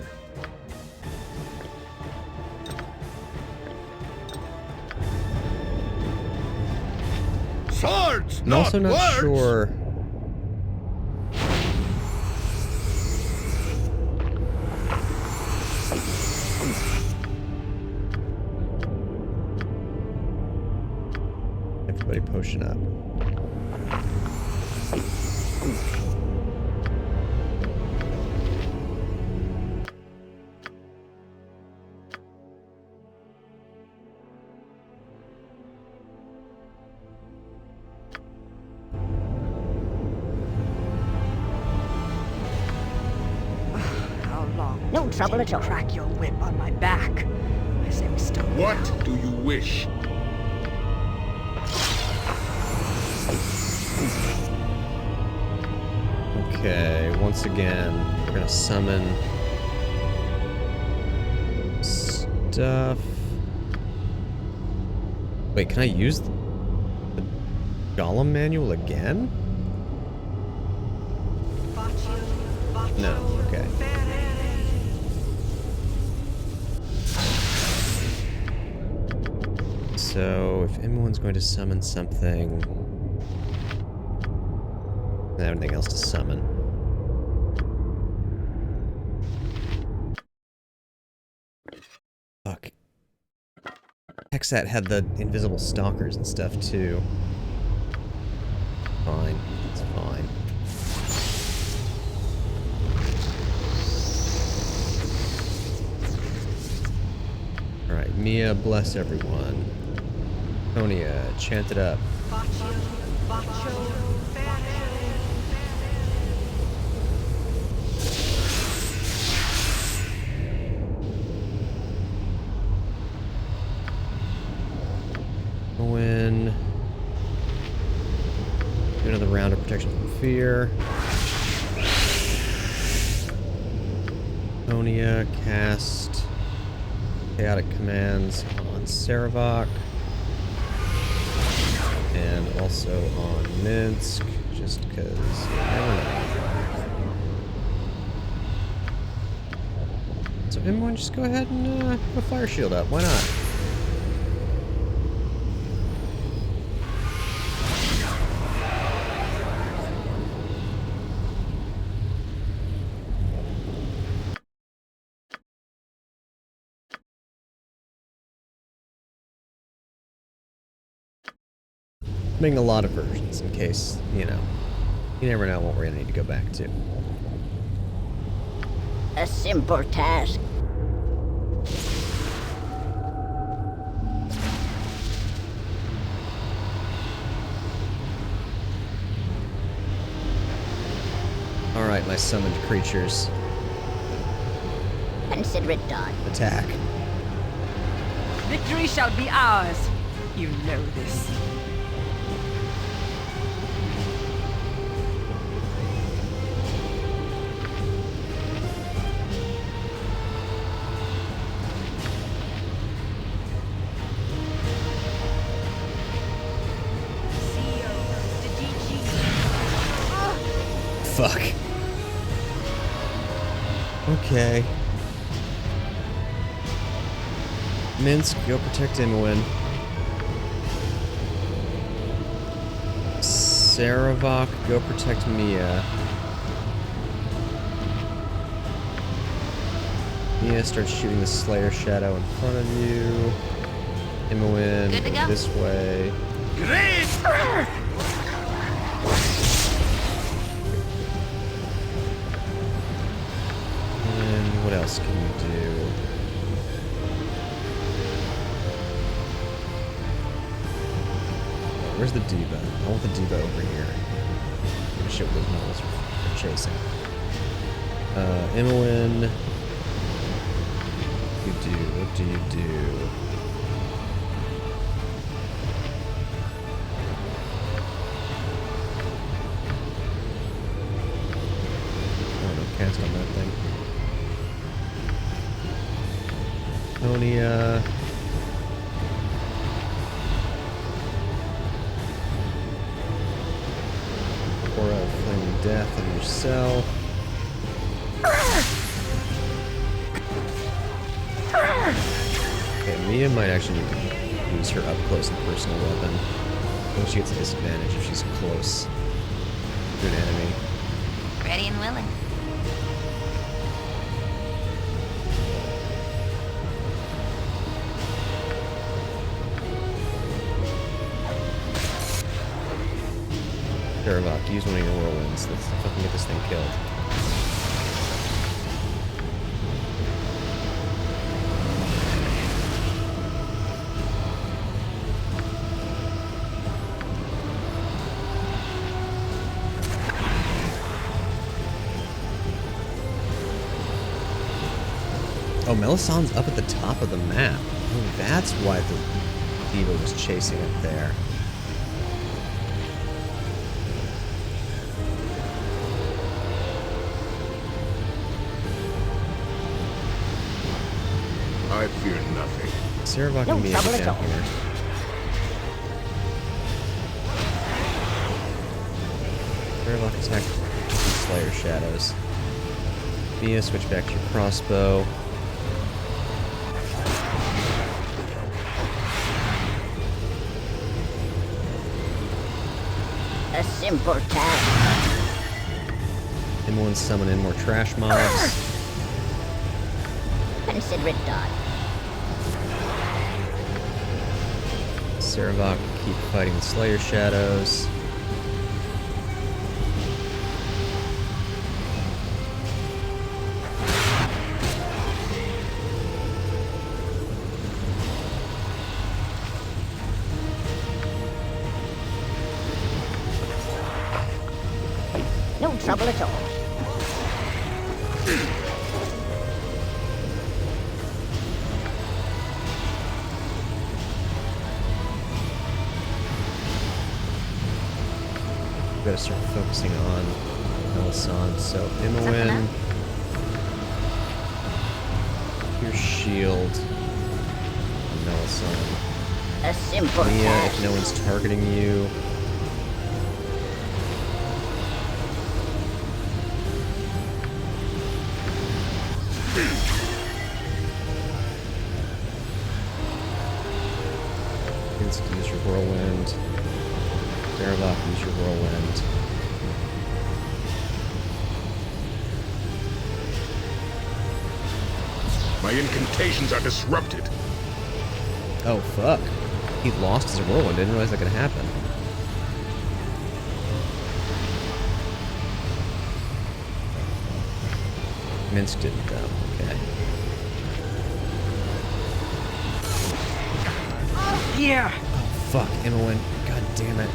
Swords, I'm also not words. sure. Everybody potion up. No trouble at all. Crack your whip on my back. I say we stop. What do you wish? Okay, once again, we're gonna summon stuff. Wait, can I use the Golem manual again? No, okay. So, if anyone's going to summon something, I don't have anything else to summon. Fuck. Hexat had the invisible stalkers and stuff too. Fine, it's fine. Alright, Mia, bless everyone. Tonia, chant it up. Go in. Do another round of protection from fear. Tonia, cast chaotic commands on Saravok. And also on Minsk, just because you never know. So everyone just go ahead and put Fire Shield up, why not? Making a lot of versions in case, you know, you never know what we're gonna need to go back to. A simple task. Alright, my summoned creatures. Consider it done. Attack. Victory shall be ours. You know this. Fuck. Okay. Minsk, go protect Imoen. Saravok, go protect Mia. Mia starts shooting the Slayer Shadow in front of you. Imoen, go this way. Great! And what else can you do? Where's the diva? I want the diva over here. Shit, what those models are chasing. Imoen. What do you do? Oh no, cast on that thing. Tonia. Pour out Flaming Death on yourself. Okay, Mia might actually need to use her up-close and personal weapon. I think she gets a disadvantage if she's close to an enemy. Ready and willing. Saravok, use one of your whirlwinds. Let's fucking get this thing killed. Oh, Melisandre's up at the top of the map. Oh, that's why the diva was chasing it there. I fear nothing. Saravok and Mia get down here. Saravok attack Slayer Shadows. Mia, switch back to your crossbow. A simple task. Imoen summon in more trash mobs. Consider it done. Saravok, keep fighting the Slayer Shadows. No trouble at all. Gotta start focusing on Melisandre. So Imoen, your shield, Melisandre. A simple Mia, task. if no one's targeting you. Minsk, use your whirlwind. Saravok, use your whirlwind. My incantations are disrupted. Oh, fuck. He lost his whirlwind. Didn't realize that could happen. Minsk didn't, though. Okay. Yeah. Oh, fuck. Imoen. God damn it.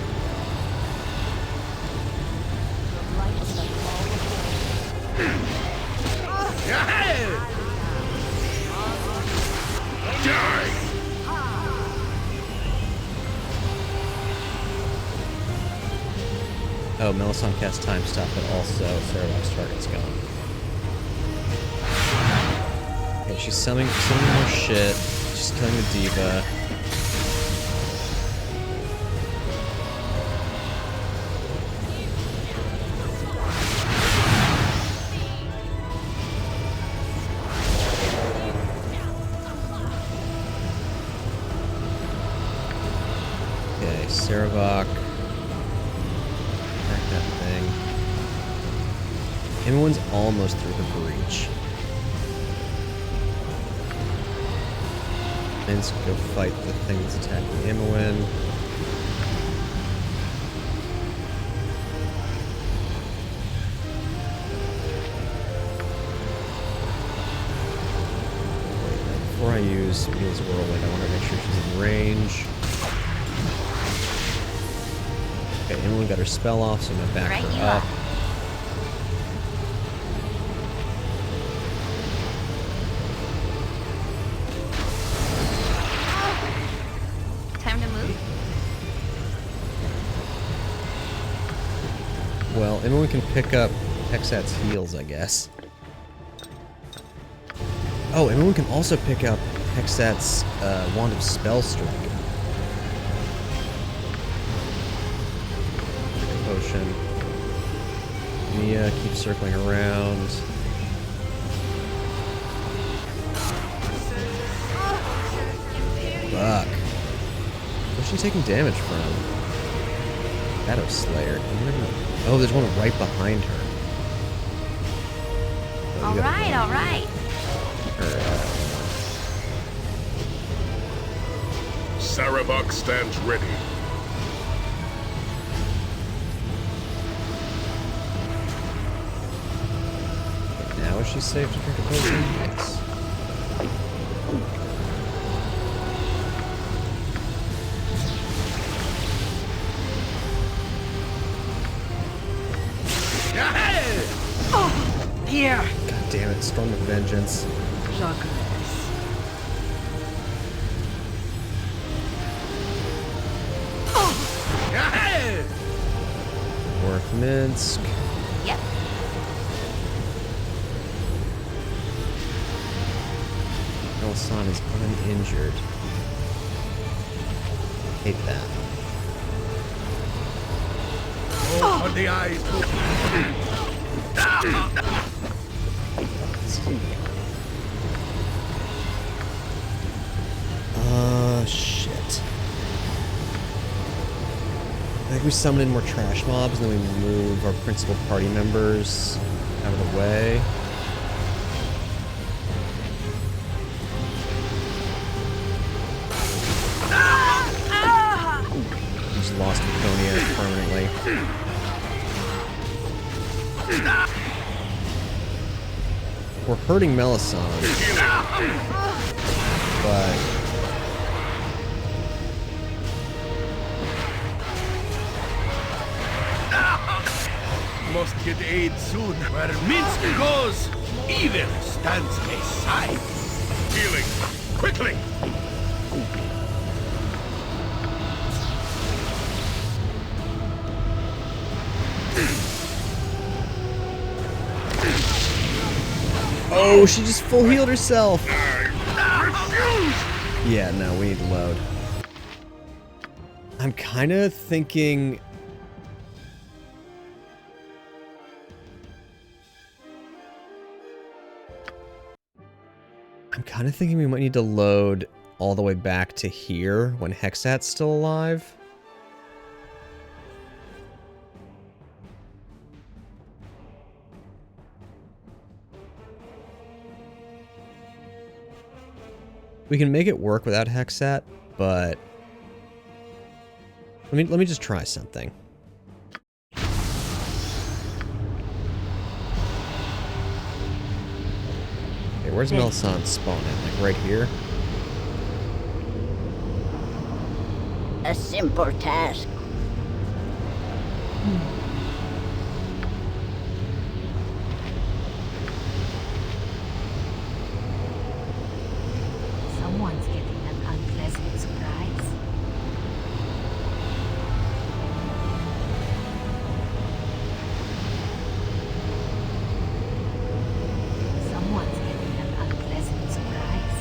Die! Oh, Melisandre cast Time Stop, but also Saravok's target's gone. Okay, she's summoning more shit. She's killing the diva. Saravok. Attack that thing. Everyone's almost through her breach. Let's go fight the thing that's attacking Imoen. Before I use Meal's Whirlwind, I want to make sure she's in range. Okay, Imoen got her spell off, so I'm going to back her up. Time to move? Well, Imoen can pick up Hexat's heals, I guess. Oh, Imoen can also pick up Hexat's Wand of Spellstrike. Potion. Mia keeps circling around. Fuck. Where's she taking damage from? Shadow Slayer. Oh, there's one right behind her. Oh, Alright, alright. Saravok stands ready. Now is she safe to drink a potion? Yes. Oh, here. God damn it, Storm of Vengeance. North Minsk. Yep. Elson is uninjured. Hate that. Open the eyes. Shit. I think we summon in more trash mobs, and then we move our principal party members out of the way. Just lost Laconia permanently. We're hurting Melisande, but Must get aid soon. Where Minsk goes, evil stands aside. Healing! Quickly! oh, she just full healed herself. Yeah, no, we need to load. I'm kind of thinking. We might need to load all the way back to here when Hexat's still alive. We can make it work without Hexat, but let me just try something. Where's Melisande spawning? Like right here? A simple task. Someone's getting an unpleasant surprise. Someone's getting an unpleasant surprise.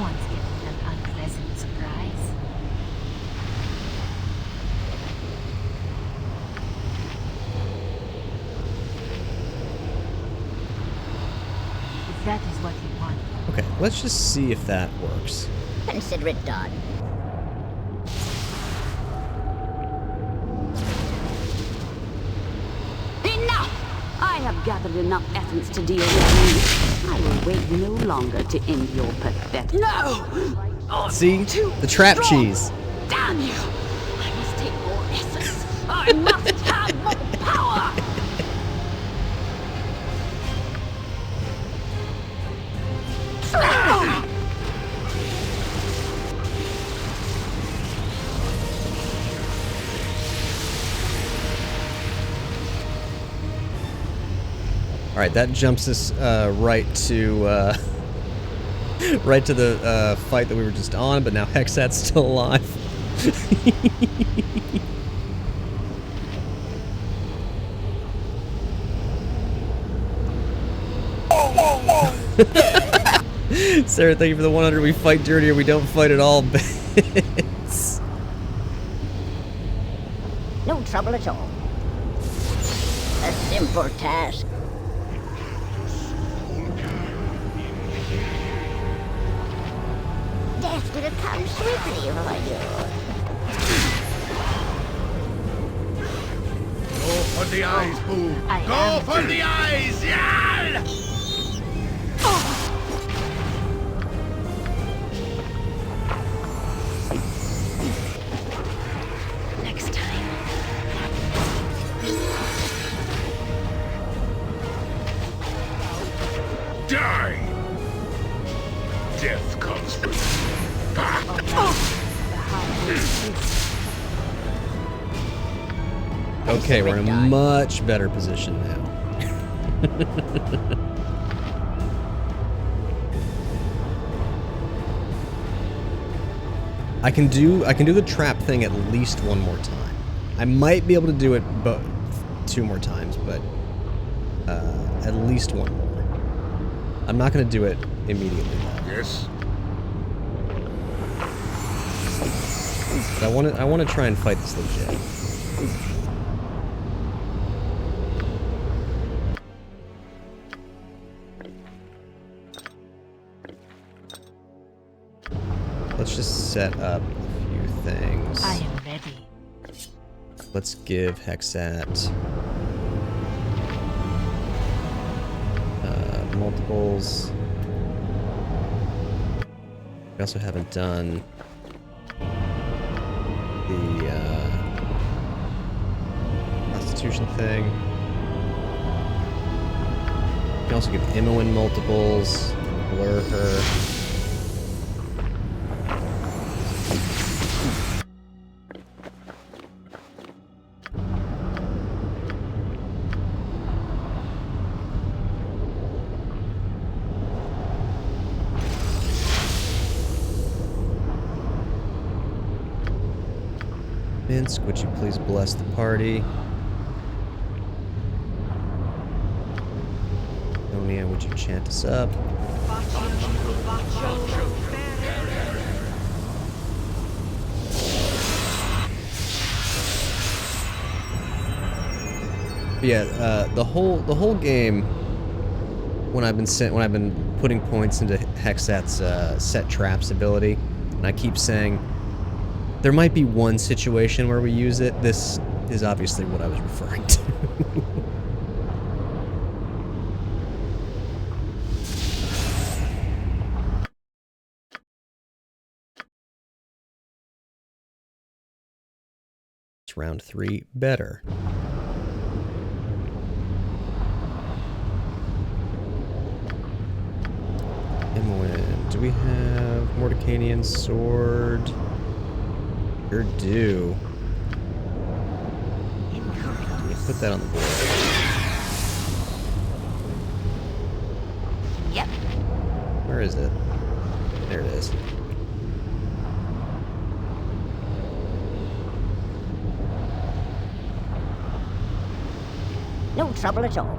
Someone's getting an unpleasant surprise. If that is what you want. Okay, let's just see if that works. Consider it done. Enough! I have gathered enough essence to deal with you. I will wait no longer to end your pathetic... No! See? The trap cheese. Damn you! I must take more essence. I must have more power! Alright, that jumps us right to right to the fight that we were just on, but now Hexat's still alive. Sarah, thank you for the 100. We fight dirty or we don't fight at all. Bits. No trouble at all. A simple task. Death will come swiftly for you. Go for the eyes, Boo! Go for the eyes! Yeah! Next time. Die! Death comes first. Okay, we're in a much better position now. I can do the trap thing at least one more time. I might be able to do it both 2 more times, but at least one more. I'm not going to do it immediately though. Yes. But I want to try and fight this legit. Let's just set up a few things. I am ready. Let's give Hexat multiples. We also haven't done the Constitution thing. We can also give Imoen multiples, blur her. Minsk, would you please bless the party? Onia, would you chant us up? Yeah, the whole game, when I've been putting points into Hexat's set traps ability, and I keep saying there might be one situation where we use it. This is obviously what I was referring to. It's round 3 better. Imoen, do we have Mordecanian sword? Sure do. Put that on the board. Yep. Where is it? There it is. No trouble at all.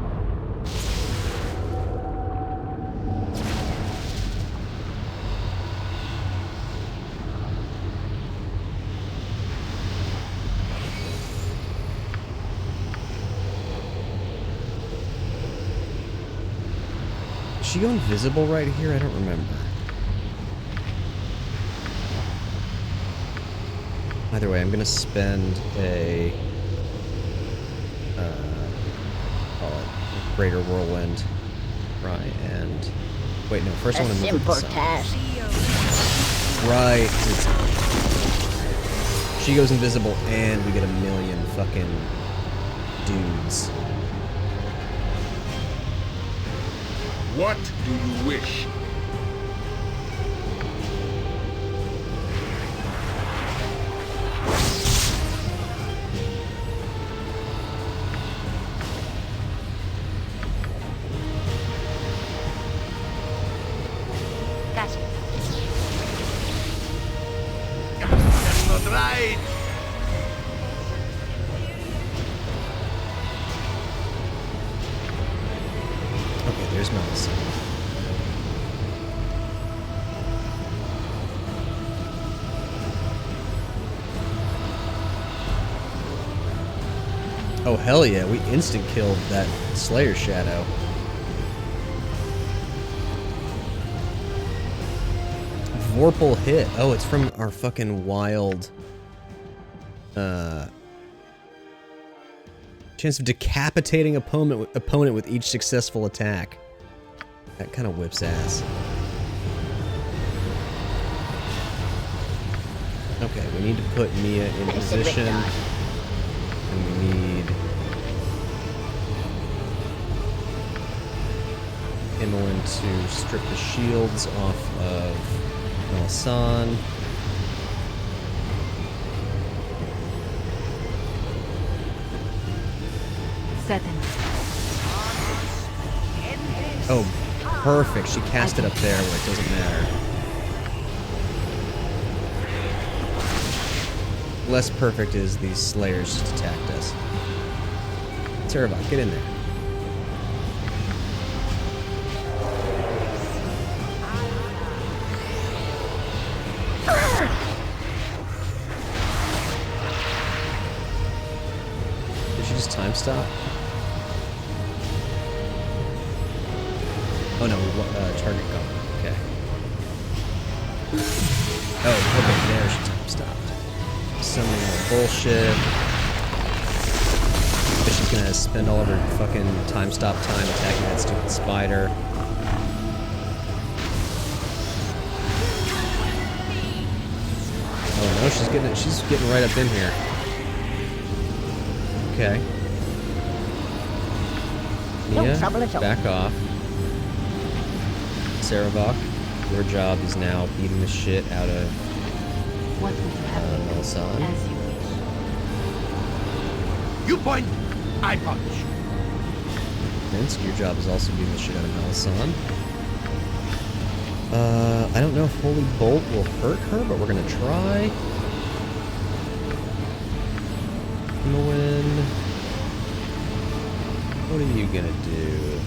she go invisible right here? I don't remember. Either way, I'm gonna spend a call it a greater whirlwind. Try and wait. No, first I want to move the sun. Right. She goes invisible, and we get a million fucking dudes. What do you wish? Gotcha. That's not right. Okay, there's Melissa. Oh hell yeah, we instant killed that Slayer Shadow. Vorpal hit. Oh, it's from our fucking wild chance of decapitating opponent with each successful attack. That kind of whips ass. Okay, we need to put Mia in position. And we need Imoen to strip the shields off of Melisande. Oh, perfect. She cast it up there where it doesn't matter. Less perfect is these Slayers just attacked us. Terabot, get in there. Did she just time stop? Oh no, target gone. Okay. Oh, okay, there she time stopped. Some more bullshit. But she's gonna spend all of her fucking time stop time attacking that stupid spider. Oh no, she's getting right up in here. Okay. Mia, back off. Saravok, your job is now beating the shit out of Melisande. You point, I punch. Minsk, your job is also beating the shit out of Melisande. I don't know if Holy Bolt will hurt her, but we're gonna try. Imoen, what are you gonna do?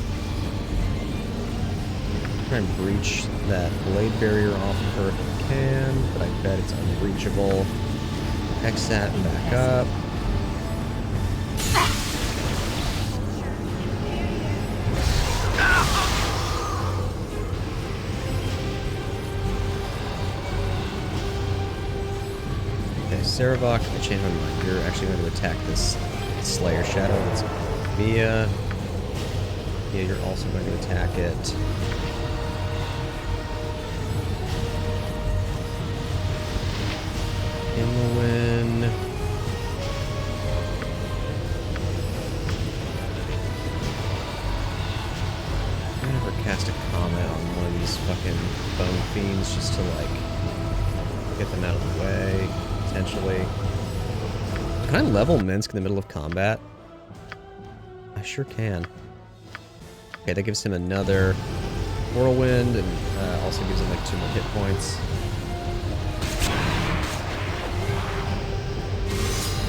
Try and breach that blade barrier off of her if you can, but I bet it's unbreachable. Hex that and back up. Okay, Saravok, I changed my mind. You're actually going to attack this Slayer Shadow. That's Mia. Yeah, you're also going to attack it. Imoen. I never cast a comment on one of these fucking bone fiends just to like get them out of the way, potentially. Can I level Minsk in the middle of combat? I sure can. Okay, that gives him another whirlwind and also gives him like 2 more hit points.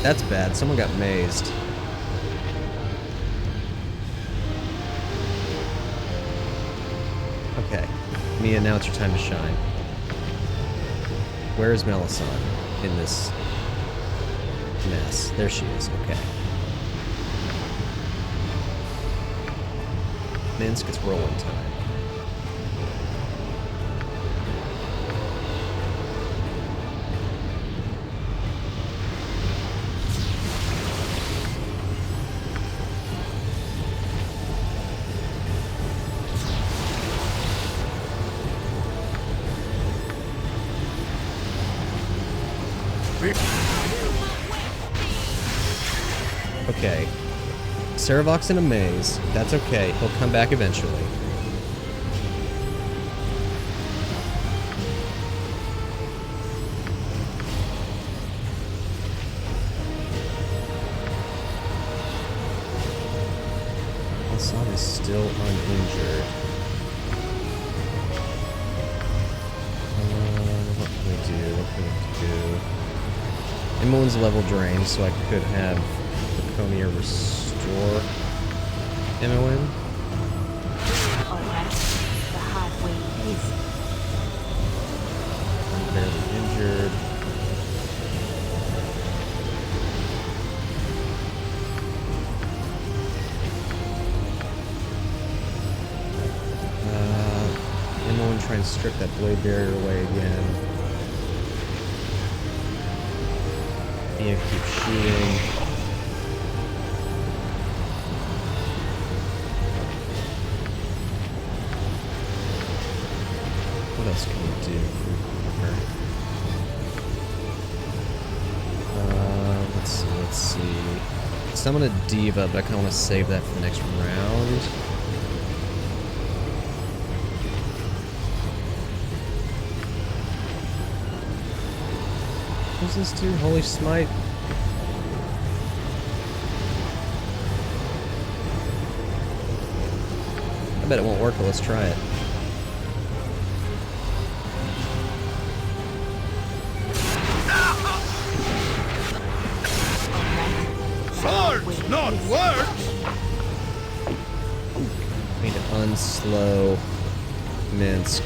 That's bad. Someone got mazed. Okay. Mia, now it's your time to shine. Where is Melisande in this mess? There she is. Okay. Minsk, it's whirlwind time. Okay. Sarevok's in a maze. That's okay. He'll come back eventually. Hassan is still uninjured. What can we do? What can we do? Imoen's level drained, so I could have Laconia restore Imoen. Alright, the hard way is. I'm barely injured. Imoen try and strip that blade barrier away again. Mia keeps shooting. What else can we do for her? Let's see. Summon a diva, but I kinda wanna save that for the next round. What's this do? Holy Smite? I bet it won't work, but let's try it. Swords, not words! Need to unslow Minsk.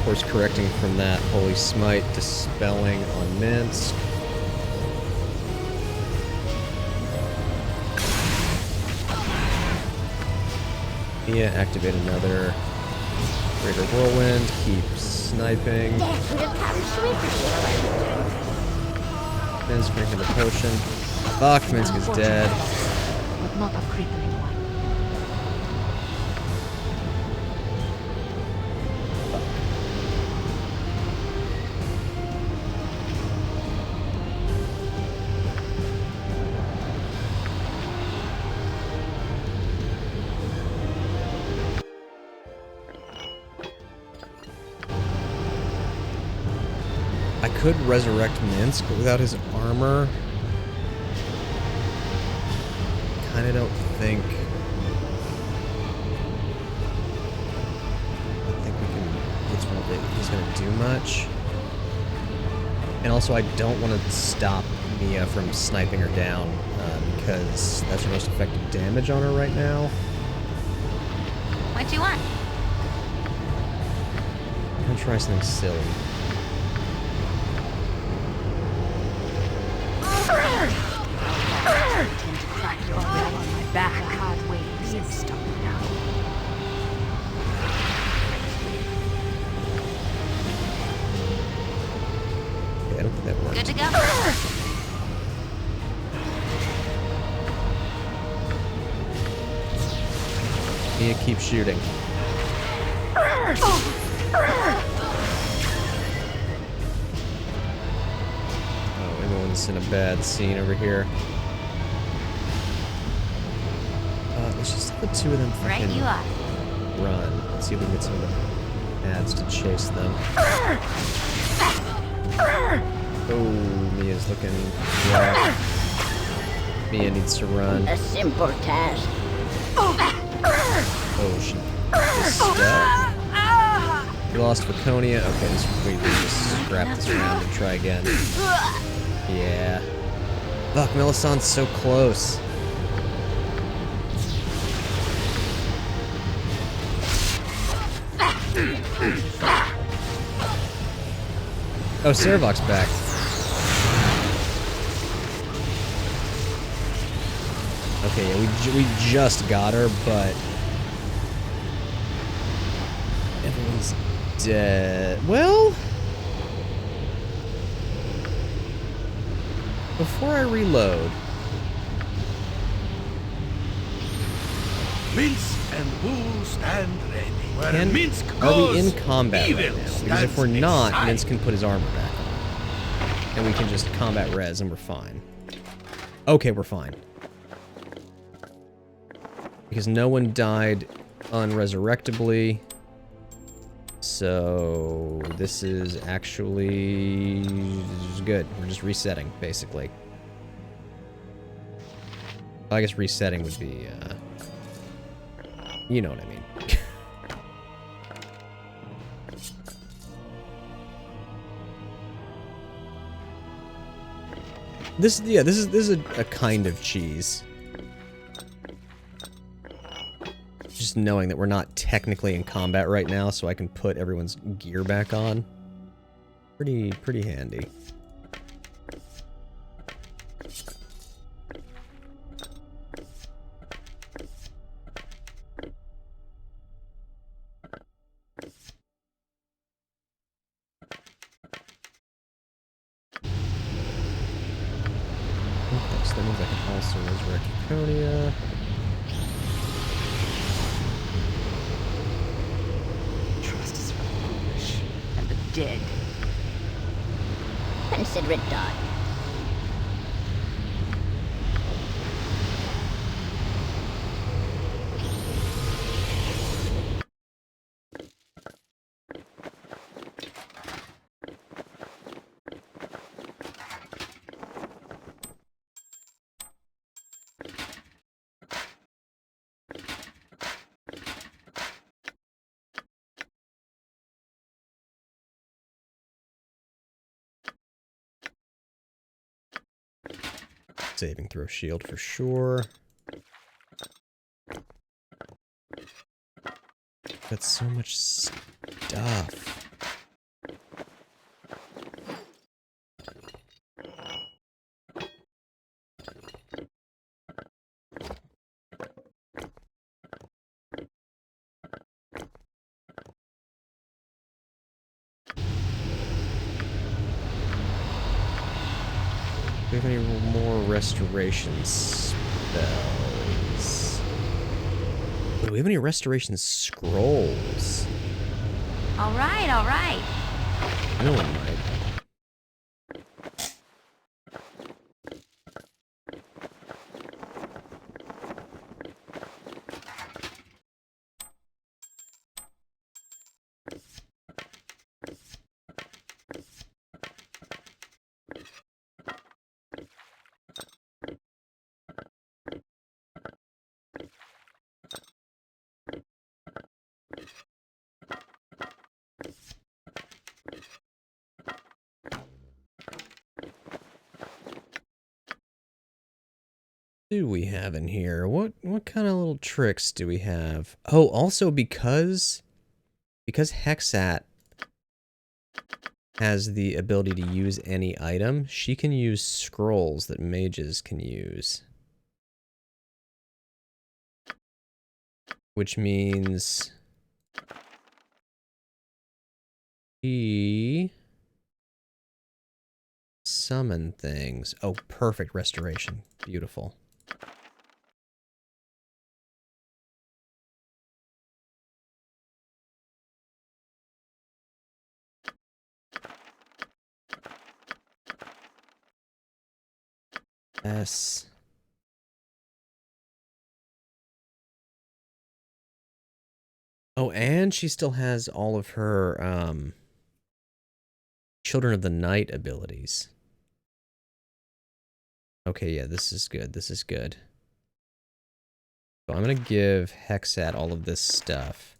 Course correcting from that Holy Smite, dispelling on Minsk. Mia, activate another Greater Whirlwind, keep sniping. Minsk drinking the potion. Fuck, Minsk is dead. But not a crippling one. I could resurrect Minsk, but without his armor, kinda don't think. I think we can. He's gonna do much. And also, I don't want to stop Mia from sniping her down because that's her most effective damage on her right now. What do you want? I'm gonna try something silly. Back. Hard way is stop now. Okay, I don't think that worked. Good to go. Mia, keep shooting. Oh, everyone's in a bad scene over here. Let's just have the two of them Right, you are. run. Let's see if we can get some of the ads to chase them. Oh, Mia's looking rough. Mia needs to run. A simple task. Oh, she is stuck. We lost Laconia. Okay, we just scrap this round and try again. Yeah. Fuck, Melisandre's so close. Oh, Sarevok's back. Okay, yeah, we just got her, but everyone's dead. Well, before I reload, Minsk and Bull stand ready. Where Minsk are we goes, in combat evil right now? Because if we're stands not, aside. Minsk can put his armor back on. And we can just combat res and we're fine. Okay, we're fine. Because no one died unresurrectably. So this is actually good. We're just resetting, basically. Well, I guess resetting would be, you know what I mean. This is a kind of cheese. Just knowing that we're not technically in combat right now, so I can put everyone's gear back on. Pretty handy. Okay, so that means I can also resurrect Draconia. Trust is foolish, and the dead. Consider it done. Saving throw shield for sure. Got so much stuff. Do we have any more restoration spells? Do we have any restoration scrolls? All right, all right. No one might. Do we have in here? What kind of little tricks do we have? Oh, also because Hexat has the ability to use any item, she can use scrolls that mages can use. Which means she summon things. Oh, perfect restoration. Beautiful. Yes. Oh, and she still has all of her Children of the Night abilities. Okay, yeah, this is good. This is good. So I'm gonna give Hexat all of this stuff.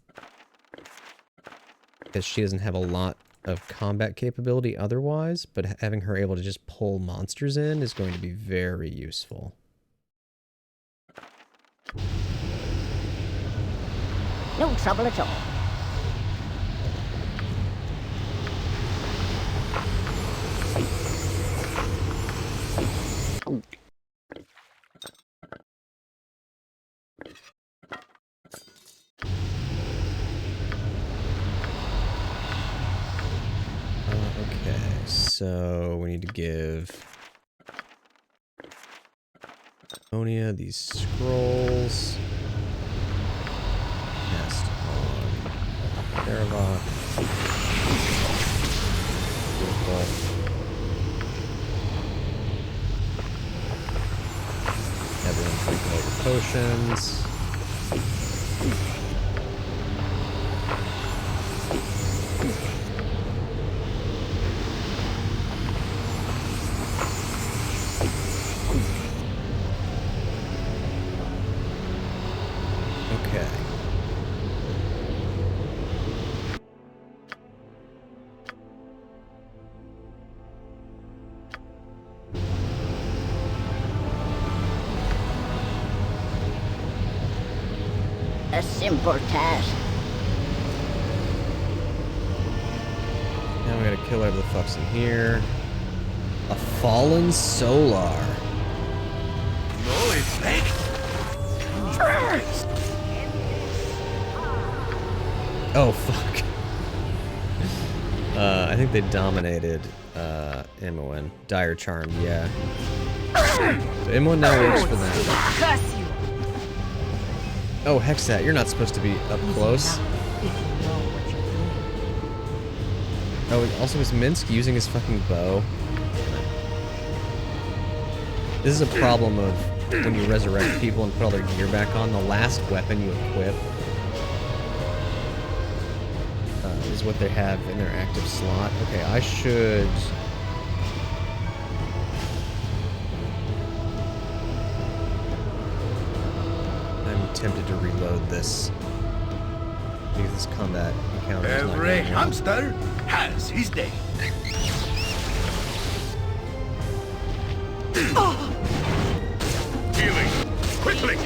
Because she doesn't have a lot of combat capability otherwise, but having her able to just pull monsters in is going to be very useful. No trouble at all. Okay, so we need to give Onia these scrolls. Cast on Darabok. Beautiful. potions. Okay. A simple task. Now we gotta kill whatever the fuck's in here. A fallen solar. No effect. Oh fuck. I think they dominated Imoen. Dire Charm, yeah. So Imoen now works for them. Curse you! Oh, Hexat, you're not supposed to be up close. Oh, also is Minsk using his fucking bow? This is a problem of when you resurrect people and put all their gear back on, the last weapon you equip is what they have in their active slot. Okay, I should... I'm tempted to reload this. Because this combat encounter is not Every going well. hamster has his day. Healing. Quickly.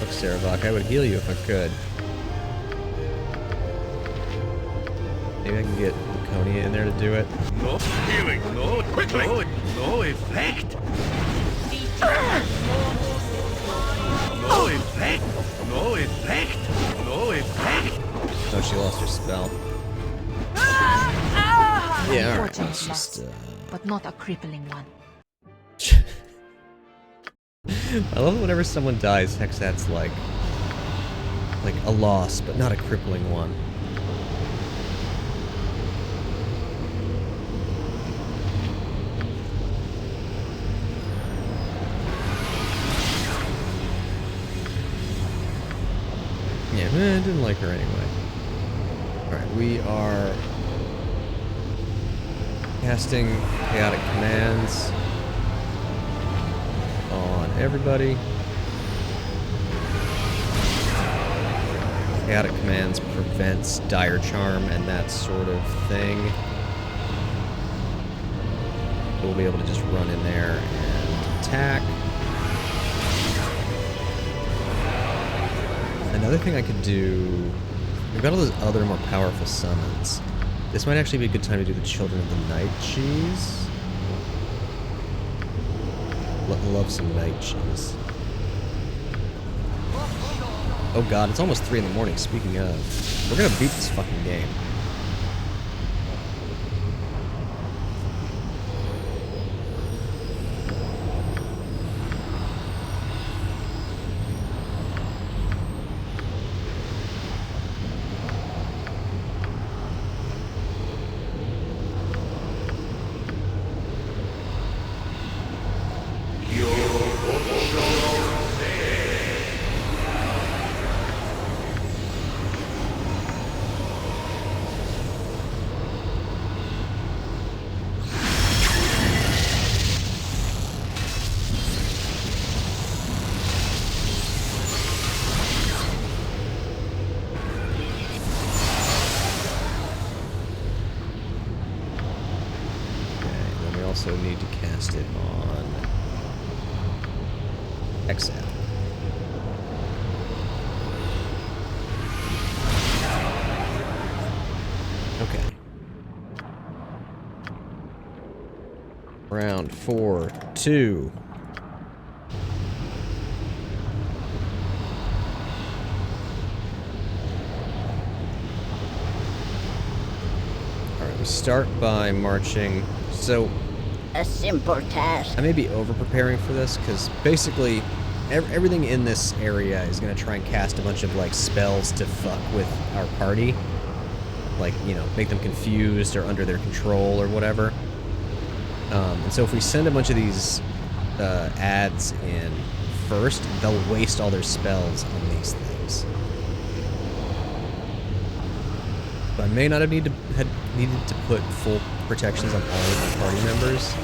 Look, Saravok, I would heal you if I could. Maybe I can get Laconia in there to do it. No Healing. No, Quickly. No effect. No effect. No effect. No effect. Oh, she lost her spell. Yeah, alright, let's just, but not a crippling one. I love whenever someone dies, Hexat's like a loss, but not a crippling one. Yeah, I didn't like her anyway. Alright, we are casting chaotic commands on everybody. Chaotic commands prevents dire charm and that sort of thing. So we'll be able to just run in there and attack. Another thing I could do... We've got all those other more powerful summons. This might actually be a good time to do the Children of the Night cheese. Love some night cheese. Oh god, it's almost 3 in the morning, speaking of. We're gonna beat this fucking game. Also need to cast it on Exile. Okay. Round 4, 2. Alright, we start by marching. So A simple task. I may be over-preparing for this, because basically everything in this area is going to try and cast a bunch of, like, spells to fuck with our party. Like, you know, make them confused or under their control or whatever. And so if we send a bunch of these ads in first, they'll waste all their spells on these things. So I may not have needed to put full protections on all of my party members.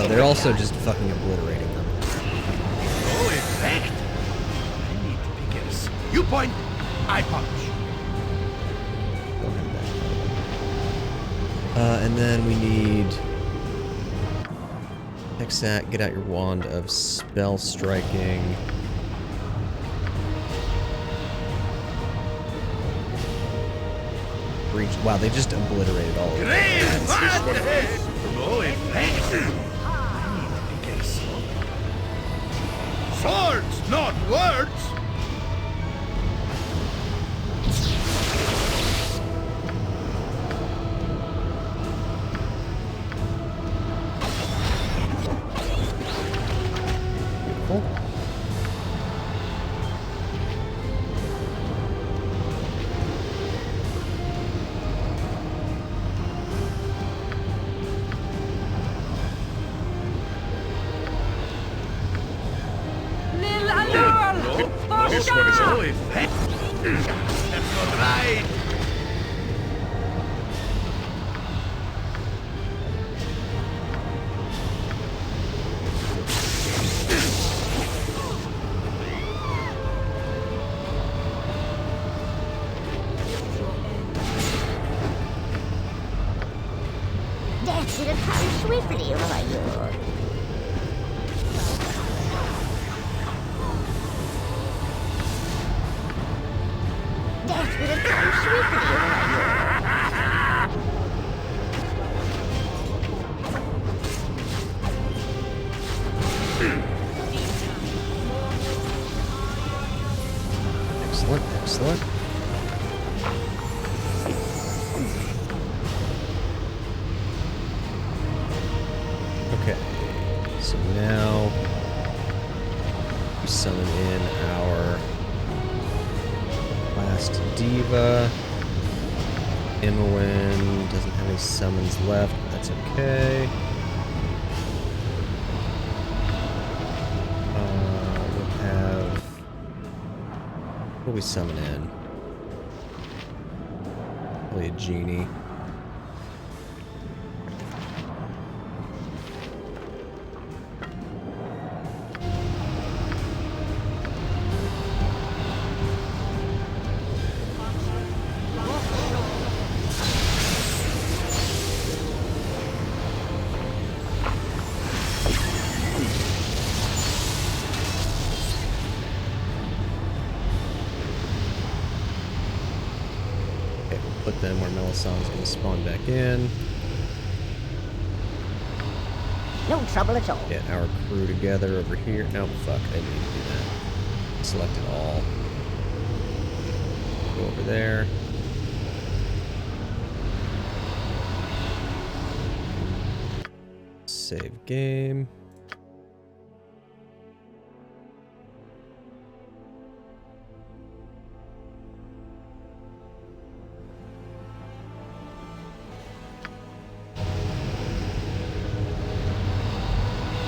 Oh, they're also just fucking obliterating them. No effect. I need to be guess. You point, I punch. And then we need Hexat, get out your wand of spell striking. Breach. Wow, they just obliterated all of them. No effect. I need to be guess. Swords, not words. This one is no effect. That's not right. That should have come swiftly, my lord. That should have come swiftly, my Excellent, excellent. Okay, so now we summon in our last diva. Imowen doesn't have any summons left, but that's okay. We'll have... what will we summon in? Probably a genie. Put them where Melisandre's gonna spawn back in. No trouble at all. Get our crew together over here. No, fuck, I didn't need to do that. Select it all. Go over there. Save game.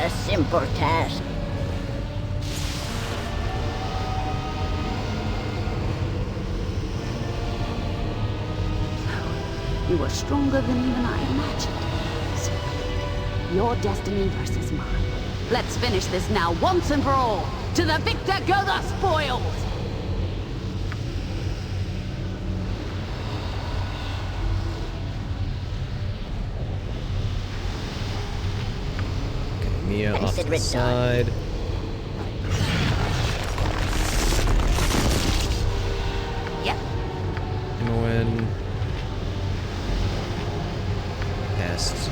A simple task. You are stronger than even I imagined. So, your destiny versus mine. Let's finish this now, once and for all. To the victor go the spoils! Mia off to the side. Yep. Imowen. Cast.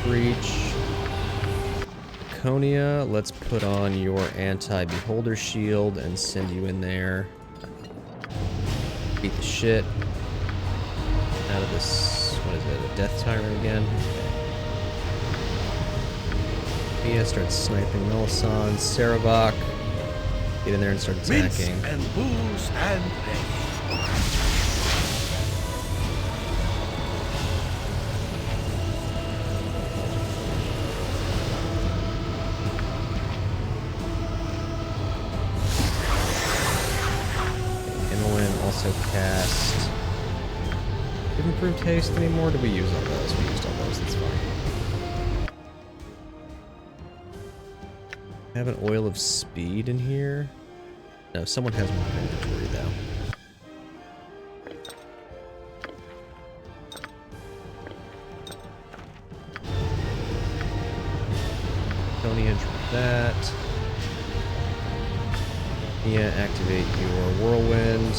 Breach. Konia, let's put on your anti-beholder shield and send you in there. Beat the shit out of this. What is it? A death tyrant again? Okay. Mia starts sniping Melisandre. Sarabak. Get in there and start Mince attacking. and booze and ready. Also cast. Did improved haste anymore? Did we use all those? We used all those, that's fine. Have an oil of speed in here? No, someone has more inventory though. Tony entry that. Mia, activate your whirlwind.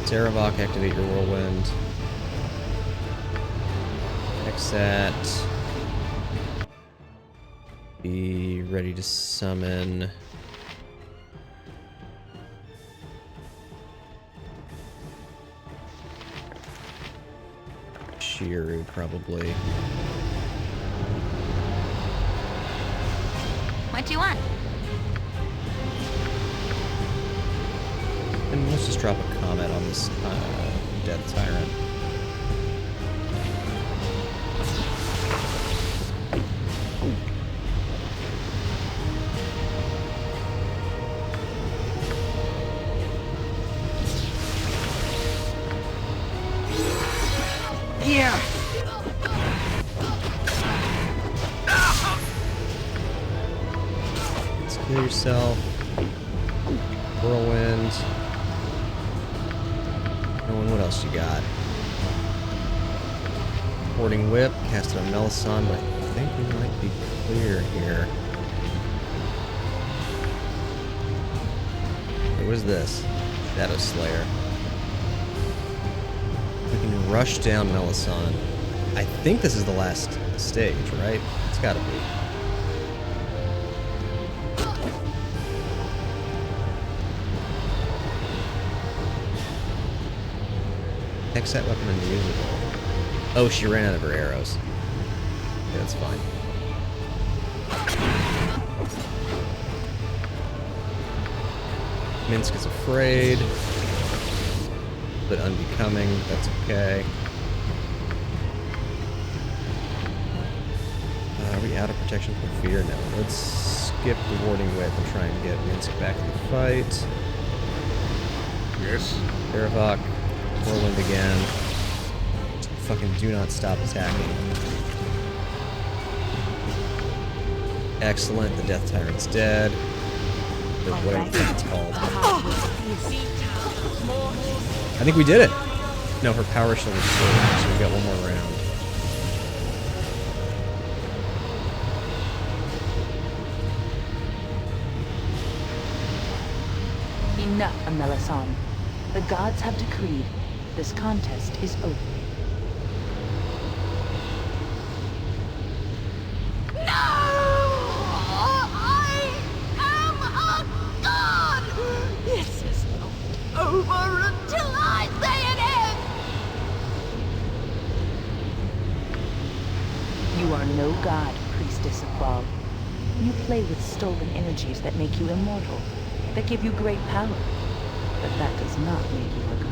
Saravok, activate your whirlwind. Exat. Be ready to summon. Shiru, probably. What do you want? And let's just drop a comment on this Death Tyrant. Yeah. Let's kill yourself. Whirlwind. What else you got? Hoarding Whip, cast it on Melisande, but I think we might be clear here. Hey, what is this? Shadow Slayer. We can rush down Melisande. I think this is the last stage, right? It's gotta be. Exat weapon unusable. Oh, she ran out of her arrows. Yeah, that's fine. Minsk is afraid. But unbecoming, that's okay. Are we out of protection from fear? No. Let's skip the warding whip and try and get Minsk back in the fight. Yes? Saravok. Whirlwind again. Fucking do not stop attacking. Excellent, the Death Tyrant's dead. Or whatever the fuck it's called. I think we did it! No, her power shield is full, so we got one more round. Enough, Melisande. The gods have decreed this contest is over. No! I am a god! This is not over until I say it is! You are no god, priestess of Baal. You play with stolen energies that make you immortal, that give you great power, but that does not make you a god.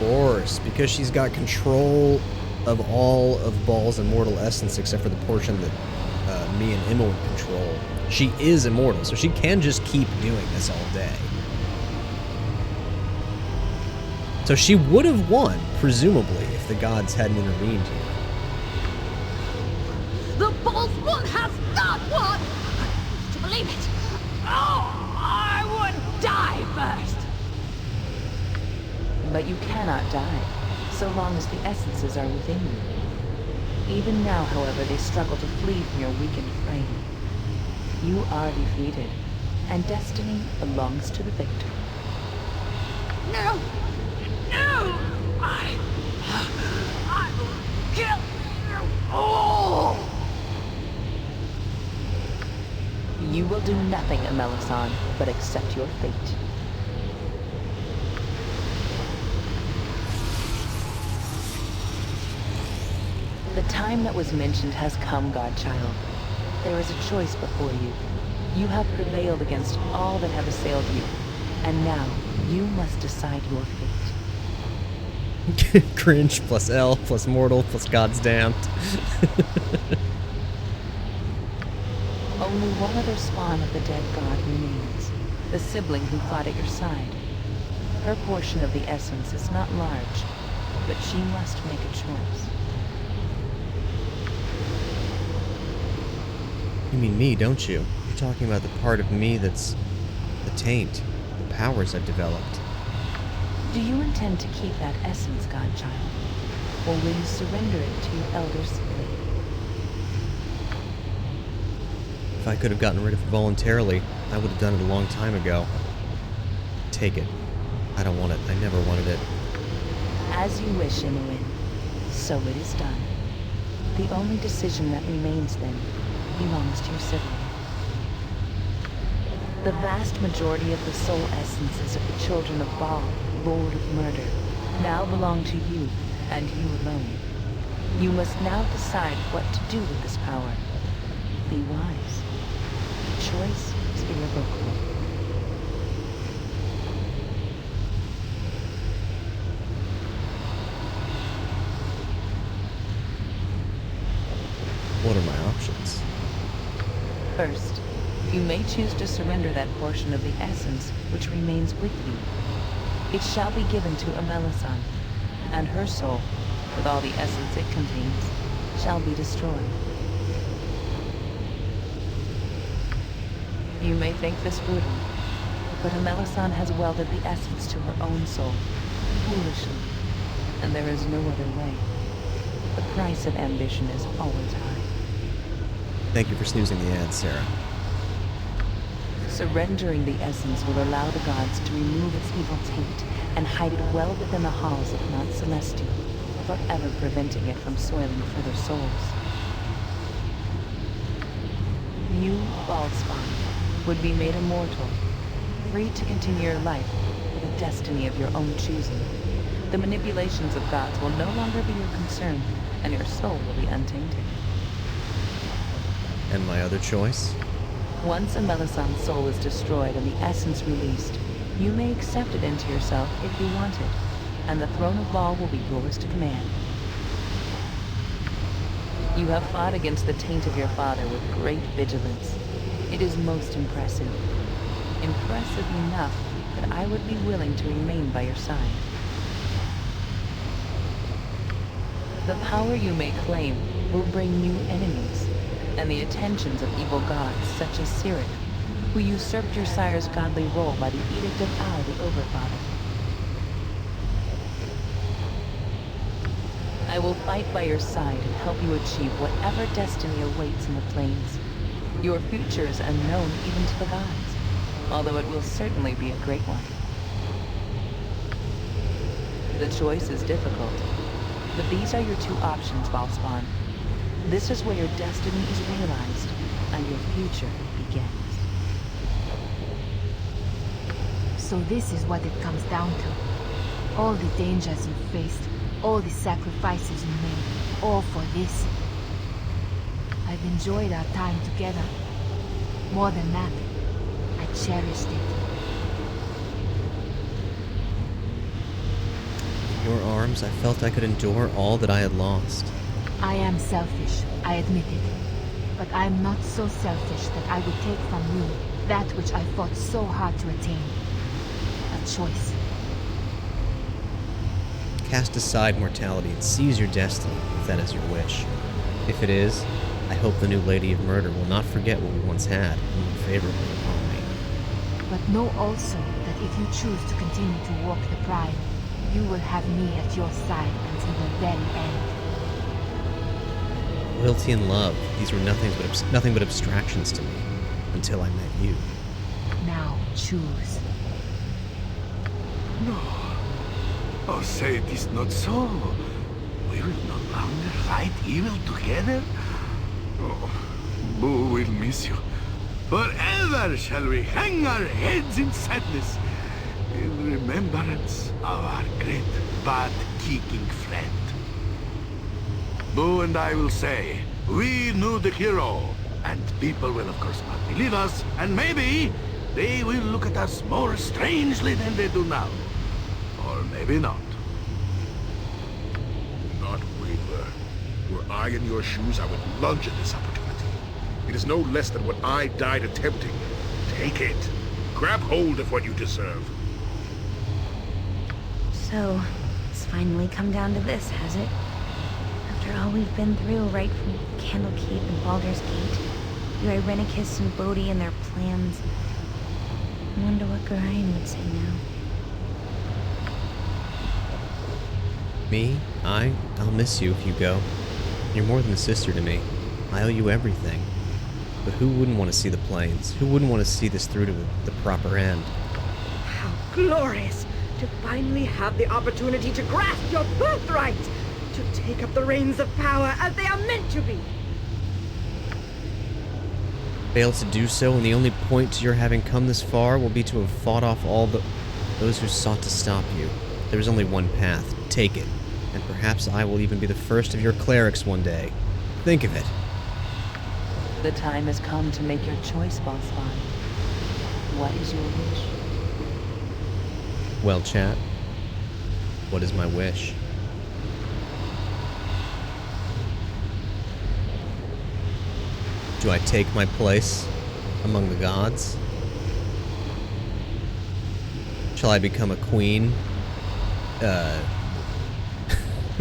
Of course, because she's got control of all of Baal's immortal essence except for the portion that me and Emma would control. She is immortal, so she can just keep doing this all day. So she would have won, presumably, if the gods hadn't intervened here. The Ballspawn has not won! I refuse to believe it! Oh, I would die first! But you cannot die, so long as the essences are within you. Even now, however, they struggle to flee from your weakened frame. You are defeated, and destiny belongs to the victor. No! No! I will kill you all! You will do nothing, Melisande, but accept your fate. The time that was mentioned has come, Godchild. There is a choice before you. You have prevailed against all that have assailed you, and now you must decide your fate. Cringe plus L plus mortal plus God's damned. Only one other spawn of the dead god remains, the sibling who fought at your side. Her portion of the essence is not large, but she must make a choice. You mean me, don't you? You're talking about the part of me that's the taint, the powers I've developed. Do you intend to keep that essence, godchild? Or will you surrender it to your elder sibling? If I could have gotten rid of it voluntarily, I would have done it a long time ago. Take it. I don't want it. I never wanted it. As you wish, Imoen. So it is done. The only decision that remains, then, belongs to your sibling. The vast majority of the soul essences of the children of Baal, Lord of Murder, now belong to you, and you alone. You must now decide what to do with this power. Be wise. The choice is irrevocable. What are my options? First, you may choose to surrender that portion of the essence which remains with you. It shall be given to Amelisson, and her soul, with all the essence it contains, shall be destroyed. You may think this brutal, but Amelisson has welded the essence to her own soul, foolishly, and there is no other way. The price of ambition is always high. Thank you for snoozing the ad, Sarah. Surrendering the essence will allow the gods to remove its evil taint and hide it well within the halls of Mount Celestial, forever preventing it from soiling further souls. You, Baldspawn, would be made immortal, free to continue your life with a destiny of your own choosing. The manipulations of gods will no longer be your concern, and your soul will be untainted. And my other choice? Once Amelisson's soul is destroyed and the essence released, you may accept it into yourself if you want it, and the throne of Baal will be yours to command. You have fought against the taint of your father with great vigilance. It is most impressive. Impressive enough that I would be willing to remain by your side. The power you may claim will bring new enemies, and the attentions of evil gods such as Sirik, who usurped your sire's godly role by the edict of Al the Overfather. I will fight by your side and help you achieve whatever destiny awaits in the plains. Your future is unknown even to the gods, although it will certainly be a great one. The choice is difficult, but these are your two options, Baldspawn. This is where your destiny is realized, and your future begins. So this is what it comes down to. All the dangers you faced, all the sacrifices you made, all for this. I've enjoyed our time together. More than that, I cherished it. In your arms, I felt I could endure all that I had lost. I am selfish, I admit it. But I am not so selfish that I would take from you that which I fought so hard to attain. A choice. Cast aside mortality and seize your destiny, if that is your wish. If it is, I hope the new Lady of Murder will not forget what we once had and look favorably upon me. But know also that if you choose to continue to walk the pride, you will have me at your side until the very end. Loyalty and love, these were nothing but abstractions to me, until I met you. Now choose. No. Oh, say it is not so. We will no longer fight evil together. Oh, Boo will miss you. Forever shall we hang our heads in sadness, in remembrance of our great butt-kicking friend. Boo and I will say, we knew the hero, And people will of course not believe us, and maybe they will look at us more strangely than they do now. Or maybe not. Not waver. Were I in your shoes, I would lunge at this opportunity. It is no less than what I died attempting. Take it. Grab hold of what you deserve. So, it's finally come down to this, has it? After all we've been through, right from Candlekeep and Baldur's Gate, through Irenicus and Bodhi and their plans. I wonder what Gorion would say now. Me? I'll miss you if you go. You're more than a sister to me. I owe you everything. But who wouldn't want to see the plains? Who wouldn't want to see this through to the proper end? How glorious to finally have the opportunity to grasp your birthright! To take up the reins of power as they are meant to be! Fail to do so, and the only point to your having come this far will be to have fought off all those who sought to stop you. There is only one path. Take it. And perhaps I will even be the first of your clerics one day. Think of it. The time has come to make your choice, Bonspine. What is your wish? Well, chat, what is my wish? Do I take my place among the gods? Shall I become a queen?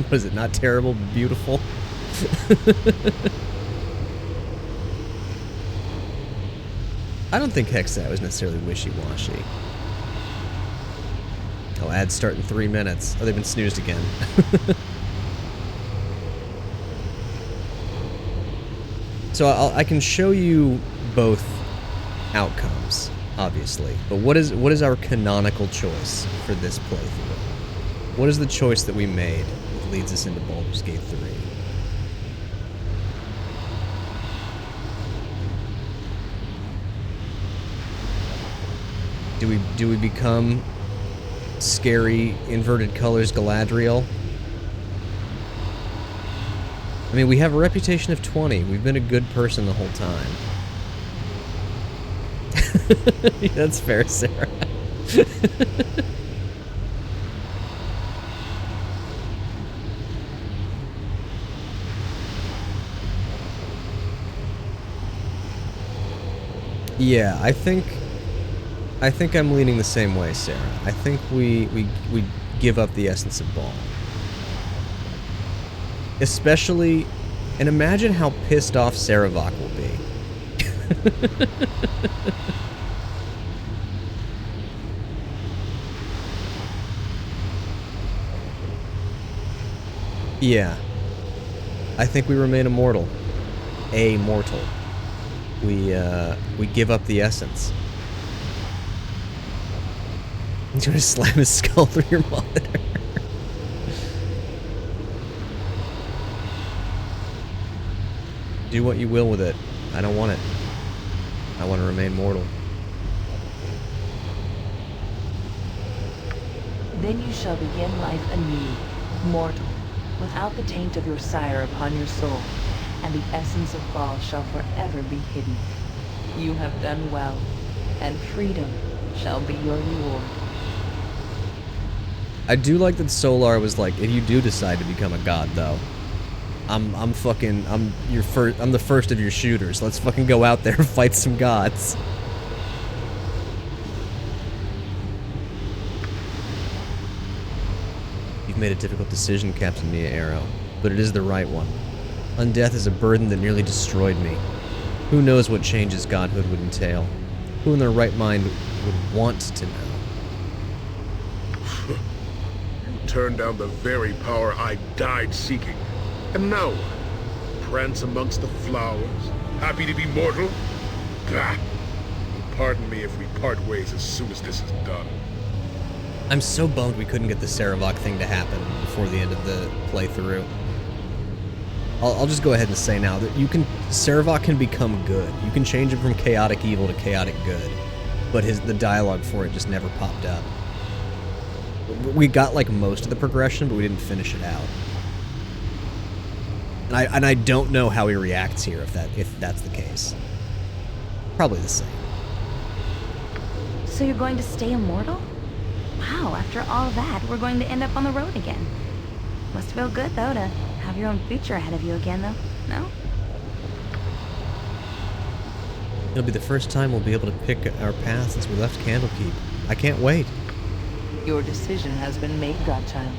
Was it not terrible, but beautiful? I don't think Hexat was necessarily wishy-washy. Oh, ads start in 3 minutes. Oh, they've been snoozed again. So I can show you both outcomes, obviously. But what is our canonical choice for this playthrough? What is the choice that we made that leads us into Baldur's Gate 3? Do we become scary, inverted colors Galadriel? I mean, we have a reputation of 20. We've been a good person the whole time. Yeah, that's fair, Sarah. Yeah, I think I'm leaning the same way, Sarah. I think we give up the essence of Ball. Especially, and imagine how pissed off Saravok will be. Yeah. I think we remain immortal. Mortal. We give up the essence. He's gonna slam his skull through your monitor. Do what you will with it. I don't want it. I want to remain mortal. Then you shall begin life anew, mortal, without the taint of your sire upon your soul, and the essence of Baal shall forever be hidden. You have done well, and freedom shall be your reward. I do like that Solar was like, if you do decide to become a god, though, I'm the first of your shooters. Let's fucking go out there and fight some gods. You've made a difficult decision, Captain Mia Arrow, but it is the right one. Undeath is a burden that nearly destroyed me. Who knows what changes godhood would entail? Who in their right mind would want to know? You turned down the very power I died seeking. And now, prance amongst the flowers, happy to be mortal? Bah! Pardon me if we part ways as soon as this is done. I'm so bummed we couldn't get the Saravok thing to happen before the end of the playthrough. I'll just go ahead and say now that Saravok can become good. You can change him from chaotic evil to chaotic good, but the dialogue for it just never popped up. We got like most of the progression, but we didn't finish it out. And I don't know how he reacts here if that's the case. Probably the same. So you're going to stay immortal? Wow, after all that, we're going to end up on the road again. Must feel good, though, to have your own future ahead of you again, though, no? It'll be the first time we'll be able to pick our path since we left Candlekeep. I can't wait. Your decision has been made, godchild.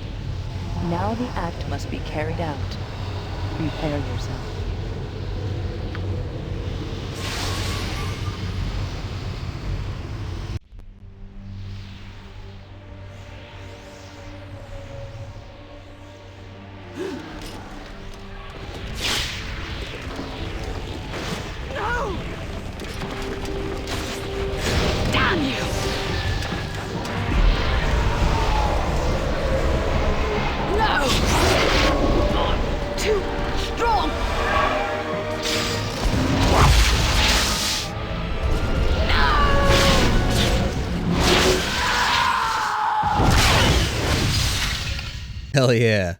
Now the act must be carried out. Prepare yourself. No! Damn you! No! I'm too strong! Hell yeah.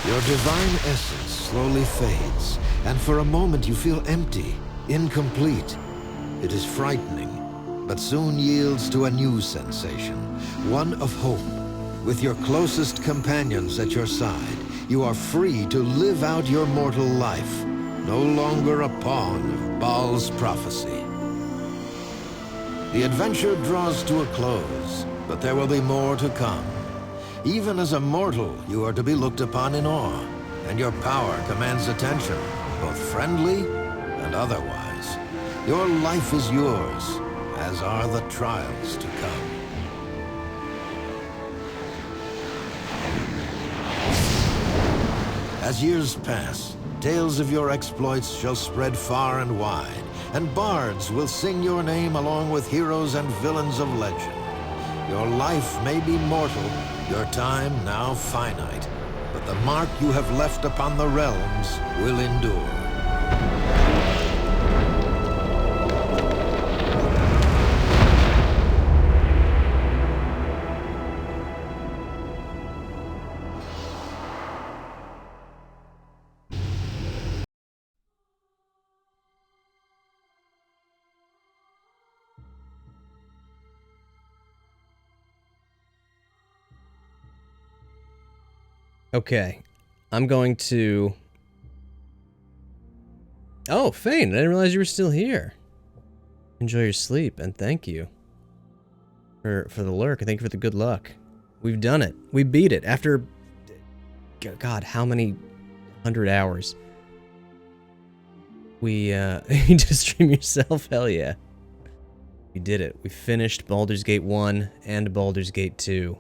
Your divine essence slowly fades, and for a moment you feel empty, incomplete. It is frightening, but soon yields to a new sensation, one of hope. With your closest companions at your side, you are free to live out your mortal life, no longer a pawn of Baal's prophecy. The adventure draws to a close, but there will be more to come. Even as a mortal, you are to be looked upon in awe, and your power commands attention, both friendly and otherwise. Your life is yours, as are the trials to come. As years pass, tales of your exploits shall spread far and wide, and bards will sing your name along with heroes and villains of legend. Your life may be mortal, your time now finite, but the mark you have left upon the realms will endure. Okay, I'm going to... Oh, Fane, I didn't realize you were still here. Enjoy your sleep, and thank you for the lurk, and thank you for the good luck. We've done it. We beat it after... God, how many 100 hours? We, you just stream yourself? Hell yeah. We did it. We finished Baldur's Gate 1 and Baldur's Gate 2.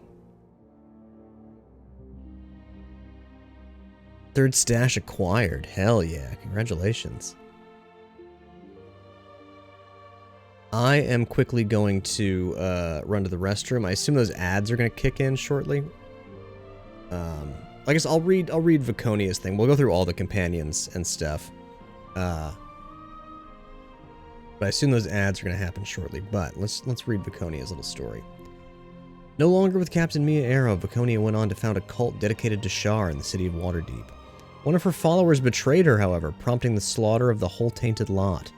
Third stash acquired. Hell yeah. Congratulations. I am quickly going to run to the restroom. I assume those ads are going to kick in shortly. I guess I'll read Viconia's thing. We'll go through all the companions and stuff. But I assume those ads are going to happen shortly. But let's read Viconia's little story. No longer with Captain Mia Arrow, Viconia went on to found a cult dedicated to Shar in the city of Waterdeep. One of her followers betrayed her, however, prompting the slaughter of the whole tainted lot.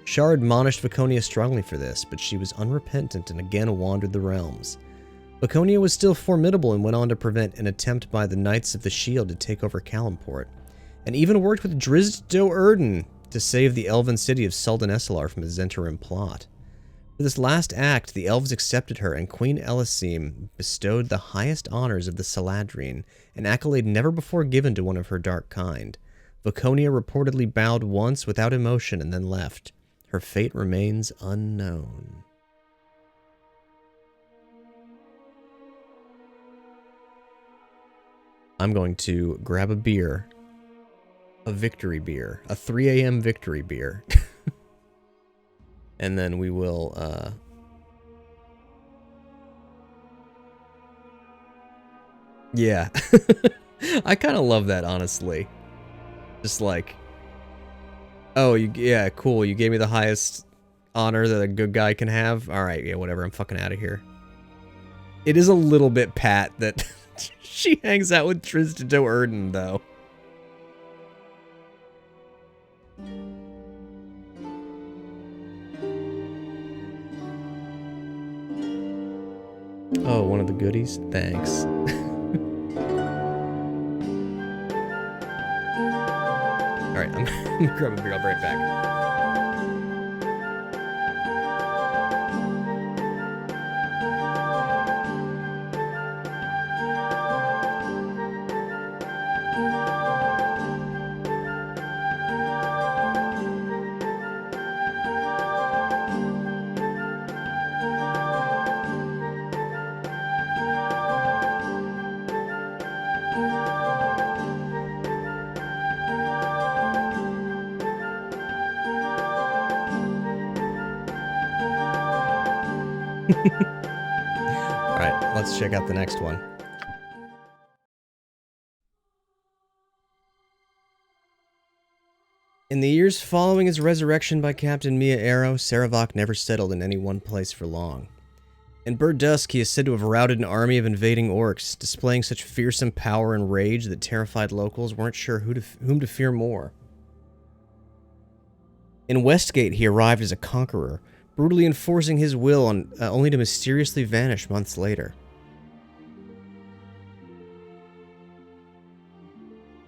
Shar admonished Viconia strongly for this, but she was unrepentant and again wandered the realms. Viconia was still formidable and went on to prevent an attempt by the Knights of the Shield to take over Calimport, and even worked with Drizzt Do'Urden to save the elven city of Suldan Esselar from a Zhentarim plot. For this last act, the elves accepted her, and Queen Elysim bestowed the highest honors of the Saladrine, an accolade never before given to one of her dark kind. Viconia reportedly bowed once without emotion and then left. Her fate remains unknown. I'm going to grab a beer. A victory beer. A 3 a.m. victory beer. And then we will, yeah. I kind of love that, honestly. Just like, oh, yeah, cool, you gave me the highest honor that a good guy can have. Alright, yeah, whatever. I'm fucking out of here. It is a little bit pat that she hangs out with Tristan Do'Urden, though. Oh, one of the goodies? Thanks. Alright, I'm gonna grab a beer. I'll be right back. Alright, let's check out the next one. In the years following his resurrection by Captain Mia Arrow, Sarevok never settled in any one place for long. In Bird Dusk, he is said to have routed an army of invading orcs, displaying such fearsome power and rage that terrified locals weren't sure whom to fear more. In Westgate, he arrived as a conqueror, brutally enforcing his will on only to mysteriously vanish months later.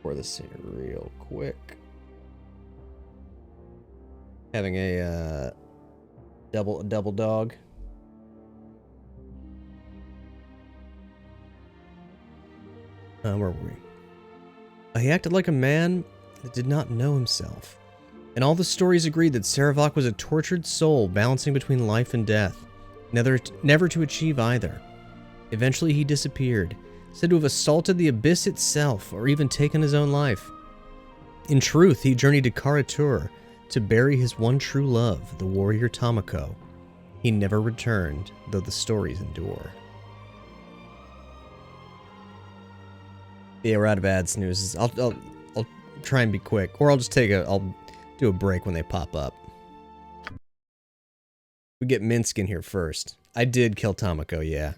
Pour this in real quick. Having a double dog. Where were we? He acted like a man that did not know himself. And all the stories agreed that Sarevok was a tortured soul balancing between life and death, never to achieve either. Eventually he disappeared, said to have assaulted the abyss itself, or even taken his own life. In truth, he journeyed to Karatur to bury his one true love, the warrior Tamako. He never returned, though the stories endure. Yeah, we're out of ad snoozes. I'll try and be quick, or I'll just I'll do a break when they pop up. We get Minsk in here first. I did kill Tamako, yeah.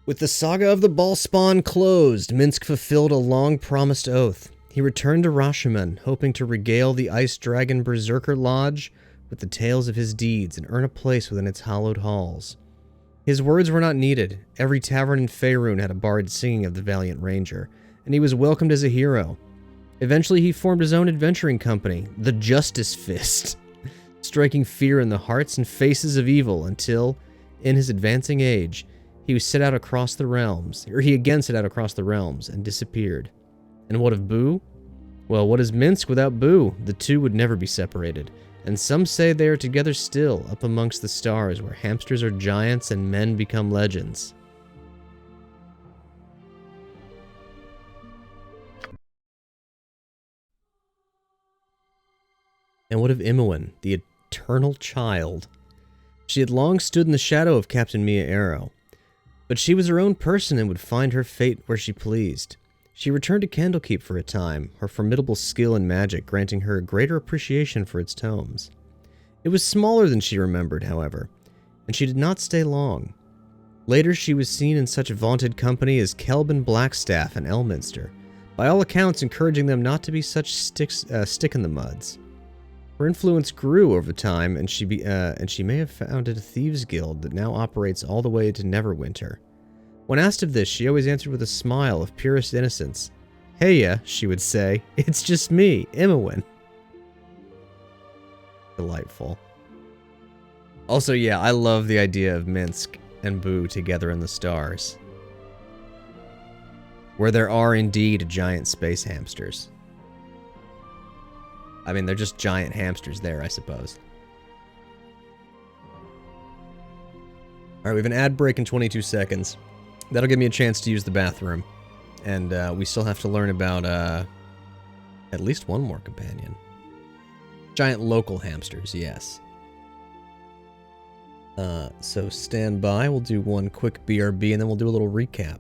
With the saga of the Ballspawn closed, Minsk fulfilled a long-promised oath. He returned to Rashomon, hoping to regale the Ice Dragon Berserker Lodge with the tales of his deeds and earn a place within its hallowed halls. His words were not needed. Every tavern in Faerun had a bard singing of the valiant ranger, and he was welcomed as a hero. Eventually, he formed his own adventuring company, the Justice Fist, striking fear in the hearts and faces of evil until, in his advancing age, he again set out across the realms and disappeared. And what of Boo? Well, what is Minsk without Boo? The two would never be separated. And some say they are together still, up amongst the stars, where hamsters are giants and men become legends. And what of Imoen, the eternal child? She had long stood in the shadow of Captain Mia Arrow, but she was her own person and would find her fate where she pleased. She returned to Candlekeep for a time, her formidable skill in magic granting her a greater appreciation for its tomes. It was smaller than she remembered, however, and she did not stay long. Later she was seen in such vaunted company as Kelvin Blackstaff and Elminster, by all accounts encouraging them not to be such stick-in-the-muds. Her influence grew over time, and she may have founded a thieves' guild that now operates all the way to Neverwinter. When asked of this, she always answered with a smile of purest innocence. "Heya," she would say, "it's just me, Imoen." Delightful. Also, yeah, I love the idea of Minsk and Boo together in the stars, where there are indeed giant space hamsters. I mean, they're just giant hamsters there, I suppose. Alright, we have an ad break in 22 seconds. That'll give me a chance to use the bathroom. And we still have to learn about at least one more companion. Giant local hamsters, yes. So stand by. We'll do one quick BRB and then we'll do a little recap.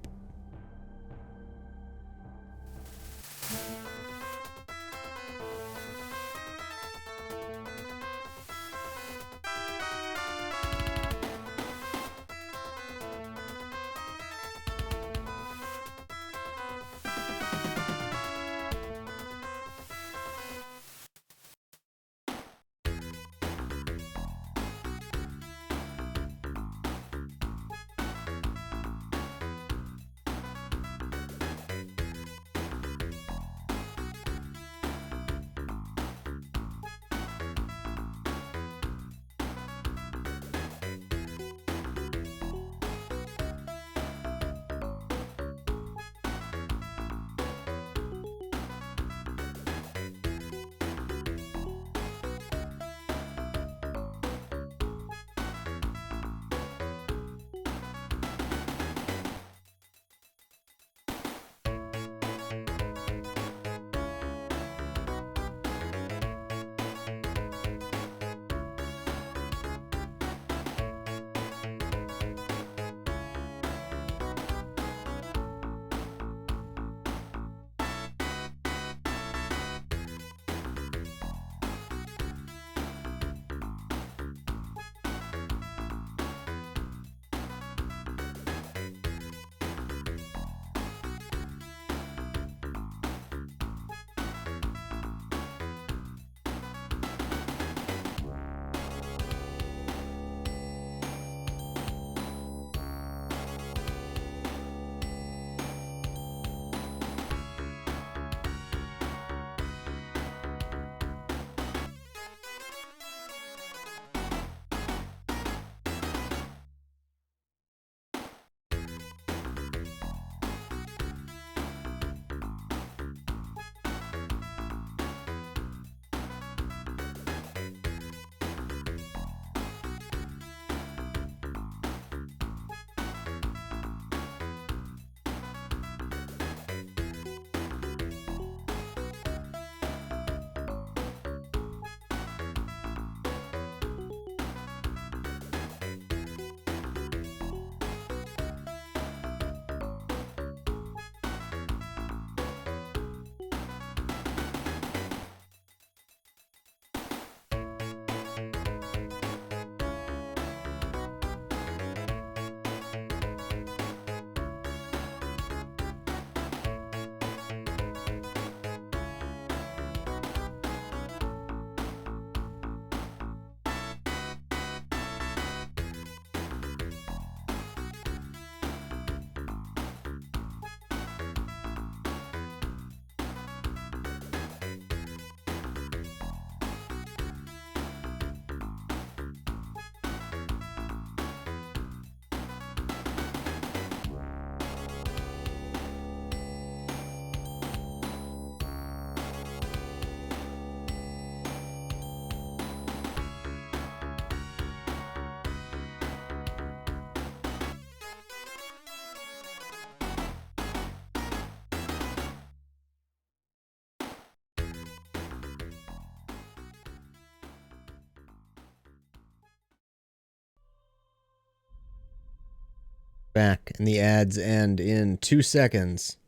Back, and the ads end in 2 seconds.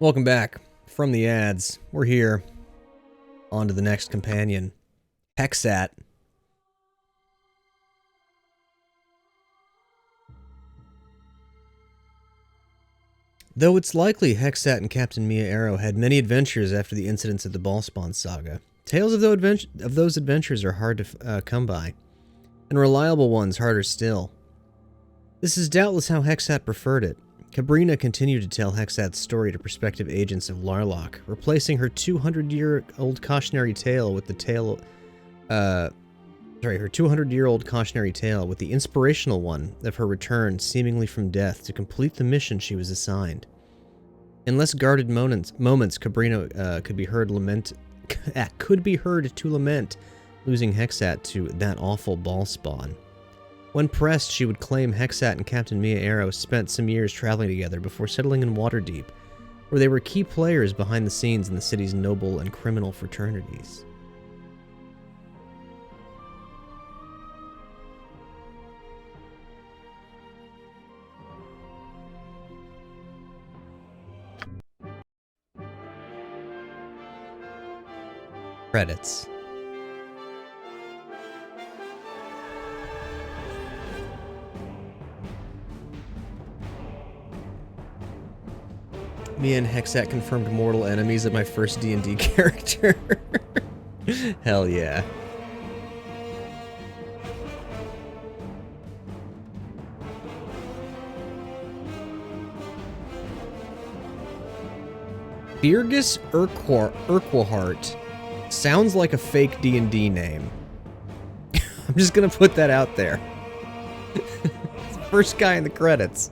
Welcome back from the ads. We're here. On to the next companion. Hexat. Though it's likely Hexat and Captain Mia Arrow had many adventures after the incidents of the Ballspawn saga, tales of those adventures are hard to come by, and reliable ones harder still. This is doubtless how Hexat preferred it. Cabrina continued to tell Hexat's story to prospective agents of Larlock, replacing her 200-year-old cautionary tale with the her 200-year-old cautionary tale with the inspirational one of her return seemingly from death to complete the mission she was assigned. In less guarded moments, Cabrina could be heard to lament losing Hexat to that awful Ballspawn. When pressed, she would claim Hexat and Captain Mia Arrow spent some years traveling together before settling in Waterdeep, where they were key players behind the scenes in the city's noble and criminal fraternities. Credits. Me and Hexat confirmed mortal enemies of my first D&D character. Hell yeah. Birgis Urquhart sounds like a fake D&D name. I'm just gonna put that out there. It's the first guy in the credits.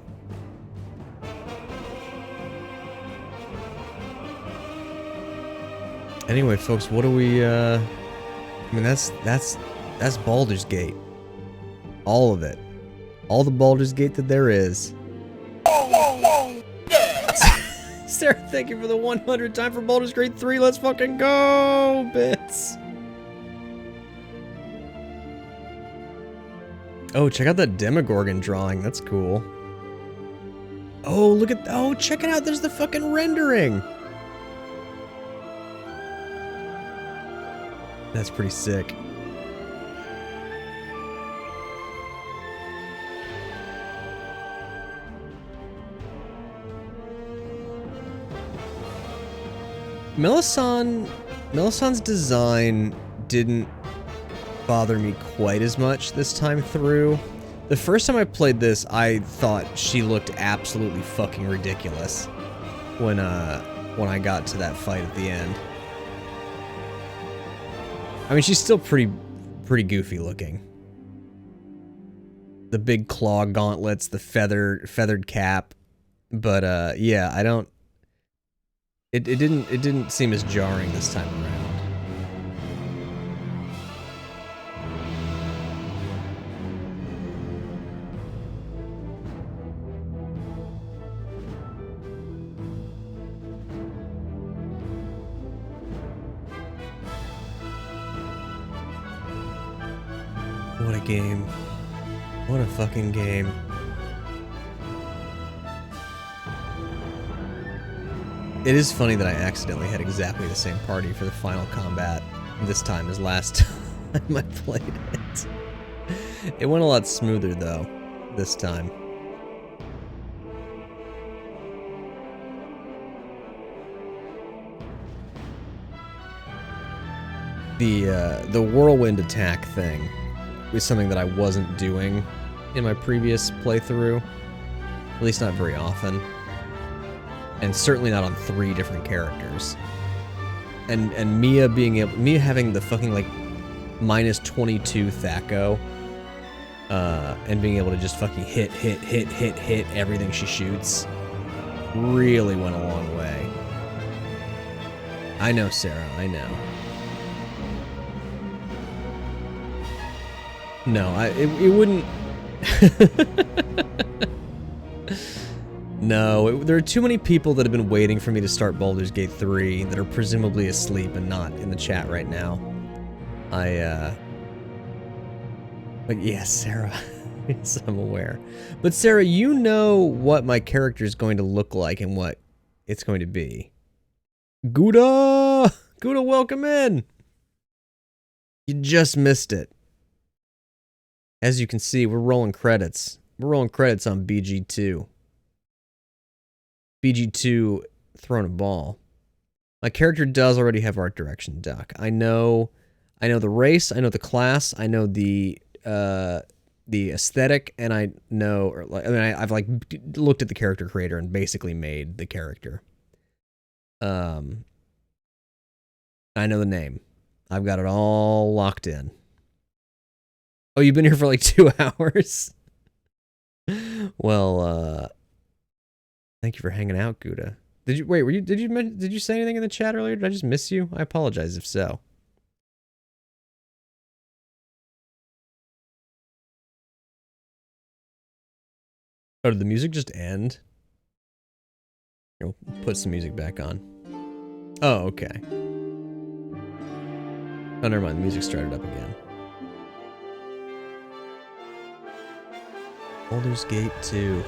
Anyway, folks, what do we, I mean, that's Baldur's Gate. All of it. All the Baldur's Gate that there is. Sarah, thank you for the 100 time for Baldur's Gate 3. Let's fucking go, bits. Oh, check out that Demogorgon drawing. That's cool. Oh, look at, oh, check it out. There's the fucking rendering. That's pretty sick. Melisandre's design didn't bother me quite as much this time through. The first time I played this, I thought she looked absolutely fucking ridiculous when I got to that fight at the end. I mean, she's still pretty goofy looking. The big claw gauntlets, the feathered cap, but yeah, I don't. It didn't seem as jarring this time around. What a game. What a fucking game. It is funny that I accidentally had exactly the same party for the final combat this time as last time I played it. It went a lot smoother though, this time. The whirlwind attack thing was something that I wasn't doing in my previous playthrough, at least not very often, and certainly not on 3 different characters. And Mia having the fucking like -22 THAC0, and being able to just fucking hit everything she shoots really went a long way. I know, Sarah, I know. No, it wouldn't. No, there are too many people that have been waiting for me to start Baldur's Gate 3 that are presumably asleep and not in the chat right now. But yeah, Sarah. Yes, I'm aware. But Sarah, you know what my character is going to look like and what it's going to be. Gouda! Gouda, welcome in! You just missed it. As you can see, we're rolling credits. We're rolling credits on BG2. BG2 throwing a ball. My character does already have art direction, Duck. I know the race, I know the class, I know the aesthetic, and I know, I've like looked at the character creator and basically made the character. I know the name. I've got it all locked in. Oh, you've been here for like 2 hours? Well, thank you for hanging out, Gouda. Did you say anything in the chat earlier? Did I just miss you? I apologize if so. Oh, did the music just end? Here, we'll put some music back on. Oh, okay. Oh, never mind. The music started up again. Baldur's Gate 2.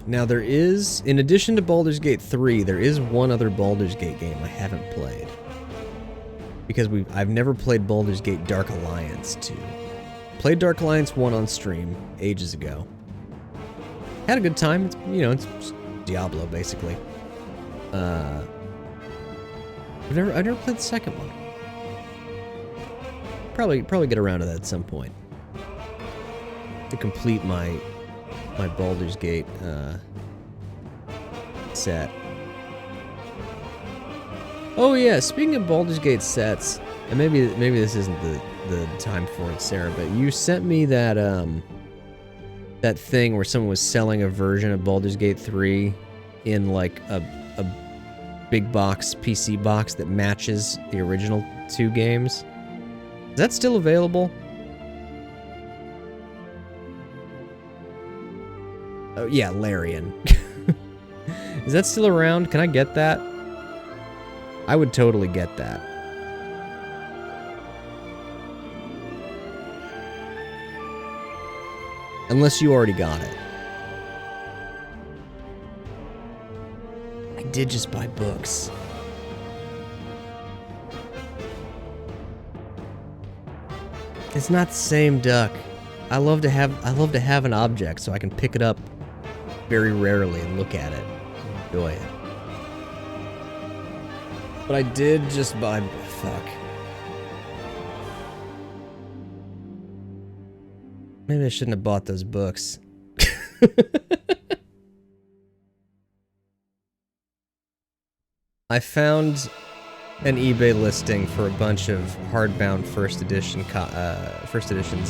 Now there is, in addition to Baldur's Gate 3, there is one other Baldur's Gate game I haven't played. Because I've never played Baldur's Gate Dark Alliance 2. Played Dark Alliance 1 on stream ages ago. Had a good time. It's, you know, it's just Diablo basically. I've never played the second one. Probably get around to that at some point. To complete my Baldur's Gate set. Oh yeah, speaking of Baldur's Gate sets, and maybe this isn't the time for it, Sarah, but you sent me that that thing where someone was selling a version of Baldur's Gate 3 in like a big box PC box that matches the original 2 games. Is that still available? Oh yeah, Larian. Is that still around? Can I get that? I would totally get that. Unless you already got it. I did just buy books. It's not the same, Duck. I love to have an object so I can pick it up very rarely and look at it. Enjoy it. But I did just buy... Fuck. Maybe I shouldn't have bought those books. I found an eBay listing for a bunch of hardbound first editions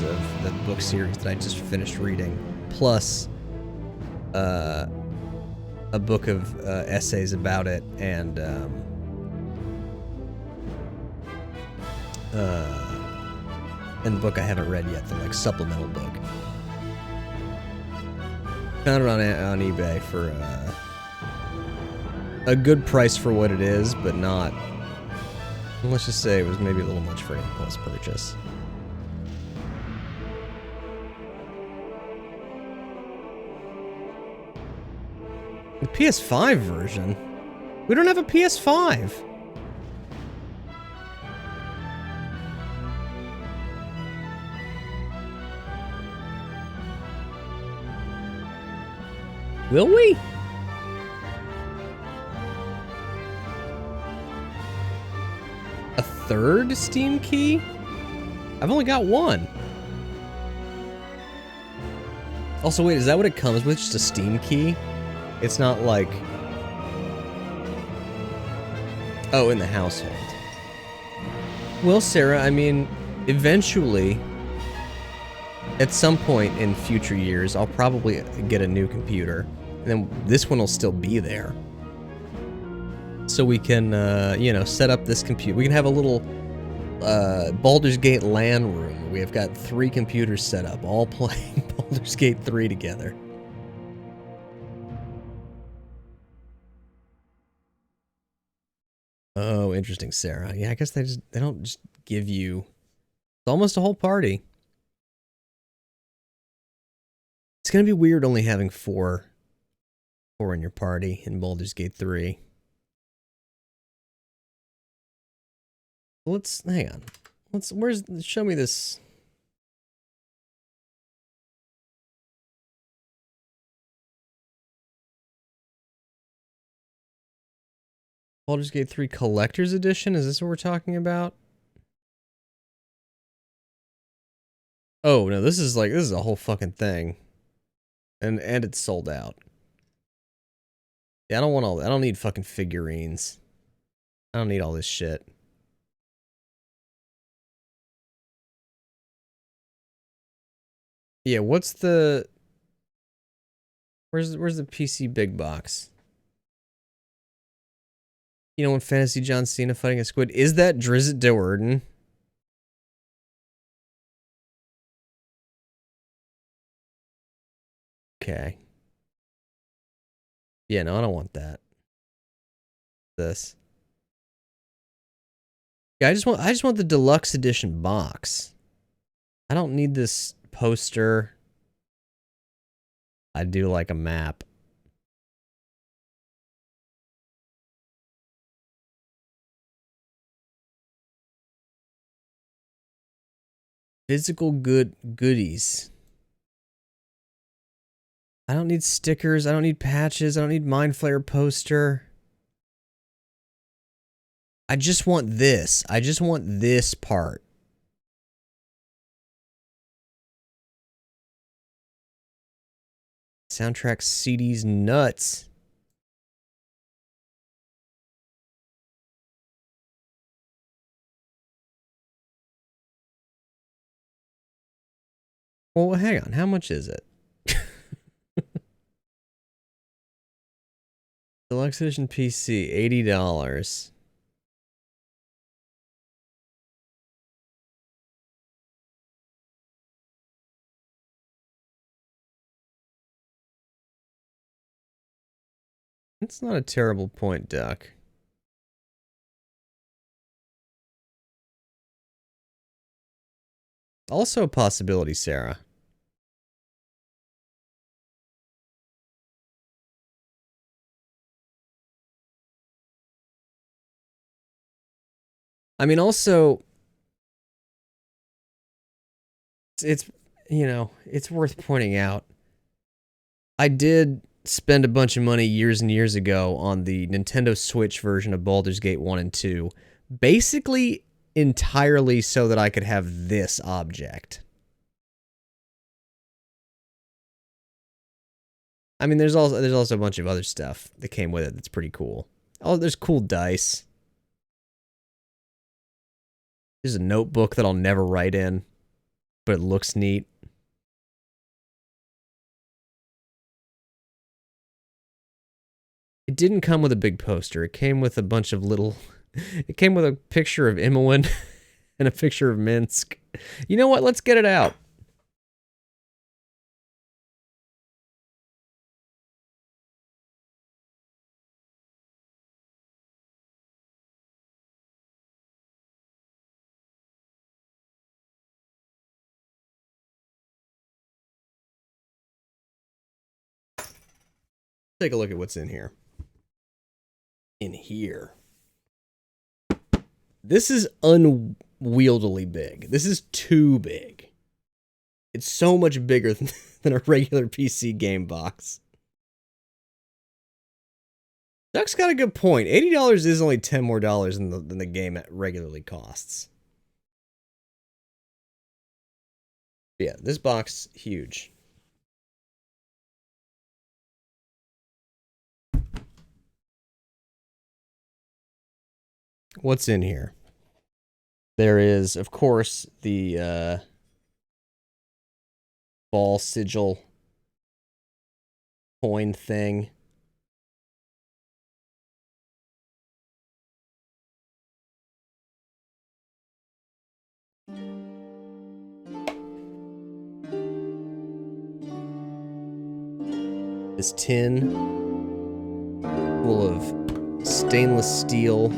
of the book series that I just finished reading, plus a book of essays about it, and the book I haven't read yet, the like supplemental book. Found it on eBay for a good price for what it is, but not. Let's just say it was maybe a little much for an impulse purchase. The PS5 version? We don't have a PS5! Will we? A third Steam key? I've only got one. Also, wait, is that what it comes with? Just a Steam key? It's not like... Oh, in the household. Well, Sarah, I mean, eventually, at some point in future years, I'll probably get a new computer. And then this one will still be there. So we can, you know, set up this computer. We can have a little Baldur's Gate LAN room. We have got 3 computers set up, all playing Baldur's Gate 3 together. Oh, interesting, Sarah. Yeah, I guess they don't just give you... It's almost a whole party. gonna be weird only having four in your party in Baldur's Gate 3. Let's hang on. Show me this. Baldur's Gate 3 Collector's Edition? Is this what we're talking about? Oh, no, this is a whole fucking thing. And it's sold out. Yeah, I don't want all that. I don't need fucking figurines. I don't need all this shit. Yeah, what's the... Where's the PC big box? You know, when Fantasy John Cena fighting a squid, is that Drizzt Do'Urden? Okay. Yeah, no, I don't want that. This. Yeah, I just want the deluxe edition box. I don't need this poster. I do like a map. Physical goodies. I don't need stickers. I don't need patches. I don't need Mind Flayer poster. I just want this. I just want this part. Soundtrack CDs nuts. Well, hang on. How much is it? Deluxe Edition PC, $80. It's not a terrible point, Duck. Also a possibility, Sarah. I mean, also, it's you know, it's worth pointing out. I did spend a bunch of money years and years ago on the Nintendo Switch version of Baldur's Gate 1 and 2, basically entirely so that I could have this object. I mean, there's also a bunch of other stuff that came with it that's pretty cool. Oh, there's cool dice. There's a notebook that I'll never write in, but it looks neat. It didn't come with a big poster. It came with a bunch of little... It came with a picture of Imoen and a picture of Minsk. You know what? Let's get it out. Take a look at what's in here. In here. This is unwieldily big. This is too big. It's so much bigger than a regular PC game box. Duck's got a good point. $80 is only $10 more than the game regularly costs. Yeah, this box, huge. What's in here? There is, of course, the ball sigil coin thing. This tin full of stainless steel.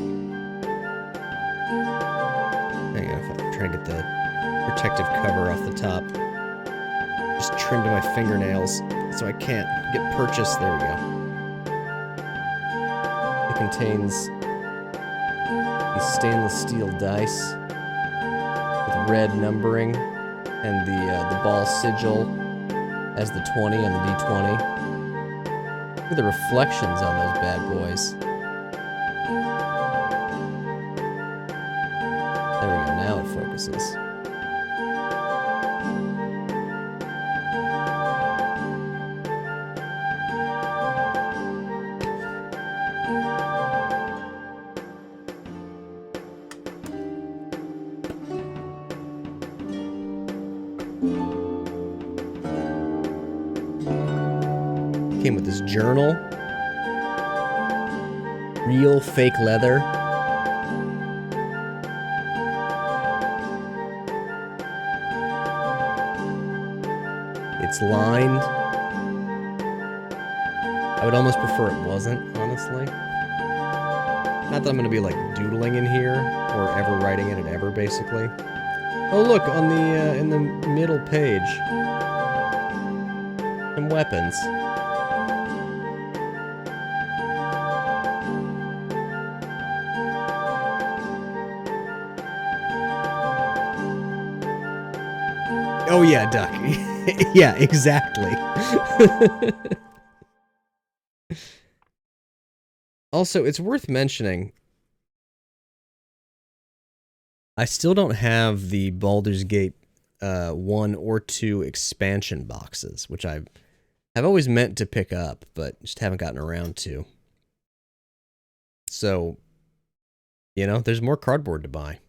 Hang on, I'm trying to get the protective cover off the top. Just trimmed my fingernails, so I can't get purchased. There we go. It contains these stainless steel dice with red numbering and the ball sigil as the 20 on the D20. Look at the reflections on those bad boys. There we go, now it focuses. Came with this journal. Real fake leather. It's lined. I would almost prefer it wasn't, honestly. Not that I'm gonna be like doodling in here or ever writing in it ever, basically. Oh look, on the in the middle page, some weapons. Oh yeah, Duck. Yeah, exactly. Also, it's worth mentioning, I still don't have the Baldur's Gate 1 or 2 expansion boxes, which I've always meant to pick up, but just haven't gotten around to. So, you know, there's more cardboard to buy.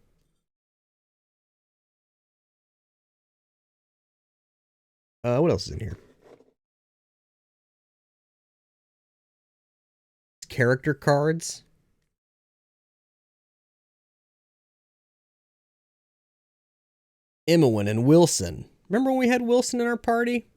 What else is in here? Character cards. Imowen and Wilson. Remember when we had Wilson in our party?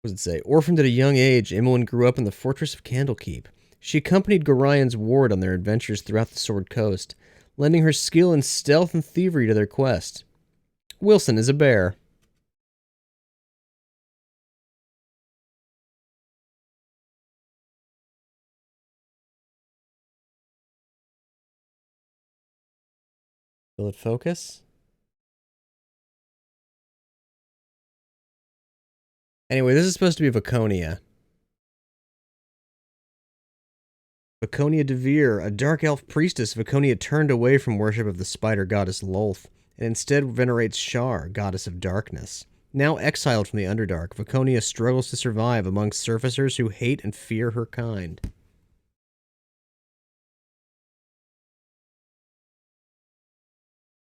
What does it say? Orphaned at a young age, Imowen grew up in the fortress of Candlekeep. She accompanied Gorion's ward on their adventures throughout the Sword Coast, lending her skill in stealth and thievery to their quest. Wilson is a bear. Will it focus? Anyway, this is supposed to be Vaconia. Vaconia Devere, a dark elf priestess, Vaconia turned away from worship of the spider goddess Lolth, and instead venerates Shar, goddess of darkness. Now exiled from the Underdark, Vaconia struggles to survive amongst surfacers who hate and fear her kind.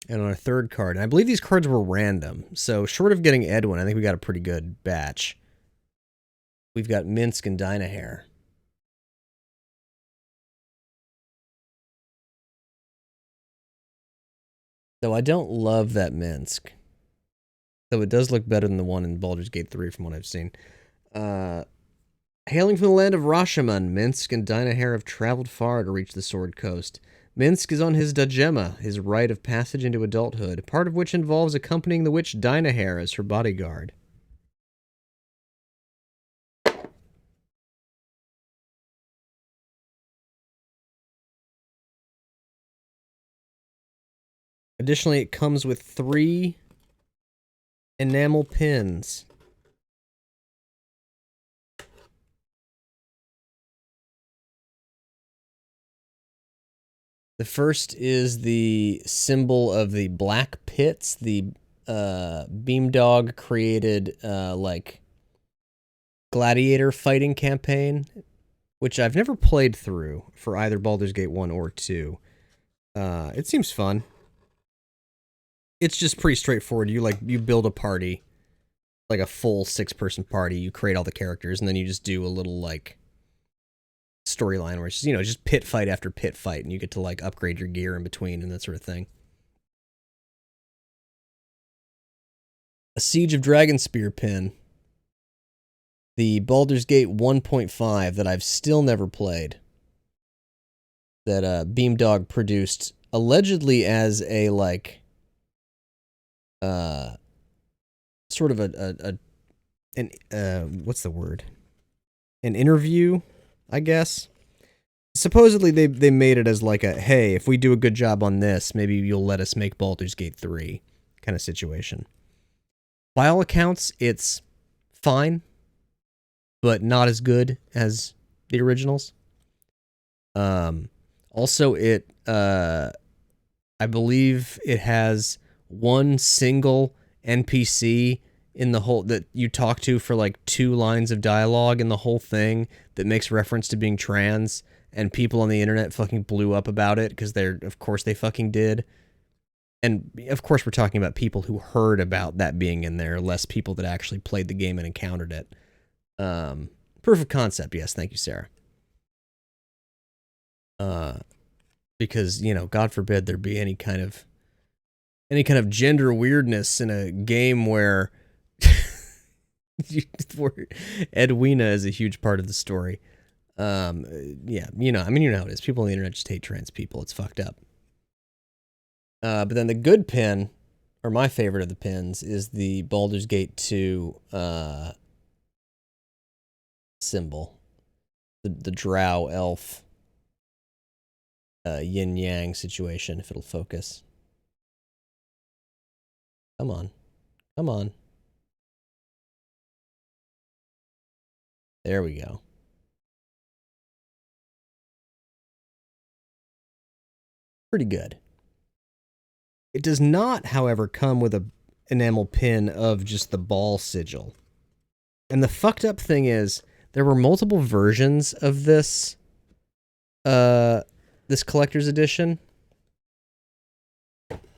And on our third card, and I believe these cards were random, so short of getting Edwin, I think we got a pretty good batch. We've got Minsk and Dynahair. Though I don't love that Minsk. Though it does look better than the one in Baldur's Gate 3 from what I've seen. Hailing from the land of Rashomon, Minsk and Dynahair have traveled far to reach the Sword Coast. Minsk is on his Dajema, his rite of passage into adulthood, part of which involves accompanying the witch Dynahair as her bodyguard. Additionally, it comes with 3 enamel pins. The first is the symbol of the Black Pits, the Beamdog created like gladiator fighting campaign, which I've never played through for either Baldur's Gate 1 or 2. It seems fun. It's just pretty straightforward. You build a party, like a full 6-person party. You create all the characters, and then you just do a little like storyline where it's just, just pit fight after pit fight, and you get to like upgrade your gear in between and that sort of thing. A Siege of Dragonspear pin. The Baldur's Gate 1.5 that I've still never played. That Beamdog produced allegedly as a like sort of what's the word? An interview, I guess. Supposedly they made it as like a, hey, if we do a good job on this, maybe you'll let us make Baldur's Gate 3 kind of situation. By all accounts, it's fine, but not as good as the originals. Also, I believe it has one single NPC in the whole that you talk to for like 2 lines of dialogue in the whole thing that makes reference to being trans, and people on the internet fucking blew up about it because of course they fucking did. And of course we're talking about people who heard about that being in there, less people that actually played the game and encountered it. Proof of concept, yes, thank you, Sarah. Because, you know, God forbid there be any kind of gender weirdness in a game where Edwina is a huge part of the story. Yeah, you know how it is. People on the internet just hate trans people. It's fucked up. But then the good pin, or my favorite of the pins, is the Baldur's Gate 2 symbol. The drow elf yin yang situation, if it'll focus. Come on. Come on. There we go. Pretty good. It does not, however, come with a enamel pin of just the ball sigil. And the fucked up thing is, there were multiple versions of this this collector's edition.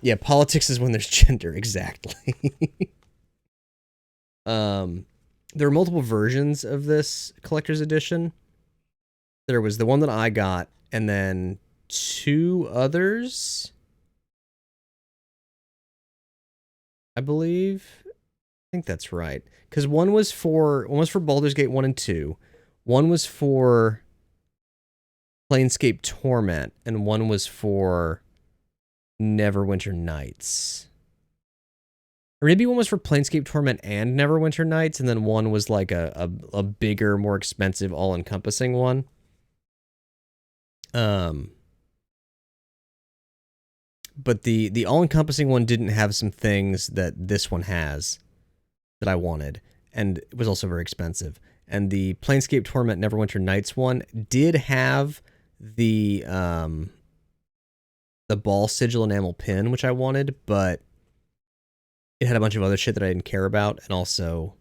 Yeah, politics is when there's gender, exactly. There were multiple versions of this collector's edition. There was the one that I got, and then 2 others, I believe. I think that's right. Because one was for Baldur's Gate 1 and 2. One was for Planescape Torment, and one was for Neverwinter Nights. Or maybe one was for Planescape Torment and Neverwinter Nights, and then one was like a bigger, more expensive, all-encompassing one. But the all-encompassing one didn't have some things that this one has that I wanted, and it was also very expensive. And the Planescape Torment Neverwinter Nights one did have the ball sigil enamel pin, which I wanted, but it had a bunch of other shit that I didn't care about, and also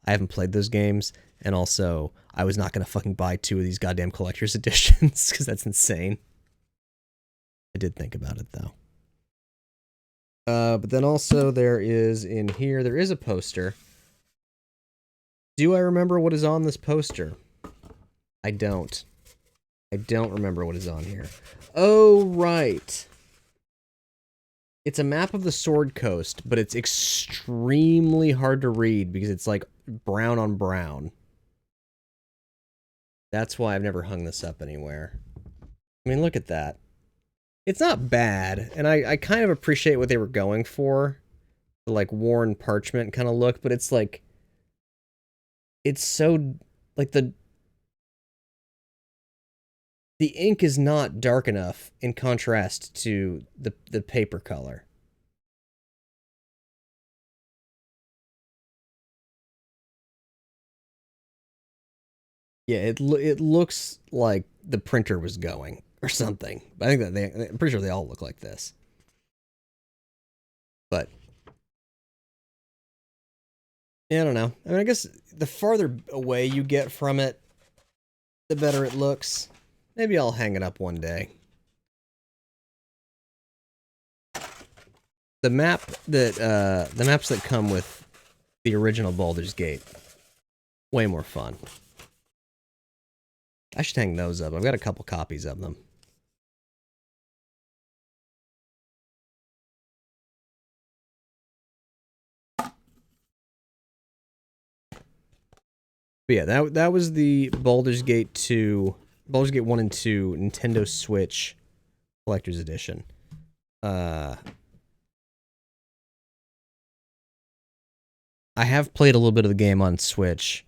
I haven't played those games, and also I was not going to fucking buy 2 of these goddamn collector's editions, because that's insane. I did think about it, though. But then also there is a poster. Do I remember what is on this poster? I don't. I don't remember what is on here. Oh, right. It's a map of the Sword Coast, but it's extremely hard to read because it's like brown on brown. That's why I've never hung this up anywhere. I mean, look at that. It's not bad, and I kind of appreciate what they were going for. The, like, worn parchment kind of look, but it's like... It's so... Like, the ink is not dark enough in contrast to the paper color. Yeah, it looks like the printer was going or something. But I think that I'm pretty sure they all look like this. But yeah, I don't know. I mean, I guess the farther away you get from it, the better it looks. Maybe I'll hang it up one day. The maps that come with the original Baldur's Gate, way more fun. I should hang those up. I've got a couple copies of them. But yeah, that was the Baldur's Gate 2, Baldur's Gate 1 and 2 Nintendo Switch Collector's Edition. I have played a little bit of the game on Switch.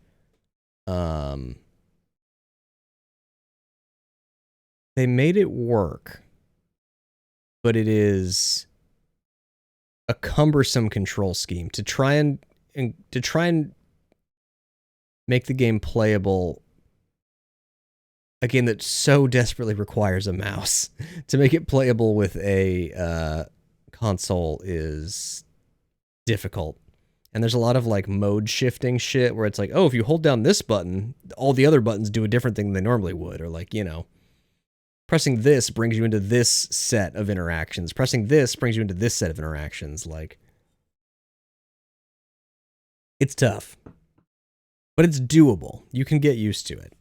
They made it work, but it is a cumbersome control scheme to try and make the game playable. A game that so desperately requires a mouse to make it playable with a console is difficult. And there's a lot of like mode shifting shit where it's like, oh, if you hold down this button, all the other buttons do a different thing than they normally would. Or like, you know, pressing this brings you into this set of interactions. Pressing this brings you into this set of interactions. Like, it's tough, but it's doable. You can get used to it.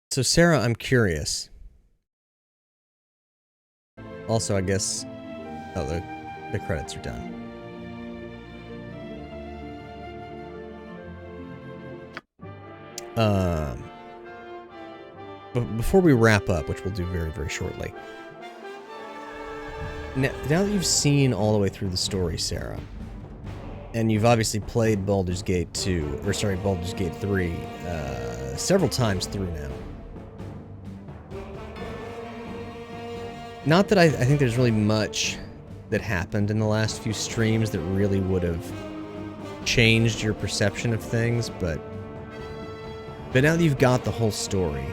So Sarah, I'm curious. Also, I guess, oh, the credits are done. But before we wrap up, which we'll do very, very shortly. Now that you've seen all the way through the story, Sarah, and you've obviously played Baldur's Gate 2, or sorry, Baldur's Gate 3, several times through now. Not that I think there's really much that happened in the last few streams that really would have changed your perception of things, but now that you've got the whole story.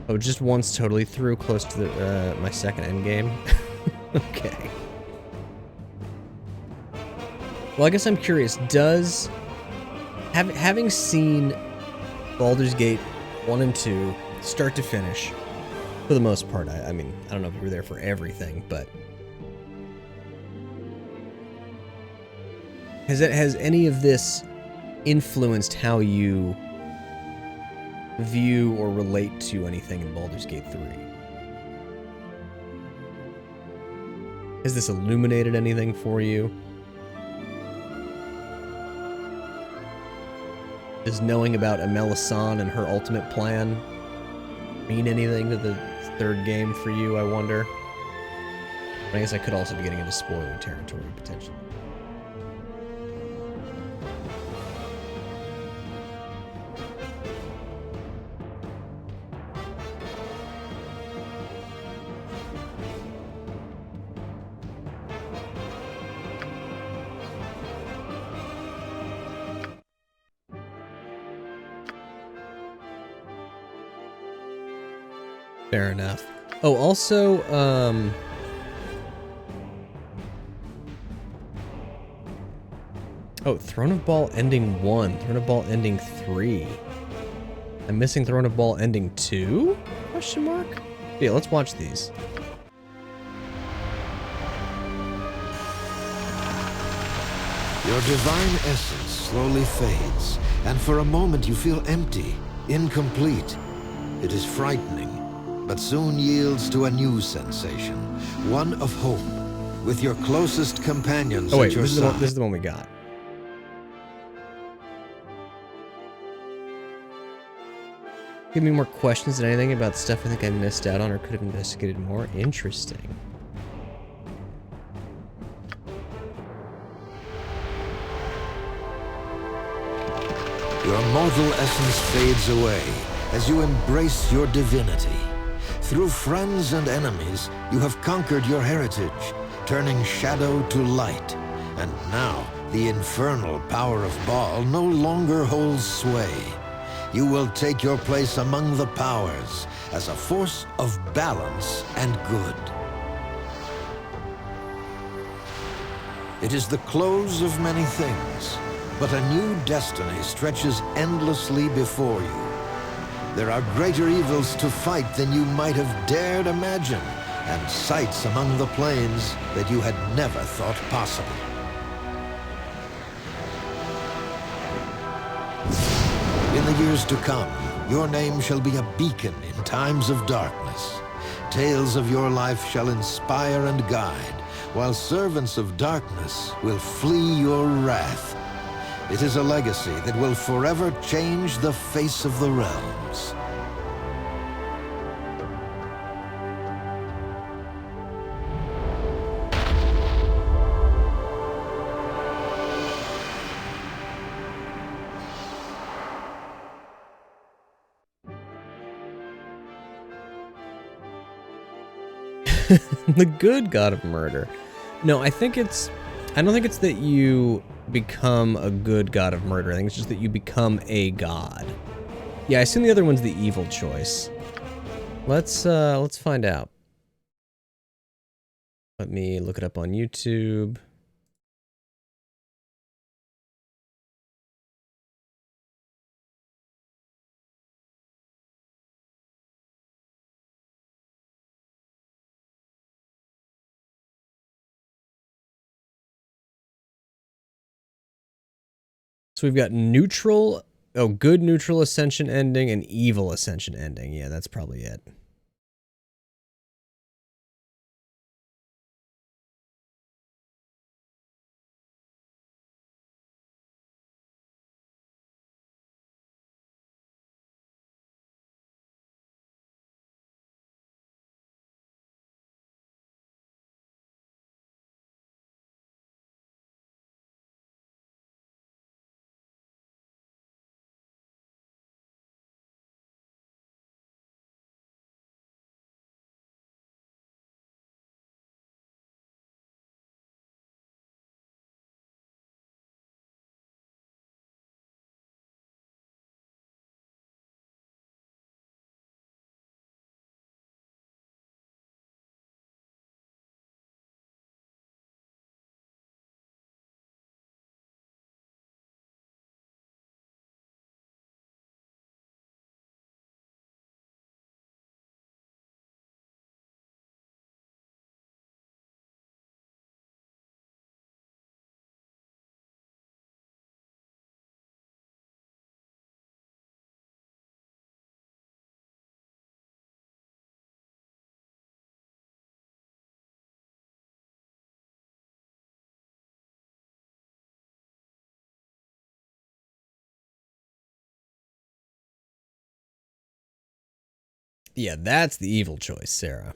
Oh, just once totally through, close to the my second endgame. Okay. Well, I guess I'm curious, does having seen Baldur's Gate 1 and 2 start to finish, for the most part, I mean, I don't know if you were there for everything, but has any of this influenced how you view or relate to anything in Baldur's Gate 3? Has this illuminated anything for you? Does knowing about Amelisande and her ultimate plan mean anything to the third game for you, I wonder? But I guess I could also be getting into spoiler territory, potentially. Fair enough. Oh, also, oh, Throne of Ball Ending 1, Throne of Ball Ending 3. I'm missing Throne of Ball Ending 2? Question mark? Yeah, let's watch these. Your divine essence slowly fades, and for a moment you feel empty, incomplete. It is frightening, but soon yields to a new sensation, one of hope, with your closest companions at your side. This is the one we got. Give me more questions than anything about stuff I think I missed out on or could have investigated more. Interesting. Your mortal essence fades away as you embrace your divinity. Through friends and enemies, you have conquered your heritage, turning shadow to light. And now, the infernal power of Baal no longer holds sway. You will take your place among the powers as a force of balance and good. It is the close of many things, but a new destiny stretches endlessly before you. There are greater evils to fight than you might have dared imagine, and sights among the plains that you had never thought possible. In the years to come, Your name shall be a beacon in times of darkness. Tales of your life shall inspire and guide, while servants of darkness will flee your wrath. It is a legacy that will forever change the face of the realms. The good god of murder. No, I don't think it's that you become a good god of murder. I think it's just that you become a god. Yeah, I assume the other one's the evil choice. Let's find out. Let me look it up on YouTube. So we've got neutral, good neutral ascension ending and evil ascension ending. Yeah, that's probably it. Yeah, that's the evil choice, Sarah.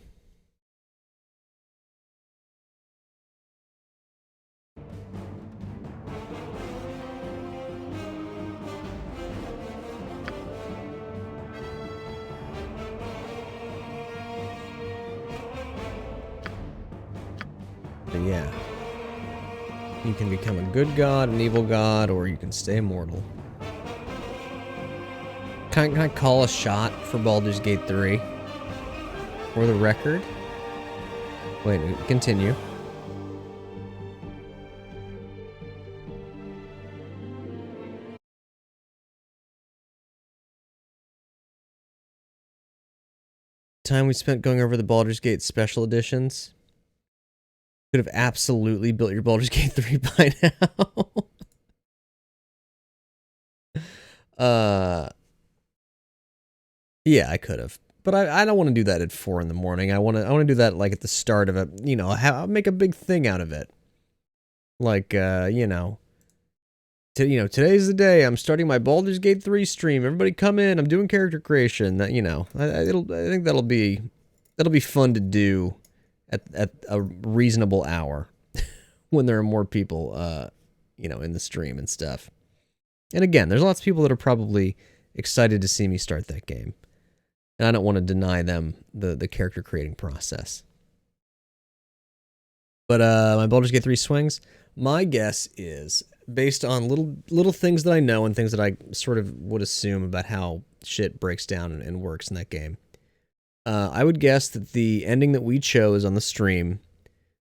But yeah. You can become a good god, an evil god, or you can stay immortal. Can I call a shot for Baldur's Gate 3? For the record? Wait, continue. Time we spent going over the Baldur's Gate special editions. Could have absolutely built your Baldur's Gate 3 by now. Yeah, I could have. But I don't want to do that at 4 in the morning. I want to do that like at the start of it, you know, make a big thing out of it. Like today's the day I'm starting my Baldur's Gate 3 stream. Everybody come in. I'm doing character creation. That, I think that'll be fun to do at a reasonable hour when there are more people in the stream and stuff. And again, there's lots of people that are probably excited to see me start that game. And I don't want to deny them the character creating process. But my Baldur's Gate 3 swings, my guess is, based on little things that I know and things that I sort of would assume about how shit breaks down and works in that game, I would guess that the ending that we chose on the stream,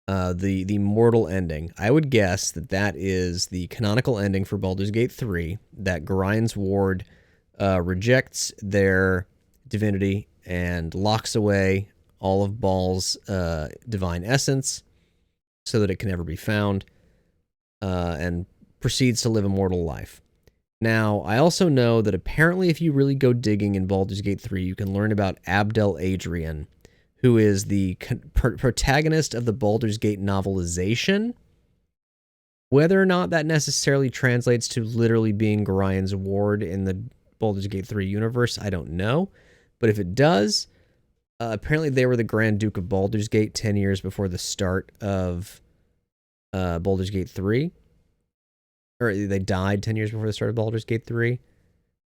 the mortal ending, I would guess that is the canonical ending for Baldur's Gate 3, that Gorian's Ward rejects their divinity and locks away all of Baal's divine essence so that it can never be found, and proceeds to live a mortal life. Now, I also know that apparently if you really go digging in Baldur's Gate 3, you can learn about Abdel Adrian, who is the protagonist of the Baldur's Gate novelization. Whether or not that necessarily translates to literally being Gorian's ward in the Baldur's Gate 3 universe, I don't know. But if it does, apparently they were the Grand Duke of Baldur's Gate 10 years before the start of Baldur's Gate 3. Or they died 10 years before the start of Baldur's Gate 3.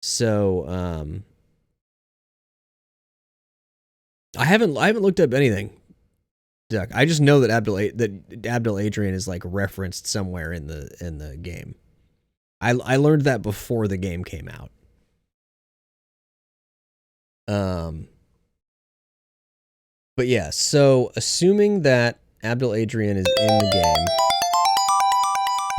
So, I haven't looked up anything, Duck. I just know that Abdel Adrian is like referenced somewhere in the game. I learned that before the game came out. But yeah, so assuming that Abdel Adrian is in the game.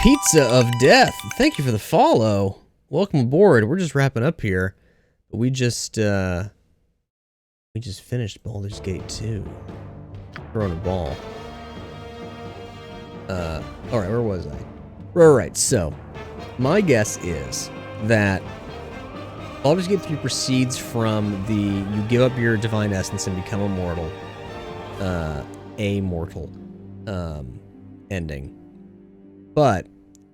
Pizza of Death, thank you for the follow. Welcome aboard. We're just wrapping up here. We just finished Baldur's Gate 2. Throwing a ball. Alright, where was I? Alright, so my guess is that Baldur's Gate 3 proceeds from the you give up your divine essence and become immortal. Ending. But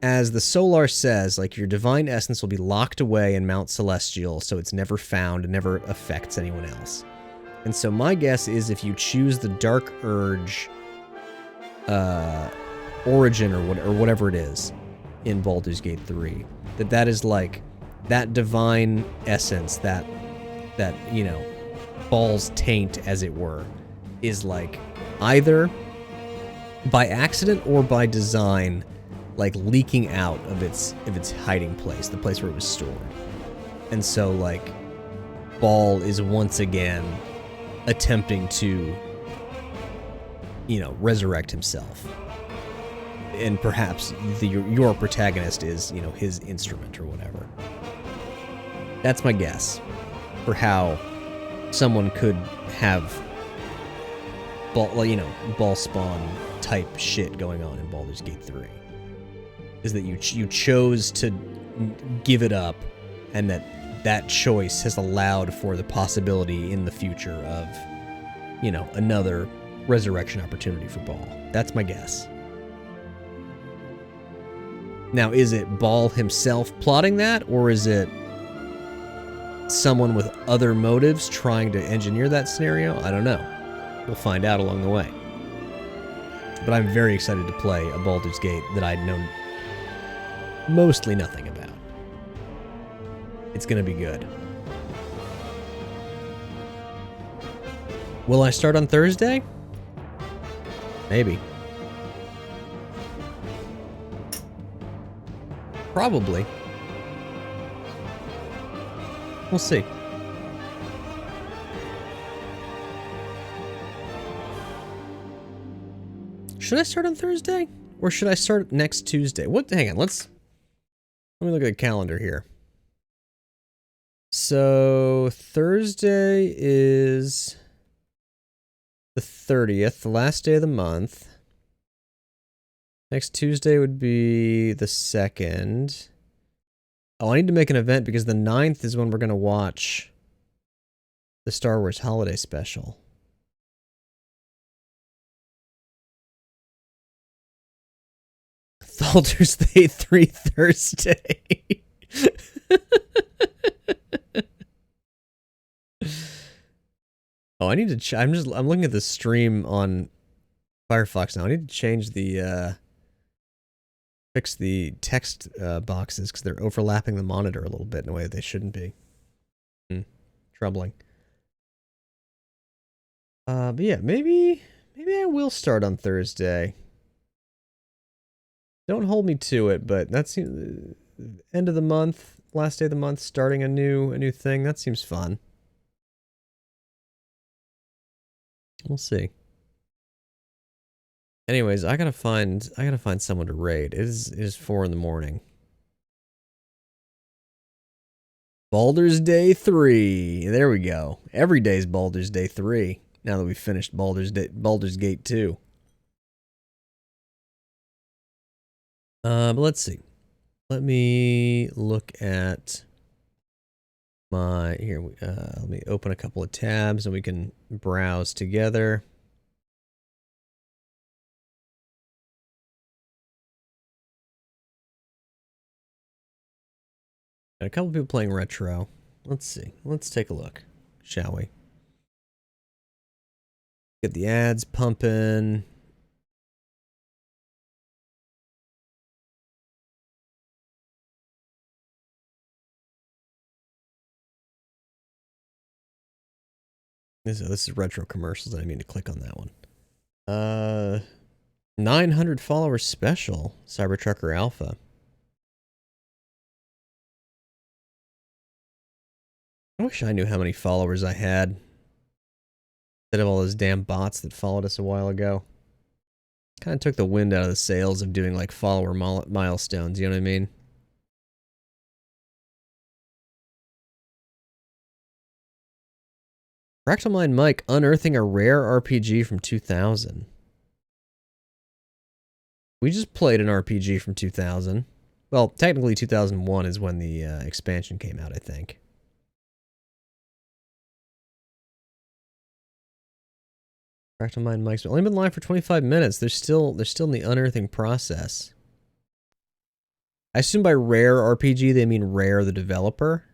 as the Solar says, like, your divine essence will be locked away in Mount Celestial, so it's never found and never affects anyone else. And so my guess is if you choose the Dark Urge origin or whatever it is in Baldur's Gate 3, that is like that divine essence, that you know, Baal's taint, as it were, is like either by accident or by design, like leaking out of its hiding place, the place where it was stored. And so like Baal is once again attempting to, you know, resurrect himself. And perhaps your protagonist is, you know, his instrument or whatever. That's my guess for how someone could have Baal spawn type shit going on in Baldur's Gate 3. Is that you chose to give it up, and that choice has allowed for the possibility in the future of, you know, another resurrection opportunity for Baal. That's my guess. Now, is it Baal himself plotting that, or is it someone with other motives trying to engineer that scenario? I don't know. We'll find out along the way. But I'm very excited to play a Baldur's Gate that I'd known mostly nothing about. It's gonna be good. Will I start on Thursday? Maybe. Probably. We'll see. Should I start on Thursday? Or should I start next Tuesday? Hang on, let me look at the calendar here. So, Thursday is the 30th, the last day of the month. Next Tuesday would be the 2nd. Oh, I need to make an event because the 9th is when we're going to watch the Star Wars Holiday Special. Baldur's Gate 3 Thursday. Oh, I need to. I'm looking at the stream on Firefox now. I need to change the fix the text boxes because they're overlapping the monitor a little bit in a way that they shouldn't be. Troubling. But yeah, maybe I will start on Thursday. Don't hold me to it, but that's end of the month, last day of the month, starting a new thing. That seems fun. We'll see. Anyways, I gotta find someone to raid. It is 4 in the morning. Baldur's Day 3. There we go. Every day's Baldur's Day 3. Now that we've finished Baldur's Gate 2. But let's see. Let me look at my here. Let me open a couple of tabs and we can browse together. Got a couple people playing retro. Let's see. Let's take a look, shall we? Get the ads pumping. This is retro commercials. I didn't mean to click on that one. 900 followers special. Cybertrucker Alpha. I wish I knew how many followers I had. Instead of all those damn bots that followed us a while ago. Kind of took the wind out of the sails of doing like follower milestones, you know what I mean? Fractal Mind Mike unearthing a rare RPG from 2000. We just played an RPG from 2000. Well, technically 2001 is when the expansion came out, I think. Fractal Mind Mike's only been live for 25 minutes. They're still in the unearthing process. I assume by rare RPG they mean Rare the developer.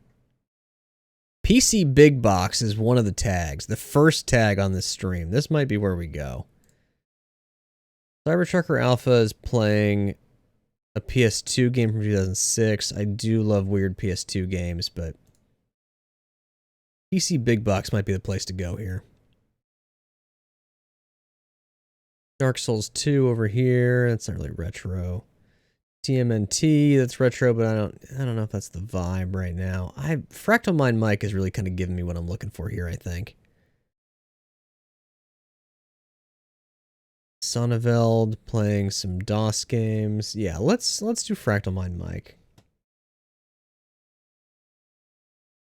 PC Big Box is one of the tags. The first tag on this stream. This might be where we go. Cybertrucker Alpha is playing a PS2 game from 2006. I do love weird PS2 games, but PC Big Box might be the place to go here. Dark Souls 2 over here. That's not really retro. TMNT, that's retro, but I don't know if that's the vibe right now. Fractal Mind Mike is really kind of giving me what I'm looking for here, I think. Sonneveld playing some DOS games. Yeah, let's do Fractal Mind Mike.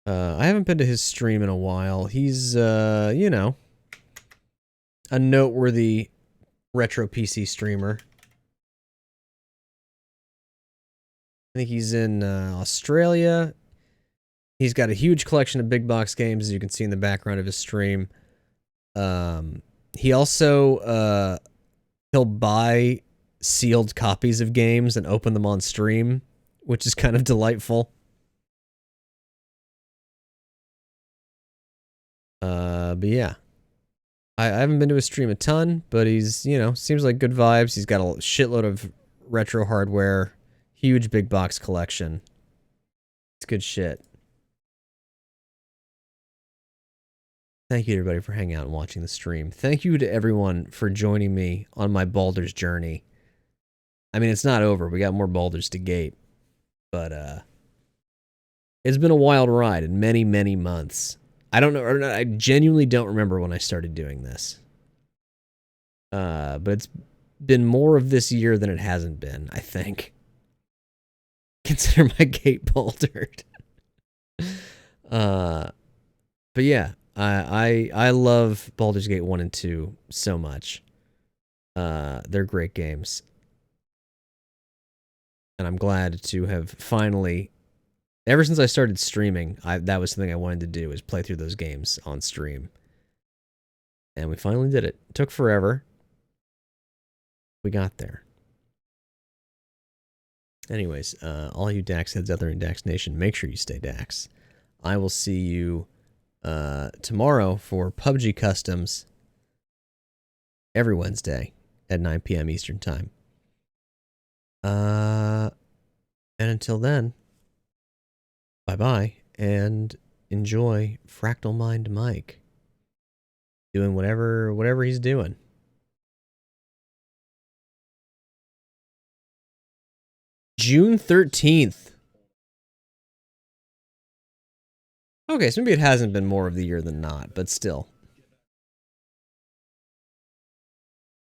I haven't been to his stream in a while. He's you know, a noteworthy retro PC streamer. I think he's in Australia. He's got a huge collection of big box games, as you can see in the background of his stream. He also he'll buy sealed copies of games and open them on stream, which is kind of delightful. But yeah. I haven't been to his stream a ton, but he's, you know, seems like good vibes. He's got a shitload of retro hardware. Huge big box collection. It's good shit. Thank you to everybody for hanging out and watching the stream. Thank you to everyone for joining me on my Baldur's journey. I mean, it's not over. We got more Baldur's to Gate. But, it's been a wild ride in many, many months. I don't know, or I genuinely don't remember when I started doing this. But it's been more of this year than it hasn't been, I think. Consider my gate bouldered. But yeah, I love Baldur's Gate 1 and 2 so much. They're great games. And I'm glad to have finally, ever since I started streaming, that was something I wanted to do, is play through those games on stream. And we finally did it. It took forever. We got there. Anyways, all you Dax heads out there in Dax Nation, make sure you stay Dax. I will see you tomorrow for PUBG Customs every Wednesday at 9 p.m. Eastern Time. And until then, bye-bye, and enjoy Fractal Mind Mike doing whatever he's doing. June 13th. Okay, so maybe it hasn't been more of the year than not, but still.